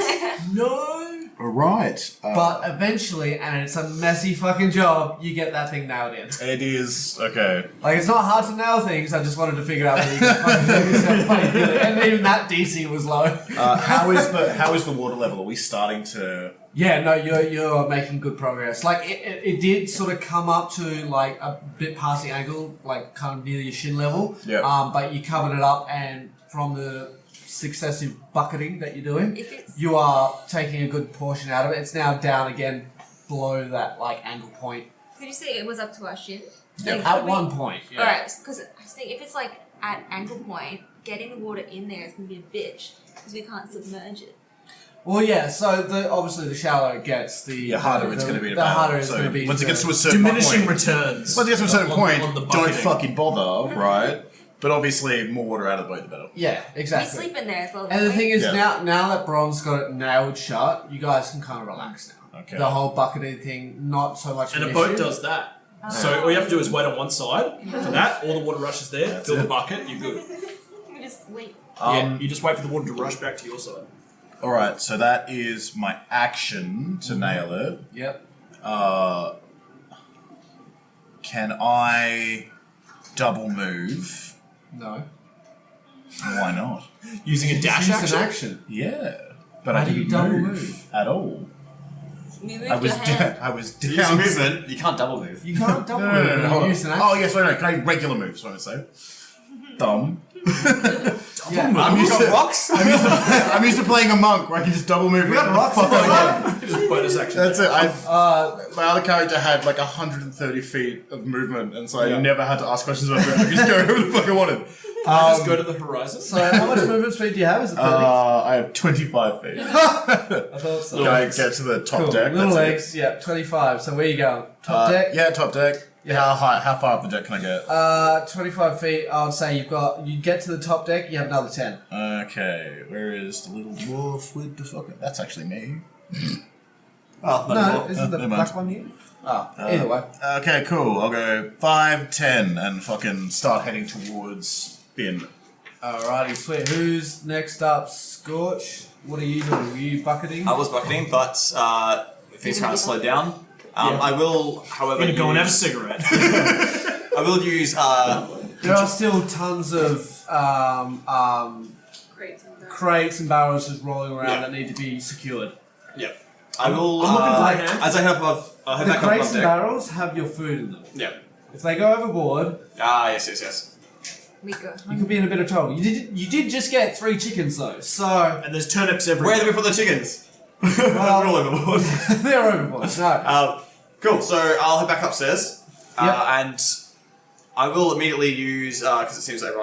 Speaker 2: No.
Speaker 4: All right.
Speaker 3: But eventually, and it's a messy fucking job, you get that thing nailed in.
Speaker 4: It is okay.
Speaker 3: Like, it's not hard to nail things, I just wanted to figure out whether you can fucking do yourself while you did it. And even that DC was low.
Speaker 4: How is the water level? Are we starting to?
Speaker 3: Yeah, no, you're making good progress. Like, it did sort of come up to, like, a bit past the ankle, like, kind of near your shin level.
Speaker 4: Yeah.
Speaker 3: But you covered it up, and from the successive bucketing that you're doing,
Speaker 9: If it's
Speaker 3: you are taking a good portion out of it. It's now down again below that, like, angle point.
Speaker 9: Could you say it was up to our shin?
Speaker 3: Yeah,
Speaker 9: Like,
Speaker 3: at
Speaker 9: could we-
Speaker 3: one point. Yeah.
Speaker 9: Alright, because I think if it's like at ankle point, getting the water in there is going to be a bitch because we can't submerge it.
Speaker 3: Well, yeah. So obviously the shallower it gets, the
Speaker 4: harder it's going to be to
Speaker 3: The
Speaker 4: battle.
Speaker 3: harder it's
Speaker 4: So
Speaker 3: going to be.
Speaker 4: once it gets to a certain
Speaker 2: Diminishing
Speaker 4: point,
Speaker 2: returns.
Speaker 4: once it gets to a certain point,
Speaker 2: on the
Speaker 4: don't
Speaker 2: bucketing.
Speaker 4: fucking bother, right? But obviously, more water out of the boat, the better.
Speaker 3: Yeah,
Speaker 9: We
Speaker 3: exactly.
Speaker 9: sleep in there as well.
Speaker 3: And the
Speaker 9: don't we?
Speaker 3: thing is,
Speaker 4: Yeah.
Speaker 3: now that Bron's got it nailed shut, you guys can kind of relax now.
Speaker 4: Okay.
Speaker 3: The whole bucketing thing, not so much.
Speaker 2: And
Speaker 3: an
Speaker 2: a boat
Speaker 3: issue.
Speaker 2: does that. So all you have to do is wait on one side for that. All the water rushes there. Fill the bucket. You're good.
Speaker 9: We just wait.
Speaker 2: Yeah. You just wait for the water to rush back to your side.
Speaker 4: All right. So that is my action to nail it.
Speaker 3: Yep.
Speaker 4: Can I double move?
Speaker 3: No.
Speaker 4: Why not?
Speaker 2: Using a dash
Speaker 3: Use
Speaker 2: action.
Speaker 3: an action.
Speaker 4: Yeah, but
Speaker 3: Why
Speaker 4: I
Speaker 3: do you
Speaker 4: didn't
Speaker 3: double
Speaker 4: move,
Speaker 3: move?
Speaker 4: at all.
Speaker 9: We moved
Speaker 4: I was
Speaker 9: your hand.
Speaker 4: I was
Speaker 6: Using
Speaker 4: down.
Speaker 6: movement, you can't double move.
Speaker 3: You can't double
Speaker 4: No, no, no,
Speaker 3: move.
Speaker 4: no, hold
Speaker 3: You
Speaker 4: on.
Speaker 3: use an action.
Speaker 4: Oh yes, wait, no. Can I regular move? That's what I'm saying. Thumb.
Speaker 3: Yeah.
Speaker 4: I'm used to rocks. I'm used to playing a monk where I can just double move.
Speaker 3: We got rocks.
Speaker 2: Just bonus action.
Speaker 4: That's it. My other character had like 130 feet of movement, and so I never had to ask questions about it. I could just go wherever the fuck I wanted.
Speaker 2: Just go to the horizon.
Speaker 3: So how much movement speed do you have? Is it 30?
Speaker 4: I have 25 feet.
Speaker 3: I thought so.
Speaker 4: Can I get to the top
Speaker 3: Cool.
Speaker 4: deck?
Speaker 3: Little
Speaker 4: That's it.
Speaker 3: legs. Yeah, 25. So where you going? Top deck.
Speaker 4: Yeah, top deck.
Speaker 3: Yeah.
Speaker 4: How far up the deck can I get?
Speaker 3: 25 feet. I would say you get to the top deck. You have another 10.
Speaker 4: Okay, where is the little dwarf with the fucking... That's actually me.
Speaker 6: Oh,
Speaker 3: No, isn't the
Speaker 4: never mind.
Speaker 3: black one here? Oh, either way.
Speaker 4: Okay, cool. I'll go 5, 10, and fucking start heading towards Finn.
Speaker 3: Alrighty, sweet. Who's next up? Scorch? What are you doing? Are you bucketing?
Speaker 6: I was bucketing, but things kind of slowed down. I will, however,
Speaker 2: I'm gonna go and have a
Speaker 6: use-
Speaker 2: cigarette.
Speaker 6: I will use.
Speaker 3: There are still tons of crates and barrels just rolling around that need to be secured.
Speaker 6: Yep. I will.
Speaker 2: I'm looking for a hand.
Speaker 6: As I head above, head
Speaker 3: The
Speaker 6: back up
Speaker 3: crates
Speaker 6: above
Speaker 3: and
Speaker 6: deck.
Speaker 3: barrels have your food in them.
Speaker 6: Yeah.
Speaker 3: If they go overboard,
Speaker 6: Yes.
Speaker 9: We go.
Speaker 3: you could be in a bit of trouble. You did just get 3 chickens though, so
Speaker 2: And there's turnips
Speaker 6: Where
Speaker 2: everywhere.
Speaker 6: do we put the chickens?
Speaker 3: Well-
Speaker 6: We're all overboard.
Speaker 3: they're overboard. No.
Speaker 6: Cool. So I'll head back upstairs,
Speaker 3: Yep.
Speaker 6: and I will immediately use because it seems that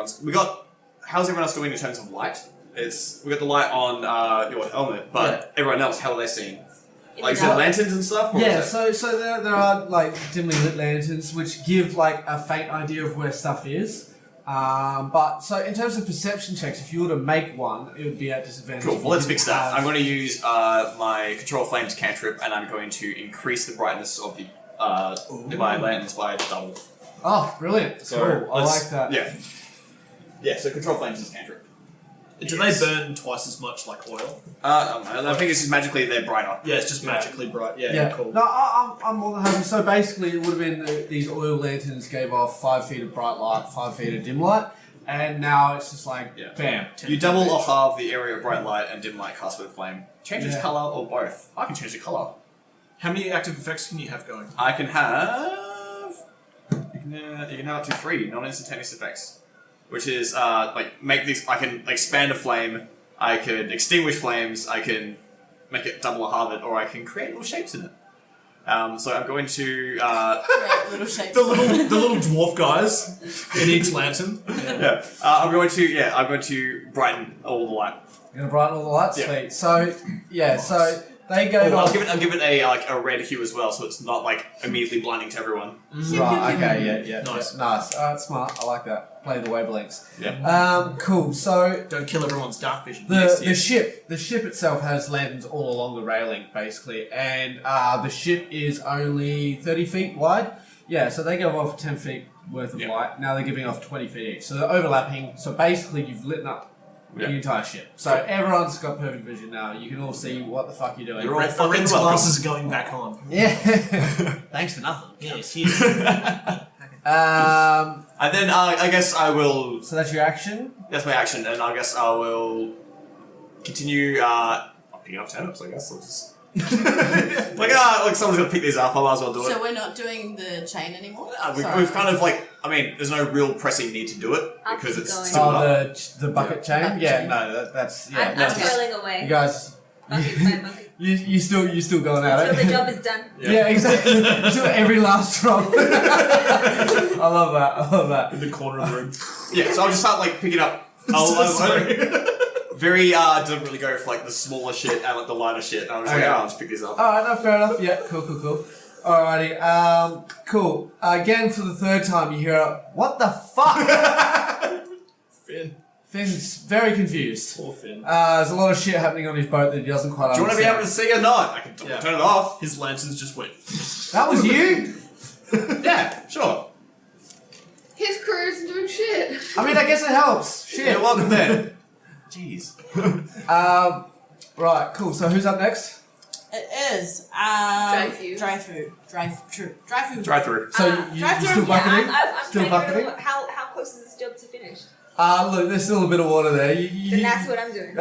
Speaker 6: how's everyone else doing in terms of light? We got the light on your helmet, but everyone else, how are they seeing? Like, is there lanterns and stuff? Or
Speaker 3: Yeah,
Speaker 6: is it-
Speaker 3: so there are like dimly lit lanterns which give like a faint idea of where stuff is. But so in terms of perception checks, if you were to make one, it would be at disadvantage.
Speaker 6: Cool.
Speaker 3: if
Speaker 6: Well,
Speaker 3: you
Speaker 6: let's
Speaker 3: didn't
Speaker 6: fix that.
Speaker 3: have-
Speaker 6: I'm going to use my Control Flames cantrip, and I'm going to increase the brightness of the my lanterns by double.
Speaker 3: Oh, brilliant!
Speaker 6: So
Speaker 3: Cool. I
Speaker 6: let's-
Speaker 3: like that.
Speaker 6: Yeah. Yeah. So Control Flames is cantrip.
Speaker 2: Do they burn twice as much like oil?
Speaker 6: I don't know. I think it's just magically they're brighter.
Speaker 2: Yeah, it's just magically bright. Yeah,
Speaker 3: Yeah.
Speaker 2: cool.
Speaker 3: No, I'm more than happy. So basically, it would have been these oil lanterns gave off 5 feet of bright light, 5 feet of dim light, and now it's just like bam.
Speaker 6: You double or halve the area of bright light and dim light cast with flame. Change its
Speaker 3: Yeah.
Speaker 6: color or both. I can change the color.
Speaker 2: How many active effects can you have going?
Speaker 6: I can have. You can have up to 3 non-instantaneous effects, which is make these. I can expand a flame. I could extinguish flames. I can make it double or halve it, or I can create little shapes in it. So I'm going to.
Speaker 8: Create little shapes.
Speaker 2: The little dwarf guys in each lantern.
Speaker 6: I'm going to brighten all the light.
Speaker 3: You're gonna brighten all the lights,
Speaker 6: Yeah.
Speaker 3: sweet. So so they go
Speaker 6: I'll
Speaker 3: off.
Speaker 6: give it a red hue as well, so it's not like immediately blinding to everyone.
Speaker 3: Right. Okay. Yeah.
Speaker 2: Nice.
Speaker 3: Nice. Smart. I like that. Play the wavelengths.
Speaker 6: Yeah.
Speaker 3: Cool. So
Speaker 2: Don't kill everyone's dark vision.
Speaker 3: the ship itself has lanterns all along the railing, basically, and the ship is only 30 feet wide. Yeah, so they go off 10 feet worth of light. Now they're giving off 20 feet each, so they're overlapping. So basically, you've lit up the entire ship. So everyone's got perfect vision now. You can all see what the fuck you're doing.
Speaker 6: You're all fucking
Speaker 2: Red's
Speaker 6: welcome.
Speaker 2: glasses are going back on.
Speaker 3: Yeah.
Speaker 2: Thanks for nothing. Yes.
Speaker 6: And then I guess I will.
Speaker 3: So that's your action.
Speaker 6: That's my action, and I guess I will continue. I'll pick up turnips. I guess I'll just like someone's gonna pick these up. I might as well do it.
Speaker 8: So we're not doing the chain anymore?
Speaker 6: We've kind of there's no real pressing need to do it
Speaker 9: I'll
Speaker 6: because
Speaker 9: keep
Speaker 6: it's
Speaker 9: going.
Speaker 6: still up.
Speaker 3: The bucket chain.
Speaker 8: Bucket
Speaker 3: Yeah.
Speaker 8: chain.
Speaker 3: No, that's yeah.
Speaker 9: I'm
Speaker 3: that's-
Speaker 9: rolling away.
Speaker 3: you guys.
Speaker 9: Bucket by bucket.
Speaker 3: You still going at
Speaker 9: Until
Speaker 3: it.
Speaker 9: the job is done.
Speaker 3: Yeah, exactly. Until every last drop. I love that.
Speaker 2: In the corner of the room.
Speaker 6: Yeah, so I'll just start picking up. Very doesn't really go for the smaller shit and the lighter shit. And I'm just
Speaker 3: Okay.
Speaker 6: I'll just pick these up.
Speaker 3: Alright, no, fair enough. Yeah, cool. Alrighty, cool. Again, for the third time, you hear what the fuck?
Speaker 2: Finn.
Speaker 3: Finn's very confused.
Speaker 2: Poor Finn.
Speaker 3: There's a lot of shit happening on his boat that he doesn't quite
Speaker 6: Do you want to be
Speaker 3: understand.
Speaker 6: able to see or not? I can turn it off.
Speaker 2: His lanterns just went.
Speaker 3: That was you?
Speaker 6: Yeah, sure.
Speaker 5: His crew isn't doing shit.
Speaker 3: I mean, I guess it helps. Shit.
Speaker 6: Yeah, welcome then. Jeez.
Speaker 3: Right, cool. So who's up next?
Speaker 8: It is.
Speaker 5: Drive-through.
Speaker 8: Drive-through.
Speaker 6: Drive through.
Speaker 3: So
Speaker 8: Uh,
Speaker 3: you
Speaker 8: drive-through,
Speaker 3: still bucketing?
Speaker 9: I'm
Speaker 3: Still
Speaker 9: trying to
Speaker 3: bucketing?
Speaker 9: remember how close is this job to finish?
Speaker 3: Look, there's still a bit of water there.
Speaker 9: Then that's what I'm doing.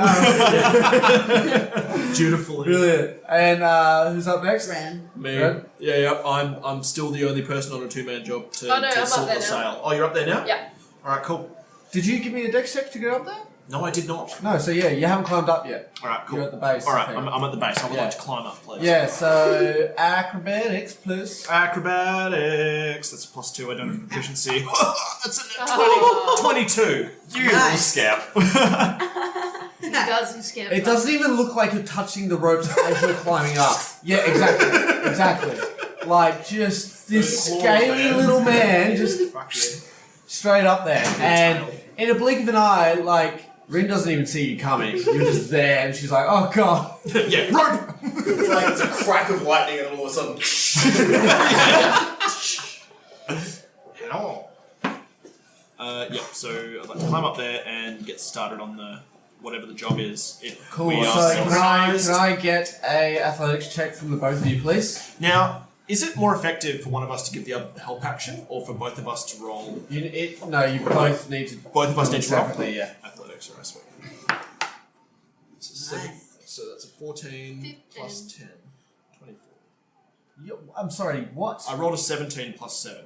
Speaker 2: Dutifully.
Speaker 3: Brilliant. And who's up next?
Speaker 8: Ran.
Speaker 2: Me.
Speaker 3: Red?
Speaker 2: Yeah. I'm still the only person on a 2-man job to,
Speaker 5: Oh, no, I'm
Speaker 2: to
Speaker 5: up
Speaker 2: sort
Speaker 5: there
Speaker 2: the
Speaker 5: now.
Speaker 2: sail. Oh, you're up there now?
Speaker 5: Yeah.
Speaker 2: Alright, cool.
Speaker 3: Did you give me a dex check to get up there?
Speaker 2: No, I did not.
Speaker 3: No, so yeah, you haven't climbed up yet.
Speaker 2: Alright, cool.
Speaker 3: You're at the base.
Speaker 2: Alright,
Speaker 3: I think.
Speaker 2: I'm at the base. I would
Speaker 3: Yeah.
Speaker 2: like to climb up, please.
Speaker 3: Yeah, so acrobatics plus.
Speaker 2: Acrobatics. That's a +2. I don't have proficiency. That's a
Speaker 5: Oh.
Speaker 2: 22.
Speaker 6: You little
Speaker 8: Nice.
Speaker 6: scamp.
Speaker 5: He does, he scamps.
Speaker 3: It doesn't even look like you're touching the ropes as you're climbing up. Yeah, exactly. Like just this
Speaker 2: Claw
Speaker 3: scaly
Speaker 2: man.
Speaker 3: little man just
Speaker 2: Fuck yeah.
Speaker 3: straight up there. And in a blink of an eye, like Rin doesn't even see you coming. You're just there, and she's like, "Oh god!"
Speaker 2: Yeah, rope! It's like it's a crack of lightning, and all of a sudden. How? So I'd like to climb up there and get started on the whatever the job is. If
Speaker 3: Cool.
Speaker 2: we
Speaker 3: So
Speaker 2: are
Speaker 3: can I get a athletics check from the both of you, please?
Speaker 2: Now, is it more effective for one of us to give the other the help action, or for both of us to roll?
Speaker 3: No, you both need to.
Speaker 2: Both of us need to roll.
Speaker 3: Separately, yeah.
Speaker 2: Athletics, I swear. So that's a 14 plus 10. 24.
Speaker 3: I'm sorry. What?
Speaker 2: I rolled a 17 plus 7.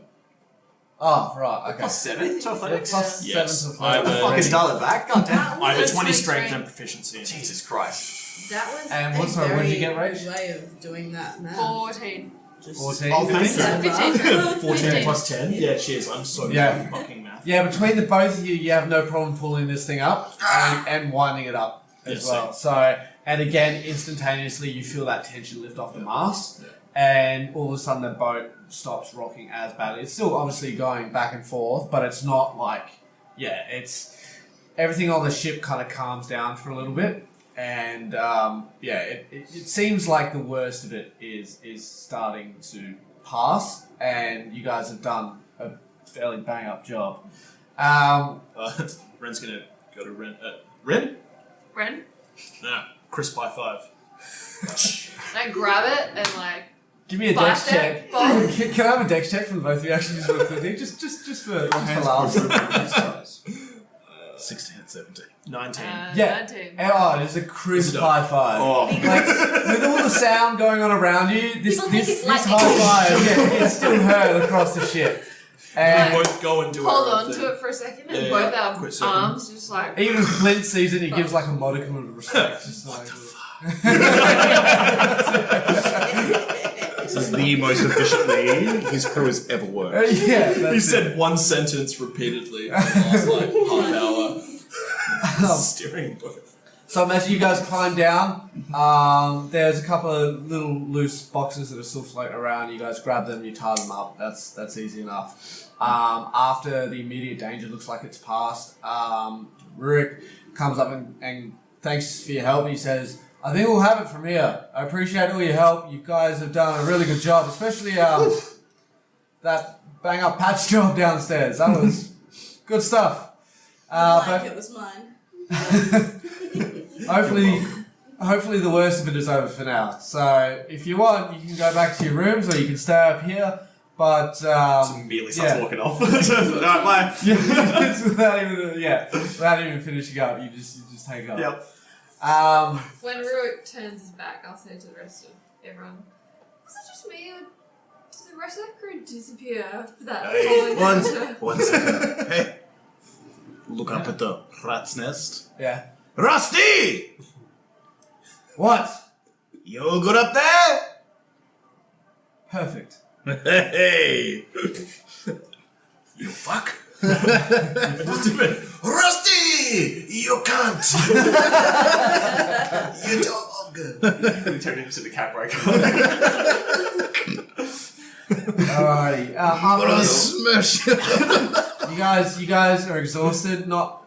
Speaker 3: Oh, right. Okay.
Speaker 6: Plus 7 to athletics?
Speaker 3: Plus
Speaker 2: Yes.
Speaker 3: 7 to
Speaker 2: I have
Speaker 3: athletics.
Speaker 6: Fucking dial it back, goddamn.
Speaker 2: I have a
Speaker 5: That's
Speaker 2: 20
Speaker 5: my
Speaker 2: strength
Speaker 5: strength.
Speaker 2: and proficiency. in it.
Speaker 6: Jesus Christ.
Speaker 8: That was
Speaker 3: And
Speaker 8: a
Speaker 3: what- sorry, what did you get,
Speaker 8: very
Speaker 3: Rach?
Speaker 8: good way of doing that math.
Speaker 5: 14.
Speaker 8: Just
Speaker 3: 14.
Speaker 2: Oh, thank
Speaker 8: Seven.
Speaker 2: you.
Speaker 5: 15.
Speaker 2: 14 plus 10? Yeah, cheers. I'm so good
Speaker 3: Yeah.
Speaker 2: at fucking math.
Speaker 3: Yeah, between the both of you, you have no problem pulling this thing up and winding it up as
Speaker 2: Yes,
Speaker 3: well. So, and again, instantaneously, you feel that tension lift off the mast, and all of a sudden, the boat stops rocking as badly. It's still obviously going back and forth, but it's not like, it's everything on the ship kind of calms down for a little bit, and it seems like the worst of it is starting to pass, and you guys have done a fairly bang up job.
Speaker 2: Ren's gonna go to Ren. Ren?
Speaker 5: Ren?
Speaker 2: No. Crisp high five.
Speaker 5: I grab it and like.
Speaker 3: Give me a
Speaker 5: Blast
Speaker 3: dex
Speaker 5: it,
Speaker 3: check.
Speaker 5: boom.
Speaker 3: Can I have a dex check from both of you actually just real quickly? Just for laughs.
Speaker 4: 16 and 17.
Speaker 2: 19.
Speaker 3: Yeah.
Speaker 5: 19.
Speaker 3: Oh, it is a crisp
Speaker 2: Is it a-
Speaker 3: high five.
Speaker 2: Oh.
Speaker 3: Like, with all the sound going on around you, this
Speaker 9: People think it's
Speaker 3: high
Speaker 9: lightning.
Speaker 3: five, it's still heard across the ship.
Speaker 2: We
Speaker 3: And
Speaker 2: both go and do
Speaker 5: Hold
Speaker 2: our
Speaker 5: on
Speaker 2: own
Speaker 5: to
Speaker 2: thing.
Speaker 5: it for a second, and
Speaker 2: Yeah,
Speaker 5: both
Speaker 2: yeah.
Speaker 5: our
Speaker 2: Quick second.
Speaker 5: arms just like.
Speaker 3: even Flint sees it, he gives like a modicum of respect. Just like,
Speaker 4: This is the most efficiently his crew has ever worked.
Speaker 3: yeah,
Speaker 2: He
Speaker 3: that's it.
Speaker 2: said one sentence repeatedly for the last like half hour. Steering both.
Speaker 3: So as you guys climb down, there's a couple of little loose boxes that are still floating around. You guys grab them, you tie them up. That's easy enough. After the immediate danger looks like it's passed, Rurik comes up and thanks for your help. He says, "I think we'll have it from here. I appreciate all your help. You guys have done a really good job, especially that bang up patch job downstairs. That was good stuff."
Speaker 8: Like it was mine.
Speaker 3: Hopefully the worst of it is over for now. So if you want, you can go back to your rooms or you can stay up here. But
Speaker 6: Immediately starts
Speaker 3: yeah.
Speaker 6: walking off. Alright, bye.
Speaker 3: it's without even finishing up, you just take up.
Speaker 6: Yep.
Speaker 5: When Rurik turns his back, I'll say to the rest of everyone, "Was it just me, or did the rest of the crew disappear after that?"
Speaker 4: Hey,
Speaker 5: falling into-"
Speaker 4: one second. Hey, look up at the rat's nest.
Speaker 3: Yeah.
Speaker 4: Rusty!
Speaker 3: What?
Speaker 4: You all good up there?
Speaker 3: Perfect.
Speaker 4: Hey! You fuck?
Speaker 2: Just a bit.
Speaker 4: Rusty! You can't! You dog!
Speaker 6: We turn into the cat breaker.
Speaker 3: Alrighty.
Speaker 4: I'm gonna
Speaker 3: After
Speaker 4: smash you.
Speaker 3: you guys are exhausted, not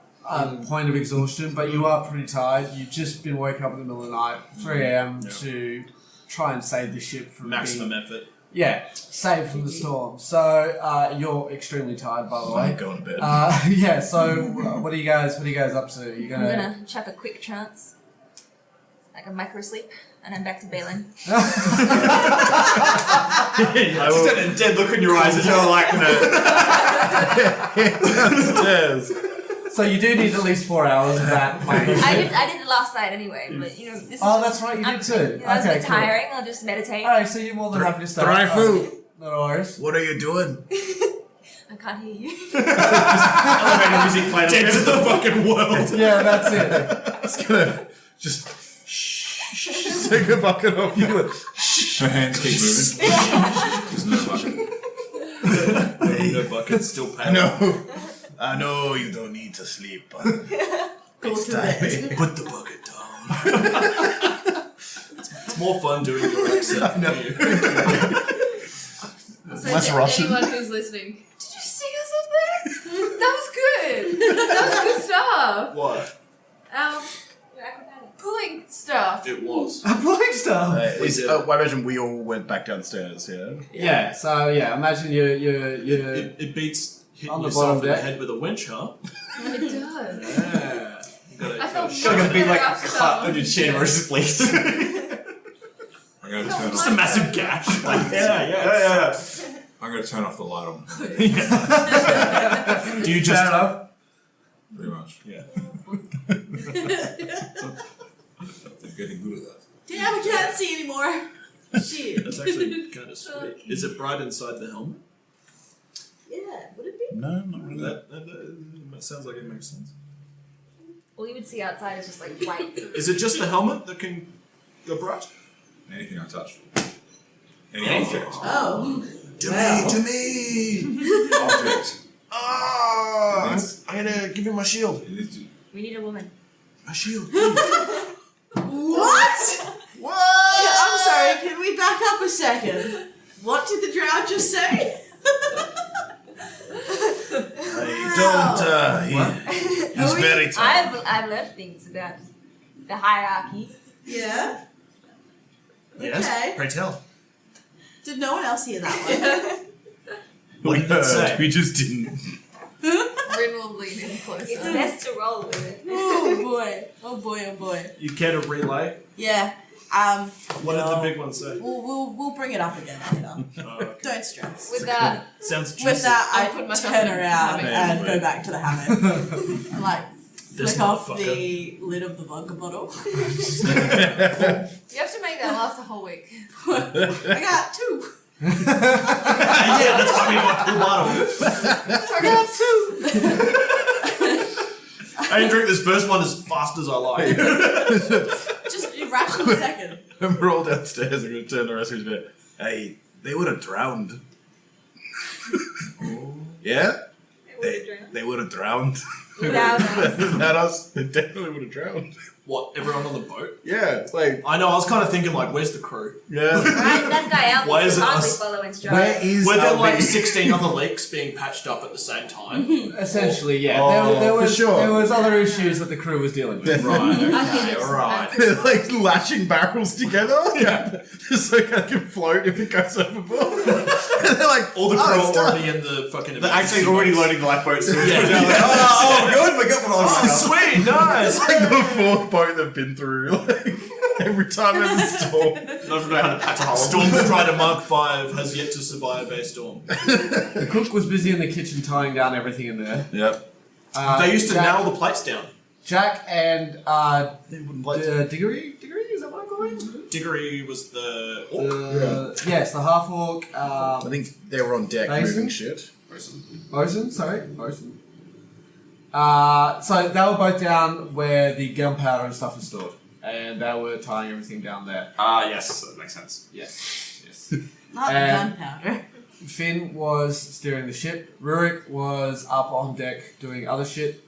Speaker 3: point of exhaustion, but you are pretty tired. You've just been woken up in the middle of the night, 3 a.m. to try and save the ship from
Speaker 2: Maximum
Speaker 3: being,
Speaker 2: effort.
Speaker 3: saved from the storm. So you're extremely tired, by the way.
Speaker 4: I'm going to bed.
Speaker 3: Yeah. So what are you guys up to? You're
Speaker 9: I'm
Speaker 3: gonna.
Speaker 9: gonna chuck a quick trance, like a micro sleep, and I'm back to bailing.
Speaker 6: Just a dead look in your eyes as you're like
Speaker 4: Downstairs.
Speaker 3: So you do need at least 4 hours of that.
Speaker 9: I did it last night anyway, but this is
Speaker 3: Oh, that's right, you did too.
Speaker 9: That's a
Speaker 3: Okay,
Speaker 9: bit
Speaker 3: cool.
Speaker 9: tiring. I'll just meditate.
Speaker 3: Alright, so you're more than happy to start.
Speaker 4: Try food.
Speaker 3: No worries.
Speaker 4: What are you doing?
Speaker 9: I can't hear you.
Speaker 6: elevator music playing.
Speaker 2: Dead to the fucking world.
Speaker 3: Yeah, that's it.
Speaker 4: It's gonna just take a bucket off you.
Speaker 7: Her hands keep moving. There's no bucket.
Speaker 2: No bucket, still paddling.
Speaker 4: I know you don't need to sleep, but
Speaker 8: Go
Speaker 4: it's
Speaker 8: to
Speaker 4: time.
Speaker 8: bed.
Speaker 2: Put the bucket down. It's more fun doing your accent for you.
Speaker 5: So
Speaker 4: Less
Speaker 5: to
Speaker 4: Russian.
Speaker 5: anyone who's listening, did you see us up there? That was good. That was good stuff.
Speaker 2: What? It was.
Speaker 1: A pulling staff.
Speaker 4: I imagine we all went back downstairs. Yeah.
Speaker 1: Yeah. So yeah, imagine you.
Speaker 2: It beats hitting
Speaker 1: On the
Speaker 2: yourself
Speaker 1: bottom
Speaker 2: in the
Speaker 1: deck.
Speaker 2: head with a winch, huh?
Speaker 5: It does.
Speaker 2: Yeah. You gotta,
Speaker 5: I felt
Speaker 6: It's gonna be like a
Speaker 5: after
Speaker 6: cut
Speaker 5: that
Speaker 6: on your chin or just bleeds.
Speaker 7: I'm going to turn
Speaker 2: just a
Speaker 7: off.
Speaker 2: massive gash. Like,
Speaker 6: yeah.
Speaker 7: I'm going to turn off the light on.
Speaker 2: Do you just?
Speaker 7: Pretty much.
Speaker 2: Yeah.
Speaker 7: I'm getting good at that.
Speaker 8: Damn, I can't see anymore. Shit.
Speaker 2: That's actually kind of sweet. Is it bright inside the helmet?
Speaker 8: Yeah, would it be?
Speaker 4: No, not really.
Speaker 2: That sounds like it makes sense.
Speaker 9: All you would see outside is just like white.
Speaker 2: Is it just the helmet that can go bright?
Speaker 7: Anything I touch. Any
Speaker 2: Anything.
Speaker 7: object.
Speaker 8: Oh.
Speaker 2: To
Speaker 8: Wow.
Speaker 2: me!
Speaker 7: Object.
Speaker 2: Ah! I'm gonna give you my shield.
Speaker 7: It is to-
Speaker 9: We need a woman.
Speaker 2: My shield.
Speaker 8: What? I'm sorry, can we back up a second? What did the drow just say?
Speaker 4: He's very tired.
Speaker 9: I've learned things about the hierarchy.
Speaker 8: Yeah?
Speaker 2: Yes.
Speaker 8: Okay.
Speaker 2: Pray tell.
Speaker 8: Did no one else hear that one?
Speaker 2: What did it say?
Speaker 4: We just didn't.
Speaker 5: Rin will lean in closer.
Speaker 9: It's best to roll with it.
Speaker 8: Oh boy. Oh boy, oh boy.
Speaker 2: You care to relay?
Speaker 8: Yeah.
Speaker 2: What did the big one say?
Speaker 8: We'll bring it up again later.
Speaker 2: Oh, okay.
Speaker 8: Don't stress.
Speaker 5: With that,
Speaker 2: Sounds juicy.
Speaker 8: With that,
Speaker 5: I'll
Speaker 8: I
Speaker 5: put my
Speaker 8: turn
Speaker 5: hammock in the
Speaker 8: around
Speaker 5: hammock.
Speaker 8: and go back to the hammock. And like
Speaker 2: This
Speaker 8: flick off
Speaker 2: motherfucker.
Speaker 8: the lid of the vodka bottle.
Speaker 5: you have to make that last a whole week.
Speaker 8: I got 2.
Speaker 2: Yeah, that's why we got 2 bottles.
Speaker 8: I got 2.
Speaker 2: I didn't drink this first one as fast as I like.
Speaker 8: Just irrational second.
Speaker 4: When we're all downstairs, I'm going to turn the rest of his bit. Hey, they would have drowned. Yeah? They would have drowned.
Speaker 9: Without us.
Speaker 4: Without us, they definitely would have drowned.
Speaker 2: What, everyone on the boat?
Speaker 4: Yeah, like,
Speaker 2: I know, I was kind of thinking, like, where's the crew?
Speaker 4: yeah.
Speaker 9: Right, that guy out
Speaker 2: Why
Speaker 9: there
Speaker 2: is
Speaker 9: can
Speaker 2: it
Speaker 9: hardly
Speaker 2: us?
Speaker 9: follow instructions.
Speaker 1: Where is
Speaker 2: Were there,
Speaker 1: LB?
Speaker 2: like, 16 other leaks being patched up at the same time?
Speaker 1: Essentially, yeah.
Speaker 4: Oh,
Speaker 1: there
Speaker 4: for
Speaker 1: was
Speaker 4: sure.
Speaker 1: there was other issues that the crew was dealing with.
Speaker 2: Right, okay,
Speaker 5: that's-
Speaker 2: alright.
Speaker 4: They're like lashing barrels together. Yeah. Just so it can float if it goes overboard. They're like,
Speaker 2: All the crew
Speaker 4: oh, it's
Speaker 2: are
Speaker 4: done.
Speaker 2: already in the fucking...
Speaker 6: They're actually already loading the lifeboats.
Speaker 2: Yeah.
Speaker 4: Oh, good, we got one on.
Speaker 2: Oh, sweet, nice!
Speaker 4: It's like the 4th boat they've been through. Like, every time there's a storm.
Speaker 6: None of them know how to patch a hole.
Speaker 2: Stormstrider Mark 5 has yet to survive a storm.
Speaker 1: The cook was busy in the kitchen tying down everything in there.
Speaker 4: Yep.
Speaker 2: They used to
Speaker 1: Jack,
Speaker 2: nail the plates down.
Speaker 1: Jack and
Speaker 4: They wouldn't like
Speaker 1: Diggory? Diggory? Is that what I call him?
Speaker 2: Diggory was the orc.
Speaker 1: Yes, the half orc.
Speaker 4: I think they were on deck
Speaker 1: Mason?
Speaker 4: moving shit.
Speaker 1: Bosun, sorry. Bosun. So they were both down where the gunpowder and stuff is stored. And they were tying everything down there.
Speaker 6: Ah, yes, that makes sense.
Speaker 1: Yes. Yes.
Speaker 8: Not gunpowder.
Speaker 1: Finn was steering the ship. Rurik was up on deck doing other shit.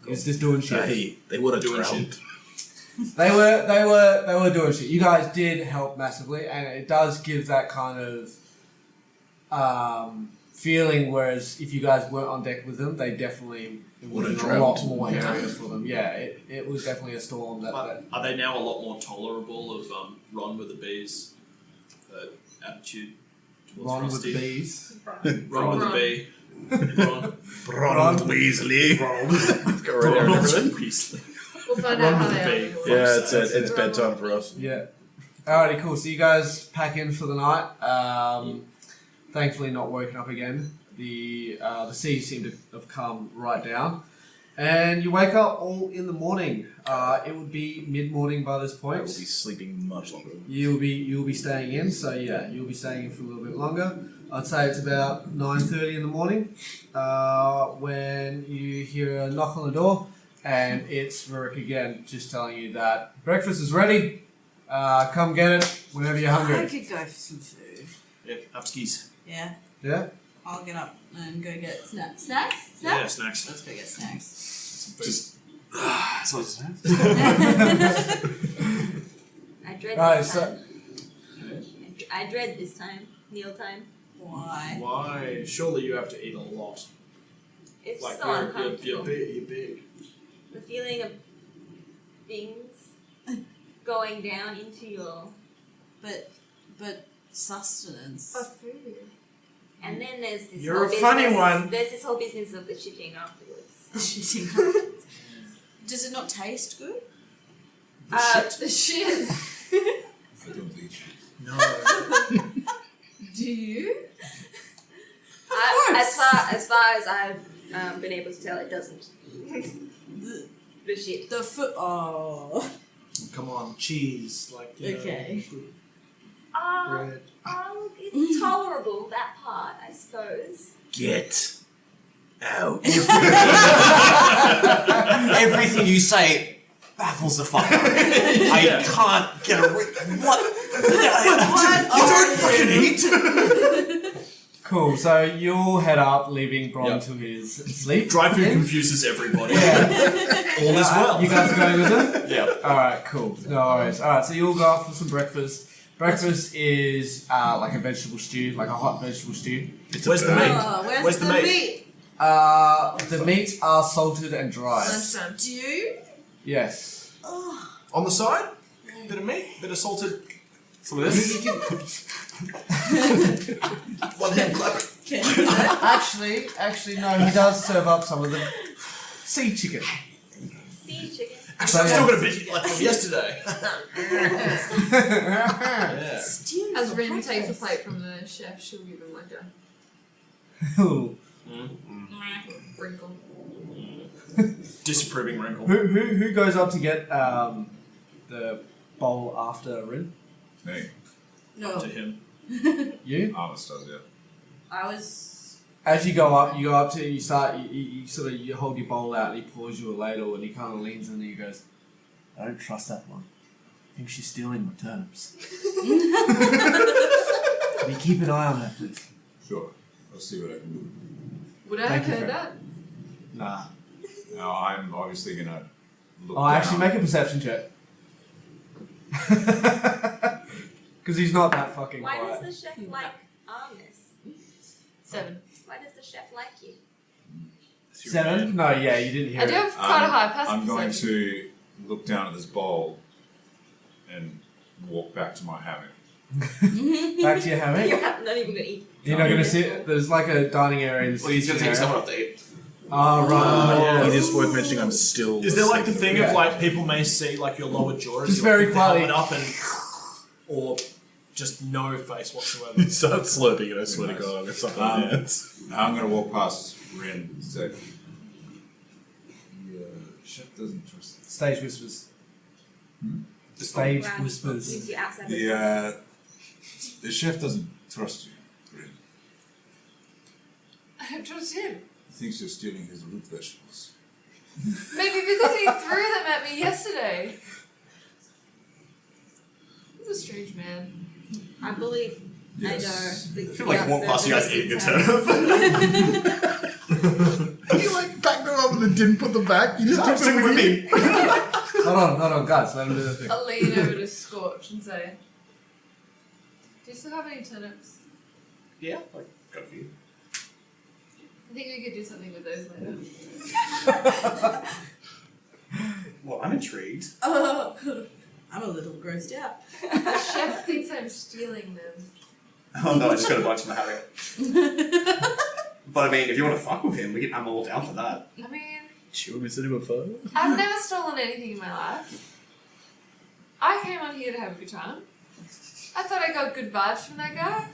Speaker 1: He's just doing shit.
Speaker 4: They would have
Speaker 2: Doing
Speaker 4: drowned.
Speaker 1: They were doing shit. You guys did help massively, and it does give that kind of feeling. Whereas if you guys weren't on deck with them, they definitely would have
Speaker 4: Would've
Speaker 1: a lot
Speaker 4: drowned.
Speaker 1: more areas for them. Yeah, it was definitely a storm. That
Speaker 2: Are they now a lot more tolerable of Ron with the bees attitude towards
Speaker 1: Ron with
Speaker 2: Frosty?
Speaker 1: the bees.
Speaker 2: Ron with the bee. Ron.
Speaker 4: Ronald Weasley. Go right there and everything.
Speaker 2: Weasley.
Speaker 5: We'll find
Speaker 2: Ron
Speaker 5: out how
Speaker 2: with the
Speaker 5: they
Speaker 2: bee.
Speaker 5: are.
Speaker 4: Yeah, it's bedtime for us.
Speaker 1: Yeah. Alrighty, cool. So you guys pack in for the night. Thankfully, not woken up again. The sea seemed to have come right down, and you wake up all in the morning. It would be mid-morning by this
Speaker 4: I
Speaker 1: point.
Speaker 4: will be sleeping much longer.
Speaker 1: You'll be staying in. So yeah, you'll be staying in for a little bit longer. I'd say it's about 9:30 in the morning when you hear a knock on the door, and it's Rurik again, just telling you that breakfast is ready. Come get it whenever you're
Speaker 8: I
Speaker 1: hungry.
Speaker 8: could go for some food.
Speaker 2: Yep, upskis.
Speaker 8: Yeah.
Speaker 1: Yeah.
Speaker 8: I'll get up and go get snacks.
Speaker 5: Snacks?
Speaker 2: Yeah, snacks.
Speaker 8: Let's go get snacks.
Speaker 6: Just.
Speaker 9: I dread
Speaker 1: Right,
Speaker 9: this
Speaker 1: so-
Speaker 9: time. I dread this time. Meal time.
Speaker 8: Why?
Speaker 2: Why? Surely you have to eat a lot.
Speaker 9: It's
Speaker 2: Like,
Speaker 9: so
Speaker 2: you're
Speaker 9: uncomfortable.
Speaker 2: big. You're big.
Speaker 9: The feeling of things going down into your
Speaker 8: But sustenance.
Speaker 5: food.
Speaker 9: and then there's this
Speaker 2: You're
Speaker 9: whole
Speaker 2: a funny
Speaker 9: business-
Speaker 2: one.
Speaker 9: There's this whole business of the shitting afterwards.
Speaker 8: Shitting. Does it not taste good?
Speaker 5: The shit.
Speaker 7: I don't think shit.
Speaker 2: No.
Speaker 5: Do you?
Speaker 9: As far as I've been able to tell, it doesn't. The shit.
Speaker 8: The foot. Oh.
Speaker 2: Come on, cheese. Like, you know,
Speaker 8: Okay.
Speaker 2: bread.
Speaker 9: It's tolerable, that part, I suppose.
Speaker 6: Get out. Everything you say baffles the fuck out of me. I can't get a what?
Speaker 2: You don't fucking eat!
Speaker 3: Cool. So you'll head up, leaving Bron
Speaker 2: Yep.
Speaker 3: to his sleep.
Speaker 2: Dry food confuses everybody.
Speaker 3: Yeah.
Speaker 2: All is well.
Speaker 3: You guys are going with him?
Speaker 6: Yeah.
Speaker 3: Alright, cool. No worries. Alright, so you'll go off for some breakfast. Breakfast is like a vegetable stew, like a hot vegetable stew.
Speaker 2: Where's the meat?
Speaker 8: Oh,
Speaker 2: Where's the meat?
Speaker 3: The meats are salted and dried.
Speaker 5: Lunchtime.
Speaker 8: Stew?
Speaker 3: Yes.
Speaker 2: On the side? Bit of meat, bit of salted.
Speaker 6: Some of this.
Speaker 2: One hand clapping.
Speaker 8: Can you do that?
Speaker 3: Actually, no, he does serve up some of the sea chicken.
Speaker 9: Sea chicken.
Speaker 2: Actually, I've still got a bit left from yesterday. Yeah.
Speaker 8: Stew
Speaker 5: As
Speaker 8: for
Speaker 5: Rin
Speaker 8: breakfast.
Speaker 5: takes a plate from the chef, she'll give him like a
Speaker 3: Ooh.
Speaker 5: wrinkle.
Speaker 2: Disapproving wrinkle.
Speaker 3: Who goes up to get the bowl after Rin?
Speaker 7: Me.
Speaker 8: No.
Speaker 2: To him.
Speaker 3: You?
Speaker 7: Armis does, yeah.
Speaker 8: I was.
Speaker 3: As you go up to you start you sort of you hold your bowl out and he pours you a ladle and he kind of leans in and he goes, I don't trust that one. I think she's stealing my turnips. Can you keep an eye on her, please?
Speaker 7: Sure. I'll see what I can do.
Speaker 5: Would I
Speaker 3: Thank
Speaker 5: have
Speaker 3: you,
Speaker 5: heard
Speaker 3: friend.
Speaker 5: that?
Speaker 3: Nah.
Speaker 7: Now, I'm obviously going to look
Speaker 3: Oh,
Speaker 7: down.
Speaker 3: actually, make a perception check. Because he's not that fucking
Speaker 9: Why
Speaker 3: quiet.
Speaker 9: does the chef like Armis?
Speaker 5: 7.
Speaker 9: Why does the chef like you?
Speaker 3: 7? No, yeah, you didn't hear
Speaker 5: I do
Speaker 3: it.
Speaker 5: have quite a high passive
Speaker 7: I'm going
Speaker 5: perception.
Speaker 7: to look down at this bowl and walk back to my hammock.
Speaker 3: Back to your hammock.
Speaker 9: You're not even gonna eat.
Speaker 3: You're not going to sit. There's like a dining area in the
Speaker 6: Well, he's gonna
Speaker 3: sitting
Speaker 6: take
Speaker 3: area.
Speaker 6: someone off to eat.
Speaker 3: Oh, right.
Speaker 2: yeah.
Speaker 10: It is worth mentioning I'm still.
Speaker 2: Is there like the thing
Speaker 3: Yeah.
Speaker 2: of like people may see like your lower jaw as
Speaker 3: Just
Speaker 2: you
Speaker 3: very
Speaker 2: pick the helmet
Speaker 3: quietly.
Speaker 2: up and or just no face whatsoever?
Speaker 10: You start slurping it, I swear to God, I'm going to suck on my hands.
Speaker 7: I'm going to walk past Ren and say, the chef doesn't trust us.
Speaker 3: Stage whispers. Stage whispers.
Speaker 9: Leaves you outside
Speaker 7: The chef doesn't trust you, Ren.
Speaker 5: I don't trust him.
Speaker 7: He thinks you're stealing his root vegetables.
Speaker 5: Maybe because he threw them at me yesterday. He's a strange man.
Speaker 9: I believe.
Speaker 7: Yes.
Speaker 9: I know.
Speaker 6: I feel like walk past you guys eating a
Speaker 9: turnip.
Speaker 6: turnip.
Speaker 10: You like backed them up and then didn't put them back? You just took them with me?
Speaker 3: Hold on, guys. Let him do the thing.
Speaker 5: I'll lean over to Scorch and say, do you still have any turnips?
Speaker 6: Yeah, like got a few.
Speaker 5: I think we could do something with those later.
Speaker 6: Well, I'm intrigued.
Speaker 8: I'm a little grossed out.
Speaker 5: The chef thinks I'm stealing them.
Speaker 6: Oh no, I just got a bunch in my hammock. But I mean, if you want to fuck with him, I'm all down for that.
Speaker 5: I mean,
Speaker 10: She would be sitting with her.
Speaker 5: I've never stolen anything in my life. I came on here to have a good time. I thought I got good vibes from that guy.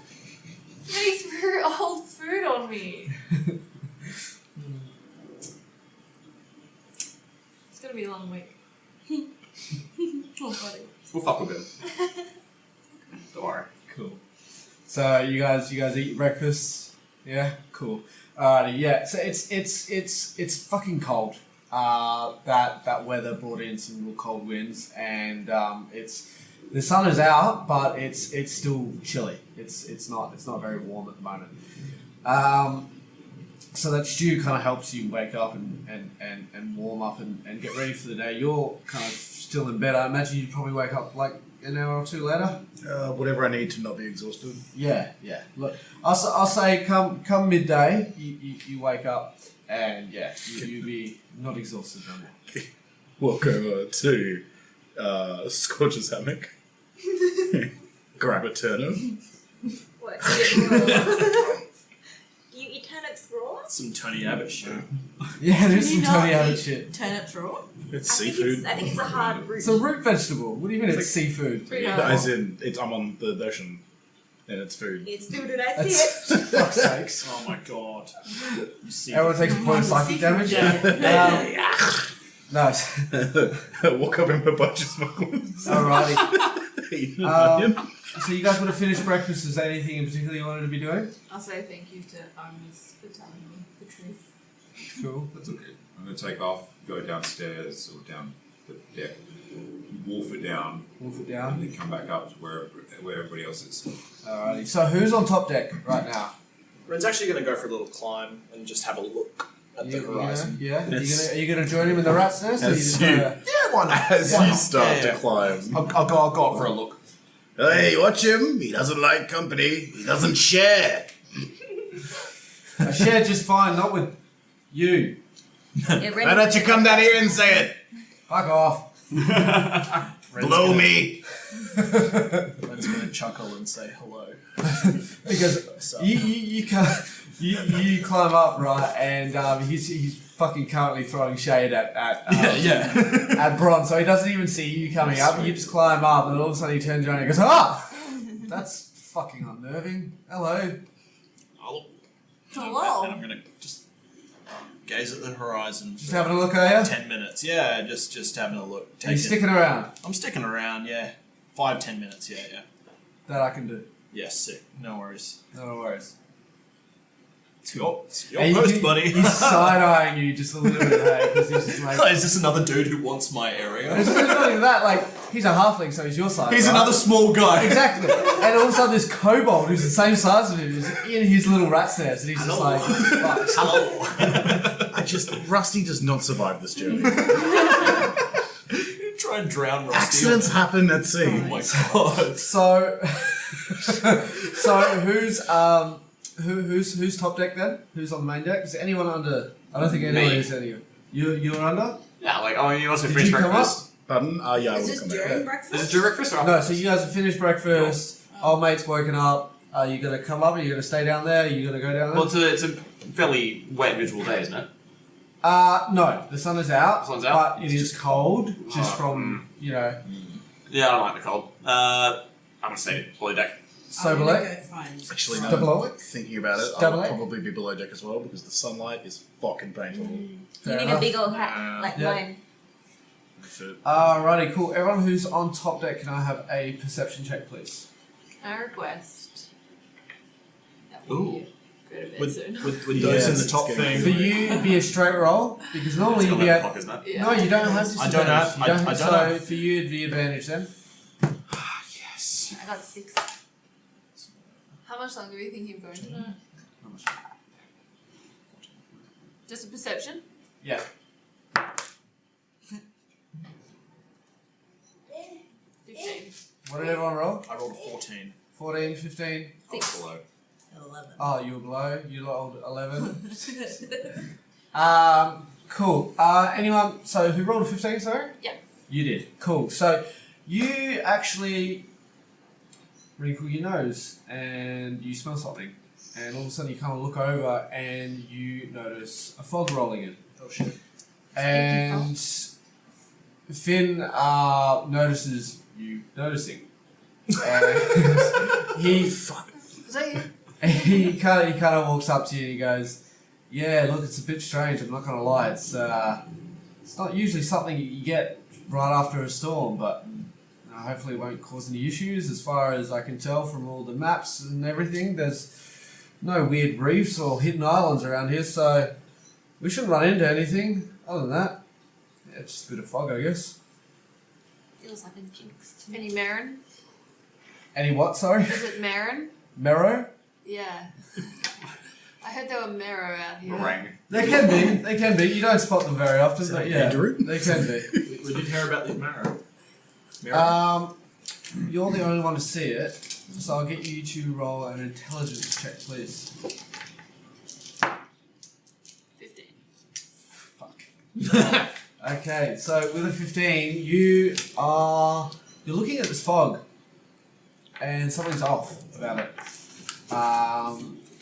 Speaker 5: And then he threw old food on me. It's gonna be a long week.
Speaker 8: Oh, buddy.
Speaker 6: We'll fuck with him. Don't worry.
Speaker 3: Cool. So you guys eat breakfast? Yeah. Cool. Alrighty. Yeah. So it's fucking cold. That weather brought in some real cold winds, and the sun is out, but it's still chilly. It's not very warm at the moment. So that stew kind of helps you wake up and warm up and get ready for the day. You're kind of still in bed. I imagine you'd probably wake up like an hour or two later.
Speaker 10: Whatever I need to not be exhausted.
Speaker 3: Yeah. Look, I'll say come midday, you wake up and yeah, you be not exhausted no more.
Speaker 10: Walk over to Scorch's hammock. Grab a turnip.
Speaker 9: What? You eat turnips raw?
Speaker 2: Some Tony Abbott shit.
Speaker 3: Yeah, there's
Speaker 8: Can you
Speaker 3: some
Speaker 8: not
Speaker 3: Tony Abbott
Speaker 8: eat
Speaker 3: shit.
Speaker 8: Turnips raw?
Speaker 10: It's
Speaker 9: I think
Speaker 10: seafood.
Speaker 9: I think it's a hard root.
Speaker 3: It's a root vegetable. What do you mean it's seafood?
Speaker 5: Pretty
Speaker 10: Yeah,
Speaker 5: hard.
Speaker 10: as in, I'm on the ocean, and it's food.
Speaker 9: It's food and I see it.
Speaker 3: Fuck's sakes.
Speaker 2: Oh my god. You see,
Speaker 3: Everyone takes a point of psychic damage. Nice.
Speaker 10: Walk up in my budget smugglers.
Speaker 3: Alrighty.
Speaker 10: Eat an onion.
Speaker 3: So you guys would have finished breakfast. Is there anything in particular you wanted to be doing?
Speaker 5: I'll say thank you to Armis for telling me the truth.
Speaker 3: Cool.
Speaker 7: That's okay. I'm going to take off, go downstairs or down the deck, wolf it down,
Speaker 3: Wolf it
Speaker 7: and
Speaker 3: down.
Speaker 7: then come back up to where everybody else is.
Speaker 3: Alrighty. So who's on top deck right now?
Speaker 2: Ren's actually going to go for a little climb and just have a look at the horizon.
Speaker 3: Yeah. Are you gonna join him in the rat's nest? Or you just
Speaker 10: As you-
Speaker 3: gonna...
Speaker 2: Yeah, why not?
Speaker 10: As
Speaker 2: Why
Speaker 10: you
Speaker 2: not?
Speaker 10: start
Speaker 2: Yeah.
Speaker 10: to climb.
Speaker 2: I'll go up for a look.
Speaker 10: Hey, watch him. He doesn't like company. He doesn't share.
Speaker 3: I share just fine, not with you.
Speaker 10: Why don't you come down here and say it?
Speaker 3: Fuck off.
Speaker 10: Blow me.
Speaker 2: Ren's going to chuckle and say hello.
Speaker 3: Because you can't. You climb up, right, and he's fucking currently throwing shade at at Bron, so he doesn't even see you coming up. You just climb up, and all of a sudden he turns around and goes, "Ah, that's fucking unnerving." Hello.
Speaker 2: I'll
Speaker 8: Hello.
Speaker 2: And I'm going to just gaze at the horizon
Speaker 3: Just
Speaker 2: for
Speaker 3: having a look, are you?
Speaker 2: 10 minutes. Yeah, just having a look.
Speaker 3: Are you
Speaker 2: Take it.
Speaker 3: sticking around?
Speaker 2: I'm sticking around, yeah. 5-10 minutes, yeah.
Speaker 3: That I can do.
Speaker 2: Yeah, sick. No worries.
Speaker 3: No worries.
Speaker 2: It's your
Speaker 3: And
Speaker 2: post, buddy.
Speaker 3: He's side-eyeing you just a little bit, hey, because he's just like...
Speaker 2: Is this another dude who wants my area?
Speaker 3: It's not even that, like, he's a halfling, so he's your size,
Speaker 2: He's
Speaker 3: right?
Speaker 2: another small guy.
Speaker 3: Exactly. And all of a sudden this kobold who's the same size as him is in his little rat's nest, and he's just like, fuck.
Speaker 2: Hello.
Speaker 10: Rusty does not survive this journey.
Speaker 2: Try and drown Rusty.
Speaker 10: Accidents happen at sea.
Speaker 2: Oh my god.
Speaker 3: So, who's top deck then? Who's on the main deck? Is there anyone under? I don't think anyone
Speaker 6: Me.
Speaker 3: is any. You're under?
Speaker 6: Yeah, like, oh, you also
Speaker 3: Did
Speaker 6: finished
Speaker 3: you come
Speaker 6: breakfast.
Speaker 10: Pardon? Yeah,
Speaker 8: Is
Speaker 10: we'll
Speaker 8: this
Speaker 10: come back.
Speaker 8: during breakfast?
Speaker 6: Is it during breakfast or
Speaker 3: No. So you guys have finished breakfast. Old mate's woken up. Are you gonna come up? Are you gonna stay down there? Are you gonna go down there?
Speaker 6: Well, it's a fairly wet, miserable day, isn't it?
Speaker 3: No. The sun is out.
Speaker 6: The sun's out?
Speaker 3: But it is cold, just
Speaker 6: Oh,
Speaker 3: from
Speaker 6: Yeah, I don't like the cold. I'm gonna stay below deck.
Speaker 3: so
Speaker 8: I'm
Speaker 3: below.
Speaker 8: gonna go find
Speaker 10: Actually, no.
Speaker 3: Double O?
Speaker 10: Thinking about it,
Speaker 3: Double
Speaker 10: I'll
Speaker 3: O?
Speaker 10: probably be below deck as well because the sunlight is fucking painful.
Speaker 9: You
Speaker 3: Fair
Speaker 9: need
Speaker 3: enough.
Speaker 9: a big old hat like
Speaker 3: Yeah.
Speaker 9: mine.
Speaker 10: That's it.
Speaker 3: Alrighty, cool. Everyone who's on top deck, can I have a perception check, please?
Speaker 5: I request. That
Speaker 2: Ooh.
Speaker 5: we go to bed
Speaker 2: With
Speaker 5: soon.
Speaker 2: those in
Speaker 10: Yes,
Speaker 2: the
Speaker 10: it's
Speaker 2: top
Speaker 10: getting
Speaker 2: thing.
Speaker 3: For you, it'd be a straight roll because normally
Speaker 6: It's
Speaker 3: you'd be
Speaker 6: 11
Speaker 3: at.
Speaker 6: o'clock, isn't it?
Speaker 5: Yeah.
Speaker 3: No, you don't have
Speaker 2: I
Speaker 3: disadvantage.
Speaker 2: don't have-
Speaker 3: You don't
Speaker 2: I
Speaker 3: have,
Speaker 2: don't
Speaker 3: so
Speaker 2: have-
Speaker 3: for you, it'd be advantage then.
Speaker 2: Yes.
Speaker 5: I got 6. How much longer are you thinking of going tonight? Just a perception?
Speaker 3: Yeah.
Speaker 5: 15.
Speaker 3: What did everyone roll?
Speaker 2: I rolled a 14.
Speaker 3: 14, 15.
Speaker 5: 6.
Speaker 7: Below.
Speaker 8: 11.
Speaker 3: Oh, you were below. You rolled 11. Cool. Anyone? So who rolled a 15? Sorry.
Speaker 5: Yeah.
Speaker 3: You did. Cool. So you actually wrinkle your nose and you smell something, and all of a sudden you kind of look over and you notice a fog rolling in.
Speaker 2: Oh shit.
Speaker 3: And Finn notices you noticing. And he
Speaker 5: Is that you?
Speaker 3: he kind of walks up to you and he goes, "Yeah, look, it's a bit strange. I'm not gonna lie. It's not usually something you get right after a storm, but hopefully it won't cause any issues. As far as I can tell from all the maps and everything, there's no weird reefs or hidden islands around here, so we shouldn't run into anything. Other than that, yeah, it's just a bit of fog, I guess."
Speaker 9: Feels like a jinx.
Speaker 5: Any Marin?
Speaker 3: Any what? Sorry,
Speaker 5: Is it Marin?
Speaker 3: Merrow?
Speaker 5: Yeah. I heard there were Marrow out here.
Speaker 6: Ring.
Speaker 3: They can be. They can be. You don't spot them very often, but yeah,
Speaker 10: Mandarin?
Speaker 3: they can be.
Speaker 2: We did hear about this marrow.
Speaker 3: You're the only one to see it, so I'll get you to roll an intelligence check, please.
Speaker 5: 15.
Speaker 3: Fuck. Okay, so with a 15, you're looking at this fog, and something's off about it.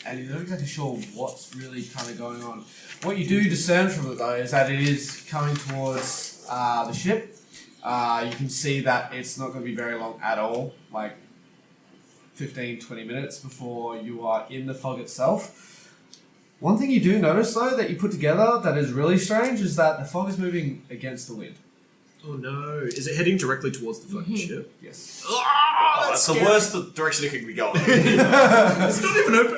Speaker 3: And you're not exactly sure what's really kind of going on. What you do discern from it though is that it is coming towards the ship. You can see that it's not going to be very long at all, like 15-20 minutes before you are in the fog itself. One thing you do notice though that you put together that is really strange is that the fog is moving against the wind.
Speaker 2: Oh no! Is it heading directly towards the fucking ship?
Speaker 3: Yes.
Speaker 6: Oh, that's the worst direction it could be going.
Speaker 2: It's not even open.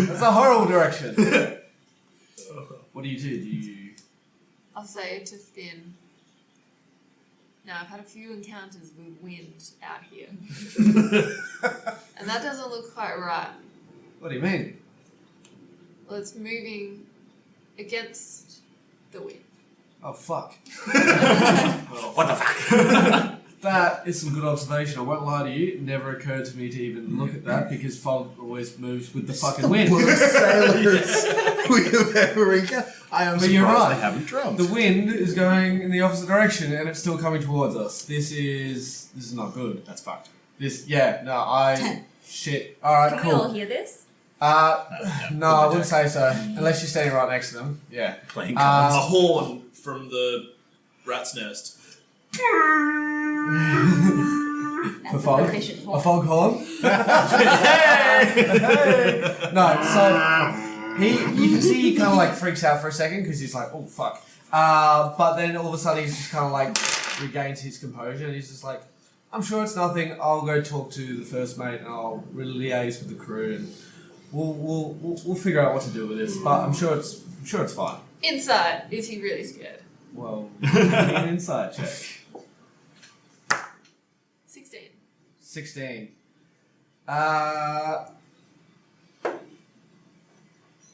Speaker 3: That's a horrible direction. What do? Do you...
Speaker 5: I'll say to Finn. Now, I've had a few encounters with wind out here. And that doesn't look quite right.
Speaker 3: What do you mean?
Speaker 5: Well, it's moving against the wind.
Speaker 3: Oh, fuck.
Speaker 6: What the fuck?
Speaker 3: That is some good observation. I won't lie to you. It never occurred to me to even look at that because fog always moves with the fucking wind.
Speaker 10: Worst sailors we have ever encountered. I am
Speaker 3: But
Speaker 10: surprised
Speaker 3: you're right.
Speaker 10: they haven't drowned.
Speaker 3: The wind is going in the opposite direction and it's still coming towards us. This is not good.
Speaker 2: That's fucked.
Speaker 3: Shit. Alright,
Speaker 9: Can we all
Speaker 3: cool.
Speaker 9: hear this?
Speaker 3: No, I wouldn't say so. Unless you're standing right next to them. Yeah.
Speaker 10: Playing
Speaker 2: A
Speaker 10: cards.
Speaker 2: horn from the rat's nest.
Speaker 9: That's
Speaker 3: For
Speaker 9: a
Speaker 3: fog?
Speaker 9: proficient
Speaker 3: A
Speaker 9: horn.
Speaker 3: fog horn? No, so you can see he kind of like freaks out for a second because he's like, oh fuck. But then all of a sudden he's just kind of like regains his composure and he's just like, I'm sure it's nothing. I'll go talk to the first mate and I'll liaise with the crew and we'll figure out what to do with this. But I'm sure it's fine.
Speaker 5: Inside, is he really scared?
Speaker 3: Well, an insight check.
Speaker 5: 16.
Speaker 3: 16.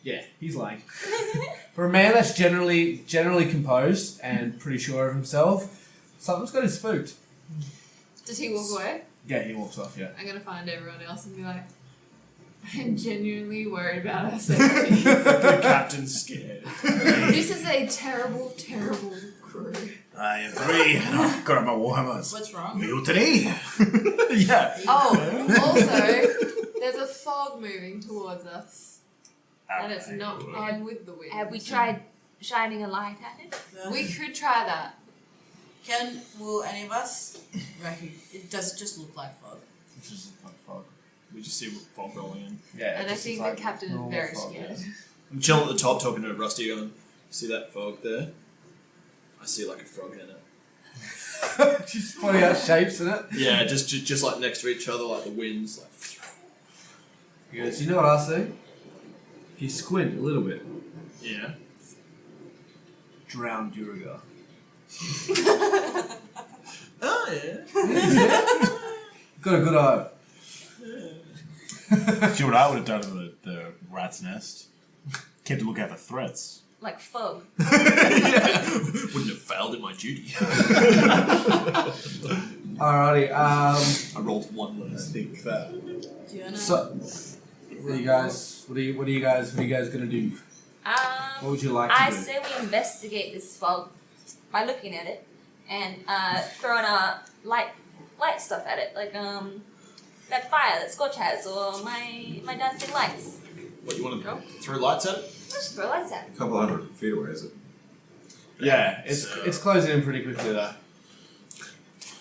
Speaker 3: Yeah, he's like for a man that's generally composed and pretty sure of himself, something's got him spooked.
Speaker 5: Does he walk away?
Speaker 3: Yeah, he walks off. Yeah.
Speaker 5: I'm gonna find everyone else and be like, I'm genuinely worried about our safety.
Speaker 2: The captain's scared.
Speaker 5: This is a terrible, terrible crew.
Speaker 10: I agree. I've got my warhammers.
Speaker 8: What's wrong?
Speaker 10: Mutiny.
Speaker 2: Yeah.
Speaker 5: Oh, also, there's a fog moving towards us. And it's not going with the wind.
Speaker 9: Have we tried shining a light at it?
Speaker 5: We could try that.
Speaker 8: Will any of us it does just look like fog.
Speaker 3: It's just like fog.
Speaker 2: We just see fog rolling in.
Speaker 3: Yeah.
Speaker 5: And I think the captain is very scared.
Speaker 2: I'm chilling at the top talking to Rusty going, see that fog there? I see like a frog in it.
Speaker 3: Just pointing out shapes in it.
Speaker 2: Yeah, just like next to each other, like the wind's like.
Speaker 3: He goes, you know what I see? If you squint a little bit,
Speaker 2: Yeah.
Speaker 3: drowned Duragar.
Speaker 2: Oh yeah.
Speaker 3: Got a good eye.
Speaker 11: See what I would have done in the rat's nest? Kept a lookout for threats.
Speaker 9: Like fog.
Speaker 2: Wouldn't have failed in my duty.
Speaker 3: Alrighty.
Speaker 2: I rolled one
Speaker 3: I
Speaker 2: less.
Speaker 3: think that.
Speaker 8: Do you wanna?
Speaker 3: So, what are you guys gonna do? What would you like to
Speaker 9: I
Speaker 3: do?
Speaker 9: say we investigate this fog by looking at it and throwing our light stuff at it, like that fire that Scorch has, or my dancing lights.
Speaker 2: What, you want to throw lights at it?
Speaker 9: Just throw lights at it.
Speaker 7: A couple hundred feet away, is it?
Speaker 3: Yeah, it's closing in pretty quickly though.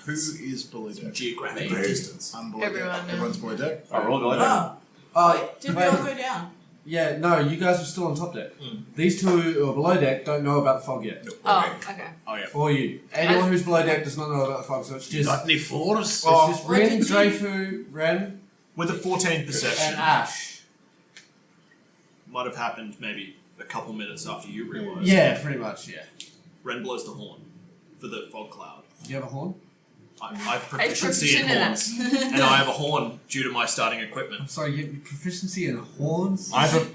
Speaker 11: Who is below deck?
Speaker 2: Geographic
Speaker 7: Great.
Speaker 2: distance.
Speaker 11: I'm below
Speaker 5: Everyone
Speaker 11: deck.
Speaker 5: now.
Speaker 11: Everyone's below deck.
Speaker 6: Alright, roll below deck.
Speaker 8: Oh, did we all go down?
Speaker 3: Yeah, no, you guys are still on top deck. These two who are below deck don't know about the fog yet.
Speaker 5: Oh, okay.
Speaker 11: Oh yeah.
Speaker 3: Or you. Anyone who's below deck does not know about the fog, so it's just
Speaker 10: Got any floors?
Speaker 3: it's just
Speaker 8: What
Speaker 3: Rin,
Speaker 8: did you-
Speaker 3: Dreyfu, Ren,
Speaker 2: With a 14 perception,
Speaker 3: and Ash.
Speaker 2: might have happened maybe a couple minutes after you realised.
Speaker 3: Yeah, pretty much, yeah.
Speaker 2: Ren blows the horn for the fog cloud.
Speaker 3: You have a horn?
Speaker 2: I have proficiency in
Speaker 5: proficient in
Speaker 2: horns, and I have a horn due to my starting equipment.
Speaker 3: I'm sorry, you have proficiency in horns?
Speaker 2: I have a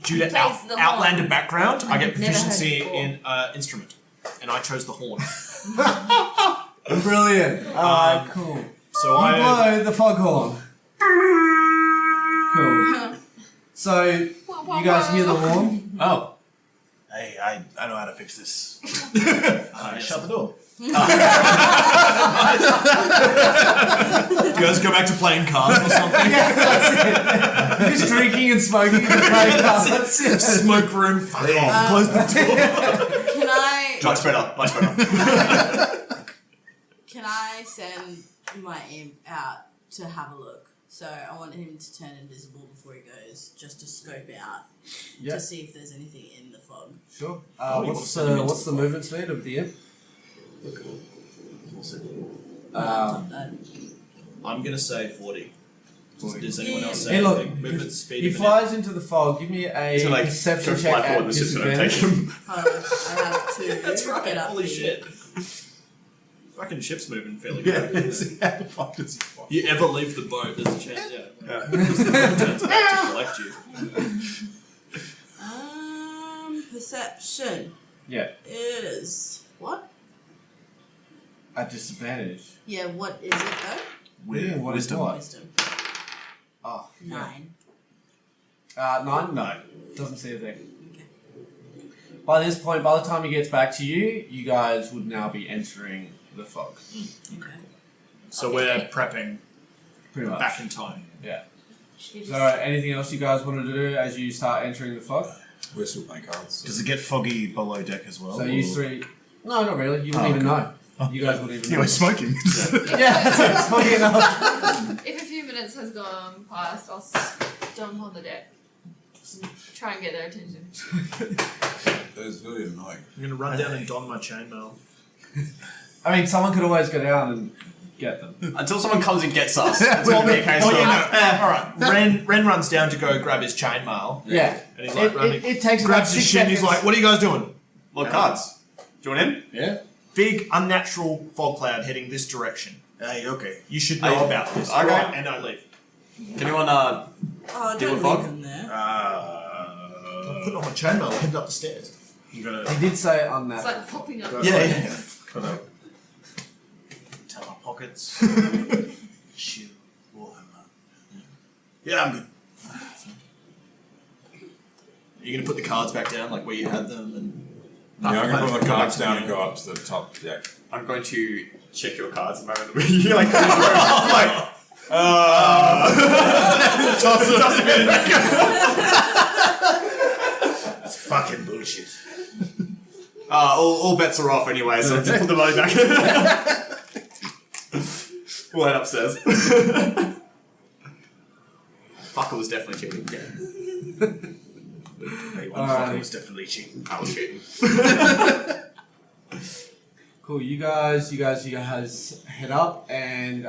Speaker 2: due to
Speaker 9: Plays the
Speaker 2: Outlander
Speaker 9: horn.
Speaker 2: background. I get
Speaker 9: Never heard
Speaker 2: proficiency
Speaker 9: before.
Speaker 2: in instrument, and I chose the horn.
Speaker 3: Brilliant. Alright, cool.
Speaker 2: So
Speaker 3: You
Speaker 2: I
Speaker 3: blow the foghorn. Cool. So, you guys hear the horn?
Speaker 11: Oh. Hey, I know how to fix this. Shut the door.
Speaker 2: You guys go back to playing cards or something?
Speaker 3: Just drinking and smoking and playing cards.
Speaker 2: Smoke room, fuck off. Close the door.
Speaker 8: Can I
Speaker 6: Much better.
Speaker 8: can I send my imp out to have a look? So I want him to turn invisible before he goes, just to scope out
Speaker 3: Yeah.
Speaker 8: to see if there's anything in the fog.
Speaker 3: Sure.
Speaker 2: you
Speaker 3: What's
Speaker 2: want to send him into
Speaker 3: the movement speed of the imp?
Speaker 2: I'm gonna say 40. Does anyone else say
Speaker 3: Hey, look,
Speaker 2: anything? Movement speed.
Speaker 3: He
Speaker 2: of an
Speaker 3: flies into the fog. Give me a
Speaker 6: So, like,
Speaker 3: perception
Speaker 6: go
Speaker 3: check
Speaker 6: fly
Speaker 3: at
Speaker 6: forward, the ship's gonna take
Speaker 3: disadvantage.
Speaker 6: him.
Speaker 8: I have two.
Speaker 2: That's right.
Speaker 8: Get up
Speaker 2: Holy
Speaker 8: here.
Speaker 2: shit. Fucking ship's moving fairly
Speaker 11: Yeah,
Speaker 2: good.
Speaker 11: how the fuck does he fly?
Speaker 2: You ever leave the boat, there's a chance. Yeah. Because the boat turns back to collect you.
Speaker 8: Perception
Speaker 3: Yeah,
Speaker 8: is what?
Speaker 3: at disadvantage.
Speaker 8: Yeah, what is it though?
Speaker 3: Yeah, what is what?
Speaker 8: Wisdom.
Speaker 3: Oh, yeah.
Speaker 8: 9.
Speaker 3: 9? No. Doesn't see a thing.
Speaker 8: Okay.
Speaker 3: By this point, by the time he gets back to you, you guys would now be entering the fog.
Speaker 8: Okay.
Speaker 2: So we're prepping
Speaker 3: Pretty much.
Speaker 2: back in time.
Speaker 3: Yeah. So, anything else you guys want to do as you start entering the fog?
Speaker 7: We're still playing cards.
Speaker 11: Does it get foggy below deck as well?
Speaker 3: So, you three. No, not really. You wouldn't even know. You guys wouldn't even
Speaker 11: Yeah,
Speaker 3: know.
Speaker 11: we're smoking.
Speaker 3: Yeah, it's foggy enough.
Speaker 5: If a few minutes has gone past, I'll jump on the deck. Try and get their attention.
Speaker 7: That is very annoying.
Speaker 2: I'm gonna run down and don my chainmail.
Speaker 3: I mean, someone could always go down and get them.
Speaker 6: Until someone comes and gets us. It's gonna be a case of.
Speaker 2: Alright. Ren runs down to go grab his chainmail.
Speaker 3: Yeah.
Speaker 2: And he's like running.
Speaker 3: It takes about
Speaker 2: grabs
Speaker 3: 6
Speaker 2: his shit and
Speaker 3: seconds.
Speaker 2: he's like, what are you guys doing?
Speaker 6: Look, cards. Do you want in?
Speaker 11: Yeah.
Speaker 2: Big unnatural fog cloud heading this direction.
Speaker 11: Hey, okay.
Speaker 2: You should know
Speaker 6: Hey,
Speaker 2: about this.
Speaker 6: okay.
Speaker 2: Alright, and I leave.
Speaker 6: Can anyone
Speaker 8: Oh,
Speaker 6: Deal
Speaker 8: don't
Speaker 6: with
Speaker 8: leave
Speaker 6: fog?
Speaker 8: him there.
Speaker 2: I'm putting on my chainmail, heading up the stairs.
Speaker 11: I'm gonna
Speaker 3: He did say on that.
Speaker 5: It's like popping up.
Speaker 2: Yeah.
Speaker 11: gonna tell our pockets. Shield, Warhammer. Yeah, I'm good.
Speaker 2: You're gonna put the cards back down, like where you had them, and
Speaker 7: Yeah, I'm going to put the
Speaker 2: Go
Speaker 7: cards
Speaker 2: back to
Speaker 7: down
Speaker 2: the
Speaker 7: and go up to the top deck.
Speaker 6: I'm going to check your cards a moment. You're like,
Speaker 11: Toss it. It's fucking bullshit.
Speaker 6: all bets are off anyway, so just put the money back. We'll head upstairs. Fucker was definitely cheating.
Speaker 11: Hey, one fucker was definitely cheating.
Speaker 6: I was cheating.
Speaker 3: Cool. You guys head up, and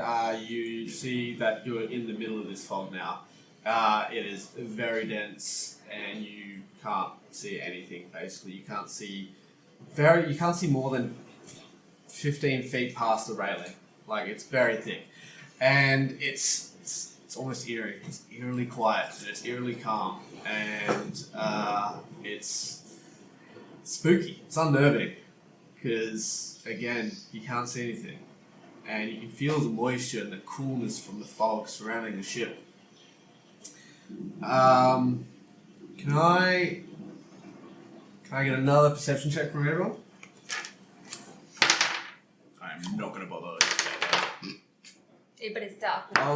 Speaker 3: you see that you're in the middle of this fog now. It is very dense, and you can't see anything. Basically, you can't see more than 15 feet past the railing. Like, it's very thick, and it's almost eerie. It's eerily quiet, and it's eerily calm, and it's spooky. It's unnerving because, again, you can't see anything, and you can feel the moisture and the coolness from the fog surrounding the ship. Can I get another perception check from everyone?
Speaker 11: I'm not gonna bother.
Speaker 9: Yeah, but it's dark.
Speaker 3: I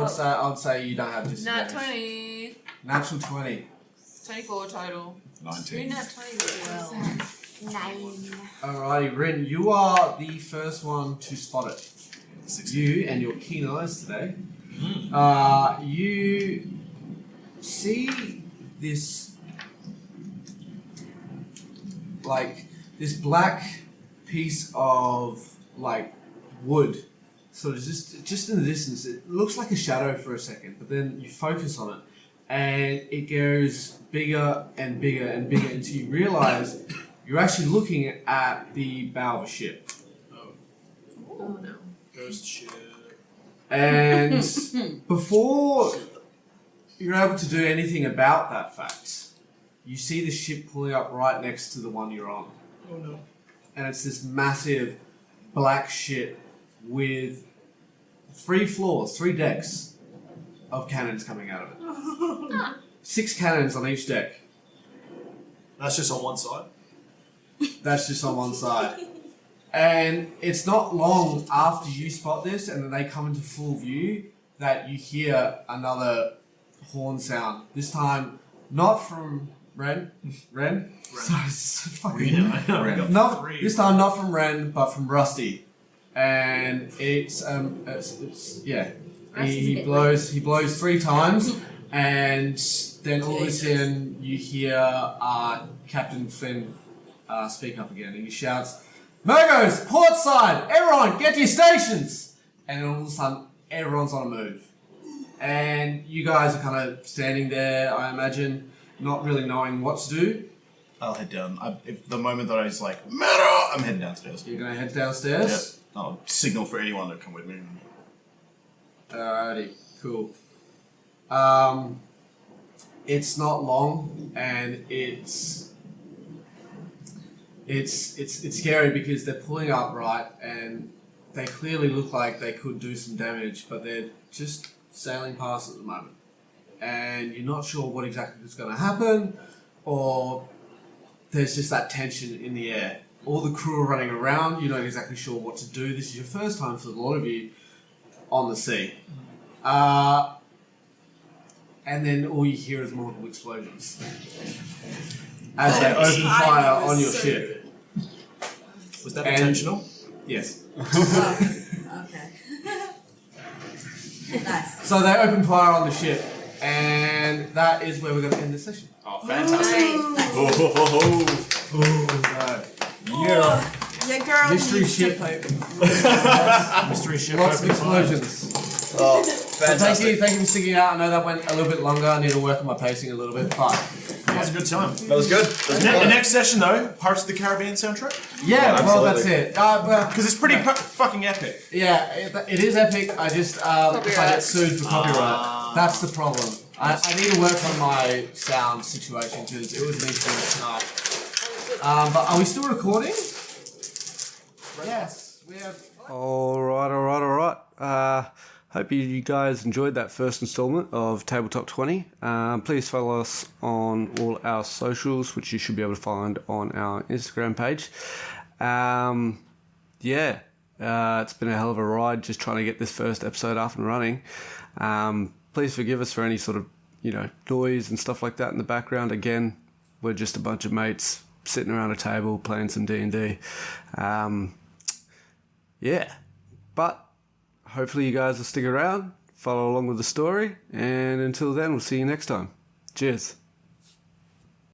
Speaker 3: would say you don't have
Speaker 5: Nat
Speaker 3: disadvantage.
Speaker 5: 20.
Speaker 3: Natural 20.
Speaker 5: 24 total.
Speaker 7: 19.
Speaker 5: Nat 20 as well.
Speaker 9: 9.
Speaker 3: Alrighty, Rin, you are the first one to spot it. You and your keen eyes today. You see this, this black piece of wood. So it's just in the distance. It looks like a shadow for a second, but then you focus on it, and it goes bigger and bigger and bigger until you realize you're actually looking at the bow of a ship.
Speaker 5: Oh no.
Speaker 2: ghost ship.
Speaker 3: And before you're able to do anything about that fact, you see the ship pulling up right next to the one you're on.
Speaker 2: Oh no.
Speaker 3: And it's this massive black ship with 3 floors, 3 decks of cannons coming out of it. 6 cannons on each deck.
Speaker 2: That's just on one side.
Speaker 3: That's just on one side. And it's not long after you spot this and then they come into full view that you hear another horn sound. This time, not from Ren? Sorry, it's so fucking... This time not from Ren, but from Rusty. And it's yeah. He blows 3 times, and then all of a sudden you hear Captain Flynn speak up again, and he shouts, "Mergos, port side! Everyone, get to your stations!" And then all of a sudden, everyone's on a move. And you guys are kind of standing there, I imagine, not really knowing what to do.
Speaker 11: I'll head down. If the moment that I was like, "Murder!" I'm heading downstairs.
Speaker 3: You're going to head downstairs?
Speaker 11: Yep. I'll signal for anyone to come with me.
Speaker 3: Alrighty, cool. It's not long, and it's scary because they're pulling up right, and they clearly look like they could do some damage, but they're just sailing past at the moment, and you're not sure what exactly is going to happen, or there's just that tension in the air. All the crew are running around. You're not exactly sure what to do. This is your first time for a lot of you on the sea. And then all you hear is multiple explosions as they open fire on your ship.
Speaker 2: Was that intentional?
Speaker 3: Yes.
Speaker 8: Okay. Nice.
Speaker 3: So they open fire on the ship, and that is where we're going to end the session.
Speaker 6: Oh, fantastic.
Speaker 8: Yeah, girl.
Speaker 3: Mystery
Speaker 8: needs to
Speaker 3: ship.
Speaker 8: poke.
Speaker 2: Mystery ship.
Speaker 3: Lots of
Speaker 2: open fire.
Speaker 3: explosions.
Speaker 2: Oh,
Speaker 3: So
Speaker 2: fantastic.
Speaker 3: thank you for sticking out. I know that went a little bit longer. I need to work on my pacing a little bit, but
Speaker 2: That was a good time.
Speaker 7: That was good.
Speaker 2: The next session, though, Pirates of the Caribbean soundtrack?
Speaker 3: yeah, well, that's
Speaker 7: absolutely.
Speaker 3: it. Well,
Speaker 2: Because it's pretty fucking epic.
Speaker 3: yeah, it is epic. I just if I get sued for copyright, that's the problem. I need to work on my sound situation because it was an issue tonight. But are we still recording? Yes, we have. All right. Hope you guys enjoyed that first installment of Tabletop 20. Please follow us on all our socials, which you should be able to find on our Instagram page. It's been a hell of a ride just trying to get this first episode up and running. Please forgive us for any sort of, noise and stuff like that in the background. Again, we're just a bunch of mates sitting around a table playing some D&D. But hopefully you guys will stick around, follow along with the story, and until then, we'll see you next time. Cheers.